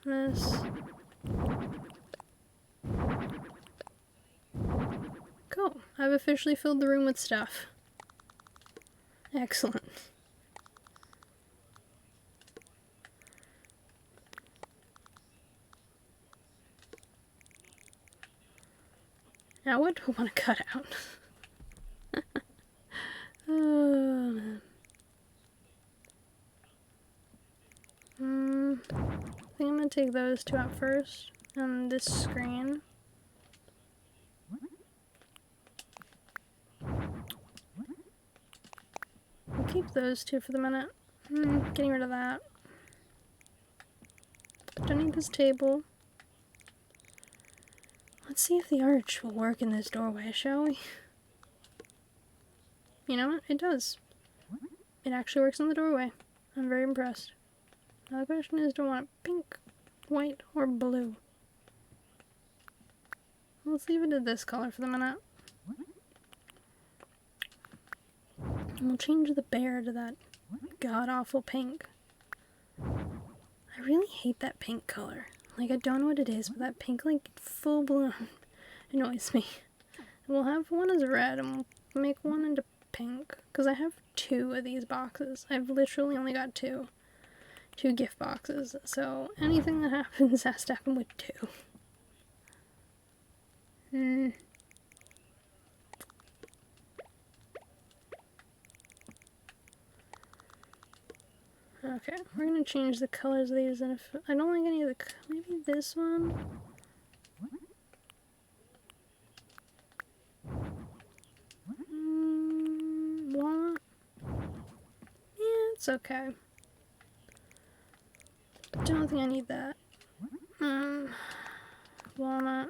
This. Cool. I've officially filled the room with stuff. Excellent. Now what do I want to cut out? Oh, man. I think I'm gonna take those 2 out first, and this screen. I'll keep those 2 for the minute. Getting rid of that. Don't need this table. Let's see if the arch will work in this doorway, shall we? You know what? It does. It actually works in the doorway. I'm very impressed. Now the question is, do I want it pink, white, or blue? Let's leave it at this color for the minute. And we'll change the bear to that god-awful pink. I really hate that pink color. Like, I don't know what it is, but that pink, like, full blown annoys me. And we'll have one as red, and we'll make one into pink. Because I have 2 of these boxes. I've literally only got 2. 2 gift boxes. So, anything that happens has to happen with 2. Okay, we're gonna change the colors of these, and if I don't like any of the, maybe this one. Walnut. Yeah, it's okay. Don't think I need that. Walnut.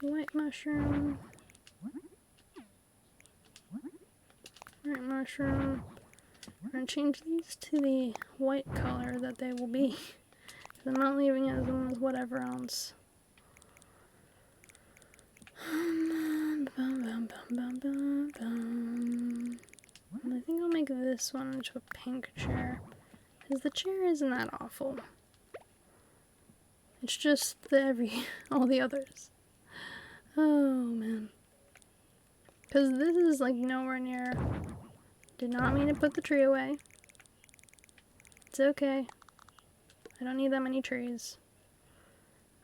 White mushroom. White mushroom. We're gonna change these to the white color that they will be. I'm not leaving it as whatever else. I think I'll make this one into a pink chair. Because the chair isn't that awful. It's just all the others. Oh man. Because this is like nowhere near. Did not mean to put the tree away. It's okay. I don't need that many trees.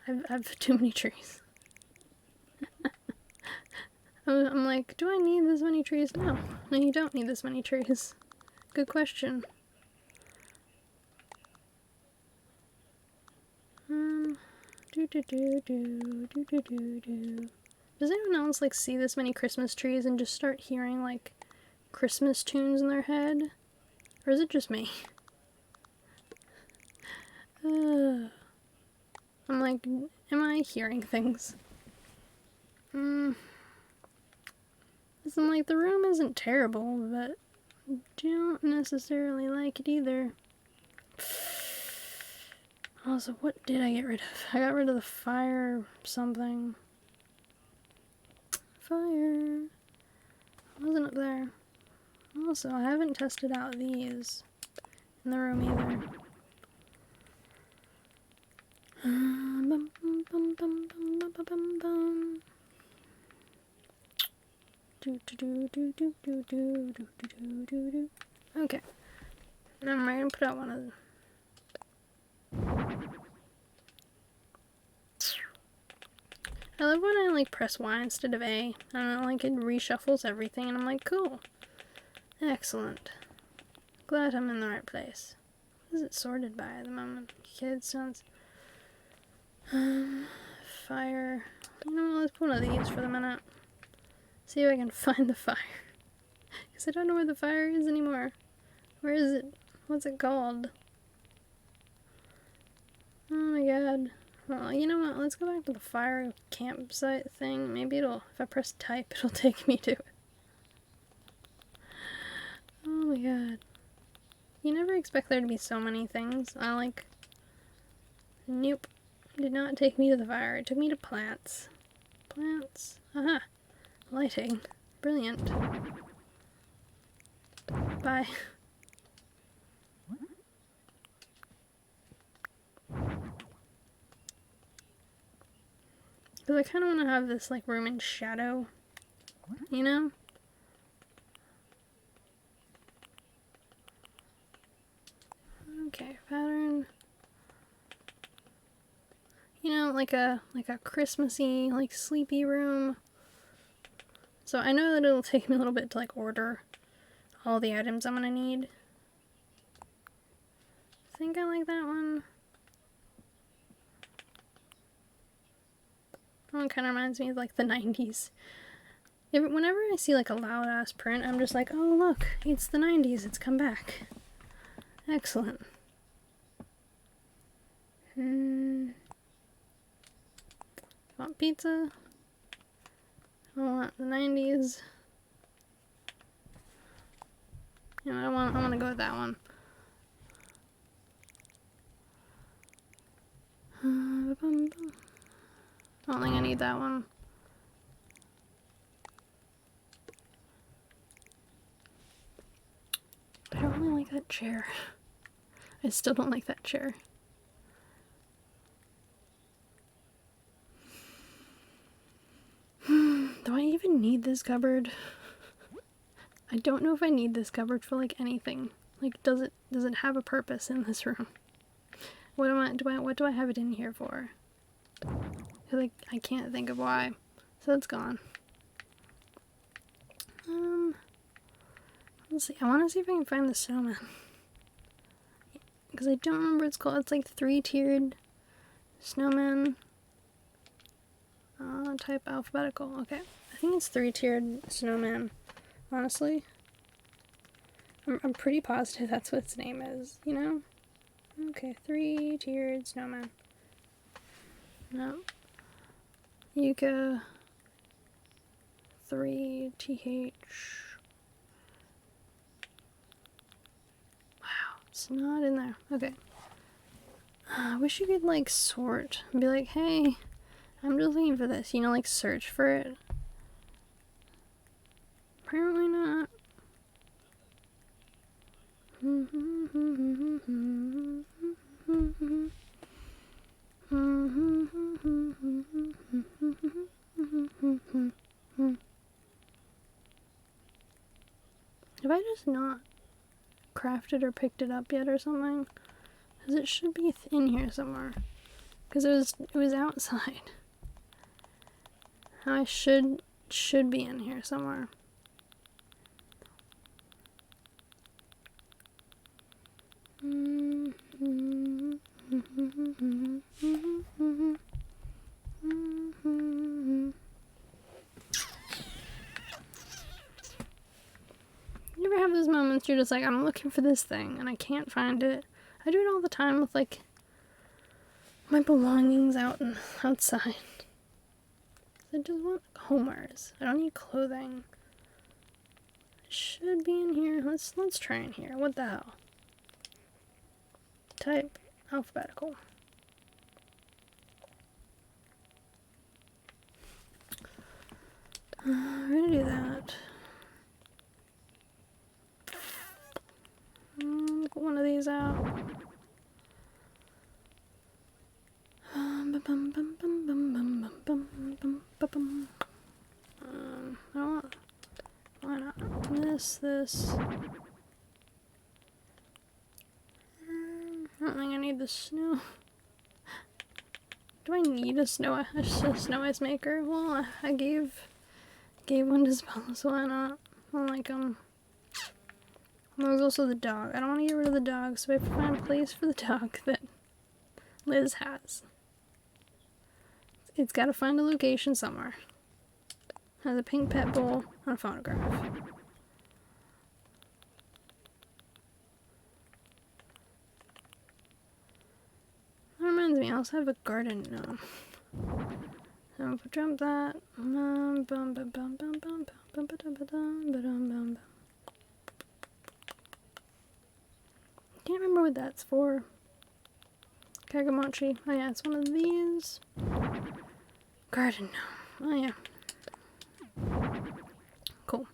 I've too many trees. I'm like, do I need this many trees? No. No, you don't need this many trees. Good question. Does anyone else like see this many Christmas trees and just start hearing like Christmas tunes in their head? Or is it just me? I'm like, am I hearing things? I'm like, the room isn't terrible, but don't necessarily like it either. Also, what did I get rid of? I got rid of the fire something. Fire. Wasn't up there. Also, I haven't tested out these in the room either. Okay. Now I'm ready to put out one of them. I love when I like press Y instead of A. I don't know, like it reshuffles everything and I'm like, cool. Excellent. Glad I'm in the right place. What is it sorted by at the moment? Kids sounds. Fire. You know what, let's put one of these for the minute. See if I can find the fire. Because I don't know where the fire is anymore. Where is it? What's it called? Oh my god. Well, you know what? Let's go back to the fire campsite thing. Maybe it'll, if I press type, it'll take me to it. Oh my god. You never expect there to be so many things. I like... Nope. Did not take me to the fire. It took me to plants. Plants. Aha. Lighting. Brilliant. Bye. Because I kind of want to have this like room in shadow. You know? Okay, pattern. You know, like a Christmassy, like sleepy room. So I know that it'll take me a little bit to like order all the items I'm gonna need. I think I like that one. That one kind of reminds me of like the 90s. Whenever I see like a loud ass print, I'm just like, oh look, it's the 90s, it's come back. Excellent. Want pizza? I want the 90s. You know, I want to go with that one. I don't think I need that one. I don't really like that chair. I still don't like that chair. Do I even need this cupboard? I don't know if I need this cupboard for like anything. Like, does it have a purpose in this room? What do I have it in here for? Like, I can't think of why. So it's gone. Let's see. I want to see if I can find the snowman. Because I don't remember what it's called. It's like 3-tiered snowman. Type alphabetical. Okay. I think it's 3-tiered snowman. Honestly. I'm pretty positive that's what its name is, you know? Okay, 3-tiered snowman. No. Yuka. 3TH. Wow, it's not in there. Okay. I wish you could like sort and be like, hey, I'm just looking for this, you know, like search for it. Apparently not. Have I just not crafted or picked it up yet or something? Because it should be in here somewhere. Because it was outside. I should be in here somewhere. You ever have those moments you're just like, I'm looking for this thing and I can't find it? I do it all the time with like my belongings outside. I just want homewares. I don't need clothing. It should be in here. Let's try in here. What the hell? Type alphabetical. We're gonna do that. Get one of these out. I don't want this. I don't think I need the snow. Do I need a snow ice maker? Well, I gave one to Spell, so why not? I don't like them. There's also the dog. I don't want to get rid of the dog, so I have to find a place for the dog that Liz has. It's got to find a location somewhere. Has a pink pet bowl and a phonograph. That reminds me, I also have a garden gnome. So I'm gonna jump that. Can't remember what that's for. Kagamachi. Oh yeah, it's one of these. Garden gnome. Oh yeah. Cool.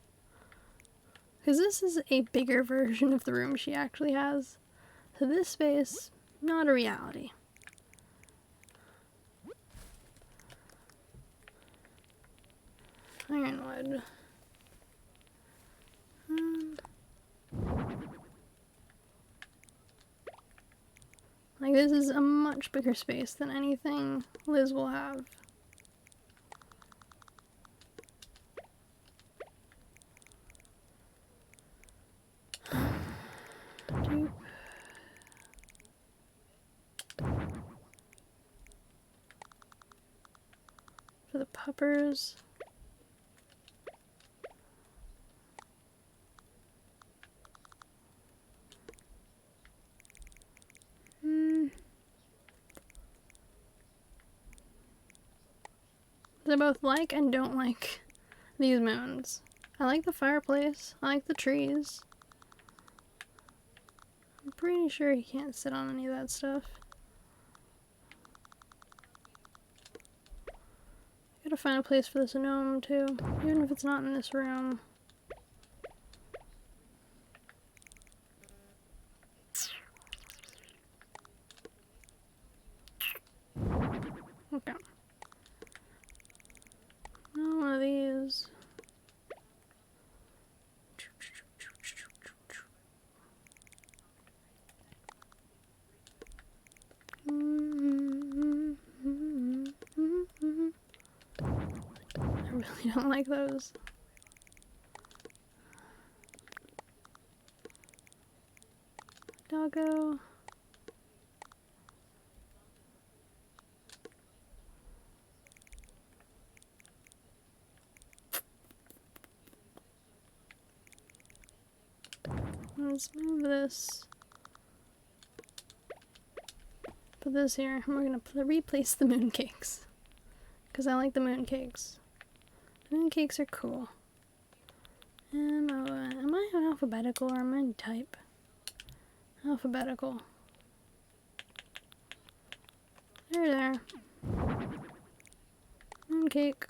Because this is a bigger version of the room she actually has. So this space, not a reality. Ironwood. Like, this is a much bigger space than anything Liz will have. For the puppers. I both like and don't like these moons. I like the fireplace. I like the trees. I'm pretty sure he can't sit on any of that stuff. Gotta find a place for this gnome too, even if it's not in this room. Okay. Oh, one of these. I really don't like those. Doggo. Let's move this. Put this here, and we're gonna replace the mooncakes. Because I like the mooncakes. Mooncakes are cool. And, am I in alphabetical or am I in type? Alphabetical. There. Mooncake.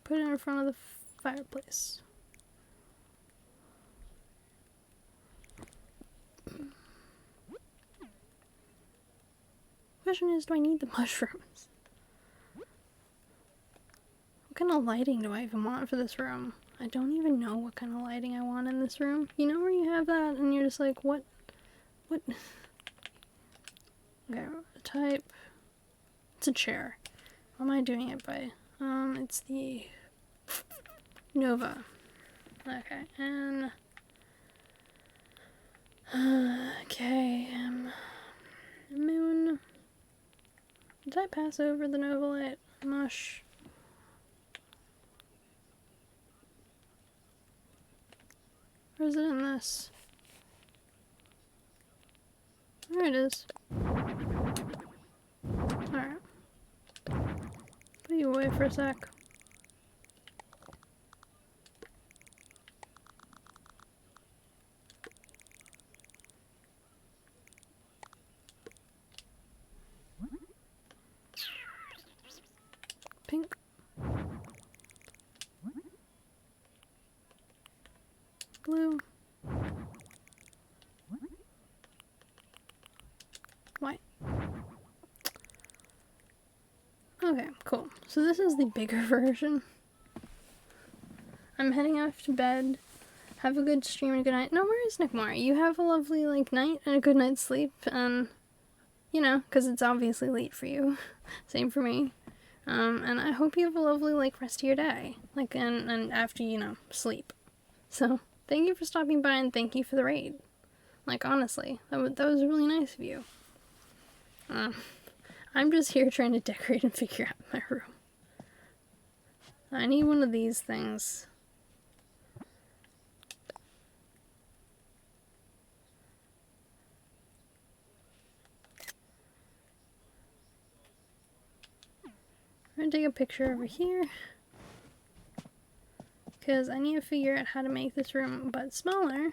Put it in front of the fireplace. Question is, do I need the mushrooms? What kind of lighting do I even want for this room? I don't even know what kind of lighting I want in this room. You know where you have that and you're just like, what? Okay, type. It's a chair. What am I doing it by? It's the Nova. Okay, and okay, moon. Did I pass over the Nova light? Mush. Or is it in this? There it is. Alright. Put you away for a sec. Pink. Blue. White. Okay, cool. So this is the bigger version. I'm heading off to bed. Have a good stream and a good night. No, where is Nick Moore? You have a lovely, like, night and a good night's sleep, and, you know, because it's obviously late for you. Same for me. And I hope you have a lovely, like, rest of your day. Like, and after, you know, sleep. So, thank you for stopping by and thank you for the raid. Like, honestly, that was really nice of you. I'm just here trying to decorate and figure out my room. I need one of these things. I'm gonna take a picture over here. Because I need to figure out how to make this room but smaller.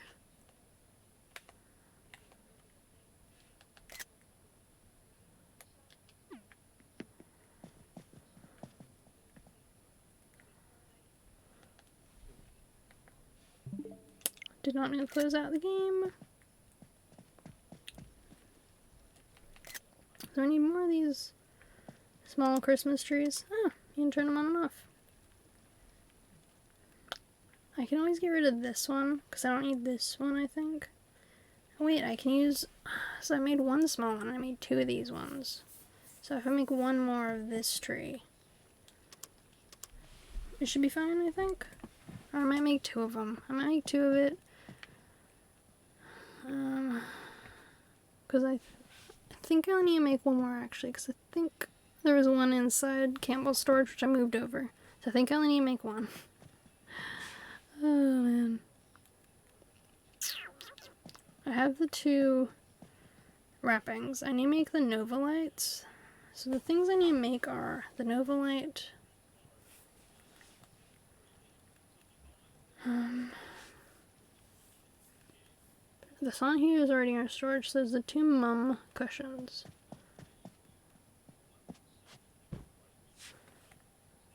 Did not mean to close out the game. So I need more of these small Christmas trees. Oh, you can turn them on and off. I can always get rid of this one, because I don't need this one, I think. Wait, I can use... So I made one small one, I made two of these ones. So if I make one more of this tree, it should be fine, I think. Or I might make two of them. I might make two of it. Because I think I need to make one more, actually, because I think there was one inside Campbell's storage, which I moved over. So I think I only need to make one. Oh, man. I have the two wrappings. I need to make the Nova lights. So the things I need to make are the Nova light. The Sonic here is already in our storage, so there's the two mum cushions.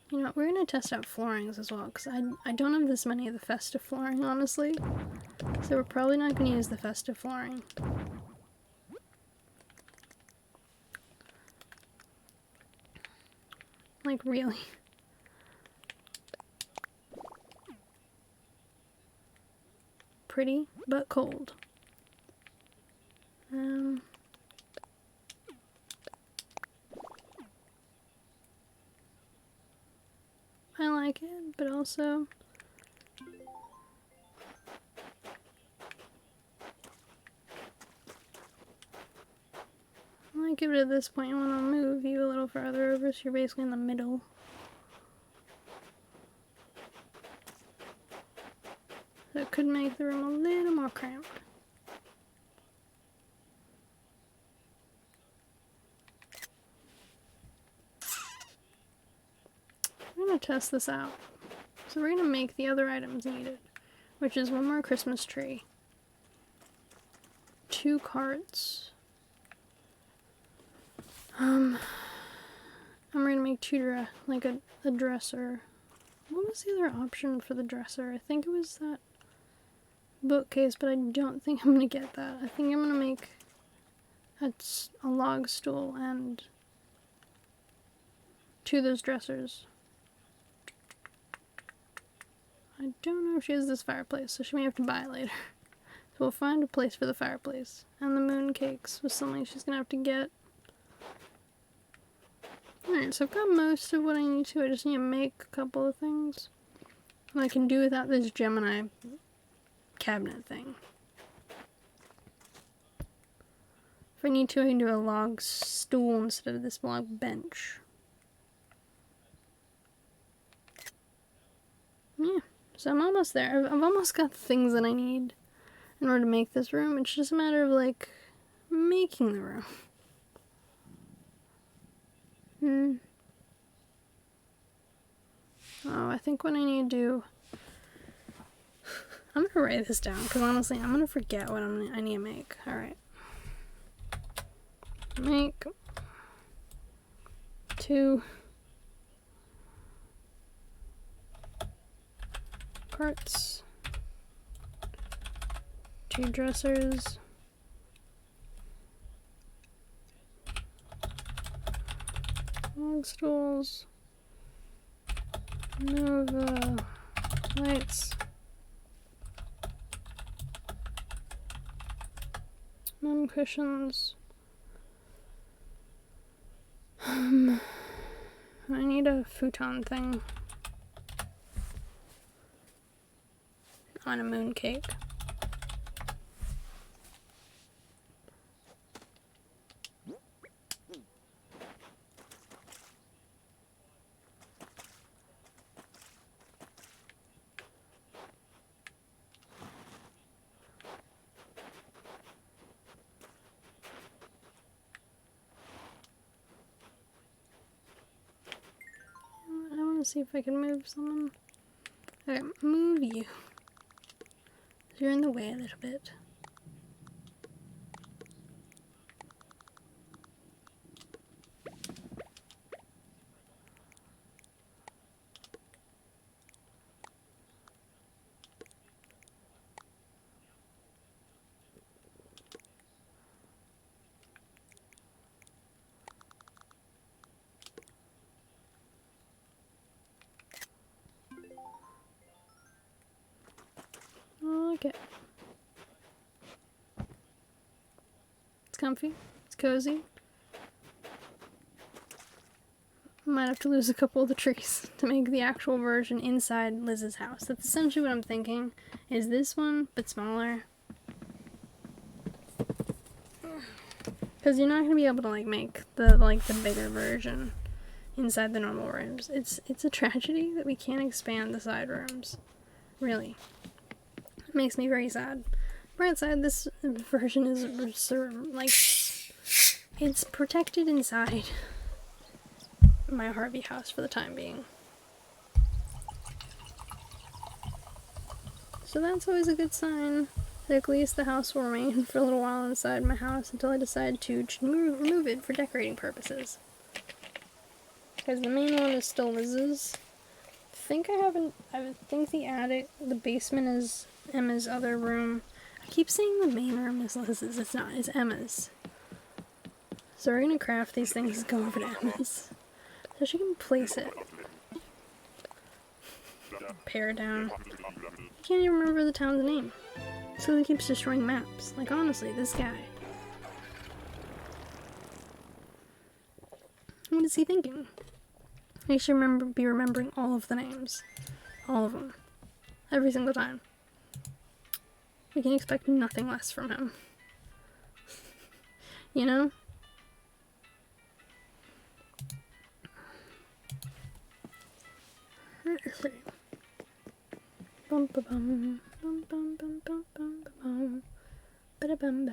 You know what, we're going to test out floorings as well, because I don't have this many of the festive flooring, honestly. So we're probably not going to use the festive flooring. Like, really. Pretty, but cold. I like it, but also I like it at this point. You want to move you a little further over, so you're basically in the middle. So it could make the room a little more cramped. We're going to test this out. So we're going to make the other items needed, which is one more Christmas tree, 2 carts, and we're going to make 2 like a dresser. What was the other option for the dresser? I think it was that bookcase, but I don't think I'm going to get that. I think I'm going to make a log stool and 2 of those dressers. I don't know if she has this fireplace, so she may have to buy it later. So we'll find a place for the fireplace. And the moon cakes was something she's gonna have to get. Alright, so I've got most of what I need to. I just need to make a couple of things. And I can do without this Gemini cabinet thing. If I need to, I can do a log stool instead of this log bench. Yeah. So I'm almost there. I've almost got the things that I need in order to make this room. It's just a matter of, like, making the room. Oh, I think what I need to do... I'm gonna write this down, because honestly, I'm gonna forget what I need to make. Alright. Make 2 carts, 2 dressers, log stools, Nova Lights. Cushions. I need a futon thing. On a mooncake. See if I can move someone. Okay, move you. You're in the way a little bit. Okay. It's comfy. It's cozy. Might have to lose a couple of the trees to make the actual version inside Liz's house. That's essentially what I'm thinking. Is this one, but smaller. Because you're not going to be able to like make the bigger version inside the normal rooms. It's a tragedy that we can't expand the side rooms. Really. It makes me very sad. Bright side, this version is like it's protected inside my Harvey house for the time being. So that's always a good sign that at least the house will remain for a little while inside my house until I decide to remove it for decorating purposes. Because the main one is still Liz's. I think the attic, the basement is Emma's other room. I keep saying the main room is Liz's. It's not. It's Emma's. So we're gonna craft these things and go over to Emma's. So she can place it. Pare down. I can't even remember the town's name. So he keeps destroying maps. Like, honestly, this guy. What is he thinking? He should be remembering all of the names. All of them. Every single time. We can expect nothing less from him. You know? Let's see. Bum ba bum bum bum bum bum bum bum bum bum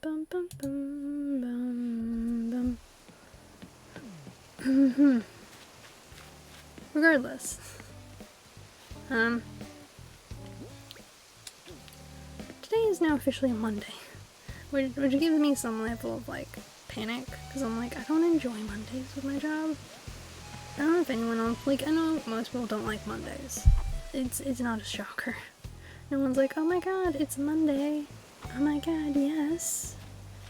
bum bum bum bum bum. Regardless, today is now officially a Monday, which gives me some level of like panic because I'm like, I don't enjoy Mondays with my job. I don't know if anyone else, like, I know most people don't like Mondays. It's not a shocker. No one's like, oh my god, it's Monday. Oh my god, yes.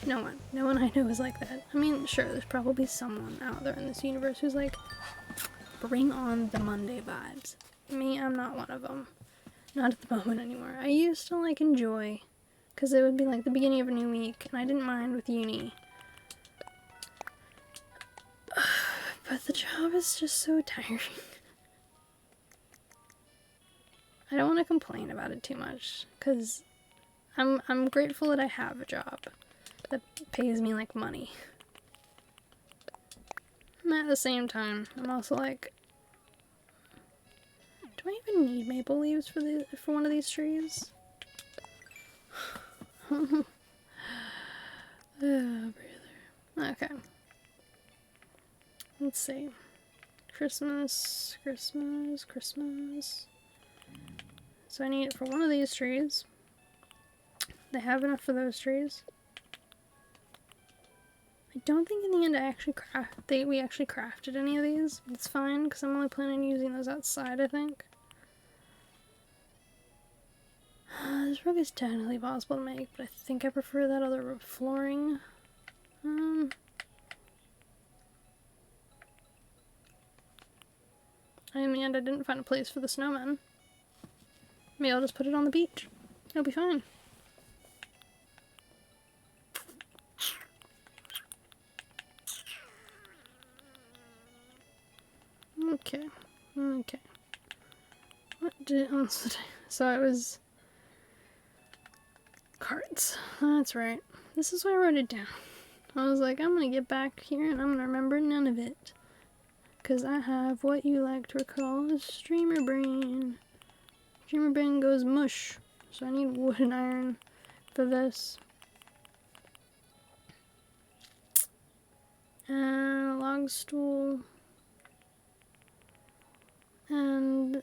No one I know is like that. I mean, sure, there's probably someone out there in this universe who's like, bring on the Monday vibes. Me, I'm not one of them. Not at the moment anymore. I used to like enjoy, because it would be like the beginning of a new week, and I didn't mind with uni. But the job is just so tiring. I don't want to complain about it too much, because I'm grateful that I have a job that pays me like money. And at the same time, I'm also like, do I even need maple leaves for one of these trees? Breather. Okay. Let's see. Christmas. So I need it for one of these trees. They have enough for those trees. I don't think in the end we actually crafted any of these. It's fine, because I'm only planning on using those outside, I think. This rug is technically possible to make, but I think I prefer that other flooring. In the end, I didn't find a place for the snowman. Maybe I'll just put it on the beach. It'll be fine. Okay. Okay. What did so it was cards. That's right. This is why I wrote it down. I was like, I'm gonna get back here and I'm gonna remember none of it. Cause I have what you like to recall as streamer brain. Streamer brain goes mush. So I need wood and iron for this. And a log stool. And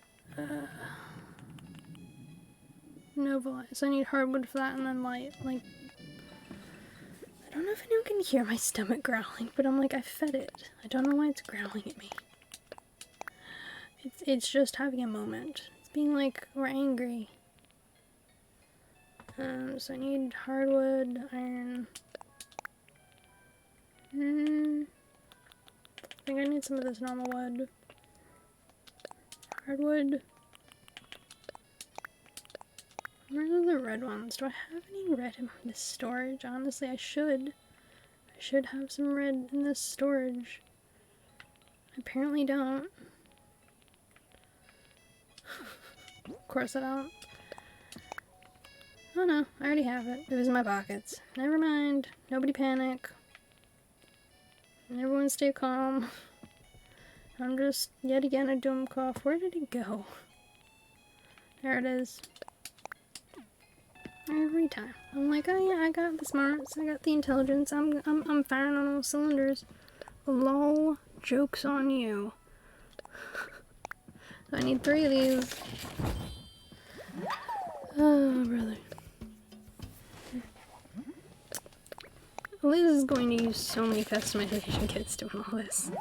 Nova light. So I need hardwood for that and then light. Like, I don't know if anyone can hear my stomach growling, but I'm like, I fed it. I don't know why it's growling at me. It's just having a moment. It's being like, we're angry. So I need hardwood, iron. I think I need some of this normal wood. Hardwood. Where are the red ones? Do I have any red in this storage? Honestly, I should. I should have some red in this storage. I apparently don't. Of course I don't. Oh no, I already have it. It was in my pockets. Never mind. Nobody panic. Everyone stay calm. I'm just, yet again, a dumb cough. Where did it go? There it is. Every time. I'm like, oh yeah, I got the smarts, I got the intelligence, I'm firing on all cylinders. Lol, joke's on you. I need 3 of these. Oh, brother. Liz is going to use so many customization kits doing all this.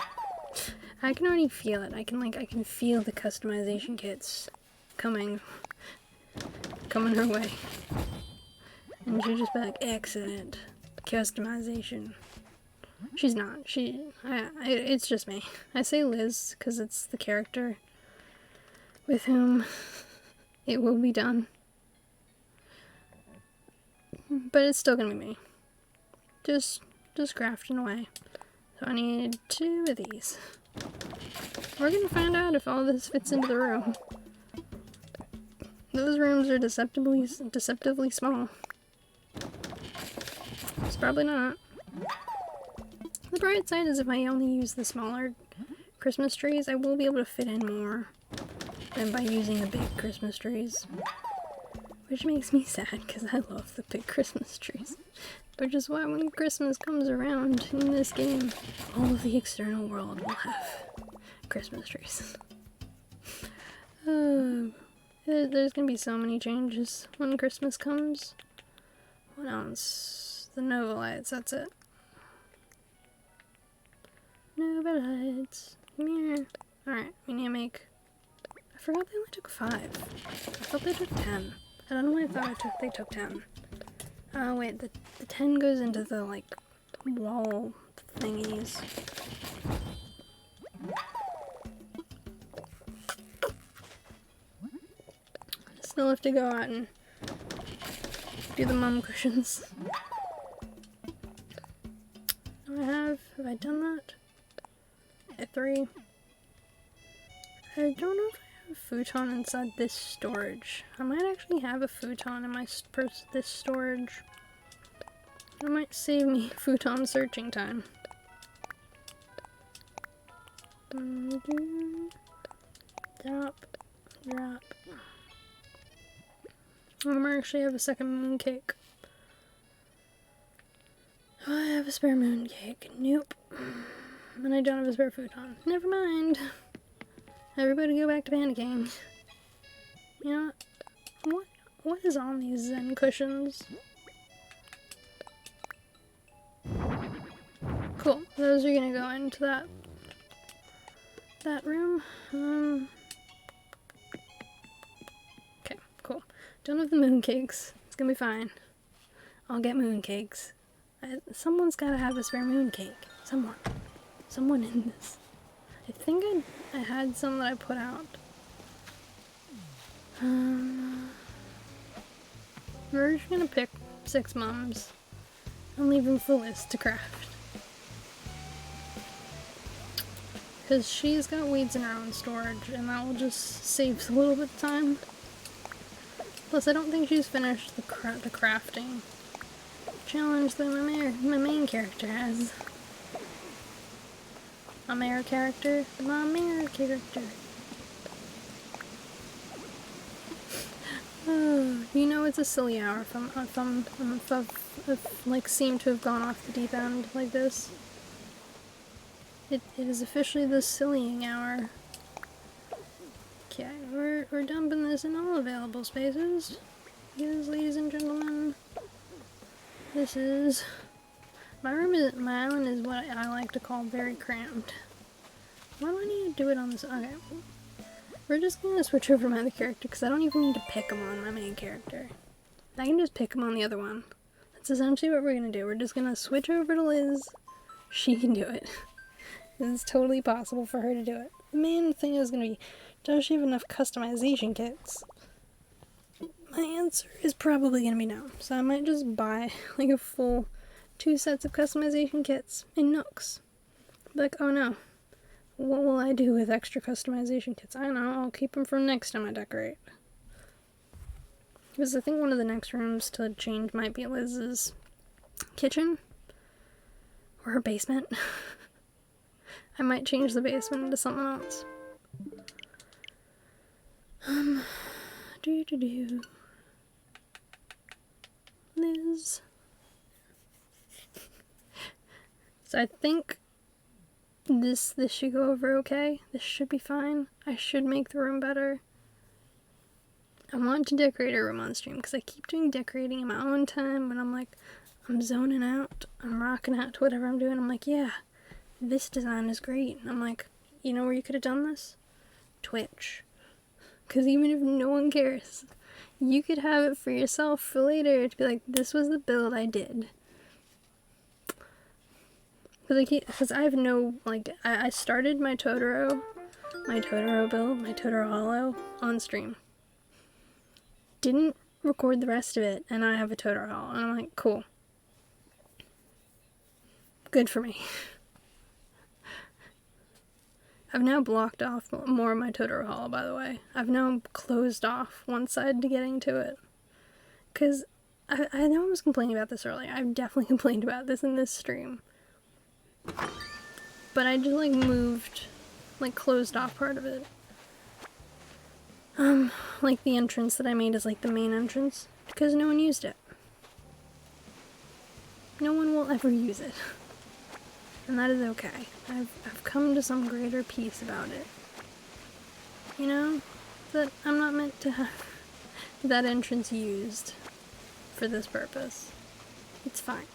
I can already feel it. I can feel the customization kits coming her way. And she'll just be like, excellent customization. She's not. It's just me. I say Liz because it's the character with whom it will be done. But it's still gonna be me. Just crafting away. So I need 2 of these. We're gonna find out if all this fits into the room. Those rooms are deceptively small. It's probably not. The bright side is if I only use the smaller Christmas trees, I will be able to fit in more than by using the big Christmas trees. Which makes me sad, because I love the big Christmas trees. Which is why when Christmas comes around in this game, all of the external world will have Christmas trees. There's gonna be so many changes when Christmas comes. What else? The Nova lights, that's it. Nova lights. Come here. Alright, we need to make... I forgot they only took 5. I thought they took 10. I don't know why I thought they took 10. Oh wait, the 10 goes into the, like, wall thingies. Still have to go out and do the mum cushions. Have I done that? At 3. I don't know if I have a futon inside this storage. I might actually have a futon in my this storage. That might save me futon searching time. Drop. I'm gonna actually have a second mooncake. Oh, I have a spare mooncake. Nope. And I don't have a spare futon. Never mind. Everybody go back to panicking. You know what is on these Zen cushions? Cool. Those are gonna go into that room. Okay, cool. Done with the mooncakes. It's gonna be fine. I'll get mooncakes. Someone's gotta have a spare mooncake. Someone in this. I think I had some that I put out. We're just gonna pick 6 mums and leave them for Liz to craft. Because she's got weeds in her own storage, and that will just save a little bit of time. Plus, I don't think she's finished the crafting challenge that my main character has. My main character. You know it's a silly hour if like seem to have gone off the deep end like this. It is officially the sillying hour. Okay, we're dumping this in all available spaces. Because, ladies and gentlemen, this is my island is what I like to call very cramped. Why do I need to do it on this? Okay. We're just gonna switch over to my other character because I don't even need to pick him on my main character. I can just pick him on the other one. That's essentially what we're gonna do. We're just gonna switch over to Liz. She can do it. It's totally possible for her to do it. The main thing is gonna be, does she have enough customization kits? My answer is probably gonna be no. So I might just buy like a full 2 sets of customization kits in Nooks. Like, oh no. What will I do with extra customization kits? I don't know, I'll keep them for next time I decorate. Because I think one of the next rooms to change might be Liz's kitchen. Or her basement. I might change the basement into something else. Liz. So I think this should go over okay. This should be fine. I should make the room better. I want to decorate a room on stream because I keep doing decorating in my own time when I'm like, I'm zoning out, I'm rocking out to whatever I'm doing. I'm like, yeah, this design is great. And I'm like, you know where you could have done this? Twitch. Because even if no one cares, you could have it for yourself for later to be like, this was the build I did. Because I have no, like, I started my Totoro build, my Totoro Hollow, on stream. Didn't record the rest of it, and I have a Totoro Hollow, and I'm like, cool. Good for me. I've now blocked off more of my Totoro Hollow, by the way. I've now closed off one side to getting to it. Because I know I was complaining about this earlier. I've definitely complained about this in this stream. But I just, like, moved, like, closed off part of it. Like, the entrance that I made is, like, the main entrance. Because no one used it. No one will ever use it. And that is okay. I've come to some greater peace about it. You know? That I'm not meant to have that entrance used for this purpose. It's fine.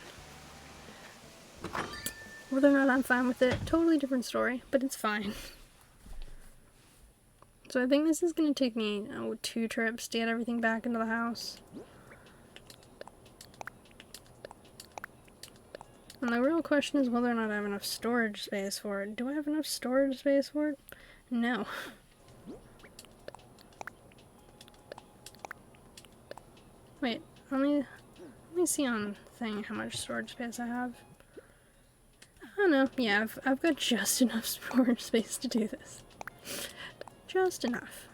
Whether or not I'm fine with it, totally different story, but it's fine. So I think this is going to take me 2 trips to get everything back into the house. And the real question is whether or not I have enough storage space for it. Do I have enough storage space for it? No. Wait, let me see on thing how much storage space I have. I don't know. Yeah, I've got just enough storage space to do this. Just enough.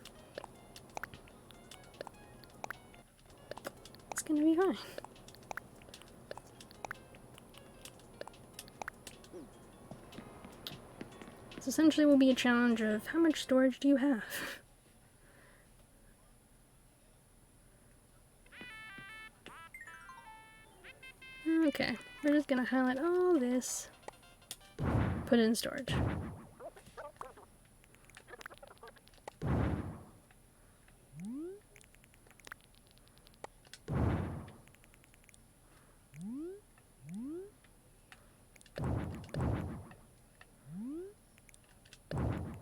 It's gonna be fine. This essentially will be a challenge of how much storage do you have? Okay, we're just gonna highlight all this. Put it in storage.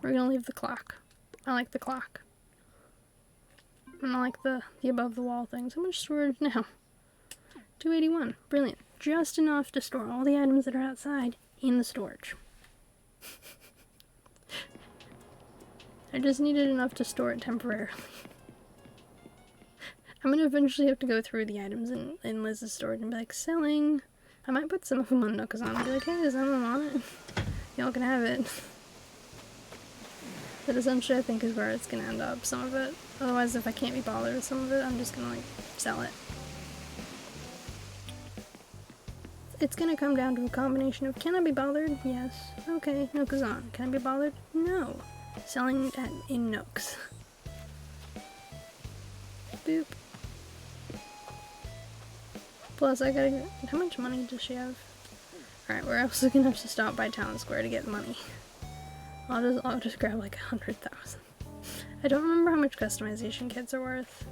We're gonna leave the clock. I like the clock. And I like the above the wall things. How much storage now? 281. Brilliant. Just enough to store all the items that are outside in the storage. I just needed enough to store it temporarily. I'm gonna eventually have to go through the items in Liz's storage and be like, selling. I might put some of them on Nook's on and be like, hey, does anyone want it? Y'all can have it. But essentially I think is where it's gonna end up, some of it. Otherwise, if I can't be bothered with some of it, I'm just gonna like sell it. It's gonna come down to a combination of, can I be bothered? Yes. Okay, Nook is on. Can I be bothered? No. Selling in Nooks. Boop. Plus, I gotta get, how much money does she have? Alright, we're also gonna have to stop by Town Square to get money. I'll just grab like 100,000. I don't remember how much customization kits are worth.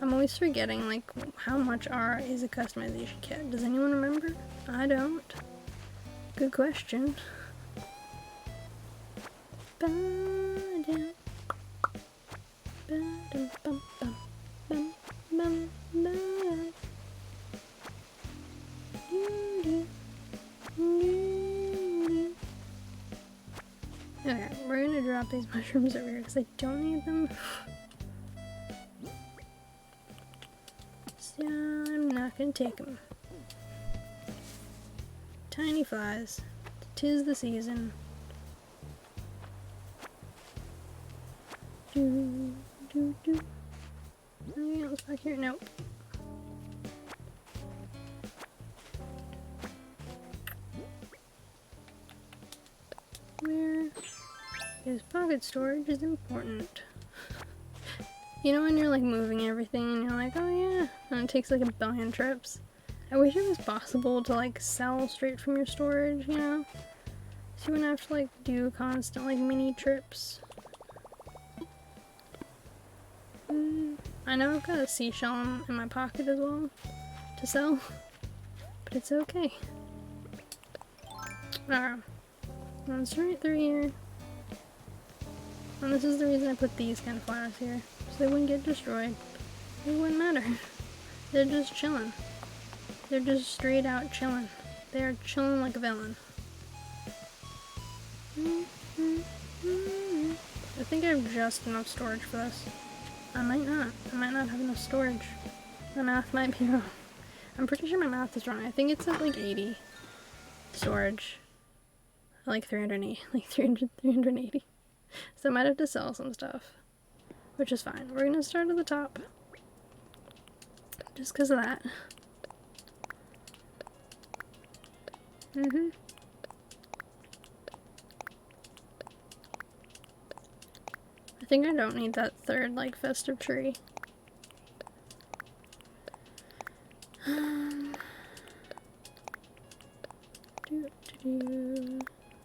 I'm always forgetting like how much is a customization kit. Does anyone remember? I don't. Good question. Okay, we're gonna drop these mushrooms over here because I don't need them. So I'm not gonna take them. Tiny flies. 'Tis the season. Anything else back here? Nope. Where is pocket storage is important. You know when you're like moving everything and you're like, oh yeah, and it takes like a billion trips. I wish it was possible to like sell straight from your storage, you know? So you wouldn't have to like do constant like mini trips. I know I've got a seashell in my pocket as well to sell, but it's okay. Alright, runs right through here. And this is the reason I put these kind of flowers here, so they wouldn't get destroyed. It wouldn't matter. They're just chilling. They're just straight out chilling. They're chilling like a villain. I think I have just enough storage for this. I might not. I might not have enough storage. My math might be wrong. I'm pretty sure my math is wrong. I think it's at like 80 storage. Like 380. Like 380. So I might have to sell some stuff. Which is fine. We're gonna start at the top. Just because of that. I think I don't need that third, like, festive tree.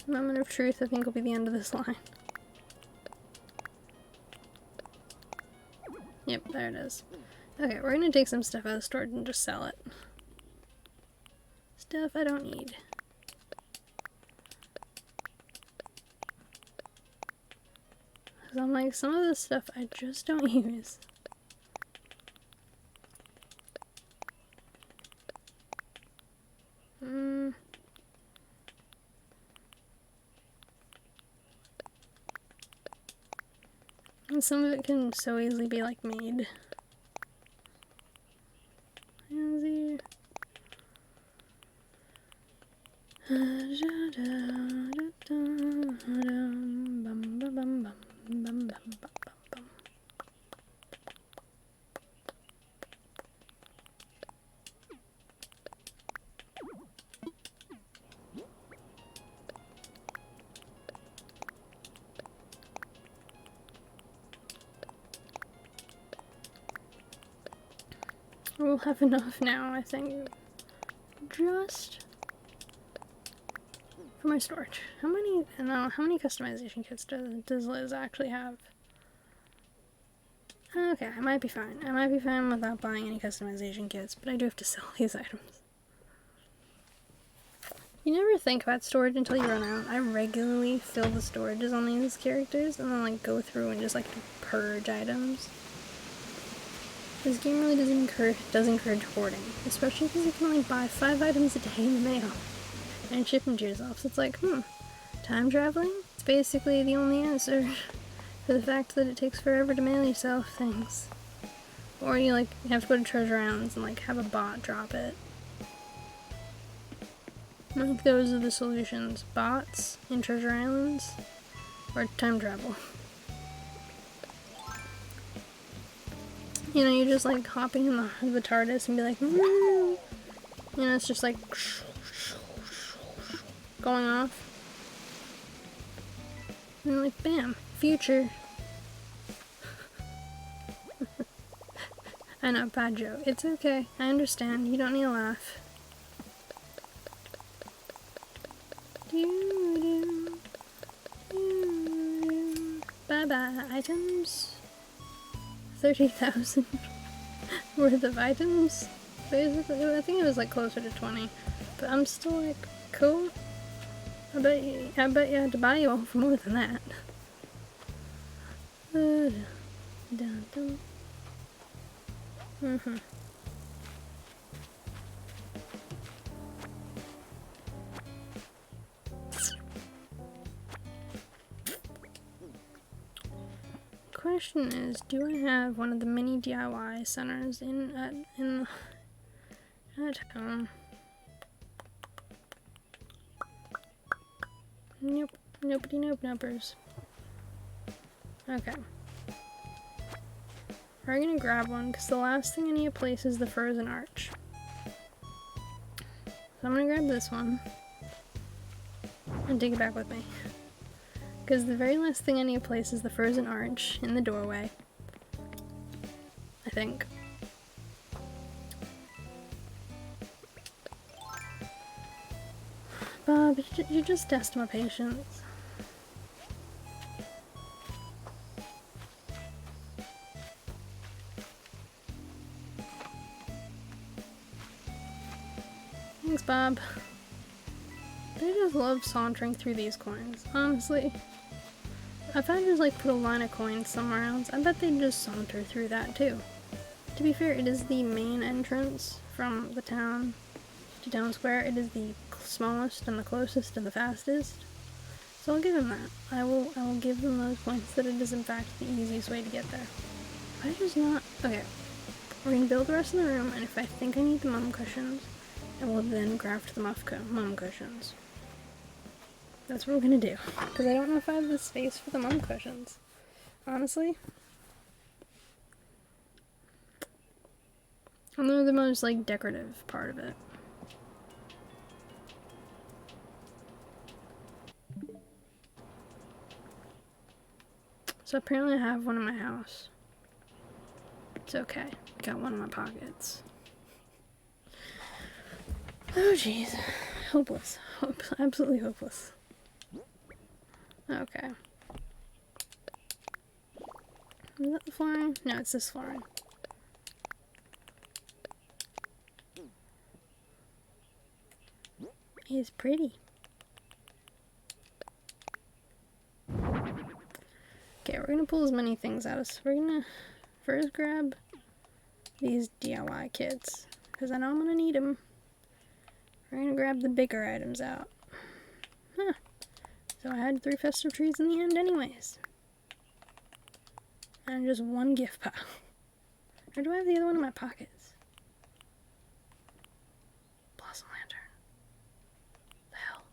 Moment of truth, I think, will be the end of this line. Yep, there it is. Okay, we're gonna take some stuff out of storage and just sell it. Stuff I don't need. Because I'm like, some of this stuff I just don't use. And some of it can so easily be like made. We'll have enough now, I think. Just for my storage. How many customization kits does Liz actually have? Okay, I might be fine. I might be fine without buying any customization kits, but I do have to sell these items. You never think about storage until you run out. I regularly fill the storages on these characters and then like go through and just like purge items. This game really does encourage hoarding, especially because you can only buy 5 items a day in the mail and ship them to yourself. So it's like, time traveling? It's basically the only answer for the fact that it takes forever to mail yourself things. Or you like have to go to Treasure Islands and like have a bot drop it. I think those are the solutions. Bots in Treasure Islands or time travel. You know, you're just like hopping in the TARDIS and be like, woo! You know, it's just like going off. And you're like, bam, future. I know, bad joke. It's okay. I understand. You don't need to laugh. Bye-bye items. 30,000 worth of items. Basically, I think it was like closer to 20. But I'm still like, cool. I bet you had to buy you all for more than that. Question is, do I have one of the mini DIY centers in home? Nope. Nobody nopers. Okay. We're gonna grab one because the last thing I need to place is the frozen arch. So I'm gonna grab this one and take it back with me. Because the very last thing I need to place is the frozen arch in the doorway. I think. Bob, you just test my patience. Thanks, Bob. I just love sauntering through these coins, honestly. If I just like put a line of coins somewhere else, I bet they'd just saunter through that too. To be fair, it is the main entrance from the town to Town Square. It is the smallest and the closest and the fastest. So I'll give him that. I will give them those points that it is in fact the easiest way to get there. If I just not... Okay. We're gonna build the rest of the room, and if I think I need the mum cushions, I will then craft the mum cushions. That's what we're gonna do. Because I don't know if I have the space for the mum cushions. Honestly. And they're the most, like, decorative part of it. So apparently I have one in my house. It's okay. Got one in my pockets. Oh jeez. Hopeless. Absolutely hopeless. Okay. Is that the flooring? No, it's this flooring. It's pretty. Okay, we're gonna pull as many things out of us. We're gonna first grab these DIY kits, because I know I'm gonna need them. We're gonna grab the bigger items out. Huh. So I had 3 festive trees in the end anyways. And just 1 gift pile. Or do I have the other one in my pockets? Blossom lantern. The hell?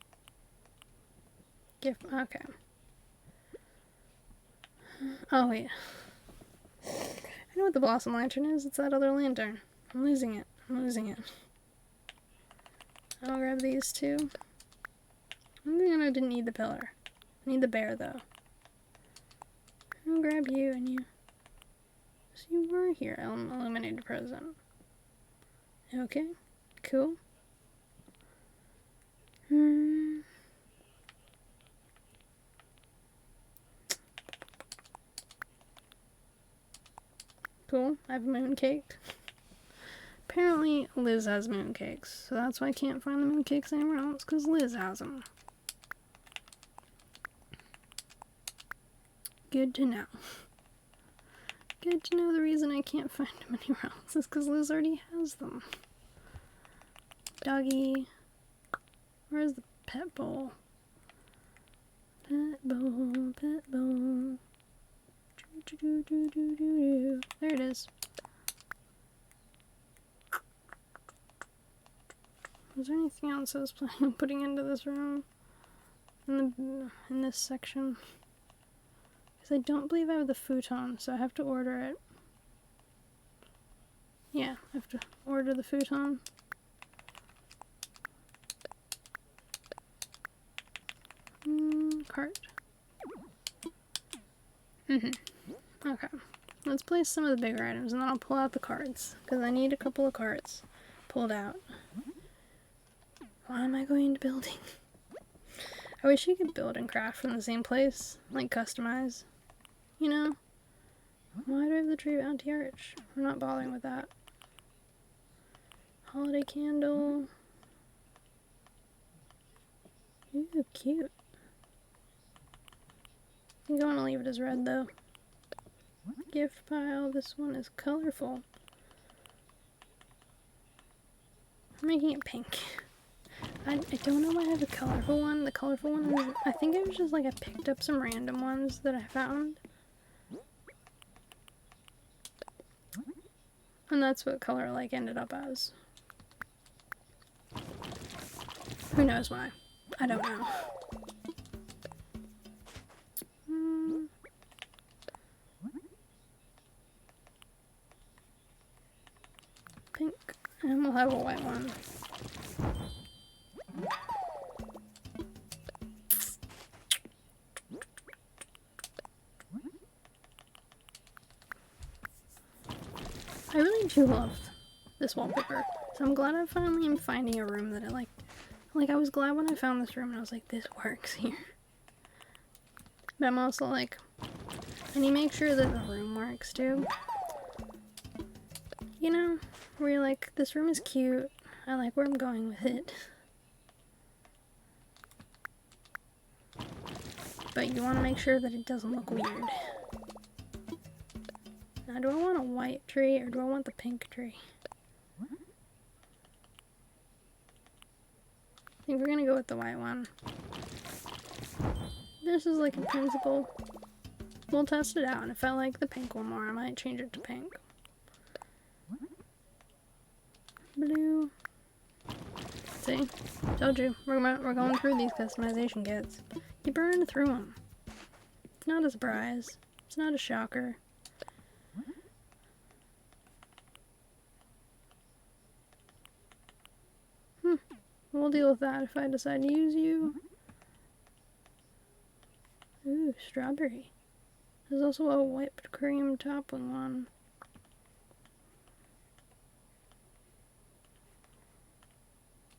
Gift, okay. Oh wait. I know what the blossom lantern is. It's that other lantern. I'm losing it. I'll grab these 2. I'm thinking I didn't need the pillar. I need the bear though. I'll grab you and you. So you were here. Illuminated present. Okay. Cool. Cool. I have a mooncake. Apparently Liz has mooncakes, so that's why I can't find the mooncakes anywhere else, because Liz has them. Good to know. Good to know the reason I can't find them anywhere else is because Liz already has them. Doggy. Where's the pet bowl? Pet bowl, pet bowl. There it is. Was there anything else I was planning on putting into this room? In this section? Because I don't believe I have the futon, so I have to order it. Yeah, I have to order the futon. Cart. Okay. Let's place some of the bigger items and then I'll pull out the cards. Because I need a couple of cards pulled out. Why am I going into building? I wish you could build and craft from the same place. Like customize. You know? Why do I have the tree of anti-arch? I'm not bothering with that. Holiday candle. Ooh, cute. I think I want to leave it as red though. Gift pile. This one is colorful. I'm making it pink. I don't know why I have a colorful one. The colorful one is, I think it was just like I picked up some random ones that I found. And that's what color like ended up as. Who knows why? I don't know. Pink. And we'll have a white one. I really do love this wallpaper. So I'm glad I finally am finding a room that I like. Like, I was glad when I found this room and I was like, this works here. But I'm also like, I need to make sure that the room works too. You know, where you're like, this room is cute. I like where I'm going with it. But you want to make sure that it doesn't look weird. Now, do I want a white tree or do I want the pink tree? I think we're gonna go with the white one. This is like a principle. We'll test it out, and if I like the pink one more, I might change it to pink. Blue. See? Told you. We're going through these customization kits. You burn through them. It's not a surprise. It's not a shocker. We'll deal with that if I decide to use you. Ooh, strawberry. There's also a whipped cream toppling one.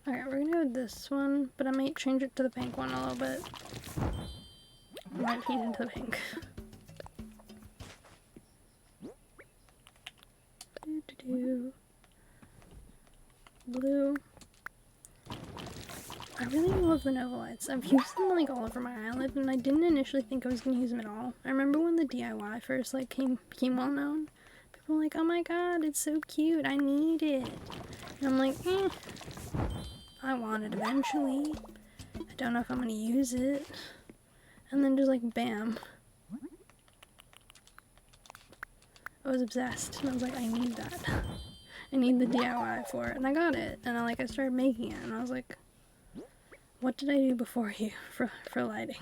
Okay, we're gonna go with this one, but I might change it to the pink one a little bit. I might change it to the pink. Blue. I really love the Nova lights. I've used them like all over my island, and I didn't initially think I was gonna use them at all. I remember when the DIY first like became well known. People were like, "Oh my god, it's so cute! I need it." And I'm like, I want it eventually. I don't know if I'm gonna use it. And then just like bam, I was obsessed, and I was like, I need that. I need the DIY for it, and I got it. And I started making it, and I was like, what did I do before you for lighting?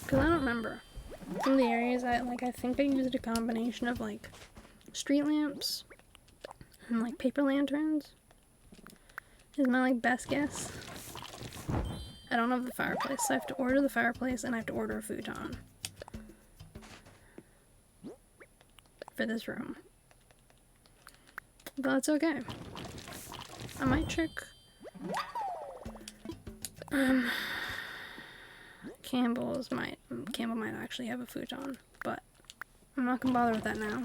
Because I don't remember. Some of the areas I think I used a combination of like street lamps and like paper lanterns. Is my like best guess. I don't have the fireplace, so I have to order the fireplace and I have to order a futon for this room. But that's okay. I might check. Campbell might actually have a futon, but I'm not gonna bother with that now.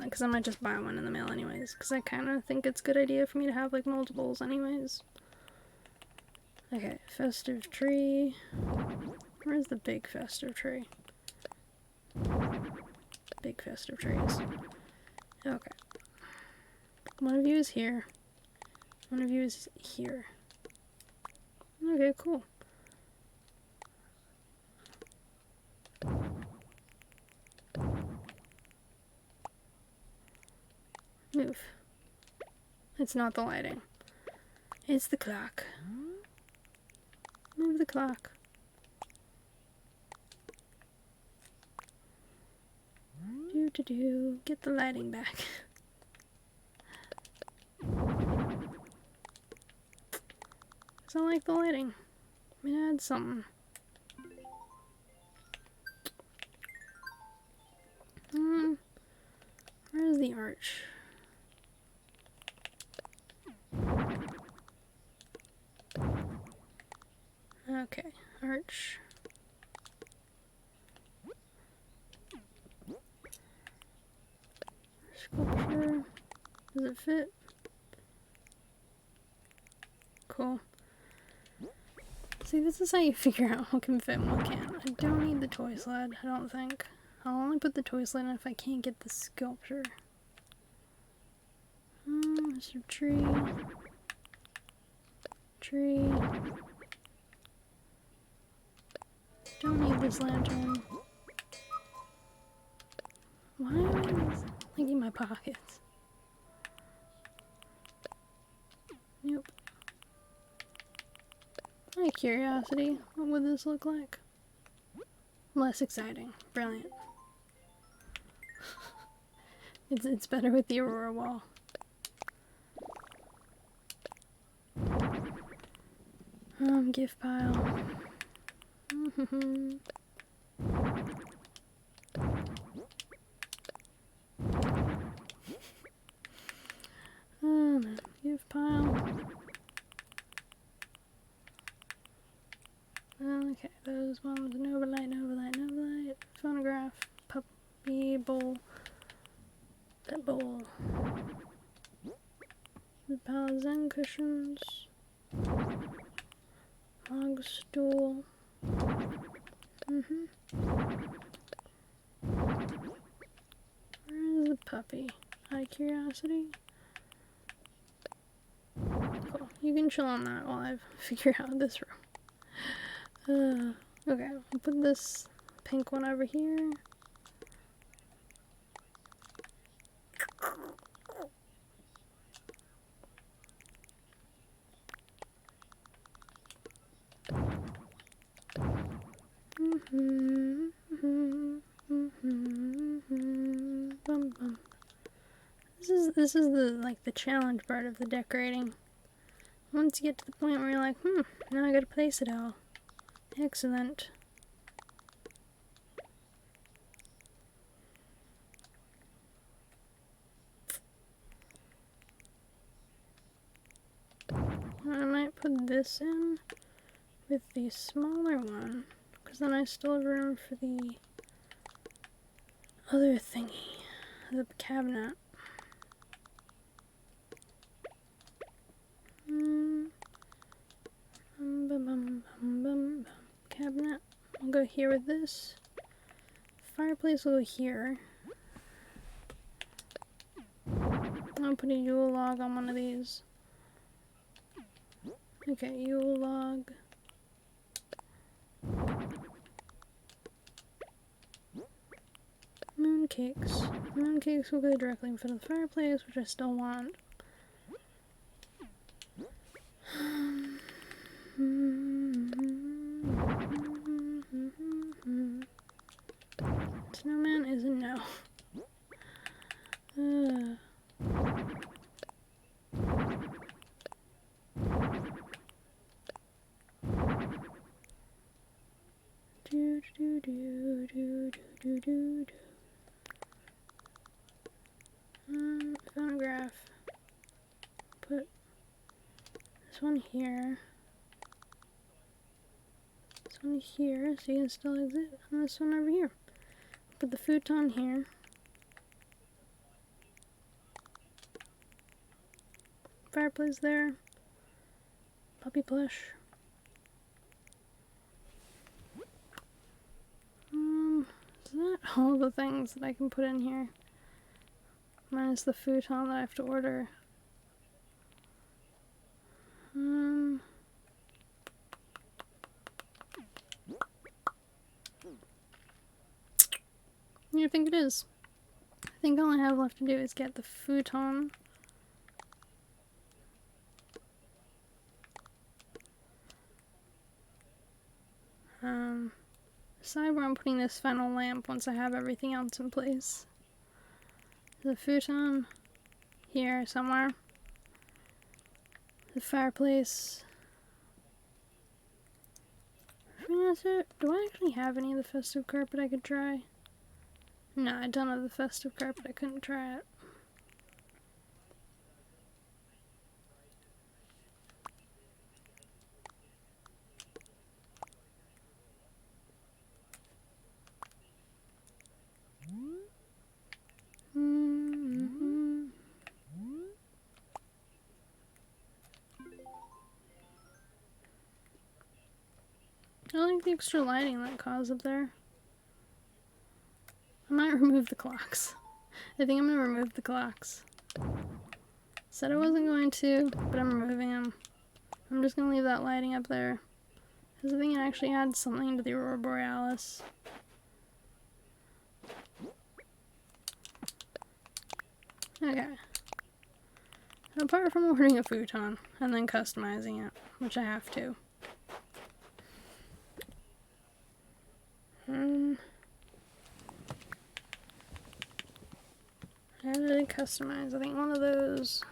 Because I might just buy one in the mail anyways. Because I kind of think it's a good idea for me to have like multiples anyways. Okay, festive tree. Where's the big festive tree? Big festive trees. Okay. One of you is here. One of you is here. Okay, cool. Move. It's not the lighting. It's the clock. Move the clock. Do. Get the lighting back. I like the lighting. Let me add something. Where's the arch? Okay, arch. Sculpture. Does it fit? Cool. See, this is how you figure out what can fit and what can't. I don't need the toy sled, I don't think. I'll only put the toy sled in if I can't get the sculpture. There's a tree. Tree. Don't need this lantern. Why am I like in my pockets? Nope. My curiosity, what would this look like? Less exciting. Brilliant. It's better with the Aurora wall. Gift pile. Gift pile. Okay, those ones. Novalight. Phonograph. Puppy bowl. That bowl. The pile Zen cushions. Log stool. Where's the puppy? Out of curiosity. Cool. You can chill on that while I figure out this room. Okay, I'll put this pink one over here. This is the challenge part of the decorating. Once you get to the point where you're like, now I gotta place it all. Excellent. I might put this in with the smaller one, because then I still have room for the other thingy, the cabinet. Cabinet. I'll go here with this. Fireplace will go here. I'll put a Yule log on one of these. Okay, Yule log. Mooncakes. Mooncakes will go directly in front of the fireplace, which I still want. Snowman is a no. Phonograph. Put this one here. This one here, so you can still exit. And this one over here. Put the futon here. Fireplace there. Puppy plush. Is that all the things that I can put in here? Minus the futon that I have to order. I think it is. I think all I have left to do is get the futon. Decide where I'm putting this final lamp once I have everything else in place. The futon here somewhere. The fireplace. I mean, that's it. Do I actually have any of the festive carpet I could try? No, I don't have the festive carpet. I couldn't try it. I like the extra lighting that caused up there. I might remove the clocks. I think I'm gonna remove the clocks. Said I wasn't going to, but I'm removing them. I'm just gonna leave that lighting up there, because I think it actually adds something to the Aurora Borealis. Okay. And apart from ordering a futon and then customizing it, which I have to. How did I customize? I think one of those.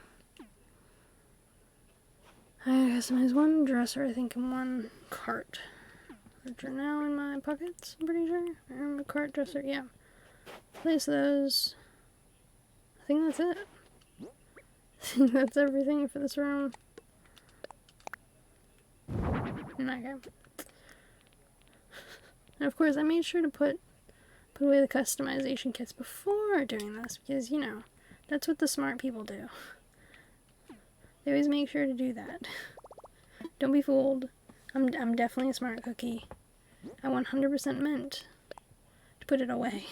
I customized one dresser, I think, and one cart, which are now in my pockets, I'm pretty sure. Or a cart dresser, yeah. Place those. I think that's it. I think that's everything for this room. Okay. And of course, I made sure to put away the customization kits before doing this, because, you know, that's what the smart people do. They always make sure to do that. Don't be fooled. I'm definitely a smart cookie. I 100% meant to put it away.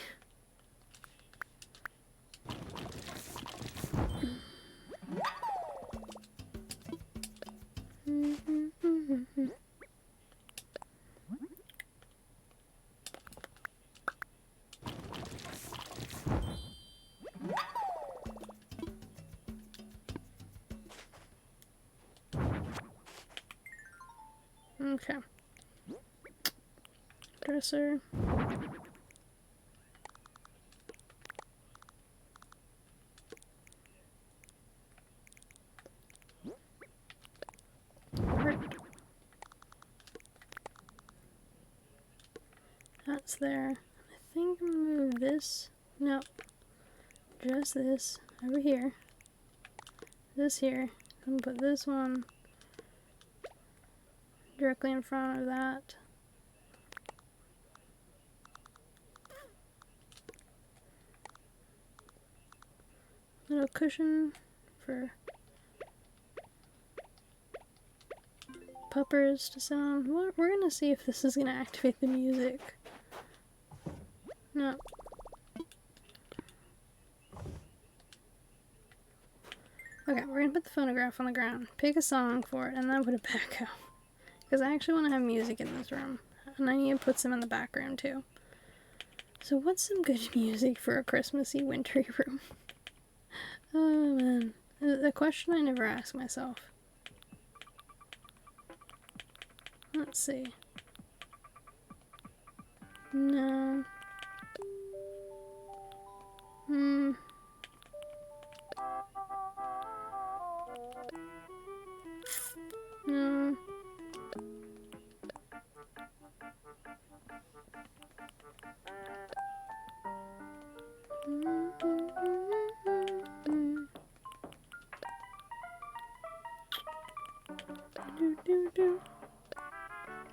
Okay. Dresser. That's there. I think I'm gonna move this. No. Just this over here. This here. I'm gonna put this one directly in front of that. Little cushion for puppers to sit on. We're gonna see if this is gonna activate the music. No. Okay, we're gonna put the phonograph on the ground, pick a song for it, and then put it back out. Because I actually want to have music in this room. And I need to put some in the background too. So what's some good music for a Christmassy, wintry room? Oh man. A question I never ask myself. Let's see. No. No.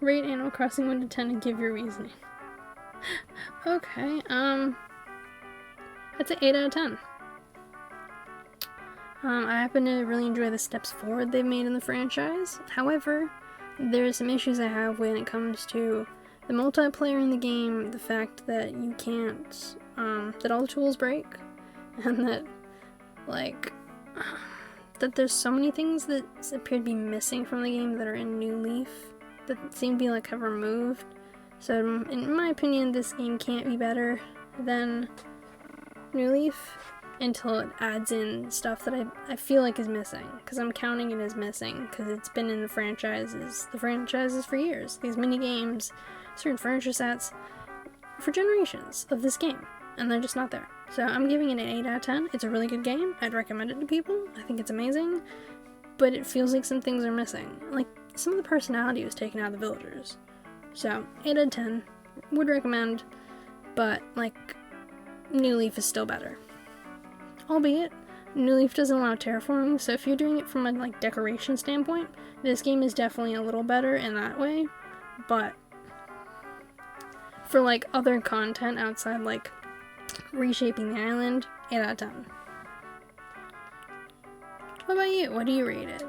Rate Animal Crossing 1 to 10 and give your reasoning. Okay, that's an 8 out of 10. I happen to really enjoy the steps forward they've made in the franchise. However, there are some issues I have when it comes to the multiplayer in the game, the fact that you can't, that all the tools break, and that, like, that there's so many things that appear to be missing from the game that are in New Leaf that seem to be, like, have removed. So, in my opinion, this game can't be better then New Leaf until it adds in stuff that I feel like is missing, because I'm counting it as missing because it's been in the franchises for years. These mini games, certain furniture sets for generations of this game, and they're just not there. So I'm giving it an 8 out of 10. It's a really good game. I'd recommend it to people. I think it's amazing, but it feels like some things are missing. Like, some of the personality was taken out of the villagers. So 8 out of 10. Would recommend, but like, New Leaf is still better. Albeit, New Leaf doesn't allow terraforming, so if you're doing it from a like decoration standpoint, this game is definitely a little better in that way. But for like other content outside like reshaping the island, 8 out of 10. What about you? What do you rate it?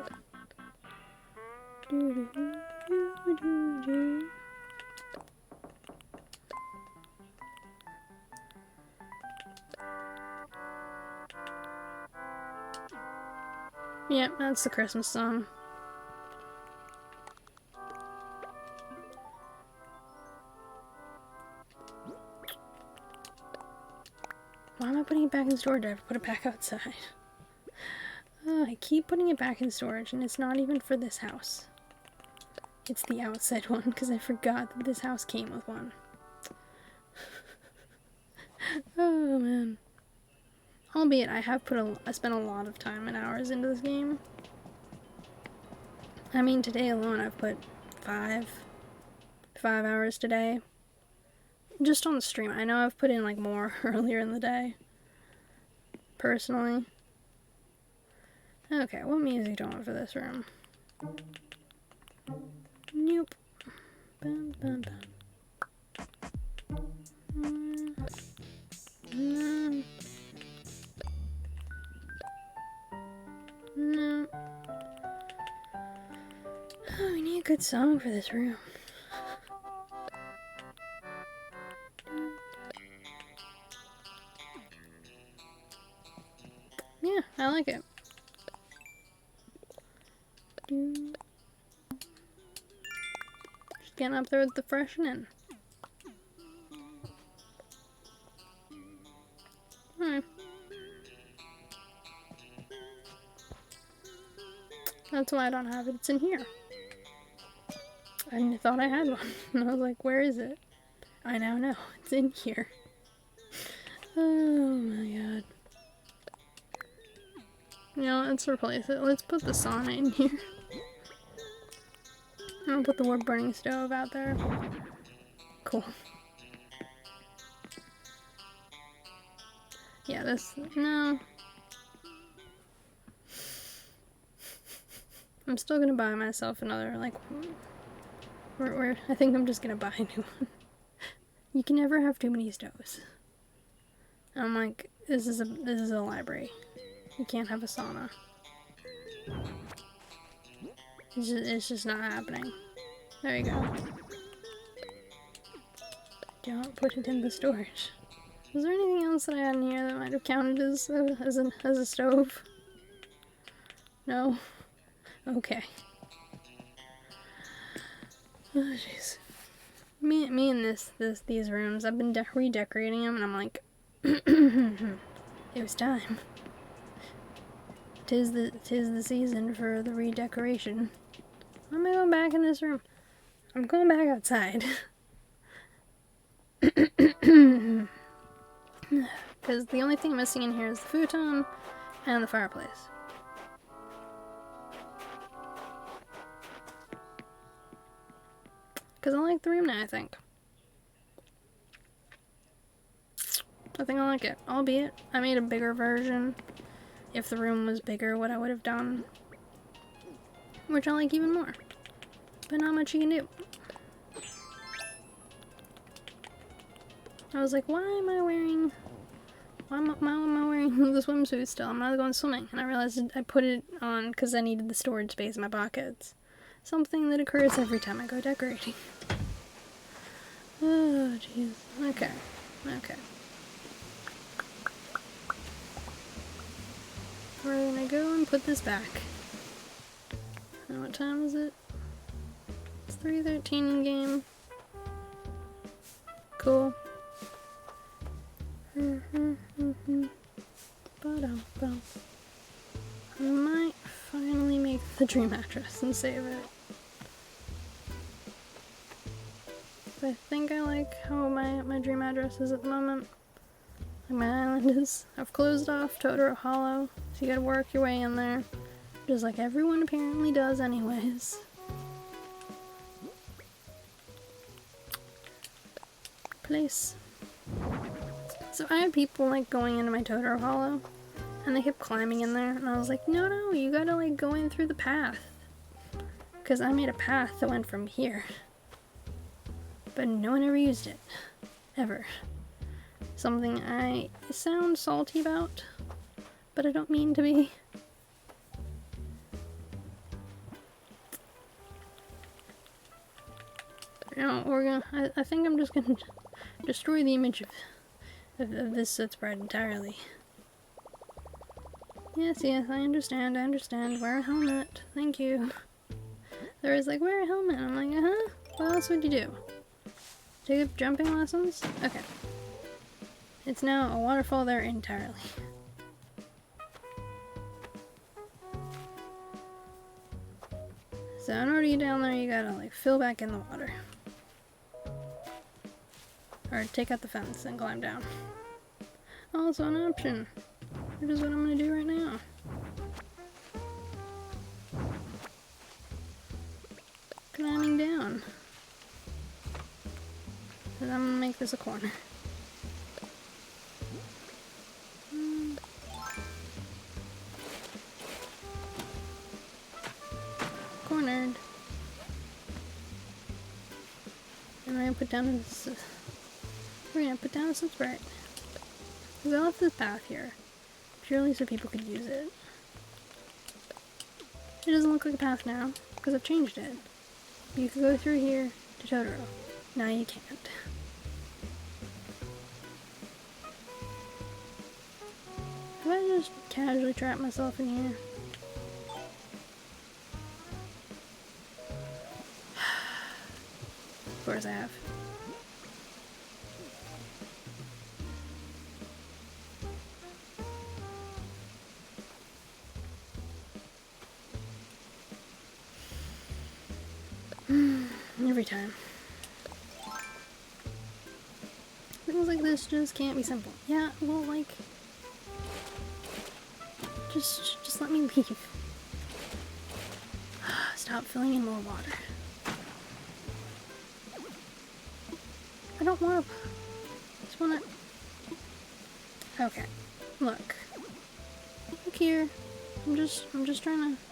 Yep, that's the Christmas song. Why am I putting it back in storage? I have to put it back outside. Oh, I keep putting it back in storage, and it's not even for this house. It's the outside one, because I forgot that this house came with one. Oh, man. Albeit, I spent a lot of time and hours into this game. I mean, today alone, I've put 5 hours today. Just on the stream. I know I've put in, like, more earlier in the day. Personally. Okay, what music do I want for this room? Nope. Bum, bum, bum. No. Oh, we need a good song for this room. Yeah, I like it. Just getting up there with the freshening. Alright. That's why I don't have it. It's in here. I thought I had one. And I was like, where is it? I now know. It's in here. Oh my god. You know, let's replace it. Let's put the sauna in here. I'll put the wood burning stove out there. Cool. Yeah, this... No. I'm still gonna buy myself another, like... I think I'm just gonna buy a new one. You can never have too many stoves. I'm like, this is a library. You can't have a sauna. It's just not happening. There you go. Don't put it in the storage. Was there anything else that I had in here that might have counted as a stove? No? Okay. Oh jeez. Me and these rooms, I've been redecorating them, and I'm like, it was time. Tis the season for the redecoration. Why am I going back in this room? I'm going back outside. Because the only thing missing in here is the futon and the fireplace. Because I like the room now, I think. I think I like it. Albeit, I made a bigger version. If the room was bigger, what I would have done. Which I like even more. But not much you can do. I was like, why am I wearing the swimsuit still? I'm not going swimming. And I realized I put it on because I needed the storage space in my pockets. Something that occurs every time I go decorating. Oh, jeez. Okay. Okay. We're gonna go and put this back. And what time is it? It's 3:13 in game. Cool. I might finally make the dream mattress and save it. I think I like how my dream address is at the moment. Like my island is. I've closed off Totoro Hollow, so you gotta work your way in there. Just like everyone apparently does anyways. Place. So I had people like going into my Totoro Hollow, and they kept climbing in there, and I was like, no, you gotta like go in through the path. Because I made a path that went from here. But no one ever used it. Ever. Something I sound salty about, but I don't mean to be. No, I think I'm just gonna destroy the image of this soot spread entirely. Yes, I understand, Wear a helmet. Thank you. There was like, wear a helmet. I'm like, uh-huh. What else would you do? Take up jumping lessons? Okay. It's now a waterfall there entirely. So in order to get down there, you gotta like fill back in the water. Or take out the fence and climb down. Also an option. Which is what I'm gonna do right now. Climbing down. And I'm gonna make this a corner. Cornered. And we're gonna put down this. We're gonna put down a subscribe. Because I left this path here purely so people could use it. It doesn't look like a path now because I've changed it. You could go through here to Totoro. Now you can't. Have I just casually trapped myself in here? Of course I have. Every time. Things like this just can't be simple. Yeah, well, like, just let me leave. Stop filling in more water. I don't want to. I just want to. Okay, look here. I'm just trying to.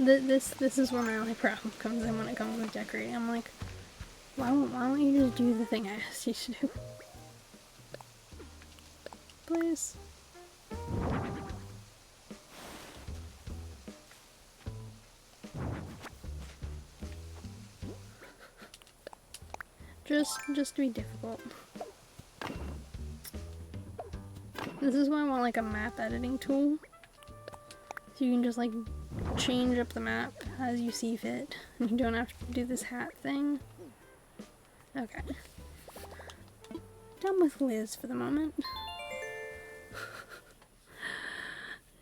This is where my only problem comes in when it comes with decorating. I'm like, why don't you just do the thing I asked you to do? Please. Just to be difficult. This is why I want like a map editing tool. So you can just like change up the map as you see fit. And you don't have to do this hat thing. Okay. Done with Liz for the moment.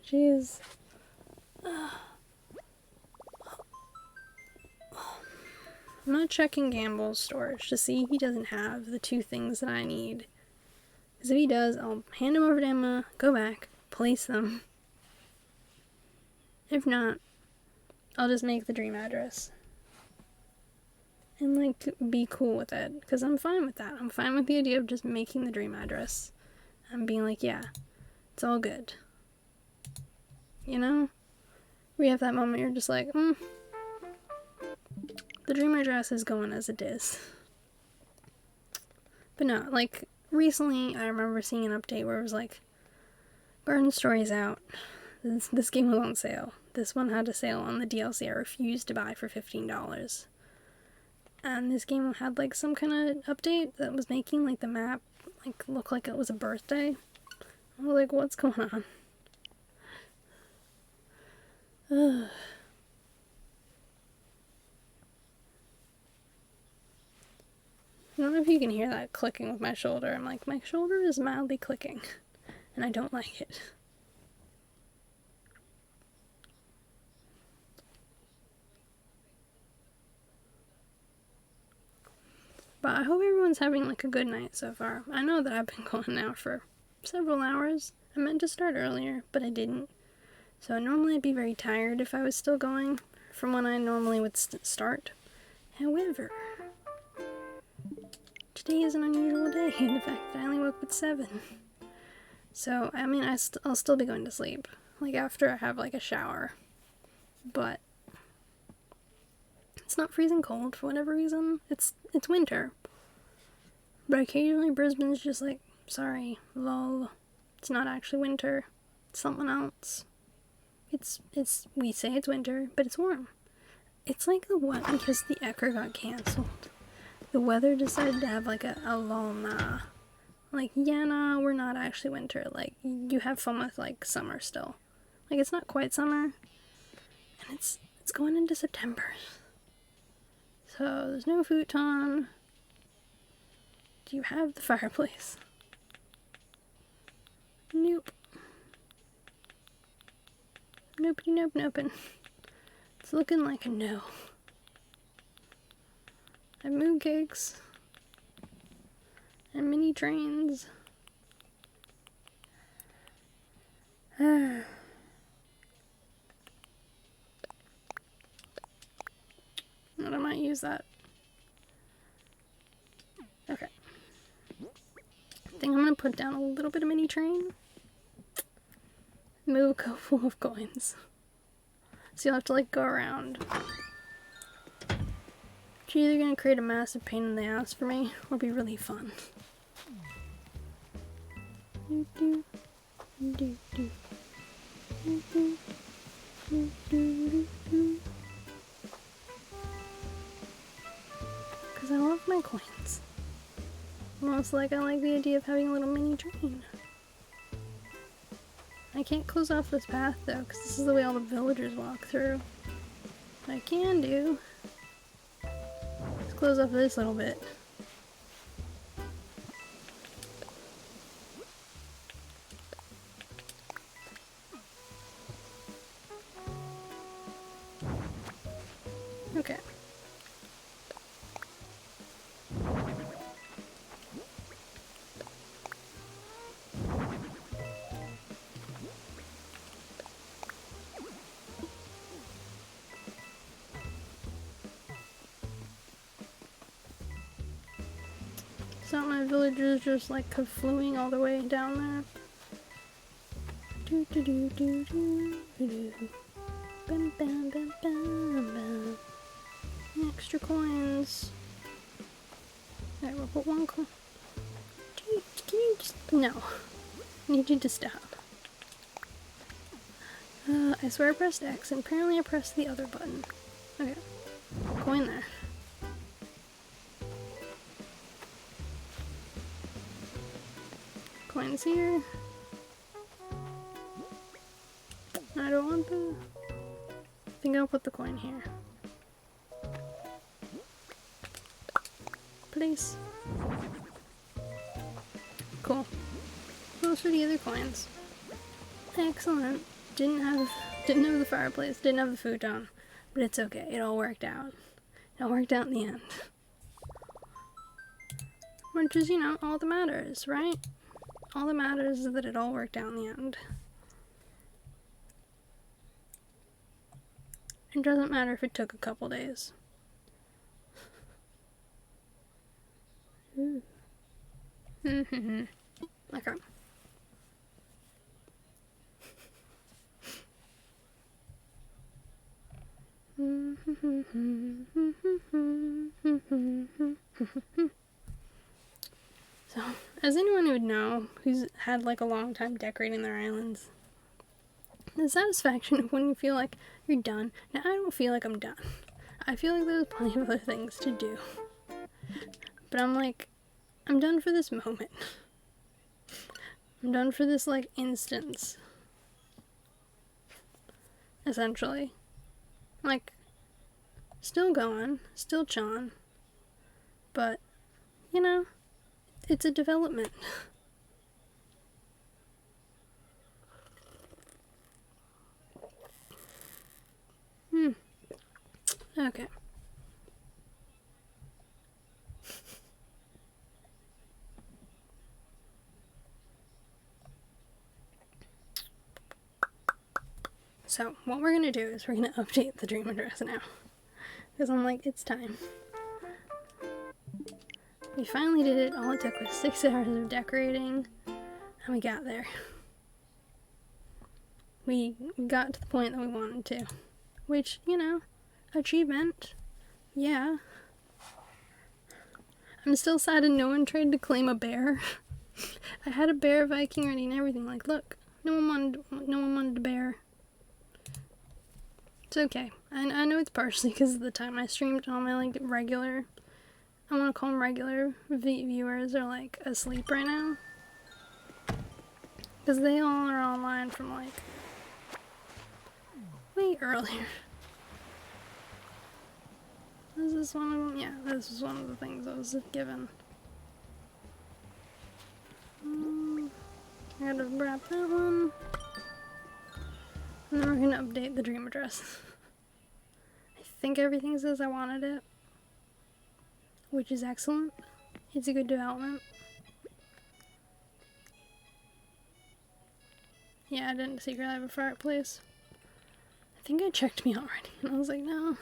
Jeez. I'm not checking Gamble's storage to see if he doesn't have the two things that I need. Because if he does, I'll hand them over to Emma, go back, place them. If not, I'll just make the dream address. And, like, be cool with it. Because I'm fine with that. I'm fine with the idea of just making the dream address. And being like, yeah, it's all good. You know? We have that moment you're just like, the dream address is going as it is. But no, like, recently I remember seeing an update where it was like, Garden Story's out. This game was on sale. This one had a sale on the DLC I refused to buy for $15. And this game had like some kind of update that was making like the map like look like it was a birthday. I was like, what's going on? Ugh. I don't know if you can hear that clicking with my shoulder. I'm like, my shoulder is mildly clicking, and I don't like it. But I hope everyone's having like a good night so far. I know that I've been going now for several hours. I meant to start earlier, but I didn't. So normally I'd be very tired if I was still going from when I normally would start. However, today is an unusual day in the fact that I only woke up at 7. So, I mean, I'll still be going to sleep, like after I have like a shower. But it's not freezing cold for whatever reason. It's winter. But occasionally Brisbane's just like, sorry, lol. It's not actually winter. It's something else. We say it's winter, but it's warm. It's like the what because the Ecker got cancelled. The weather decided to have like a lull nah. Like, yeah, nah, we're not actually winter. Like, you have fun with like summer still. Like, it's not quite summer. And it's going into September. So there's no futon. Do you have the fireplace? Nope. Nopey nope nopin'. It's looking like a no. I have moon cakes. And mini trains. But I might use that. Okay. I think I'm gonna put down a little bit of mini train. Move a couple of coins. So you'll have to like go around. It's either gonna create a massive pain in the ass for me or be really fun. Because I love my coins. Almost like I like the idea of having a little mini train. I can't close off this path though, because this is the way all the villagers walk through. What I can do is close off this little bit. Okay. So my villagers just like kaflooing all the way down there. Do do do do do do. Bam bam bam bam bam. Extra coins. Alright, we'll put one coin. Dude, can you just no? I need you to stop. I swear I pressed X and apparently I pressed the other button. Okay. Coin there. Coins here. I don't want the... I think I'll put the coin here. Place. Cool. Those are the other coins. Excellent. Didn't have the fireplace, didn't have the futon, but it's okay. It all worked out. It all worked out in the end. Which is, you know, all that matters, right? All that matters is that it all worked out in the end. It doesn't matter if it took a couple days. Okay. So, as anyone who would know, who's had like a long time decorating their islands, the satisfaction of when you feel like you're done. Now, I don't feel like I'm done. I feel like there's plenty of other things to do. But I'm like, I'm done for this moment. I'm done for this, like, instance. essentially. Like, still going, still chilling, but, you know, it's a development. Okay. So, what we're gonna do is we're gonna update the dream address now. Because I'm like, it's time. We finally did it. All it took was 6 hours of decorating, and we got there. We got to the point that we wanted to. Which, you know, achievement. Yeah. I'm still sad and no one tried to claim a bear. I had a bear Viking ready and everything. Like, look, no one wanted a bear. It's okay. I know it's partially because of the time I streamed. All my like regular, I want to call them regular viewers are like asleep right now. Because they all are online from like way earlier. This is one of them. Yeah, this was one of the things I was given. I gotta wrap that one. And then we're gonna update the dream address. I think everything says I wanted it, which is excellent. It's a good development. Yeah, I didn't secretly have a fireplace. I think I checked me already, and I was like, no,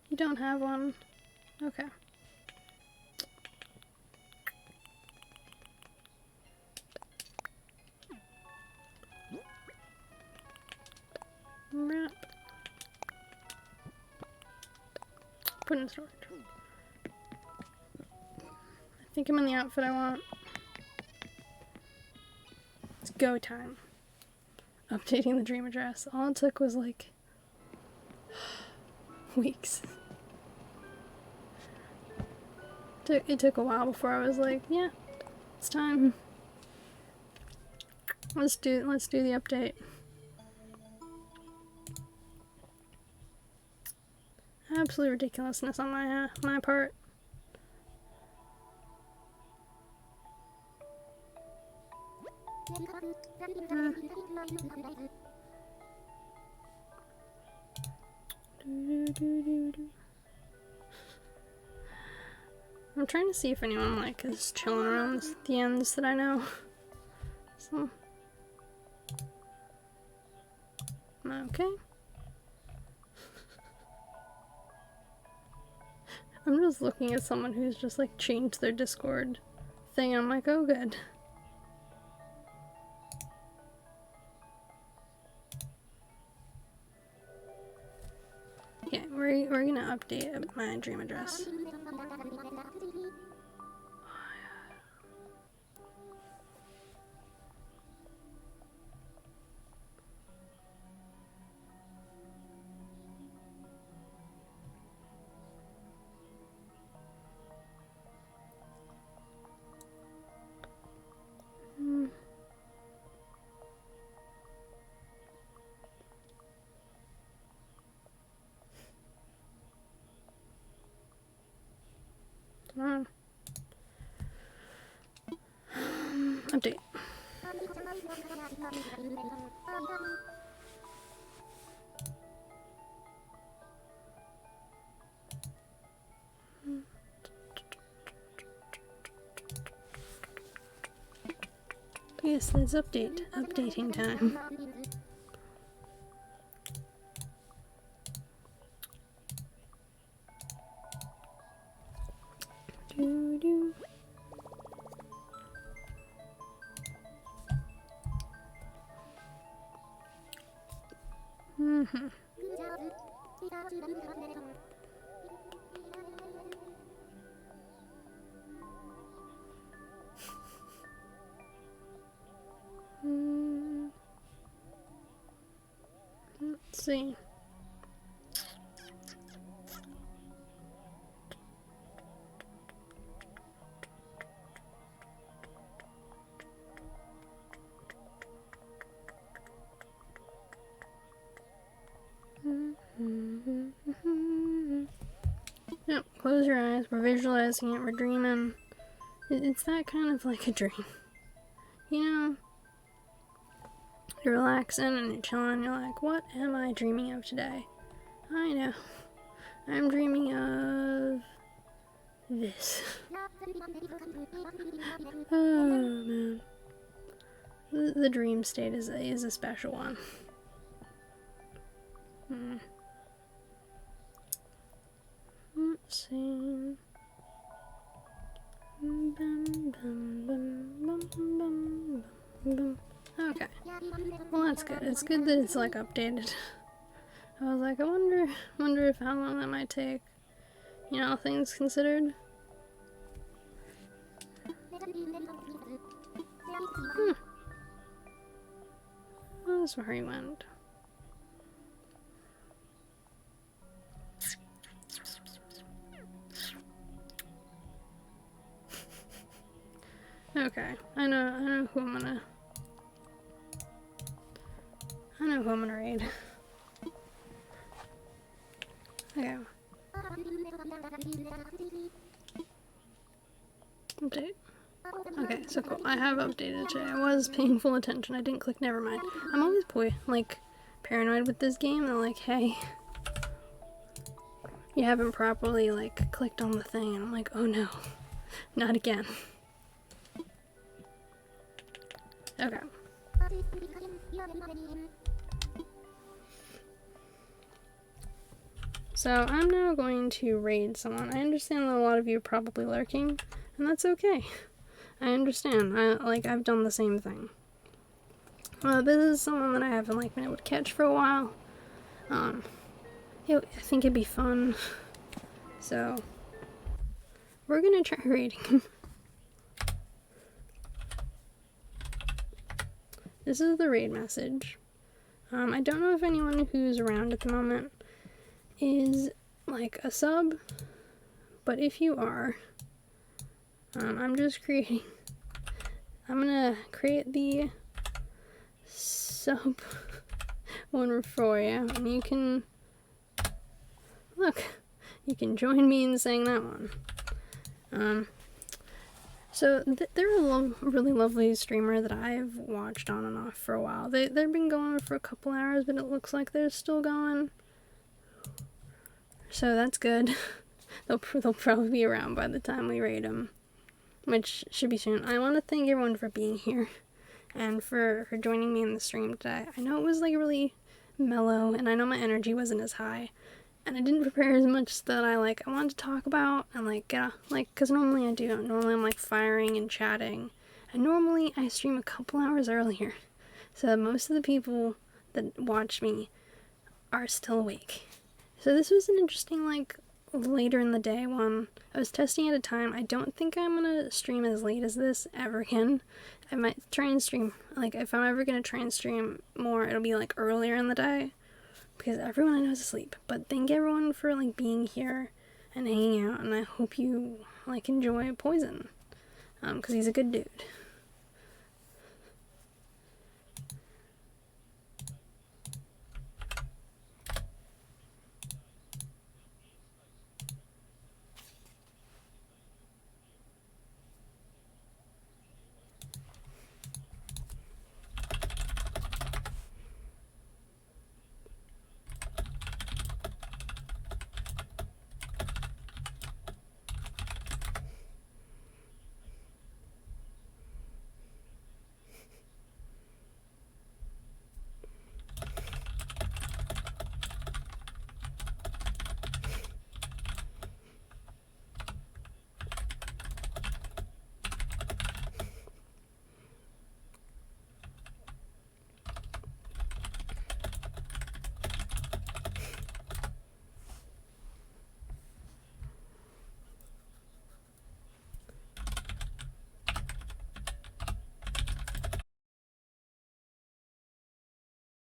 you don't have one. Okay. Wrap. Put in storage. I think I'm in the outfit I want. It's go time. Updating the dream address. All it took was like weeks. It took a while before I was like, yeah, it's time. Let's do the update. Absolute ridiculousness on my part. I'm trying to see if anyone like is chilling around the ends that I know. So okay. I'm just looking at someone who's just like changed their Discord thing. I'm like, oh good. Yeah, we're gonna update my dream address. Update. Yes, let's update. Updating time. Doo-doo. Let's see. close your eyes, we're visualizing it, we're dreaming. It's that kind of like a dream. You know? You're relaxing and you're chilling, you're like, what am I dreaming of today? I know. I'm dreaming of this. Oh man. The dream state is a special one. Let's see. Okay. Well, that's good. It's good that it's like updated. I was like, I wonder if how long that might take. You know, all things considered. That's where he went. Okay, I know who I'm gonna raid. Okay. Update. Okay, so cool. I have updated today. I was paying full attention. I didn't click never mind. I'm always paranoid with this game. They're like, hey, you haven't properly like clicked on the thing, and I'm like, oh no, not again. Okay. So I'm now going to raid someone. I understand that a lot of you are probably lurking, and that's okay. I understand. I've done the same thing. This is someone that I haven't been able to catch for a while. I think it'd be fun. So we're gonna try raiding him. This is the raid message. I don't know if anyone who's around at the moment is like a sub, but if you are, I'm gonna create the sub one for you, and you can join me in saying that one. So they're a really lovely streamer that I've watched on and off for a while. They've been going for a couple hours, but it looks like they're still going. So that's good. They'll probably be around by the time we raid them, which should be soon. I want to thank everyone for being here and for joining me in the stream today. I know it was really mellow, and I know my energy wasn't as high, and I didn't prepare as much that I wanted to talk about and because normally I do. Normally I'm firing and chatting, and normally I stream a couple hours earlier, so most of the people that watch me are still awake. So this was an interesting later in the day one. I was testing at a time. I don't think I'm gonna stream as late as this ever again. I might try and stream, if I'm ever gonna try and stream more, it'll be earlier in the day, because everyone I know is asleep. But thank everyone for being here and hanging out, and I hope you enjoy Poison, because he's a good dude.